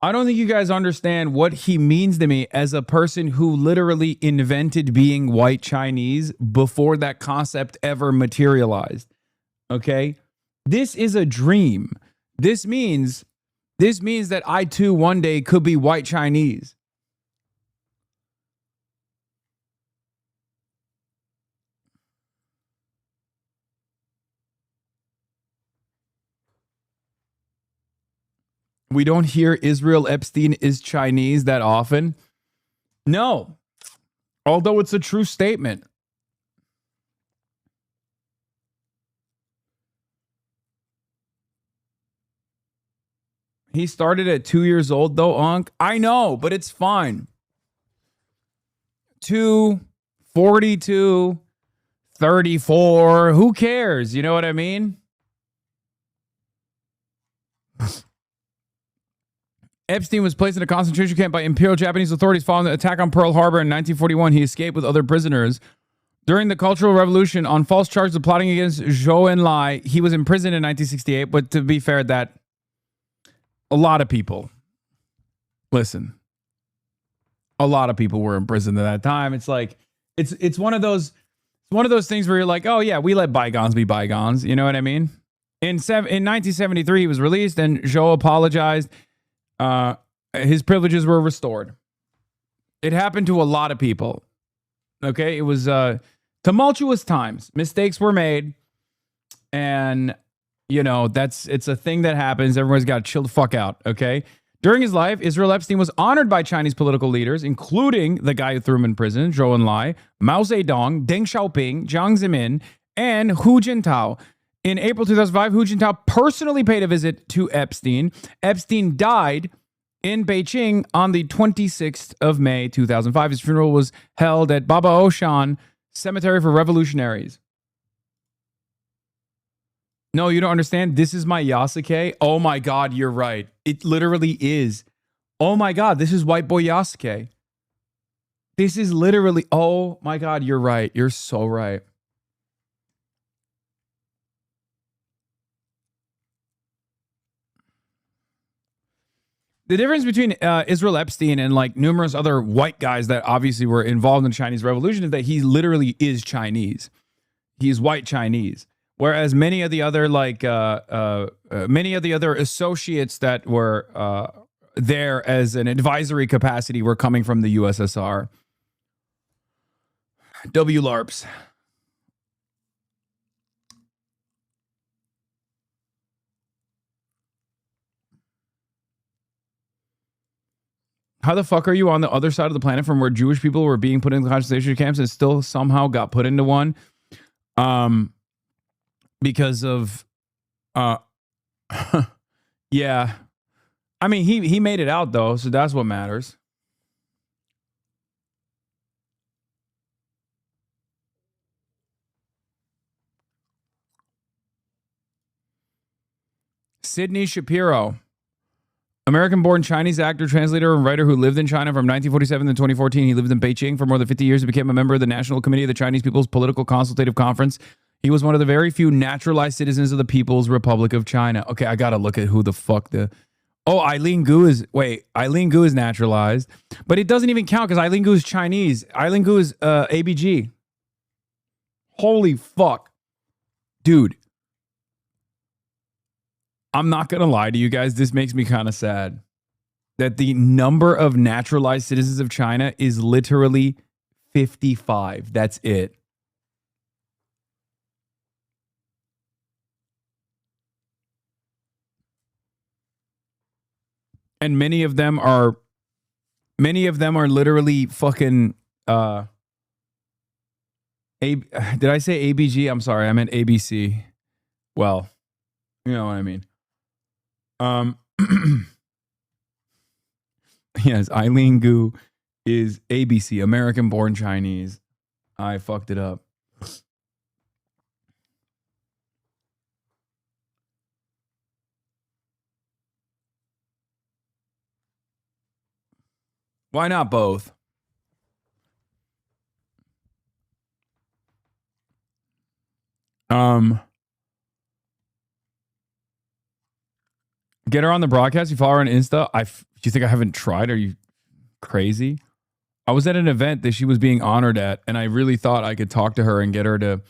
Speaker 2: I don't think you guys understand what he means to me as a person who literally invented being white Chinese before that concept ever materialized. Okay? This is a dream. This means that I too one day could be white Chinese. We don't hear Israel Epstein is Chinese that often. No. Although it's a true statement. He started at 2 years old, though, Unc. I know, but it's fine. 2, 42, 34. Who cares? You know what I mean? Epstein was placed in a concentration camp by Imperial Japanese authorities following the attack on Pearl Harbor in 1941. He escaped with other prisoners. During the Cultural Revolution, on false charges of plotting against Zhou Enlai, he was imprisoned in 1968. But to be fair, that a lot of people, listen, a lot of people were imprisoned at that time. It's like it's one of those things where you're like, oh yeah, we let bygones be bygones. You know what I mean? In 1973, he was released, and Zhou apologized. His privileges were restored. It happened to a lot of people. Okay, it was tumultuous times. Mistakes were made, and you know it's a thing that happens. Everyone's got to chill the fuck out. Okay. During his life, Israel Epstein was honored by Chinese political leaders, including the guy who threw him in prison, Zhou Enlai, Mao Zedong, Deng Xiaoping, Jiang Zemin, and Hu Jintao. In April 2005, Hu Jintao personally paid a visit to Epstein. Epstein died in Beijing on the 26th of May, 2005. His funeral was held at Baba Oshan Cemetery for Revolutionaries. No, you don't understand. This is my Yasuke. Oh my God, you're right. It literally is. Oh my God, this is White Boy Yasuke. This is literally, oh my God, you're right. You're so right. The difference between Israel Epstein and like numerous other white guys that obviously were involved in the Chinese Revolution is that he literally is Chinese. He's white Chinese. Whereas many of the other associates that were there as an advisory capacity were coming from the USSR. WLARPs. How the fuck are you on the other side of the planet from where Jewish people were being put in concentration camps and still somehow got put into one? Because of, yeah. I mean, he made it out though, so that's what matters. Sidney Shapiro. American-born Chinese actor, translator, and writer who lived in China from 1947 to 2014. He lived in Beijing for more than 50 years and became a member of the National Committee of the Chinese People's Political Consultative Conference. He was one of the very few naturalized citizens of the People's Republic of China. Okay, I gotta look at who the fuck the... Oh, Eileen Gu is... Wait, Eileen Gu is naturalized. But it doesn't even count because Eileen Gu is Chinese. Eileen Gu is ABG. Holy fuck. Dude. I'm not going to lie to you guys. This makes me kind of sad that the number of naturalized citizens of China is literally 55. That's it. And many of them are literally fucking did I say ABG? I'm sorry. I meant ABC. Well, you know what I mean. Yes, Eileen Gu is ABC, American-born Chinese. I fucked it up. Why not both? Get her on the broadcast. You follow her on Insta. Do you think I haven't tried? Are you crazy? I was at an event that she was being honored at, and I really thought I could talk to her and get her to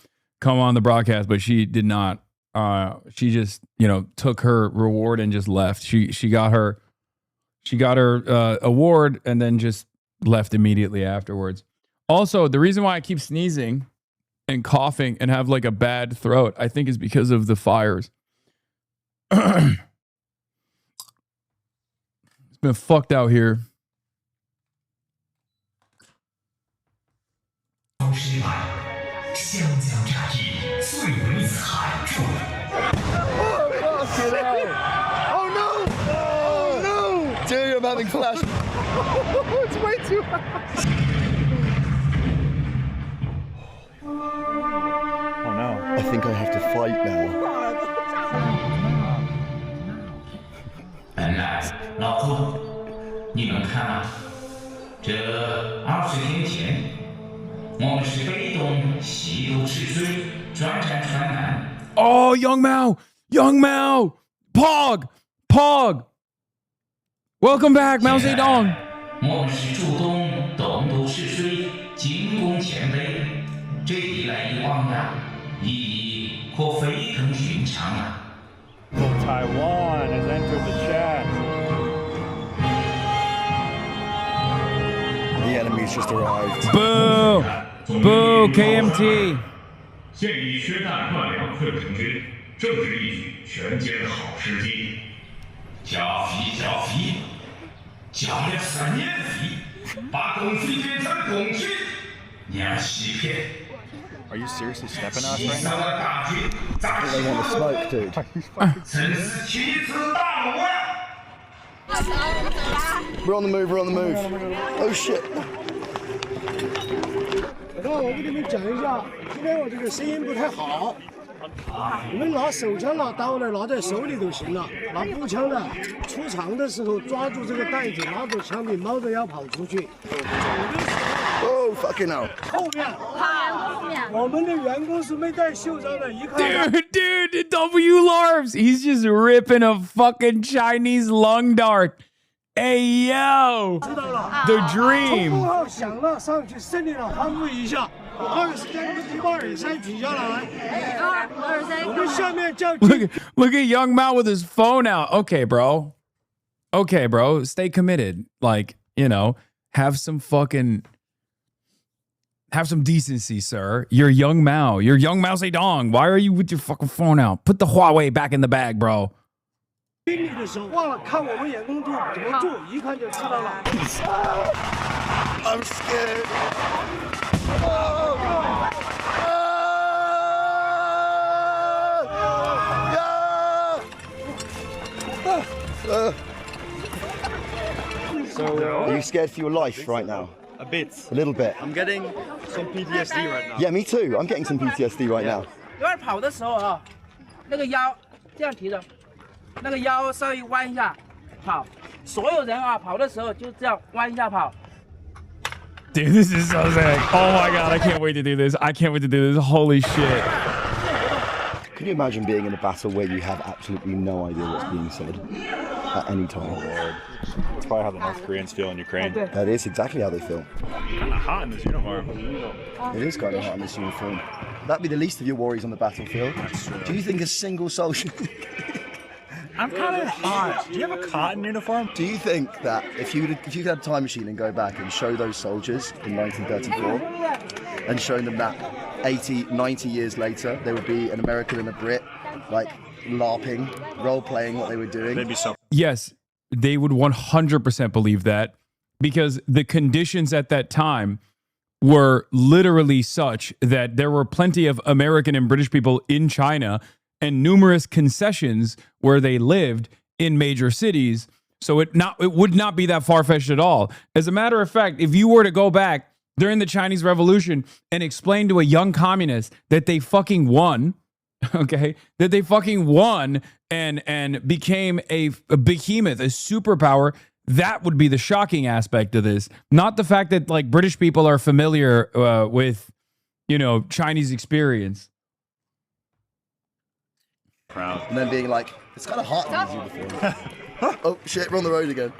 Speaker 2: come on the broadcast, but she did not. She just, took her reward and just left. She got her award and then just left immediately afterwards. Also, the reason why I keep sneezing and coughing and have like a bad throat, I think is because of the fires. been fucked out here.
Speaker 9: Oh no! Oh no! Dude, I'm having flash. It's way too high.
Speaker 25: Oh no.
Speaker 9: I think I have to fight now.
Speaker 16: 本来老公，你们看啊，这20天前，我们是北东西都治水，转战川南。
Speaker 2: Oh, Young Mao! Young Mao! Pog! Pog! Welcome back, Mao Zedong!
Speaker 16: 我们是主动东渡治水，进攻黔北，这一来一往呀，意义可非同寻常啊。
Speaker 25: Taiwan has entered the chat.
Speaker 9: The enemy's just arrived.
Speaker 2: Boo! Boo, KMT!
Speaker 16: 现以血弹断粮困城军，正是一举全歼的好时机。加肥加肥，加了3年肥，把公肥变成公军，娘欺骗。
Speaker 25: Are you seriously stepping on us right now?
Speaker 9: They want to smoke, dude.
Speaker 16: 真是旗帜大勇啊！
Speaker 9: We're on the move, we're on the move. Oh shit.
Speaker 20: 我给你们讲一下，今天我这个声音不太好。你们拿手枪拿刀的拿在手里就行了，拿步枪的出场的时候抓住这个袋子，拿着枪柄猫着腰跑出去。
Speaker 9: Oh fucking hell!
Speaker 20: 后面，我们的员工是没带袖章的，一看。
Speaker 2: Dude, W Larves, he's just ripping a fucking Chinese lung dart. Hey yo, the dream.
Speaker 20: 冲锋号响了，上去胜利了，欢呼一下。23个2耳塞举下来。我们下面叫。
Speaker 2: Look at Young Mao with his phone out. Okay, bro. Okay, bro. Stay committed. Like, you know, have some decency, sir. You're Young Mao. You're Young Mao Zedong. Why are you with your fucking phone out? Put the Huawei back in the bag, bro.
Speaker 20: 经理的时候忘了看我们员工做怎么做，一看就知道了。
Speaker 9: I'm scared. So, are you scared for your life right now?
Speaker 25: A bit.
Speaker 9: A little bit.
Speaker 25: I'm getting some PTSD right now.
Speaker 9: Yeah, me too. I'm getting some PTSD right now.
Speaker 17: 有点跑的时候啊，那个腰这样提着，那个腰稍微弯一下跑。所有人啊，跑的时候就这样弯一下跑。
Speaker 2: Dude, this is so sick. Oh my god, I can't wait to do this. I can't wait to do this. Holy shit.
Speaker 9: Can you imagine being in a battle where you have absolutely no idea what's being said at any time?
Speaker 25: Oh, Lord. That's probably how the North Koreans feel in Ukraine.
Speaker 9: That is exactly how they feel.
Speaker 25: Kind of hot in this uniform.
Speaker 9: It is kind of hot in this uniform. That'd be the least of your worries on the battlefield. Do you think a single soldier...
Speaker 25: I'm kind of hot. Do you have a cotton uniform?
Speaker 9: Do you think that if you could have a time machine and go back and show those soldiers in 1934 and show them that 80, 90 years later, there would be an American and a Brit, like, LARPing, role-playing what they were doing?
Speaker 25: They'd be so...
Speaker 2: Yes, they would 100% believe that because the conditions at that time were literally such that there were plenty of American and British people in China and numerous concessions where they lived in major cities. So it would not be that far-fetched at all. As a matter of fact, if you were to go back during the Chinese Revolution and explain to a young communist that they fucking won, okay, that they fucking won and became a behemoth, a superpower, that would be the shocking aspect of this. Not the fact that like British people are familiar with, you know, Chinese experience.
Speaker 25: Proud.
Speaker 9: And then being like, it's kind of hot in these uniforms. Oh shit, we're on the road again.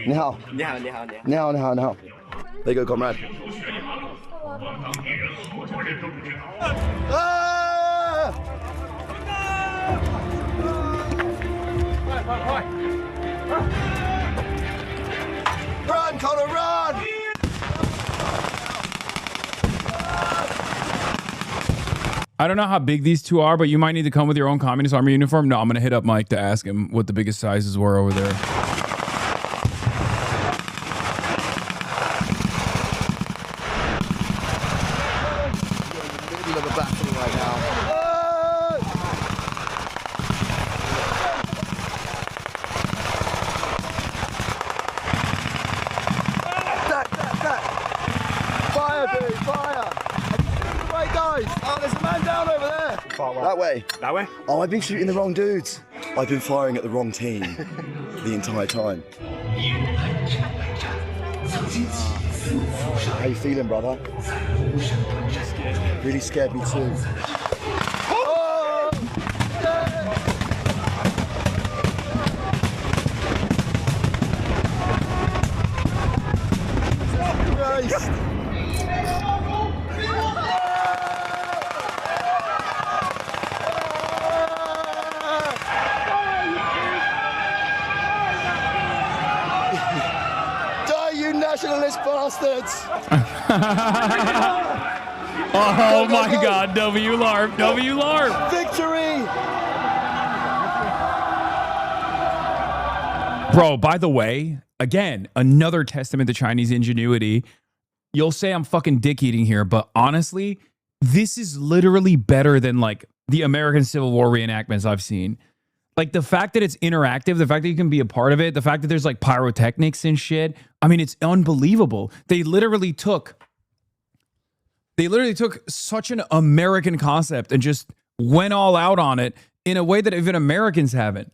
Speaker 9: Ni hao. Ni hao, ni hao, ni hao. Ni hao, ni hao. There you go, comrade. Ah! Run, Connor, run!
Speaker 2: I don't know how big these two are, but you might need to come with your own Communist Army uniform. No, I'm going to hit up Mike to ask him what the biggest sizes were over there.
Speaker 9: That way.
Speaker 11: That way?
Speaker 9: Oh, I've been shooting the wrong dudes. I've been firing at the wrong team the entire time. How you feeling, brother? Really scared me too. Oh! Christ! Nationalist bastards!
Speaker 2: Oh my God, W LARP, W LARP!
Speaker 9: Victory!
Speaker 2: Bro, by the way, again, another testament to Chinese ingenuity. You'll say I'm fucking dick eating here, but honestly, this is literally better than like the American Civil War reenactments I've seen. Like the fact that it's interactive, the fact that you can be a part of it, the fact that there's like pyrotechnics and shit. I mean, it's unbelievable. They literally took such an American concept and just went all out on it in a way that even Americans haven't.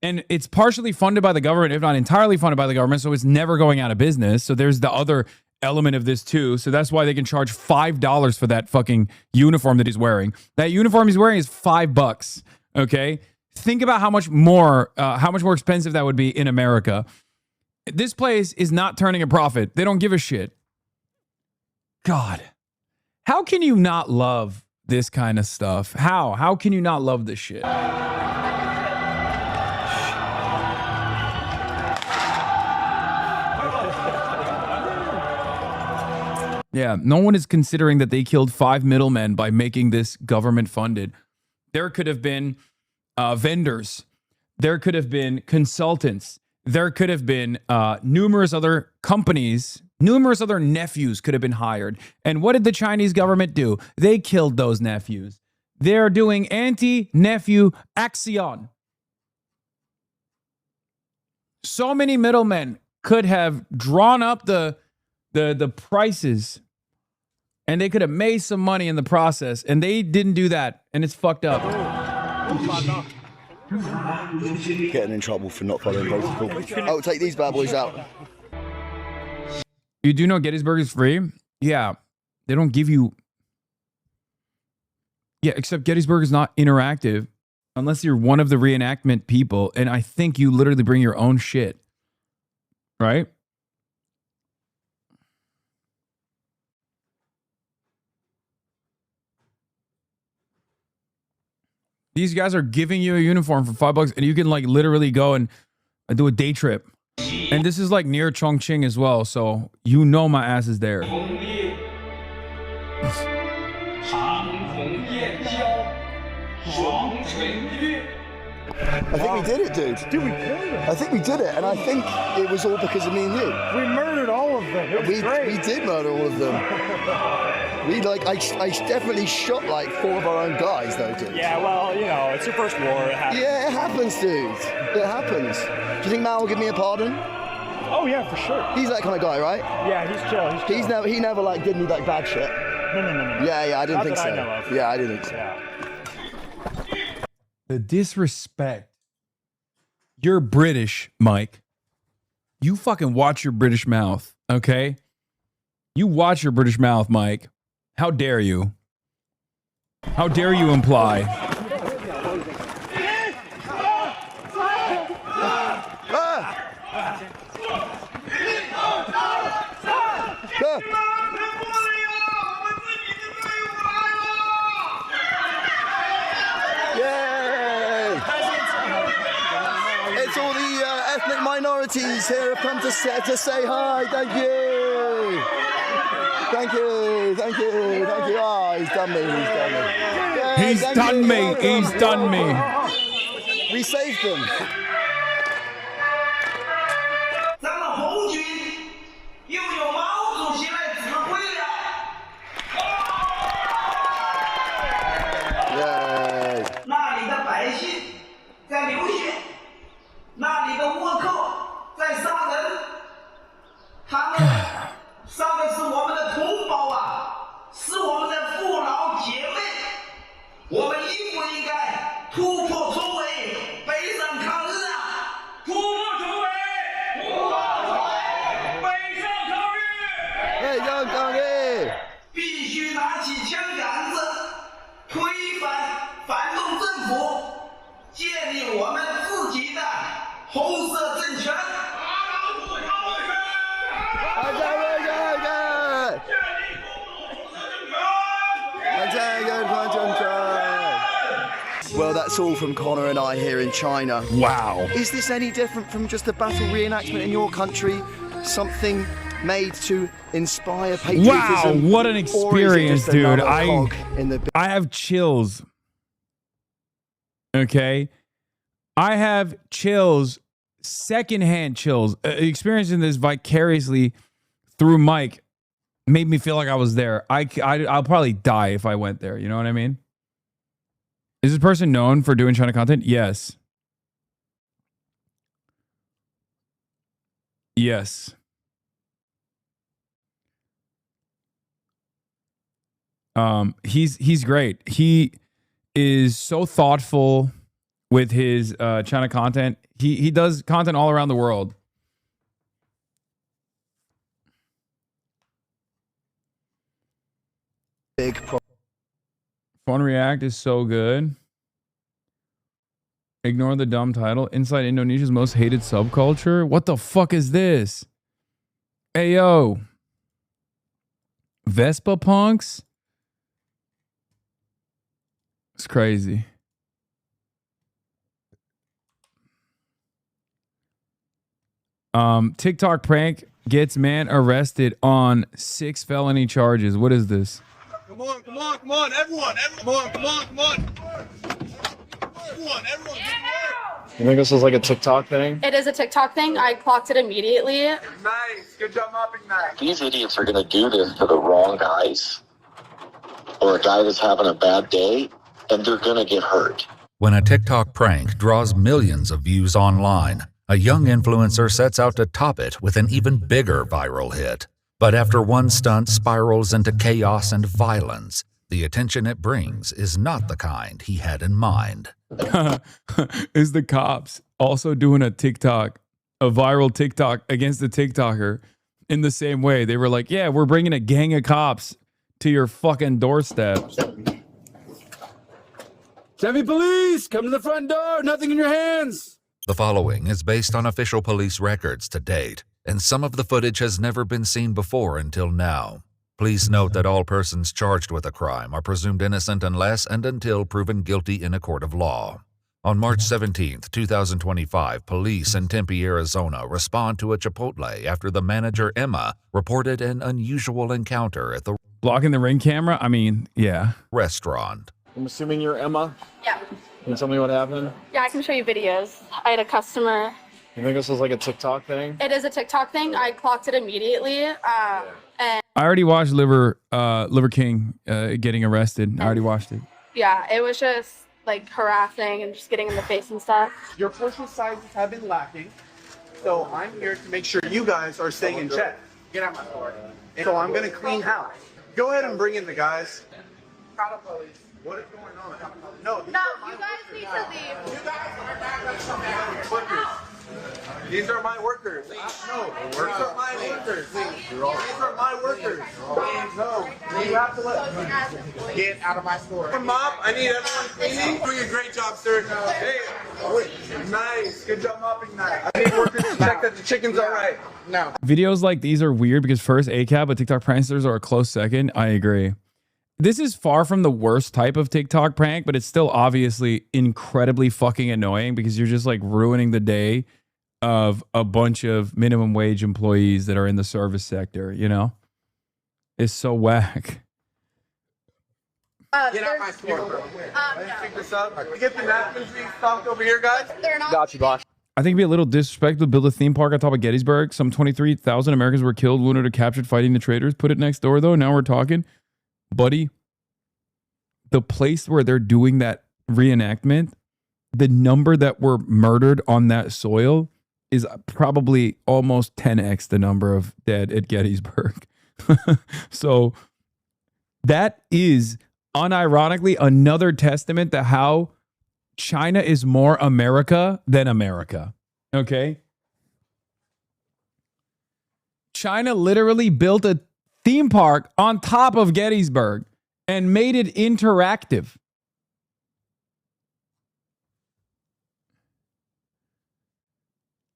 Speaker 2: And it's partially funded by the government, if not entirely funded by the government, so it's never going out of business. So there's the other element of this too. So that's why they can charge $5 for that fucking uniform that he's wearing. That uniform he's wearing is $5, okay? Think about how much more expensive that would be in America. This place is not turning a profit. They don't give a shit. God, how can you not love this kind of stuff? How can you not love this shit? Yeah, no one is considering that they killed 5 middlemen by making this government funded. There could have been vendors. There could have been consultants. There could have been numerous other companies, numerous other nephews could have been hired. And what did the Chinese government do? They killed those nephews. They're doing anti-nephew action. So many middlemen could have drawn up the prices and they could have made some money in the process, and they didn't do that, and it's fucked up.
Speaker 9: Getting in trouble for not following protocol. Oh, take these bad boys out.
Speaker 2: You do know Gettysburg is free? Yeah. They don't give you... Yeah, except Gettysburg is not interactive unless you're one of the reenactment people, and I think you literally bring your own shit. Right? These guys are giving you a uniform for $5 and you can like literally go and do a day trip. And this is like near Chongqing as well, so you know my ass is there.
Speaker 9: I think we did it, dude.
Speaker 11: Dude, we killed it.
Speaker 9: I think we did it, and I think it was all because of me and you.
Speaker 11: We murdered all of them. It was great.
Speaker 9: We did murder all of them. I definitely shot like 4 of our own guys, though, dude.
Speaker 11: Yeah, well, you know, it's your first war. It happens.
Speaker 9: Yeah, it happens, dude. It happens. Do you think Mao will give me a pardon?
Speaker 11: Oh yeah, for sure.
Speaker 9: He's that kind of guy, right?
Speaker 11: Yeah, he's chill.
Speaker 9: He never like did any like bad shit.
Speaker 11: No.
Speaker 9: Yeah, I didn't
Speaker 11: Not
Speaker 9: think
Speaker 11: that
Speaker 9: so.
Speaker 11: I know of.
Speaker 9: Yeah, I didn't think so.
Speaker 11: Yeah.
Speaker 2: The disrespect. You're British, Mike. You fucking watch your British mouth, okay? You watch your British mouth, Mike. How dare you? How dare you imply?
Speaker 9: It's all the ethnic minorities here have come to say hi. Thank you. Thank you. Thank you. Thank you. Oh, he's done me. He's done me. Yeah,
Speaker 2: He's done me. He's done me.
Speaker 9: We saved them. Yay.
Speaker 15: 那里的百姓在流血，那里的倭寇在杀人，他们杀的是我们的同胞啊，是我们的父老姐妹，我们突破重围，北上抗日啊！突破重围，突破重围，北上抗日，
Speaker 9: 北上抗日，
Speaker 15: 必须拿起枪杆子，推翻反动政府，建立我们自己的红色政权。
Speaker 9: Well, that's all from Connor and I here in China.
Speaker 2: Wow.
Speaker 9: Is this any different from just a battle reenactment in your country? Something made to inspire patriotism?
Speaker 2: Wow, what an experience, dude. I have chills. Okay? I have chills, secondhand chills. Experiencing this vicariously through Mike made me feel like I was there. I'll probably die if I went there. You know what I mean? Is this person known for doing China content? Yes. Yes. He's great. He is so thoughtful with his China content. He does content all around the world.
Speaker 9: Big
Speaker 2: Fun React is so good. Ignore the dumb title. Inside Indonesia's most hated subculture. What the fuck is this? Hey, yo. Vespa punks? It's crazy. TikTok prank gets man arrested on 6 felony charges. What is this?
Speaker 13: Come on, come on, come on, everyone, come on, come on, come on. Everyone,
Speaker 14: You think this is like a TikTok thing?
Speaker 12: It is a TikTok thing. I clocked it immediately.
Speaker 13: Nice, good job mopping that.
Speaker 18: These idiots are going to do this to the wrong guys or a guy that's having a bad day, and they're going to get hurt.
Speaker 19: When a TikTok prank draws millions of views online, a young influencer sets out to top it with an even bigger viral hit. But after one stunt spirals into chaos and violence, the attention it brings is not the kind he had in mind.
Speaker 2: Is the cops also doing a viral TikTok against the TikToker in the same way? They were like, yeah, we're bringing a gang of cops to your fucking doorstep.
Speaker 22: Chevy police, come to the front door, nothing in your hands.
Speaker 19: The following is based on official police records to date, and some of the footage has never been seen before until now. Please note that all persons charged with a crime are presumed innocent unless and until proven guilty in a court of law. On March 17th, 2025, police in Tempe, Arizona respond to a Chipotle after the manager, Emma, reported an unusual encounter at the
Speaker 2: blocking the ring camera? I mean, yeah.
Speaker 19: Restaurant.
Speaker 14: I'm assuming you're Emma?
Speaker 12: Yeah.
Speaker 14: Can you tell me what happened?
Speaker 12: Yeah, I can show you videos. I had a customer.
Speaker 14: You think this is like a TikTok thing?
Speaker 12: It is a TikTok thing. I clocked it immediately. And
Speaker 2: I already watched Liver King getting arrested. I already watched it.
Speaker 12: yeah, it was just like harassing and just getting in the face and stuff.
Speaker 24: Your personal sizes have been lacking, so I'm here to make sure you guys are staying in check. Get out my door. So I'm gonna clean house. Go ahead and bring in the guys. What is going on? No,
Speaker 12: No, you guys need to leave.
Speaker 24: You guys are back workers. These are my workers. No, these are my workers. These are my workers. No, you have to let get out of my store. Mop, I need everyone cleaning. Doing a great job, sir. Hey, nice, good job mopping that. I need workers to check that the chicken's all right. No.
Speaker 2: Videos like these are weird because first ACAB, but TikTok pranksters are a close second. I agree. This is far from the worst type of TikTok prank, but it's still obviously incredibly fucking annoying because you're just like ruining the day of a bunch of minimum wage employees that are in the service sector, you know? It's so whack.
Speaker 24: Get out my store, bro. Let's pick this up. Get the napkins stocked over here, guys.
Speaker 12: They're not.
Speaker 14: Got you, boss.
Speaker 2: I think it'd be a little disrespectful to build a theme park on top of Gettysburg. Some 23,000 Americans were killed, wounded, or captured fighting the traitors. Put it next door, though. Now we're talking. Buddy, the place where they're doing that reenactment, the number that were murdered on that soil is probably almost 10x the number of dead at Gettysburg. So that is unironically another testament to how China is more America than America. Okay? China literally built a theme park on top of Gettysburg and made it interactive.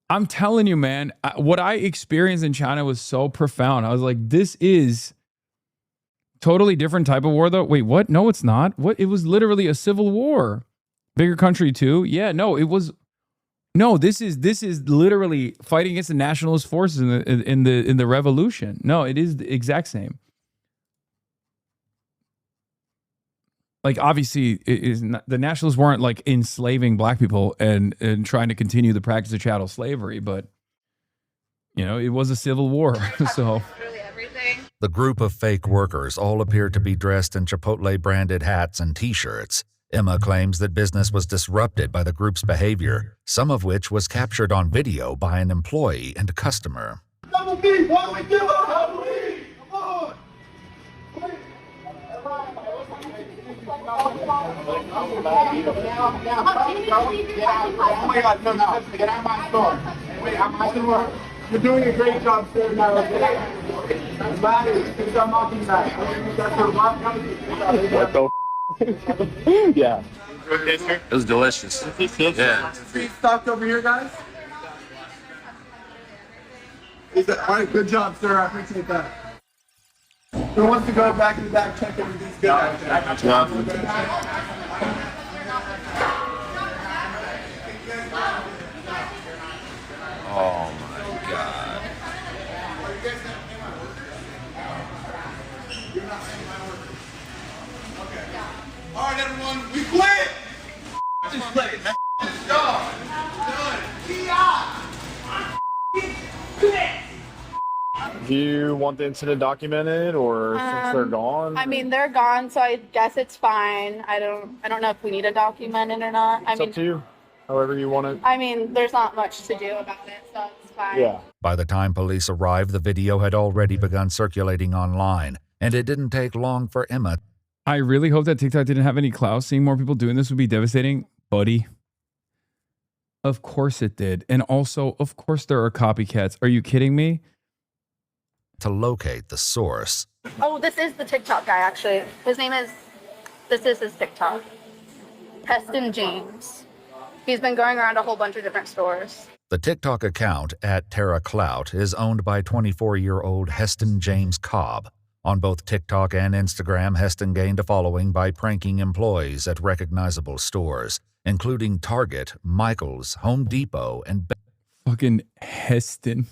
Speaker 2: I'm telling you, man, what I experienced in China was so profound. I was like, this is totally different type of war, though. Wait, what? No, it's not. What? It was literally a civil war. Bigger country, too. Yeah, no, it was. No, this is literally fighting against the nationalist forces in the revolution. No, it is the exact same. Like, obviously, it is not, the nationalists weren't like enslaving black people and trying to continue the practice of chattel slavery, but you know, it was a civil war. So
Speaker 19: the group of fake workers all appeared to be dressed in Chipotle branded hats and t-shirts. Emma claims that business was disrupted by the group's behavior, some of which was captured on video by an employee and customer.
Speaker 13: Double B, what we give up? Double B, come on. Oh my God, no, get out of my store. Wait, I'm out the door. You're doing a great job, sir. Now, that's bad. It's a mocking that. What the yeah.
Speaker 11: It was delicious. Yeah.
Speaker 13: Free stocked over here, guys. All right, good job, sir. I appreciate that. Who wants to go back in the back, check everything's good?
Speaker 11: Oh my God.
Speaker 13: All right, everyone, we quit. Just play it, man. Done.
Speaker 14: Do you want the incident documented, or since they're gone?
Speaker 3: I mean, they're gone, so I guess it's fine. I don't know if we need to document it or not.
Speaker 14: It's up to you, however you want it.
Speaker 3: I mean, there's not much to do about it, so it's fine.
Speaker 14: Yeah.
Speaker 19: By the time police arrived, the video had already begun circulating online, and it didn't take long for Emma.
Speaker 2: I really hope that TikTok didn't have any clout. Seeing more people doing this would be devastating, buddy. Of course it did. And also, of course there are copycats. Are you kidding me?
Speaker 19: To locate the source.
Speaker 3: Oh, this is the TikTok guy, actually. This is his TikTok. Heston James. He's been going around a whole bunch of different stores.
Speaker 19: The TikTok account @TerraClout is owned by 24-year-old Heston James Cobb. On both TikTok and Instagram, Heston gained a following by pranking employees at recognizable stores, including Target, Michael's, Home Depot, and
Speaker 2: fucking Heston.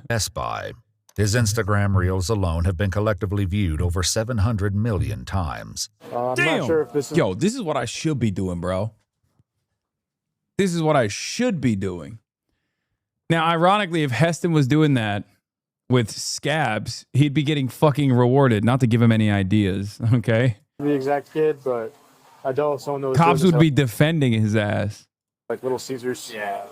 Speaker 19: Best Buy. His Instagram reels alone have been collectively viewed over 700 million times.
Speaker 14: I'm
Speaker 2: Damn.
Speaker 14: not sure if this is...
Speaker 2: Yo, this is what I should be doing, bro. This is what I should be doing. Now, ironically, if Heston was doing that with scabs, he'd be getting fucking rewarded, not to give him any ideas, okay?
Speaker 14: The exact kid, but I don't. Someone knows.
Speaker 2: Cops would be defending his ass.
Speaker 14: Like Little Caesars. Yeah.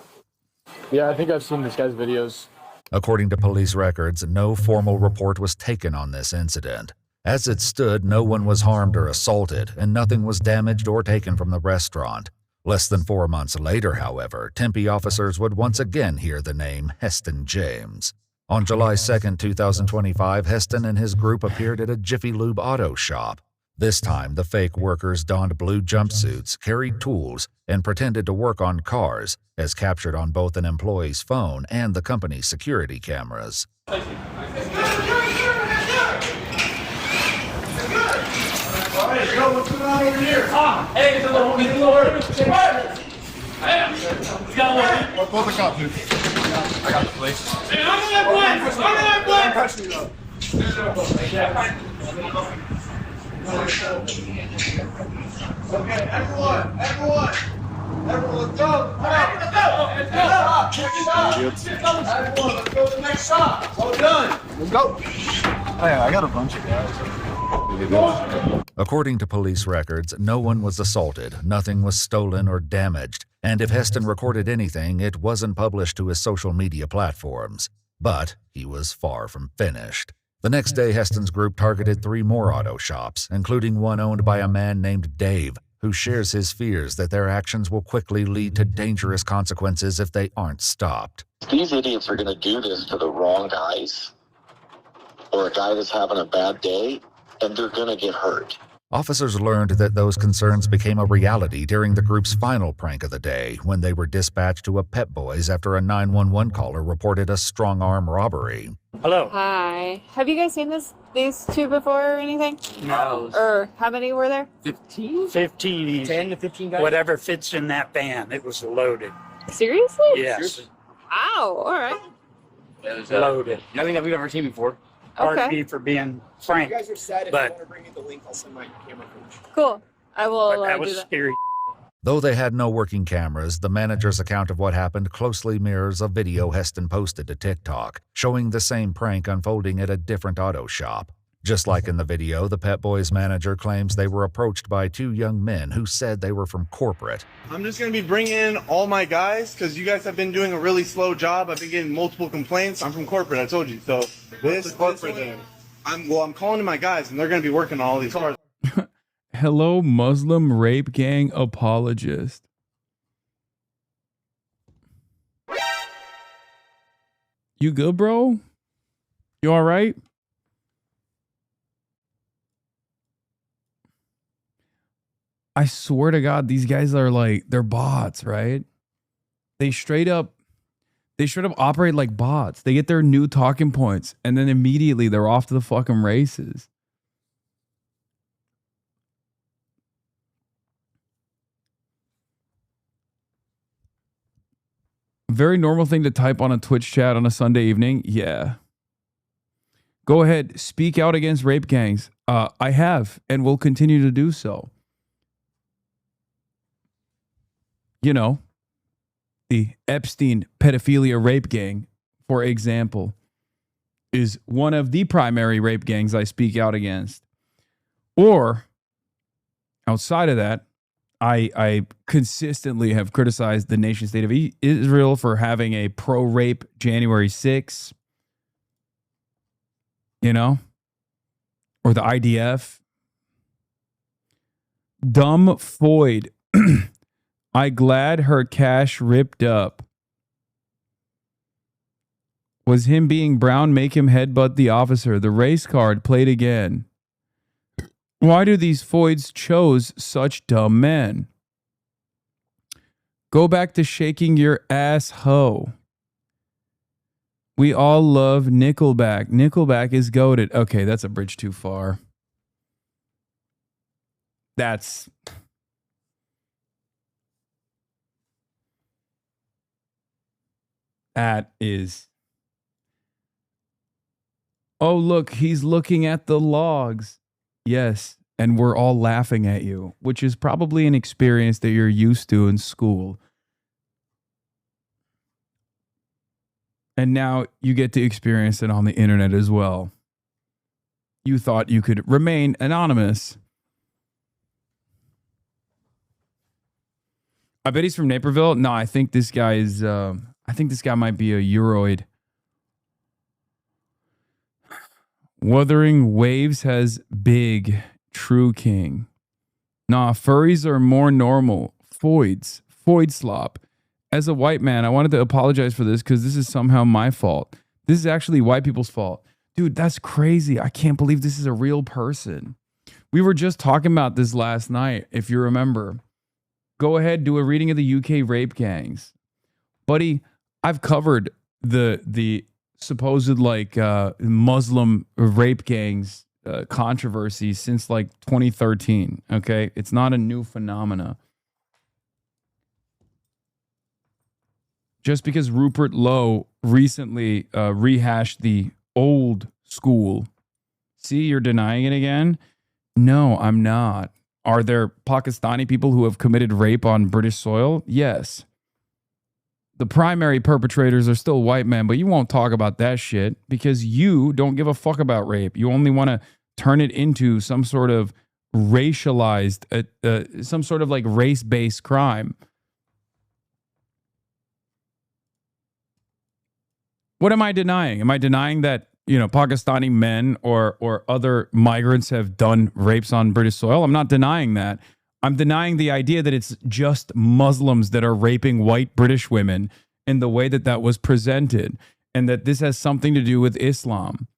Speaker 14: Yeah, I think I've seen this guy's videos.
Speaker 19: According to police records, no formal report was taken on this incident. As it stood, no one was harmed or assaulted, and nothing was damaged or taken from the restaurant. Less than 4 months later, however, Tempe officers would once again hear the name Heston James. On July 2nd, 2025, Heston and his group appeared at a Jiffy Lube auto shop. This time, the fake workers donned blue jumpsuits, carried tools, and pretended to work on cars, as captured on both an employee's phone and the company's security cameras.
Speaker 13: All right, yo, what's going on over here? Hey, it's a little work. What the cop, dude? I got the place. Hey, I'm in that Okay, everyone, let's go. Let's go. Everyone, let's go to the next shop. Well done. Let's go. Hey, I got a bunch of guys.
Speaker 19: According to police records, no one was assaulted, nothing was stolen or damaged, and if Heston recorded anything, it wasn't published to his social media platforms. But he was far from finished. The next day, Heston's group targeted 3 more auto shops, including one owned by a man named Dave, who shares his fears that their actions will quickly lead to dangerous consequences if they aren't stopped.
Speaker 18: These idiots are going to do this to the wrong guys or a guy that's having a bad day, and they're going to get hurt.
Speaker 19: Officers learned that those concerns became a reality during the group's final prank of the day when they were dispatched to a Pep Boys after a 911 caller reported a strong-arm robbery.
Speaker 4: Hello.
Speaker 5: Hi. Have you guys seen these two before or anything?
Speaker 4: No.
Speaker 5: Or how many were there?
Speaker 4: 15? 15. 10 to 15 guys? Whatever fits in that van. It was loaded.
Speaker 5: Seriously?
Speaker 4: Yes.
Speaker 5: Seriously? Wow. All right.
Speaker 4: It was loaded. Nothing that we've ever seen before. Pardon me for being frank.
Speaker 14: You guys are sad. If
Speaker 4: but
Speaker 14: you want to bring me the link, I'll send my camera footage.
Speaker 5: Cool. I will
Speaker 4: but that
Speaker 5: do
Speaker 4: was
Speaker 5: that.
Speaker 4: scary.
Speaker 19: Though they had no working cameras, the manager's account of what happened closely mirrors a video Heston posted to TikTok, showing the same prank unfolding at a different auto shop. Just like in the video, the Pep Boys manager claims they were approached by two young men who said they were from corporate.
Speaker 24: I'm just going to be bringing in all my guys because you guys have been doing a really slow job. I've been getting multiple complaints. I'm from corporate, I told you. So this corporate thing. I'm calling in my guys and they're going to be working on all these cars.
Speaker 2: Hello, Muslim rape gang apologist. You good, bro? You all right? I swear to God, these guys are like, they're bots, right? They straight up operate like bots. They get their new talking points and then immediately they're off to the fucking races. Very normal thing to type on a Twitch chat on a Sunday evening. Yeah. Go ahead. Speak out against rape gangs. I have and will continue to do so. You know, the Epstein pedophilia rape gang, for example, is one of the primary rape gangs I speak out against. Or outside of that, I consistently have criticized the nation state of Israel for having a pro-rape January 6th, you know, or the IDF. Dumb Floyd. I glad her cash ripped up. Was him being brown make him headbutt the officer? The race card played again. Why do these Floyds chose such dumb men? Go back to shaking your ass hoe. We all love Nickelback. Nickelback is goated. Okay, that's a bridge too far. That is. Oh, look, he's looking at the logs. Yes, and we're all laughing at you, which is probably an experience that you're used to in school. And now you get to experience it on the internet as well. You thought you could remain anonymous. I bet he's from Naperville. No, I think this guy is. I think this guy might be a Euroid. Wuthering Waves has big true king. Nah, furries are more normal. Foid slop. As a white man, I wanted to apologize for this because this is somehow my fault. This is actually white people's fault. Dude, that's crazy. I can't believe this is a real person. We were just talking about this last night, if you remember. Go ahead, do a reading of the UK rape gangs. Buddy, I've covered the supposed like Muslim rape gangs controversy since like 2013. Okay, it's not a new phenomena. Just because Rupert Lowe recently rehashed the old school, see, you're denying it again? No, I'm not. Are there Pakistani people who have committed rape on British soil? Yes. The primary perpetrators are still white men, but you won't talk about that shit because you don't give a fuck about rape. You only want to turn it into some sort of racialized, some sort of like race-based crime. What am I denying? Am I denying that, you know, Pakistani men or other migrants have done rapes on British soil? I'm not denying that. I'm denying the idea that it's just Muslims that are raping white British women in the way that that was presented, and that this has something to do with Islam.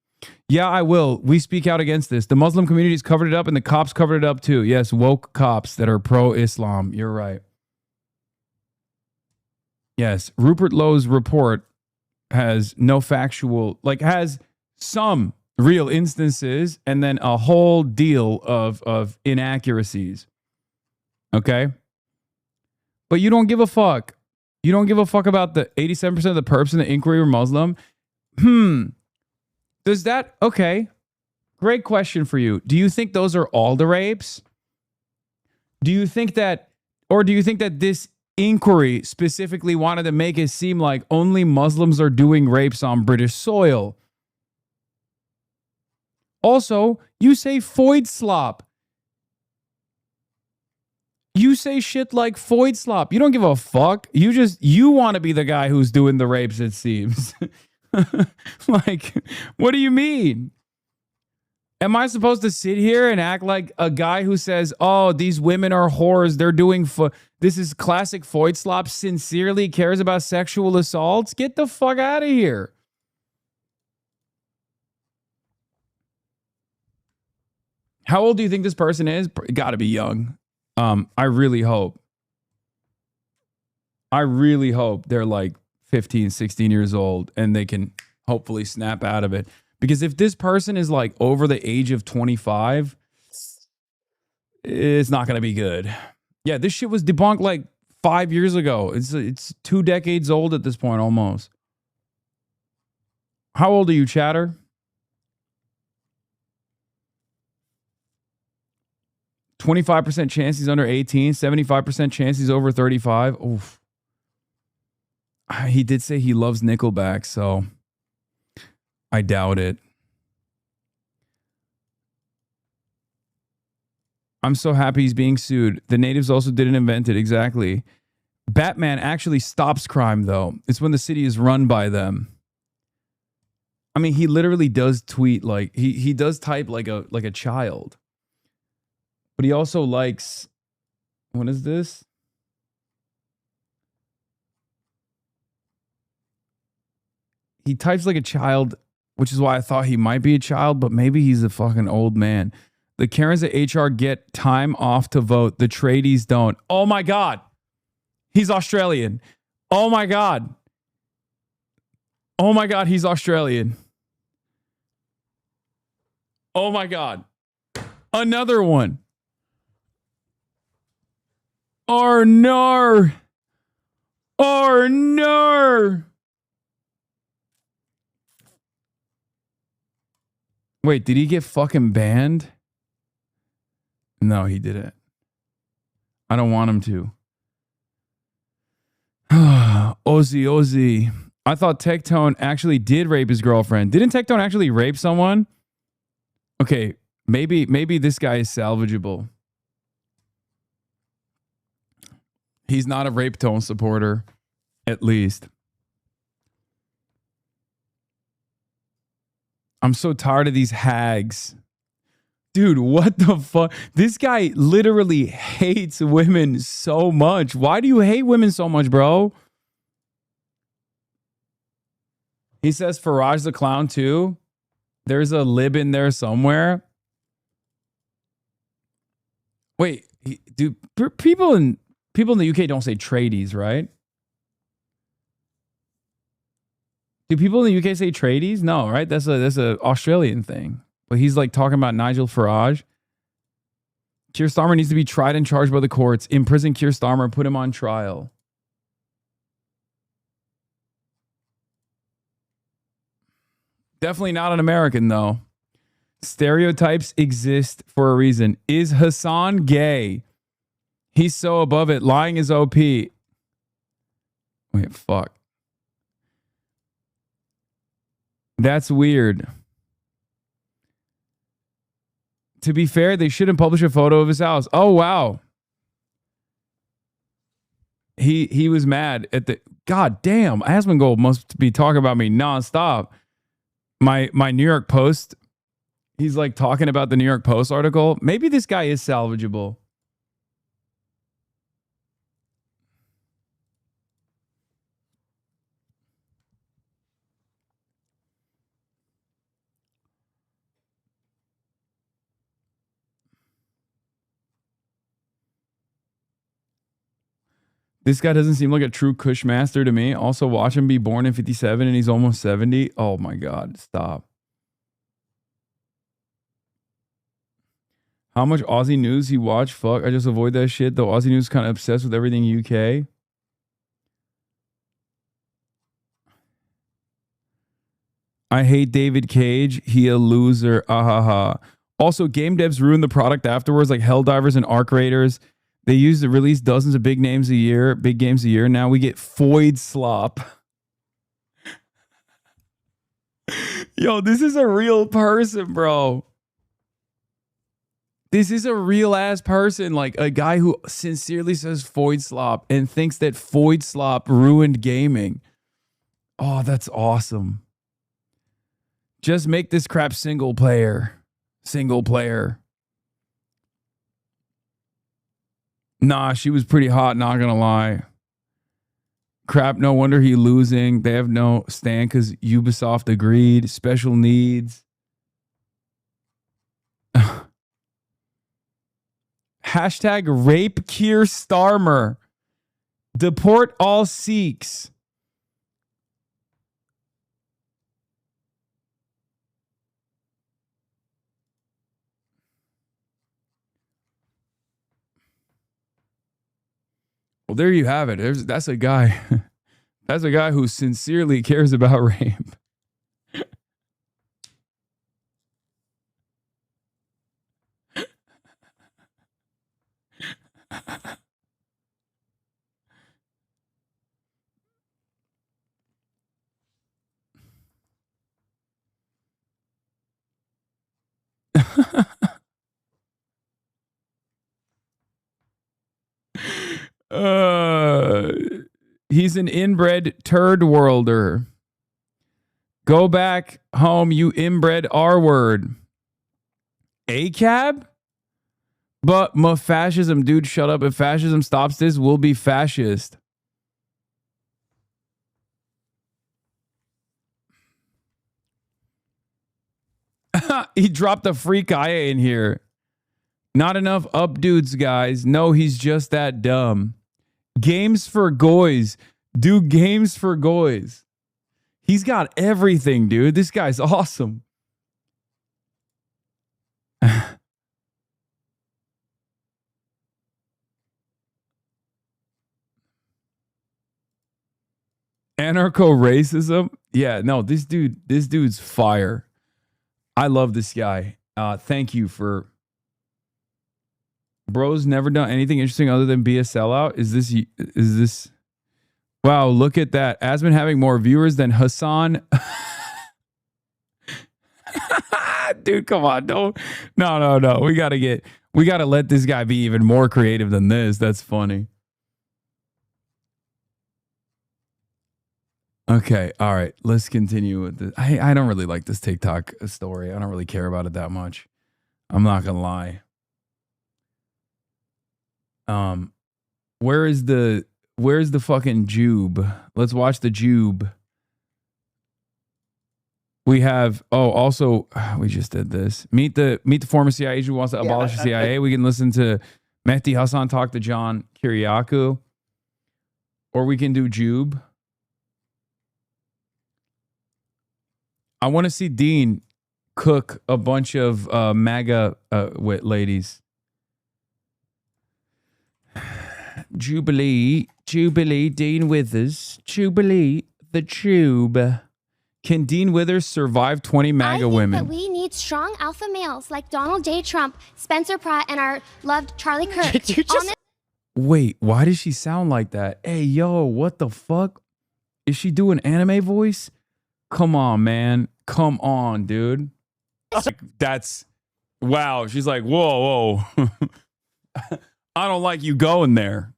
Speaker 2: Yeah, I will. We speak out against this. The Muslim community's covered it up, and the cops covered it up too. Yes, woke cops that are pro-Islam. You're right. Yes, Rupert Lowe's report has no factual, like has some real instances and then a whole deal of inaccuracies. Okay? But you don't give a fuck. You don't give a fuck about the 87% of the perps in the inquiry were Muslim? Does that, okay. Great question for you. Do you think those are all the rapes? Do you think that, or do you think that this inquiry specifically wanted to make it seem like only Muslims are doing rapes on British soil? Also, you say Foyd slop. You say shit like Foyd slop. You don't give a fuck. You want to be the guy who's doing the rapes, it seems. Like, what do you mean? Am I supposed to sit here and act like a guy who says, oh, these women are whores, they're doing, this is classic Foyd slop, sincerely cares about sexual assaults? Get the fuck out of here. How old do you think this person is? Got to be young. I really hope they're like 15, 16 years old and they can hopefully snap out of it. Because if this person is like over the age of 25, it's not going to be good. Yeah, this shit was debunked like 5 years ago. It's 2 decades old at this point almost. How old are you, chatter? %25 chance he's under 18, 75% chance he's over 35. Oof. He did say he loves Nickelback, so I doubt it. I'm so happy he's being sued. The natives also didn't invent it. Exactly. Batman actually stops crime, though. It's when the city is run by them. I mean, he literally does tweet like he does type like a child. But he also likes, what is this? He types like a child, which is why I thought he might be a child, but maybe he's a fucking old man. The Karens at HR get time off to vote. The tradies don't. Oh my God. He's Australian. Oh my God. Oh my God, he's Australian. Oh my God. Another one. Or no. Or no. Wait, did he get fucking banned? No, he didn't. I don't want him to. Ozzy. I thought Tectone actually did rape his girlfriend. Didn't Tectone actually rape someone? Okay, maybe this guy is salvageable. He's not a rape tone supporter, at least. I'm so tired of these hags. Dude, what the fuck? This guy literally hates women so much. Why do you hate women so much, bro? He says Faraj the clown too. There's a lib in there somewhere. Wait, do people in the UK don't say tradies, right? Do people in the UK say tradies? No, right? That's a Australian thing. But he's like talking about Nigel Farage. Keir Starmer needs to be tried and charged by the courts. Imprison Keir Starmer, put him on trial. Definitely not an American, though. Stereotypes exist for a reason. Is Hasan gay? He's so above it. Lying is OP. Wait, fuck. That's weird. To be fair, they shouldn't publish a photo of his house. Oh, wow. He was mad at the... God damn. Asmongold must be talking about me nonstop. My New York Post, he's like talking about the New York Post article. Maybe this guy is salvageable. This guy doesn't seem like a true Kush master to me. Also, watch him be born in 57 and he's almost 70. Oh my God, stop. How much Aussie news he watch? Fuck, I just avoid that shit. Though Aussie news kind of obsessed with everything UK. I hate David Cage. He a loser. Ahaha. Also, game devs ruin the product afterwards, like Helldivers and Arc Raiders. They used to release dozens of big games a year. Now we get Foid Slop. Yo, this is a real person, bro. This is a real ass person, like a guy who sincerely says Foid Slop and thinks that Foid Slop ruined gaming. Oh, that's awesome. Just make this crap single player. Single player. Nah, she was pretty hot, not gonna lie. Crap, no wonder he losing. They have no stand because Ubisoft agreed. Special needs. Hashtag rape Keir Starmer. Deport all Sikhs. Well, there you have it. That's a guy. That's a guy who sincerely cares about rape. He's an inbred turd worlder. Go back home, you inbred R word. ACAB? But fascism, dude, shut up. If fascism stops this, we'll be fascist. He dropped a freak IA in here. Not enough up dudes, guys. No, he's just that dumb. Games for goys. Do games for goys. He's got everything, dude. This guy's awesome. Anarcho-racism? Yeah, no, this dude's fire. I love this guy. Thank you for... Bro's never done anything interesting other than be a sellout. Is this? Wow, look at that. Has been having more viewers than Hasan. Dude, come on. No. We gotta let this guy be even more creative than this. That's funny. Okay, all right. Let's continue with this. I don't really like this TikTok story. I don't really care about it that much. I'm not gonna lie. Where's the fucking Jube? Let's watch the Jube. We have also we just did this. Meet the former CIA agent who wants to abolish the CIA. We can listen to Mehdi Hasan talk to John Kiriakou. Or we can do Jube. I want to see Dean cook a bunch of MAGA ladies. Jubilee, Dean Withers, Jubilee, the Tube. Can Dean Withers survive 20 MAGA women?
Speaker 6: That we need strong alpha males like Donald J. Trump, Spencer Pratt, and our loved Charlie Kirk.
Speaker 2: Did you just... Wait, why does she sound like that? Hey, yo, what the fuck? Is she doing anime voice? Come on, man. Come on, dude. That's... Wow. She's like, whoa. I don't like you going there.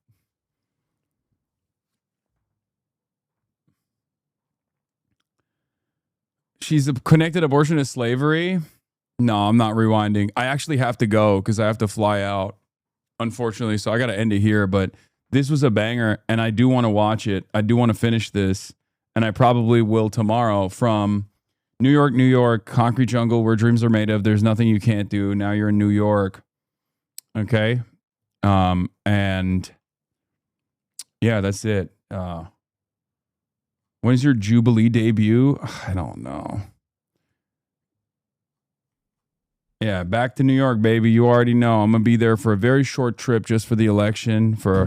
Speaker 2: She's connected abortion to slavery. No, I'm not rewinding. I actually have to go because I have to fly out, unfortunately. So I got to end it here. But this was a banger, and I do want to watch it. I do want to finish this, and I probably will tomorrow. From New York, concrete jungle where dreams are made of. There's nothing you can't do. Now you're in New York. Okay. And Yeah, that's it. When's your Jubilee debut? I don't know. Yeah, back to New York, baby. You already know. I'm going to be there for a very short trip just for the election, for,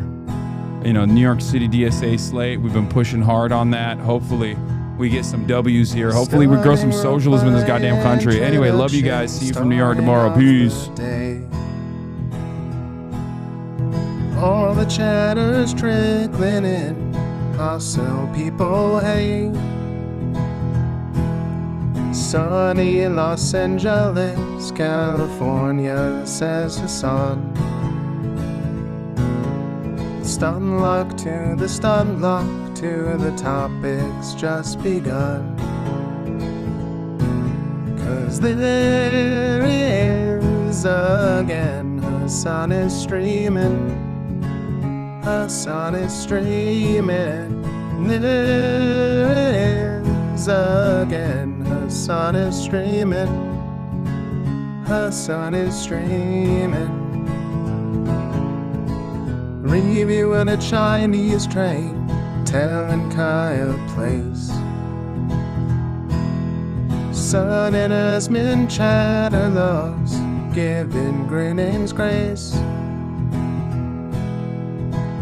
Speaker 2: New York City DSA slate. We've been pushing hard on that. Hopefully we get some W's here. Hopefully we grow some socialism in this goddamn country. Anyway, love you guys. See you from New York tomorrow. Peace.
Speaker 1: All the chatter's trickling in. Hustle people hate. Sunny Los Angeles, California, says Hasan. Stun luck to the stun luck to the topics just begun. 'Cause there he is again. Hasan is streaming. Hasan is streaming. There is again. Hasan is streaming. Hasan is streaming. Reviewing a Chinese train, telling Kaya place. Sun and Asmin chatter loves, giving grinnings grace.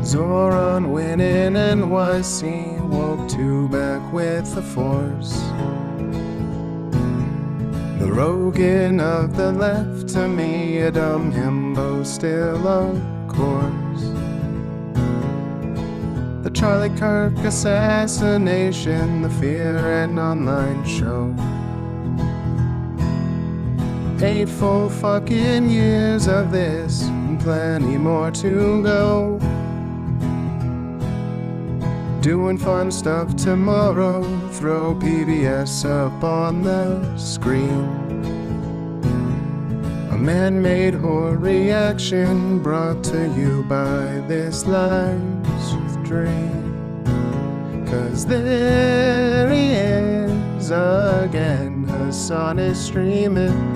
Speaker 1: Zoran winning NYC, woke two back with the force. The Rogan of the left, to me a dumb himbo still of course. The Charlie Kirk assassination, the Fear and Online show. 8 full fucking years of this, and plenty more to go. Doing fun stuff tomorrow, throw PBS up on the screen. A man-made horror reaction brought to you by this life's dream. 'Cause there he is again. Hasan is streaming.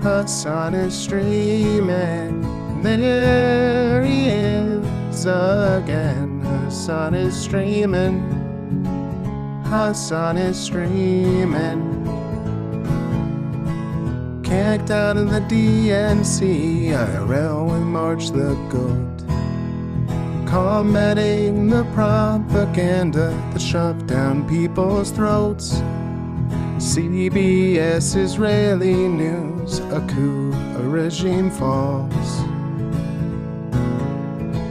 Speaker 1: Hasan is streaming. There he is again. Hasan is streaming. Hasan is streaming. Kicked out of the DNC, IRL we march the goat. Combating the propaganda that shoved down people's throats. CBS Israeli news, a coup, a regime falls.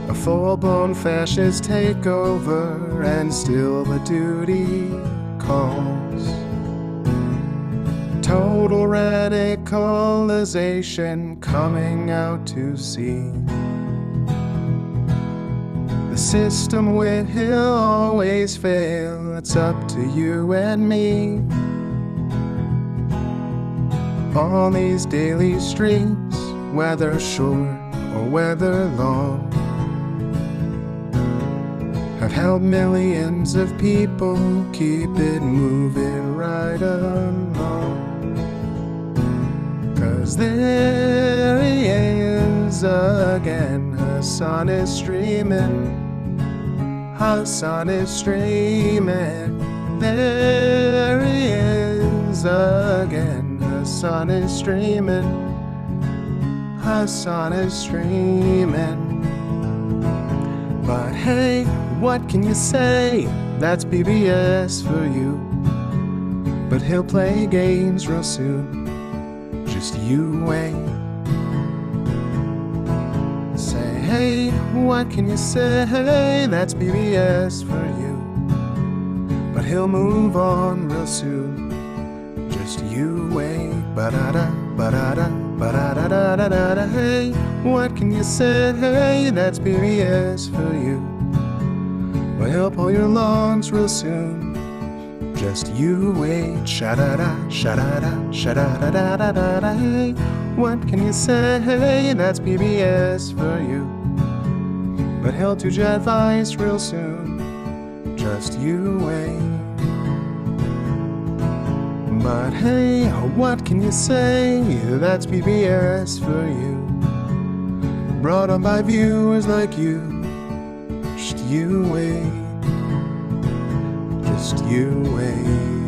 Speaker 1: A full-blown fascist takeover, and still the duty calls. Total radicalization coming out to sea. The system will always fail, it's up to you and me. On these daily streets, whether short or whether long, have helped millions of people keep it moving right along. 'Cause there he is again. Hasan is streaming. Hasan is streaming. There he is again. Hasan is streaming. Hasan is streaming. But hey, what can you say? That's PBS for you. But he'll play games real soon. Just you wait. Say, hey, what can you say? That's PBS for you. But he'll move on real soon. Just you wait. Ba-da-da, ba-da-da, ba-da-da-da-da-da. Hey, what can you say? That's PBS for you. But he'll pull your lungs real soon. Just you wait. Sha-da-da, sha-da-da, sha-da-da-da-da-da. Hey, what can you say? That's PBS for you. But he'll do jet advice real soon. Just you wait. But hey, what can you say? That's PBS for you. Brought on by viewers like you. Just you wait. Just you wait.